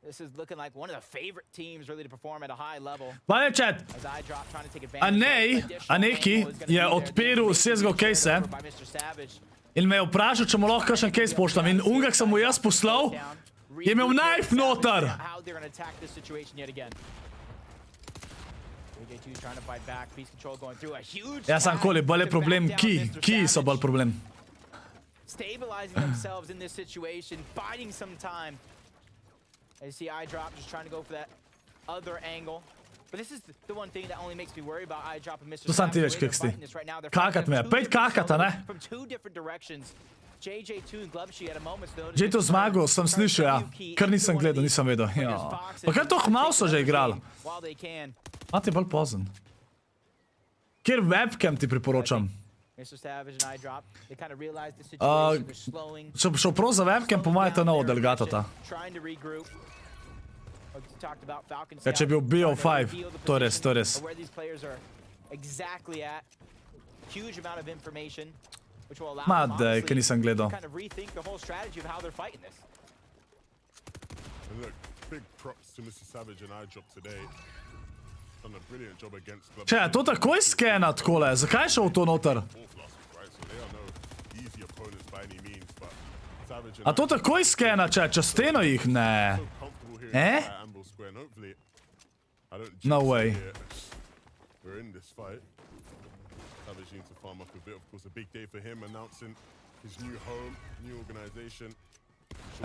this is looking like one of the favorite teams really to perform at a high level. Pa je chat, As I drop trying to take a advantage nej, of additional a neki angle is gonna be je there. odpiral CSGO case By Mr. Savage. in me je vprašal, če mu lahko kakšen case pošljam. In ungak sem mu jaz poslal, je imel knife noter. How they're gonna attack this situation yet again. JJ2 trying to fight back. Beast control going through a huge. Ja, sam koli, bolj je to problem back down ki, Mr. ki so bolj Savage. problem. Stabilizing themselves in this situation, biding some time. As you see iDrop just trying to go for that other angle. But this is the one thing that only makes me worry about iDrop and Mr. To sam ti Savage. veš, The way kak si. they're fighting this right now, they're Kakat fighting me, two pejt different kakata, ne? from 2 different directions. JJ2 and Glubshy at a moment's notice. Že to zmagal, sem slišal, ja. Kar nisem gledal, nisem vedel. Ja. Pa kar to hmal so že igrali. While they can. A ti bolj pozen. Kjer webcam ti priporočam? Mr. Savage and iDrop, they kind of realize the situation. They're slowing. Če bi šel prav za webcam, po mojem je to novo delegato ta. Trying to regroup. Like we talked about, Falcon Ja, če bi bil trying to BO5, reveal the to je res, to je res. position of where these players are exactly at. Huge amount of information, which will allow Ma them dej, honestly ker nisem gledal. to kind of rethink the whole strategy of how they're fighting this. And look, big props to Mr. Savage and I drop today. Done a brilliant job against Club. Če, to takoj skena takole, zakaj je šel to noter? Fourth last week, right? So they are no easy opponents by any means, but Savage and A to takoj skena, če, čez steno jih ne. so comfortable here Eh? at Amble Square, and hopefully, I don't No jinx it way. here. We're in this fight. Savage needs to farm up a bit. Of course, a big day for him announcing his new home, new organization.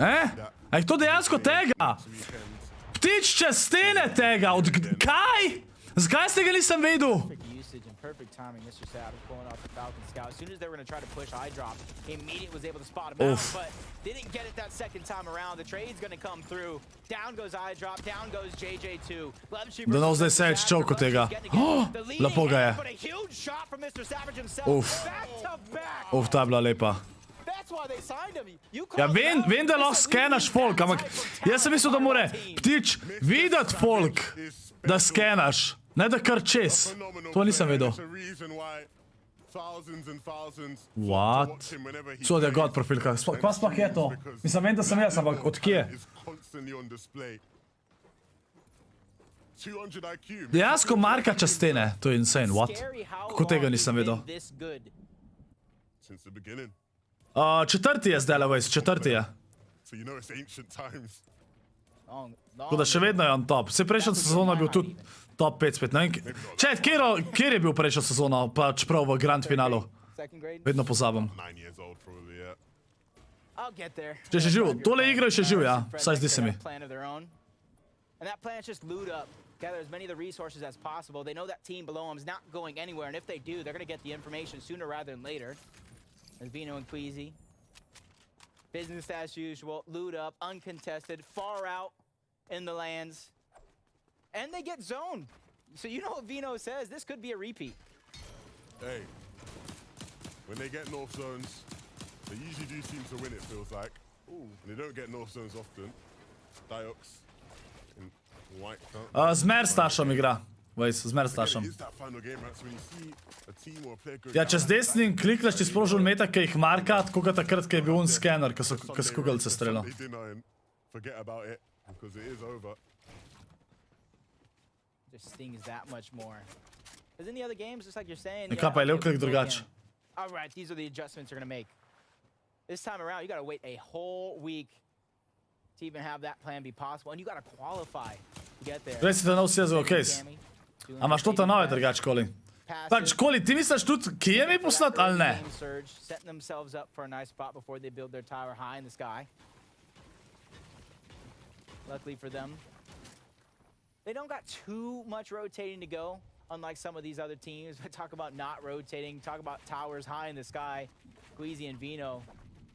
A jih to dejansko tega? This weekend. Ptič čez stene tega, od kaj? Zakaj ste ga nisem vedel? Perfect usage and perfect timing. Mr. Savage pulling off the Falcon Scout. As soon as they were going to try to push iDrop, he immediately was able to spot him Oof. out, but didn't get it that second time around. The trade's going to come through. Down goes iDrop, down goes JJ2. Da no zdaj se več čovko tega. Lepo ga je. But a huge shot from Mr. Savage himself. Oof. Back to back. Uf, ta je bila lepa. That's why they signed him. You Ja, called it out. vem, da lahko skenaš folk, ampak jaz sem mislil, da more ptič videti folk, da skenaš, ne da kar čez. Phenomenal To nisem player. vedel. There's a reason why thousands and thousands What? watch him whenever he So da je plays. god profilka. Kva sploh je to? Mislim, vem, da sem jaz, ampak od kje? Is constantly on display. 200 IQ. Dejansko marka čez stene. To je insane, what? Scary how Kako tega long nisem he's vedel? been this good. Since the beginning. Četrti je zdaj, Lewis, četrti je. So you know it's ancient times. Tako da še vedno je on top. Vse prejšnja sezona je bil tudi top 5 spet. Ne vem, Čet, kjer je bil prejšnja sezona, pa čeprav v grand finalu? Second grade. Vedno pozabim. 9 years old probably, yeah. I'll get there. Če še živ, tole igra je še živ, ja. Vsaj zdi se mi. Plan of their own. And that plan is just loot up. Gather as many of the resources as possible. They know that team below them is not going anywhere, and if they do, they're going to get the information sooner rather than later. As Vino and Queasy. Business as usual. Loot up, uncontested, far out in the lands. And they get zoned. So you know what Vino says? This could be a repeat. Hey, when they get North zones, they usually do seem to win, it feels like. And they don't get North zones often. Diox in white. Z Merstašom igra. Vejs, z Merstašom. Ja, če z desnim klikneš, ti sprožil meta, ki jih marka, tako kot takrat, ki je bil on scanner, ki so kugalce streljal. Forget about it, because it is over. Just stings that much more. Because in the other games, just like you're saying, Kaj pa je lev klik drugače? all right, these are the adjustments you're going to make. This time around, you got to wait a whole week to even have that plan be possible, and you got to qualify to get there. Res si to nov CSGO case. A imaš to ta nove drugače, Koli? Pač, Koli, ti misliš tudi, kje mi poslati, ali ne? Setting themselves up for a nice spot before they build their tower high in the sky. Luckily for them, they don't got too much rotating to go, unlike some of these other teams. But talk about not rotating, talk about towers high in the sky. Squeezy and Vino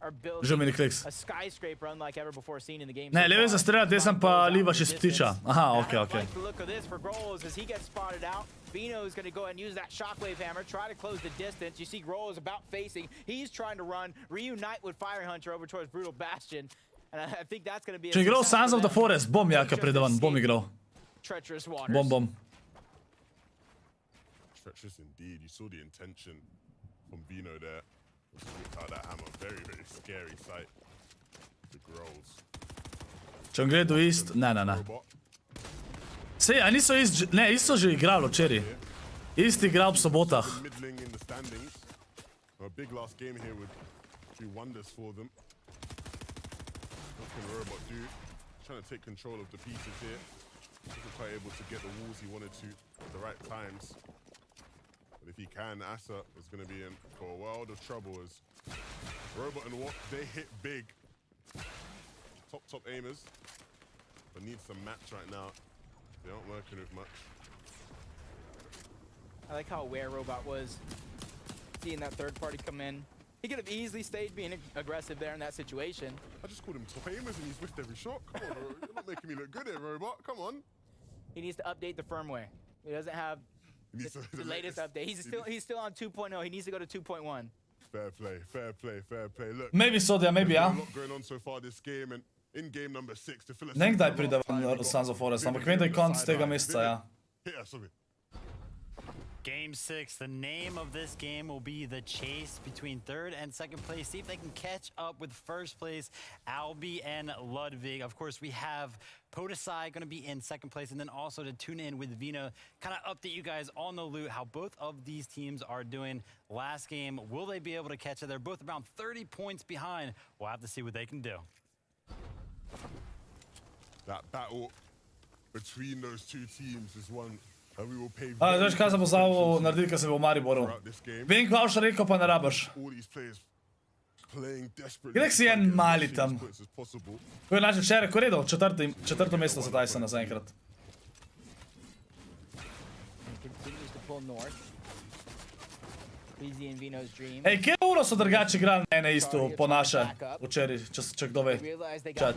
are building a skyscraper unlike ever before seen in the game. Ne, levo je zastrelal, desem pa livaš iz ptiča. Aha, okej. Look at this for Grolls as he gets spotted out. Vino is going to go ahead and use that shockwave hammer, try to close the distance. You see Grolls about facing. He's trying to run, reunite with Fire Hunter over towards Brutal Bastion. And I think that's going to be a Če igral Sons of the Forest, bom Jaka pridavan, bom igral. treacherous waters. Bom. Treacherous indeed. You saw the intention from Vino there. Whipped out that hammer. Very, very scary sight. The Grolls. Če on gre do East, ne. Sej, a niso East, ne, East so že igrali včeraj. East igral v sobotah. Middling in the standings. A big last game here would do wonders for them. What can Robot do? Trying to take control of the pieces here. Wasn't quite able to get the walls he wanted to at the right times. But if he can, Asa is going to be in for a world of trouble as Robot and Walk, they hit big. Top aimers. But need some mats right now. They aren't working with much. I like how aware Robot was seeing that third party come in. He could have easily stayed being aggressive there in that situation. I just called him top aimers and he's whiffed every shot. Come on, bro. You're not making me look good here, Robot. Come on. He needs to update the firmware. He doesn't have the latest update. He's still on 2.0. He needs to go to 2.1. Fair play. Look. Maybe so, maybe, ja. A lot going on so far this game and in game number 6 to fill us. Ne kdaj pride v Sons of Forest, ampak vem, da je konc tega meseca, ja. Yeah, sorry. Game 6, the name of this game will be the chase between third and second place. See if they can catch up with first place, Albi and Ludwig. Of course, we have Podesai going to be in second place, and then also to tune in with Vino, kind of update you guys on the loot, how both of these teams are doing. Last game, will they be able to catch it? They're both around 30 points behind. We'll have to see what they can do. That battle between those two teams is one that we will pay. Veš, kaj sem pozabil narediti, ko se bo v Mariboru? Vem, kva boš rekel, pa ne rabiš. Gre si en mali tam. To je naše včeraj koredo, četrto mesto za Taysona zaenkrat. Ej, kje uro so drugače igrali ene isto po naše včeraj, če kdo ve? Čat.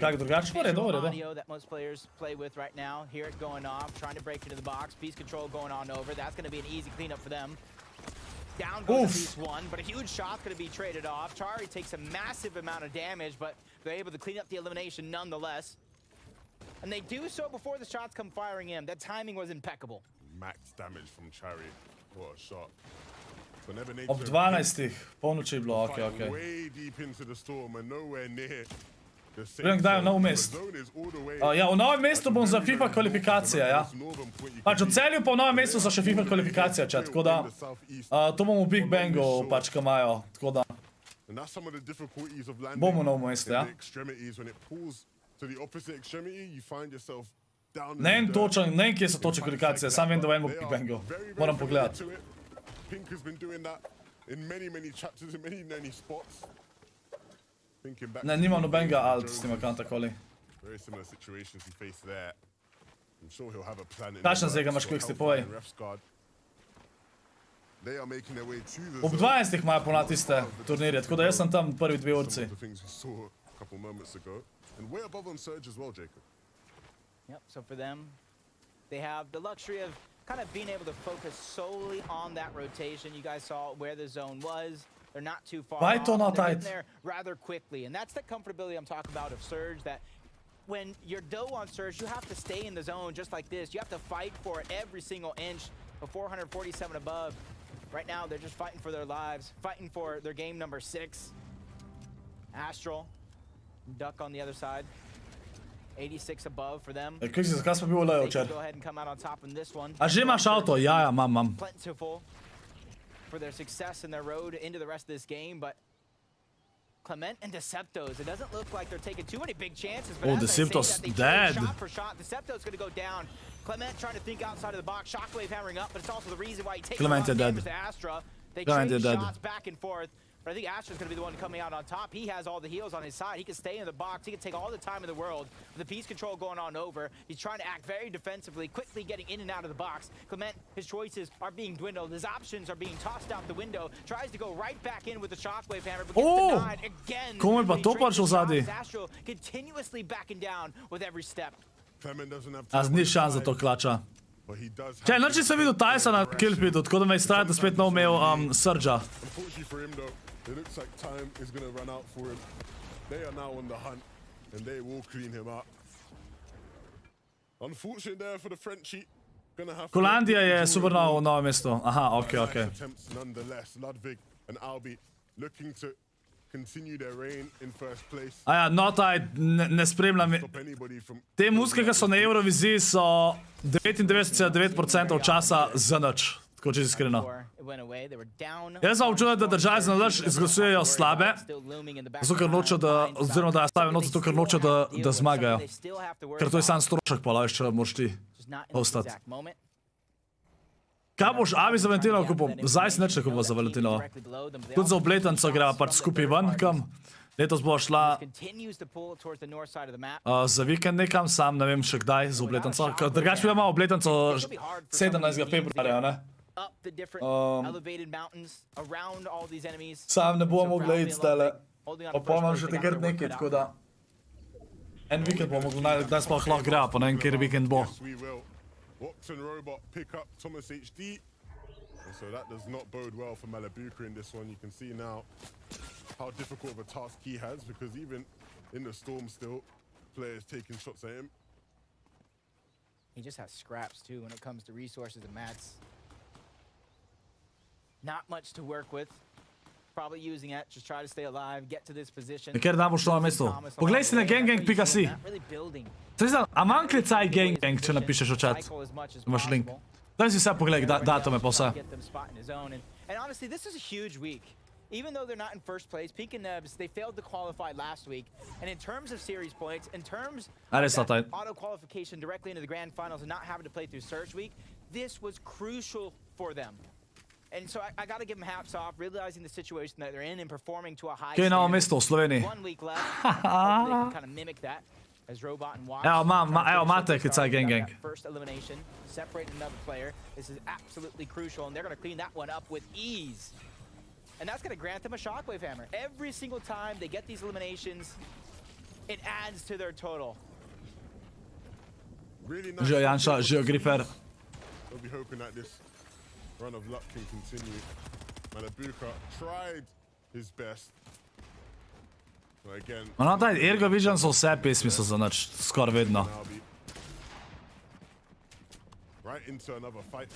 Kako drugače? V redu. Audio that most players play with right now. Hear it going off, trying to break into the box. Piece control going on over. That's going to be an easy cleanup for them. Down goes piece one, but a huge shot's going to be traded off. Chari takes a massive amount of damage, but they're able to clean up the elimination nonetheless. And they do so before the shots come firing in. That timing was impeccable. Max damage from Chari. What a shot. Ob 12, polnoči je bilo, okej. Way deep into the storm and nowhere near. Vem, kdaj je v novem mestu. Ja, v novem mestu bom za FIFA kvalifikacija, ja. Pač v Celju pa v novem mestu so še FIFA kvalifikacija, čat, tako da to bomo v Big Bangu, pač, ko imajo, tako da bomo v novem mestu, ja. Ne vem točno, ne vem, kje so točne kvalifikacije, sam vem, da vem v Big Bangu. Moram pogledati. Ne, nimam nobenega alt s tem akanta koli. Kakšen zdaj ga imaš quickstep, povej. Ob 12 imajo ponad tiste turnirje, tako da jaz sem tam prvi 2 urci. couple moments ago. And way above on Surge as well, Jacob. Yep, so for them, they have the luxury of kind of being able to focus solely on that rotation. You guys saw where the zone was. They're not too far Why off. to not They're tight? getting there rather quickly. And that's the comfortability I'm talking about of Surge, that when you're dough on Surge, you have to stay in the zone just like this. You have to fight for it every single inch of 447 above. Right now, they're just fighting for their lives, fighting for their game number 6. Astral, Duck on the other side. 86 above for them. Kako si, zakaj smo bili They lejo can včer? go ahead and come out on top in this one. A že imaš avto? Ja, imam. Plentiful for their success in their road into the rest of this game, but Clement and Deceptos, it doesn't look like they're taking too many big chances, but Oh, as I say Deceptos that, they dead. trade shot for shot. Deceptos gonna go down. Clement trying to think outside of the box. Shockwave hammering up, but it's also the reason why he takes Clement a lot of dead. damage to Astra. They Clement trade dead. shots back and forth. But I think Astra's going to be the one coming out on top. He has all the heals on his side. He can stay in the box. He can take all the time in the world. With the piece control going on over, he's trying to act very defensively, quickly getting in and out of the box. Clement, his choices are being dwindled. His options are being tossed out the window. Tries to go right back in with the shockwave hammer, but gets Oh! denied again. Komu je pa He to trades prišel the shots. zadaj? Astro continuously backing down with every step. Clement doesn't have A time ni on his šans za side, to klača. but he does have Če, to noči sem videl defend Taysona the killfitu, tako da me iztrajate spet ne imel Surge'a. Unfortunately for him, though, it looks like time is going to run out for him. They are now on the hunt, and they will clean him up. Unfortunate there for the Frenchie. Gonna have to Holandija je endure super it all. novo mesto. Aha, okej. Nice attempts nonetheless. Ludwig and Albi looking to continue their reign in first place. A ja, no taj, ne spremljam. Stop anybody from Te muske, ki so na Euroviziji, so 99,9% časa za nič. Tako če iskreno. It went away. They were down. Jaz sem občutek, da države za nič izglasujejo slabe, Still looming in the zato ker nočejo, da, oziroma da stavijo noč, zato ker nočejo, da zmagajo. Ker to je sam strošek, pa laž, če moraš ti ostati. Kaj boš Abi za Valentinovo kupil? Zdaj si nič ne kupil za Valentinovo. Tudi za obletnico greva pač skupaj ven, kam. Letos bo šla za vikend nekam, sam ne vem še kdaj za obletnico. Drugač bi imel obletnico 17. februarja, ne? Sam ne bom mogla iti zdajle. Pa pomam že takrat nekaj, tako da... En vikend bom mogla najti, kdaj sploh lahko greva, pa ne vem, kjer vikend bo. Yes, we will. Vox and Robot pick up Thomas HD. And so that does not bode well for Malabuka in this one. You can see now how difficult of a task he has, because even in the storm still, players taking shots at him. He just has scraps too when it comes to resources and mats. Not much to work with. Probably using it, just try to stay alive, get to this position. Kjer dan boš šlo na mesto? Poglej si na ganggang.si. A manj klicaj ganggang, če napišeš v chat. Imaš link. Daj si vse pogledaj, datume pa vse. And honestly, this is a huge week. Even though they're not in first place, Peak and Nebs, they failed to qualify last week. And in terms of series points, in terms of that auto qualification directly into the grand finals and not having to play through Surge Week, this was crucial for them. And so I got to give them hats off, realizing the situation that they're in and performing to a high Kje je novo standard. mesto v Sloveniji? 1 week left. Hopefully they can kind of mimic that as Robot and Watch. Evo, imate klicaj ganggang. First elimination, separate another player. This is absolutely crucial, and they're going to clean that one up with ease. And that's going to grant them a shockwave hammer. Every single time they get these eliminations, it adds to their total. Really nice. Žijo Janša, žijo Grifer. We'll be hoping that this run of luck can continue. Malabuka tried his best. But again, No, daj, Ergo Vision so vse pesmi so za nič, skoraj vedno. Albi. Right into another fight.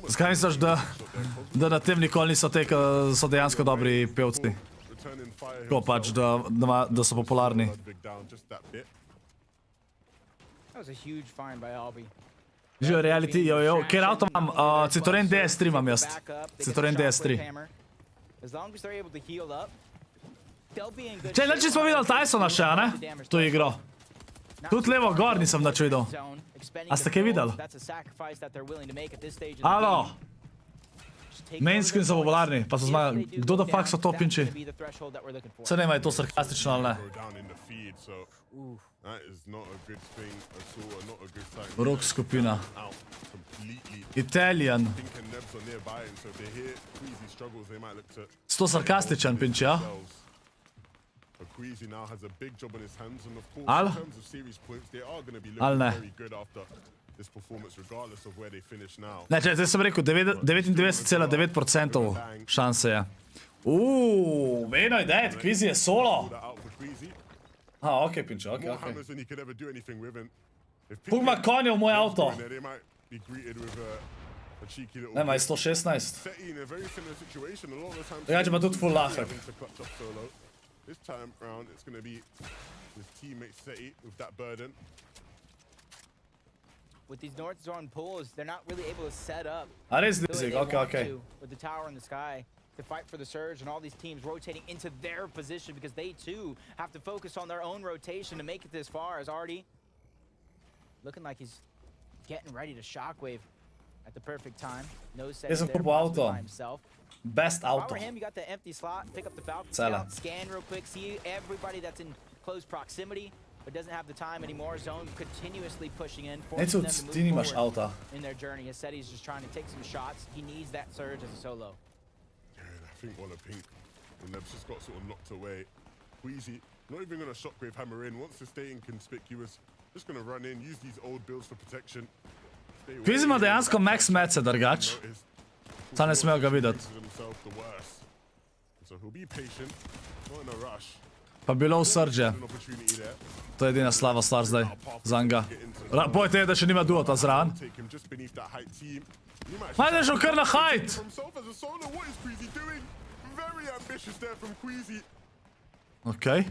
Zakaj misliš, da na tem nikoli niso te, ki so dejansko dobri pevci? Returning fire Tako pač, da so popularni. Ludwig down just that bit. That was a huge find by Albi. Žijo reality, jo, kjer avto imam? Citroen DS3 imam jaz. Citroen DS3. As long as they're able to heal up, they'll be in good Če, nič smo videli Taysona še, a ne? To igro. Tudi levo gor nisem nič videl. A ste kaj videli? Alo! Main screen so popularni, pa so zmagali. Kdo da fuck so to pinči? Se ne je to sarkastično ali ne? Go down in the feed, so that is not a good thing at all, not a good sign. Rock skupina. Out completely. Italian. Think and Nebs are nearby, and so if they hear Queasy struggles, they might look to Sto sarkastičen pinči, ja? themselves. But Queasy now has a big job on his hands, and of course, Al? in terms of series points, they are going to be Al looking ne. very good after this performance, regardless of where they finish now. Ne, če, zdaj sem rekel 99,9% šanse je. Veno ideje, Queasy je solo. Pull that out for Queasy. Okej, pinče, okej. More hammers than he could ever do anything with, and if Koliko ima konjev moj avto? they might be greeted with a cheeky little. Ne, ima 116. Seti in a very similar situation. A lot of the times. Drugače pa tudi full lahek. To clutch up solo. This time round, it's going to be his teammate Seti with that burden. With these north zone pulls, they're not really able to set up A res the way dizik, they okej, want okej. to with the tower in the sky to fight for the surge, and all these teams rotating into their position because they too have to focus on their own rotation to make it this far. As Artie looking like he's getting ready to shockwave at the perfect time. No set Jaz sem there, kupil possibly avto. by himself. Best If I auto. were him, you got the empty slot, pick up the Falcon Cele. Scout, scan real quick, see everybody that's in close proximity, but doesn't have the time anymore. Zone continuously pushing in, forcing them to Ti move nimaš forward avta. in their journey. As said, he's just trying to take some shots. He needs that surge as a solo. Yeah, and I think Walla Pink, and they've just got sort of knocked away. Queasy, not even going to shockwave hammer in, wants to stay inconspicuous. Just going to run in, use these old builds for protection. Stay away. Queasy ima dejansko max mece, drugač. Notice. Ta ne smejo ga videti. Himself the worst. So he'll be patient, not in a rush. Pa bilo v srđe. An opportunity there. To je edina slava stvar zdaj. Zanga. Bojte je, da še nima duota zraven. Take him just beneath that height team. You might Majde šel kar na height. for himself as a solo. What is Queasy doing? Very ambitious there from Queasy. Okej.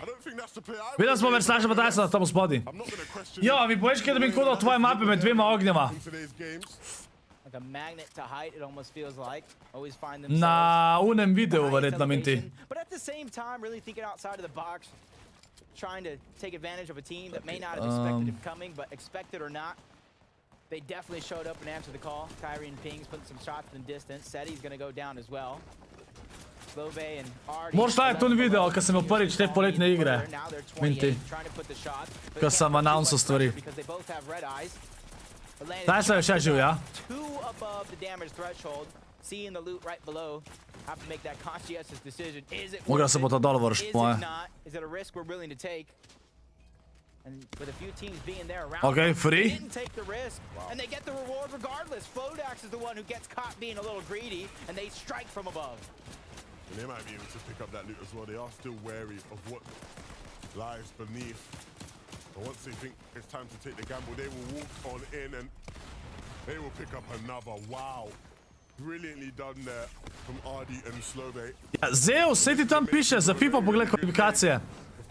I don't think that's the play I Videli smo would Verstaša pa Taysona tam v spodaj. I'm not going to question Jo, mi poveš, kje da bi kodal tvoje mape med dvema ognjema. in today's games. Like a magnet to height, it almost feels like. Always find themselves Na unem at the videu highest verjetno Minti. elevation, but at the same time, really thinking outside of the box, trying to take advantage of a team that may not have expected him coming, but expected or not, they definitely showed up and answered the call. Kyrie and Pings putting some shots in the distance. Seti's going to go down as well. Slove and Artie. Moraš gledati to video, ko sem imel prvič te poletne igre. Now they're 28, Minti. trying to put the shots, but Ko they sem can't put too announcel much stvari. pressure because they both have red eyes. Atlantis Tyson je še živ, ja? two above the damage threshold, seeing the loot right below, have to make that conscientious decision. Is it Mogoče worth se bo it? to dol vršil, Is po moje. it not? Is it a risk we're willing to take? And with a few teams being there around, Okay, them, free. they didn't take the risk, and they get the reward regardless. Flodax is the one who gets caught being a little greedy, and they strike from above. And they might be able to pick up that loot as well. They are still wary of what lies beneath. But once they think it's time to take the gamble, they will walk on in and they will pick up another. Wow. Brilliantly done there from Artie and Slove. Ja, Zeus, sej ti tam piše, za FIFA pogled kvalifikacije.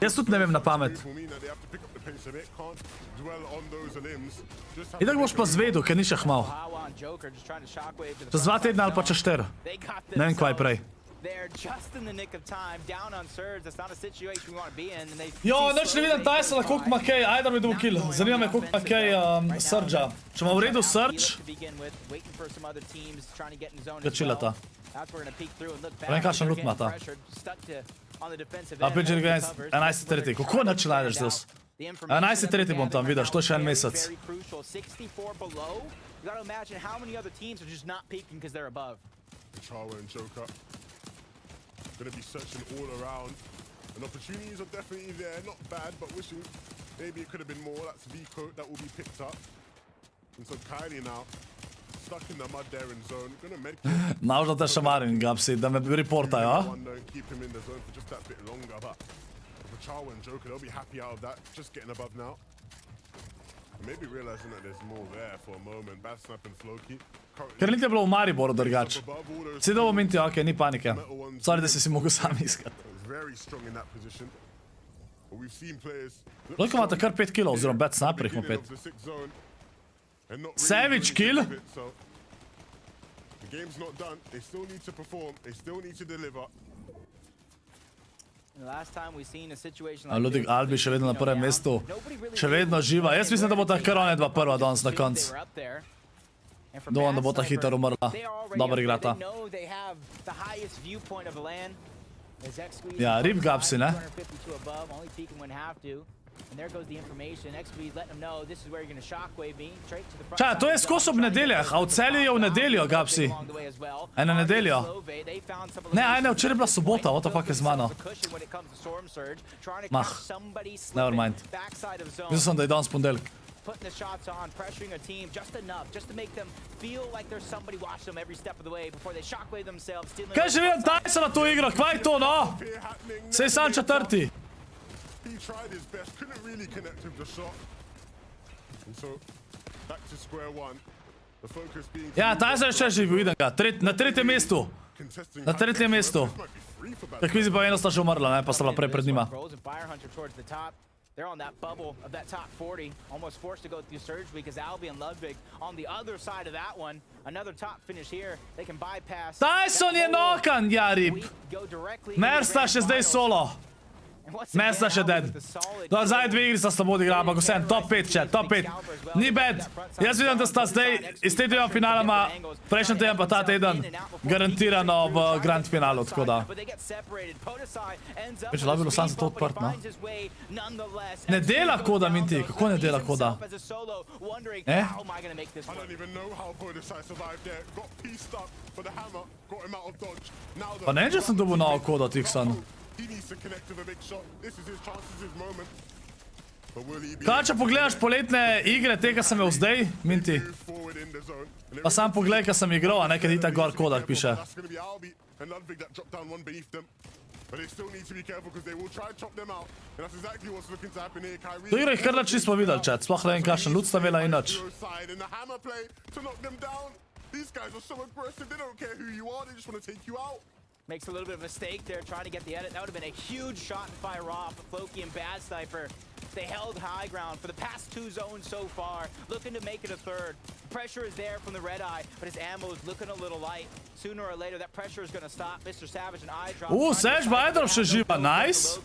Jaz tudi ne vem na pamet. Will mean that they have to pick up the pace a bit, can't dwell on those limbs. Just have Itak to boš make pa a zvedel, ker ni še hmal. Hawa and Joker just trying to shockwave to the Čez 2 front tedna ali pa zone. čez 4. They got Ne vem, kvaj prej. They're just in the nick of time, down on surge. That's not a situation we want to be in. And they Jo, see nič ne Slove vidim Tysona, koliko ima kaj, ajde da mi dobil kill. Zanima me, koliko ima kaj Surge'a. Če ima v redu Surge, ga chillata. Ne vem, kakšen loot ima ta. A PG 11.3. Kako nič najdeš Zeus? 11.3 bom tam videl, to je še en mesec. You gotta imagine how many other teams are just not peaking because they're above. Chawa and Joker gonna be searching all around. And opportunities are definitely there, not bad, but wishing maybe it could have been more. That's Vico that will be picked up. And so Kylie now stuck in the mud there in zone. Gonna medkit. Možda te šamarim, Gapsi, da me reportajo, a? One don't keep him in the zone for just that bit longer, but for Chawa and Joker, they'll be happy out of that. Just getting above now. And maybe realizing that there's more there for a moment. Bad snap and Floki. Ker niti je bilo v Mariboru drugač. Si dobo Minti, okej, ni panike. Sorry, da si mogel sam iskati. Very strong in that position. But we've seen players. Koliko imate kar 5 killov, oziroma bad sniperjih ima 5. Savage kill. So the game's not done. They still need to perform. They still need to deliver. The last time we seen a situation A like Ludik this, Albi še vedno na prvem mestu. Še vedno živa. Jaz mislim, da bo ta kar one dva prva danes na koncu. they were up there. And for Dovolj, da Bad bo ta Sniper, hitro umrla. they are already Dobro up there. igrata. They know they have the highest viewpoint of the land. As X squeezes Ja, both rip Gapsi, sides, ne? 252 above, only peeking when have to. And there goes the information. XP letting them know this is where you're going to shockwave me straight to the front. Čaj, to je skos ob nedeljah, a v Celju je v nedeljo, Gapsi. Na nedeljo. Ne, ajne, včeraj je bila sobota, what the fuck je z mano? Mah, never mind. Mislil sem, da je danes ponedeljek. Putting the shots on, pressuring a team just enough, just to make them feel like there's somebody watching them every step of the way before they shockwave themselves. Kaj že vidim Taysona to igro, kva je to, no? Sej sam četrti. He tried his best, couldn't really connect with the shot. And so, back to square one. The focus being... Ja, Tayson je še živi, vidim ga. Na tretjem mestu. Na tretjem mestu. Kaj kvizi pa eno sta že umrla, ne? Pa sta bila prej pred njima. They're on that bubble of that top 40, almost forced to go through Surge because Albi and Ludwig on the other side of that one. Another top finish here. They can bypass. Tayson je nokan, Jarib. Mersta še zdaj solo. Mersta še dead. Do zadnje dve igri sta slabo odigrala, ampak vsem, top 5 chat, top 5. Ni bad. Jaz vidim, da sta zdaj iz te dvema finalama, prejšnji teden pa ta teden, garantirano v grand finalu, tako da. Več, da bi bilo sam za to odprt, no? Ne dela koda, Minti, kako ne dela koda? Eh? Pa ne, že sem dobil novo kodo, Tiksan. He needs to connect with a big shot. This is his chance, this is his moment. But will he be... Kaj, če pogledaš poletne igre, tega sem imel zdaj, Minti? Pa sam pogledaj, kaj sem igral, a nekaj itak gor kodak piše. That's going to be Albi and Ludwig that dropped down one beneath them. But they still need to be careful because they will try and chop them out. And that's exactly what's looking to happen here. To igro jih kar nič nismo videli, chat. Sploh ne vem, kakšen loot sta imela in nič. And the hammer play to knock them down. These guys are so aggressive. They don't care who you are. They just want to take you out. Makes a little bit of a mistake there, trying to get the edit. That would have been a huge shot and fire off. Floki and Bad Sniper, they held high ground for the past two zones so far, looking to make it a third. Pressure is there from the red eye, but his ammo is looking a little light. Sooner or later, that pressure is going to stop. Mr. Savage and I drop. Sage Bajdrov še živa, nice.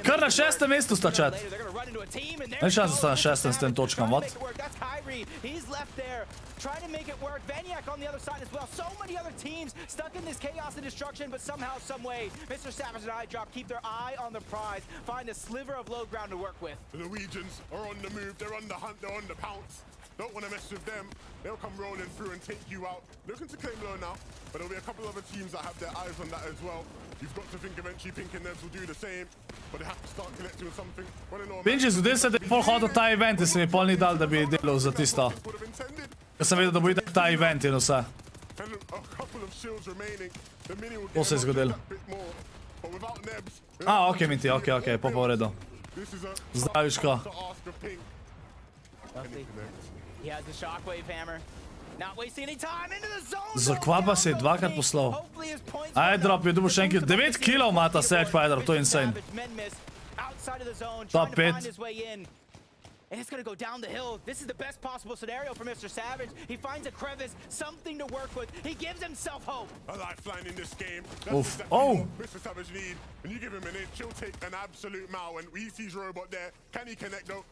Kar na šestem mestu sta, chat. Ne šans, da sta na šestem s tem točkam, what? That's Kyrie. He's left there, trying to make it work. Vaniac on the other side as well. So many other teams stuck in this chaos and destruction, but somehow, some way, Mr. Savage and I drop keep their eye on the prize, find a sliver of low ground to work with. The Norwegians are on the move. They're on the hunt. They're on the pounce. Don't want to mess with them. They'll come rolling through and take you out. Looking to claim low now, but there'll be a couple other teams that have their eyes on that as well. You've got to think eventually Pink and Nebs will do the same, but they have to start connecting with something. Pinči, zgodil se, da je pol hodil ta event in se mi pol ni dal, da bi delal za tisto. Ker sem vedel, da bo itak ta event in vse. To se je zgodil. Ok, Minti, ok, pa v redu. Zdravičko. He has the shockwave hammer. Not wasting any time into the zone. Zakva pa se je dvakrat poslal. Ajdrop je dobil še enkrat. 9 kilov ima ta Sage Bajdrov, to je insane. Top 5. And it's going to go down the hill. This is the best possible scenario for Mr. Savage. He finds a crevice, something to work with. He gives himself hope. A lifeline in this game. Oof. Oh! Mr. Savage need. When you give him an inch, he'll take an absolute mile. And he sees Robot there. Can he connect though?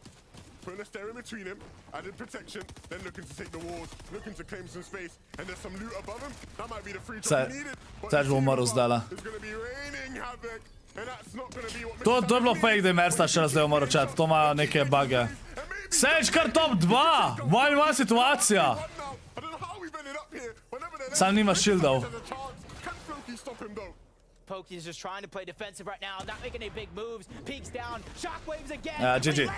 Putting a stair in between him, added protection, then looking to take the walls, looking to claim some space, and there's some loot above him. That might be the free drop he needed. Sage bo umrl zdala. It's going to be raining havoc, and that's not going to be what To je bilo fake, da je Mersta še zdaj umrl, chat. To ima neke bugge. Sage kar top 2! Moja situacija! Sam nima shieldov. Pokey's just trying to play defensive right now, not making any big moves. Peeks down, shockwaves again. GG.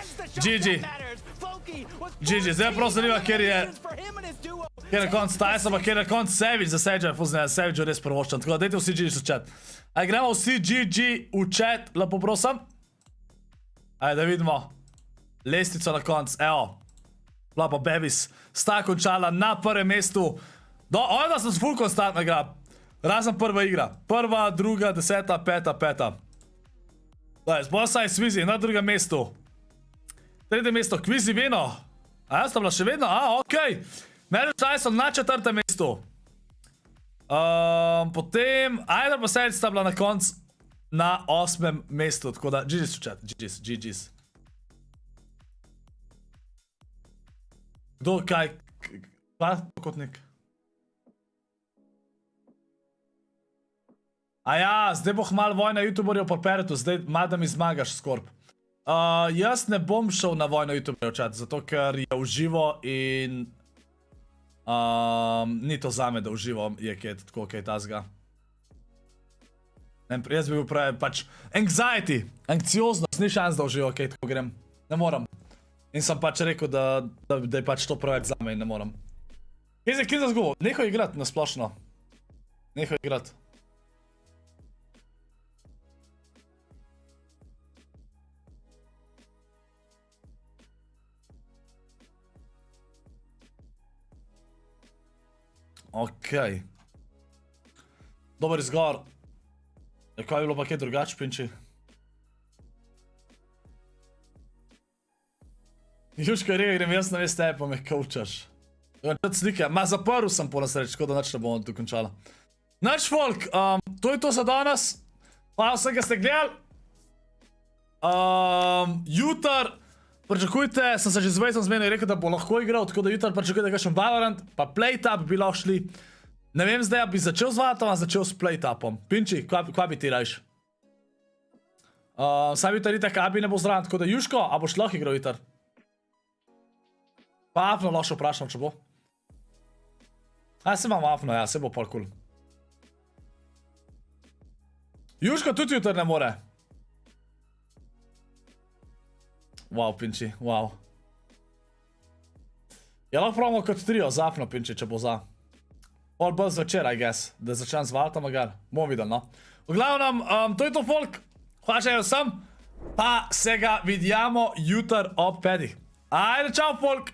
GG, zdaj prosto nima, kjer je konc Tyson, pa kjer je konc Savage za Sage, Savage je res prvoščan. Tako da dajte vsi GG v chat. Aj, gremo vsi GG v chat, lepo prosim. Aj, da vidimo. Lestico na konc, evo. Lapa Bevis sta končala na prvem mestu. Onda sem full konstantna igra. Razen prva igra. Prva, druga, 10, 5, 5. Zbosaj Svizi na drugem mestu. Tretje mesto, Kvizi Vino. A jaz sta bila še vedno? Okej. Mary Tyson na četrtem mestu. Potem, Ajdar pa Sage sta bila na konc na 8. mestu. Tako da, GG's v chat. GG's. Kdo, kaj? Kaj? Pokotnik. A ja, zdaj bo hmal vojna youtuberjev po Peretu, zdaj madam izmagaš, Scorp. Jaz ne bom šel na vojno YouTube chat, zato ker je uživo in ni to zame, da uživo je tako kaj tazga. Jaz bi bil pravi, pač anxiety, anksioznost, ni šans, da uživo kaj tako grem. Ne moram. In sem pač rekel, da je pač to preveč zame in ne moram. Kje se zgubo? Nehaj igrati nasplošno. Nehaj igrati. Okej. Dober izgovor. Kaj bi bilo pa kaj drugače, Pinči? Juško je rekel, grem jaz na veste, pa me koučaš. Čet slike, ma zaprl sem po nasreč, tako da nič ne bomo dokončala. Nič folk, to je to za danes. Hvala vsem, ki ste gledali. Jutr, pričakujte, sem se že z Vejsom zmenil in rekel, da bo lahko igral, tako da jutr pričakujte kakšen Valorant, pa Playtap bi lahko šli. Ne vem zdaj, bi začel z Valorantom, ali začel s Playtapom. Pinči, kva bi ti rajš? Saj bi jutr itak Abi ne bo zraven, tako da Juško, a boš lahko igral jutr? Pa Afno lahko vprašam, če bo. Se imam Afno, ja, se bo pol cool. Juško tudi jutr ne more. Wow, Pinči, wow. Ja, lahko pravimo kot trio z Afno, Pinči, če bo za. Pol bolj zvečer, I guess, da začnem z Valorantom, agar. Bomo videli, no. V glavnem, to je to, folk. Hvala še vsem. Pa se ga vidimo jutr ob 5. Ajde, čau, folk.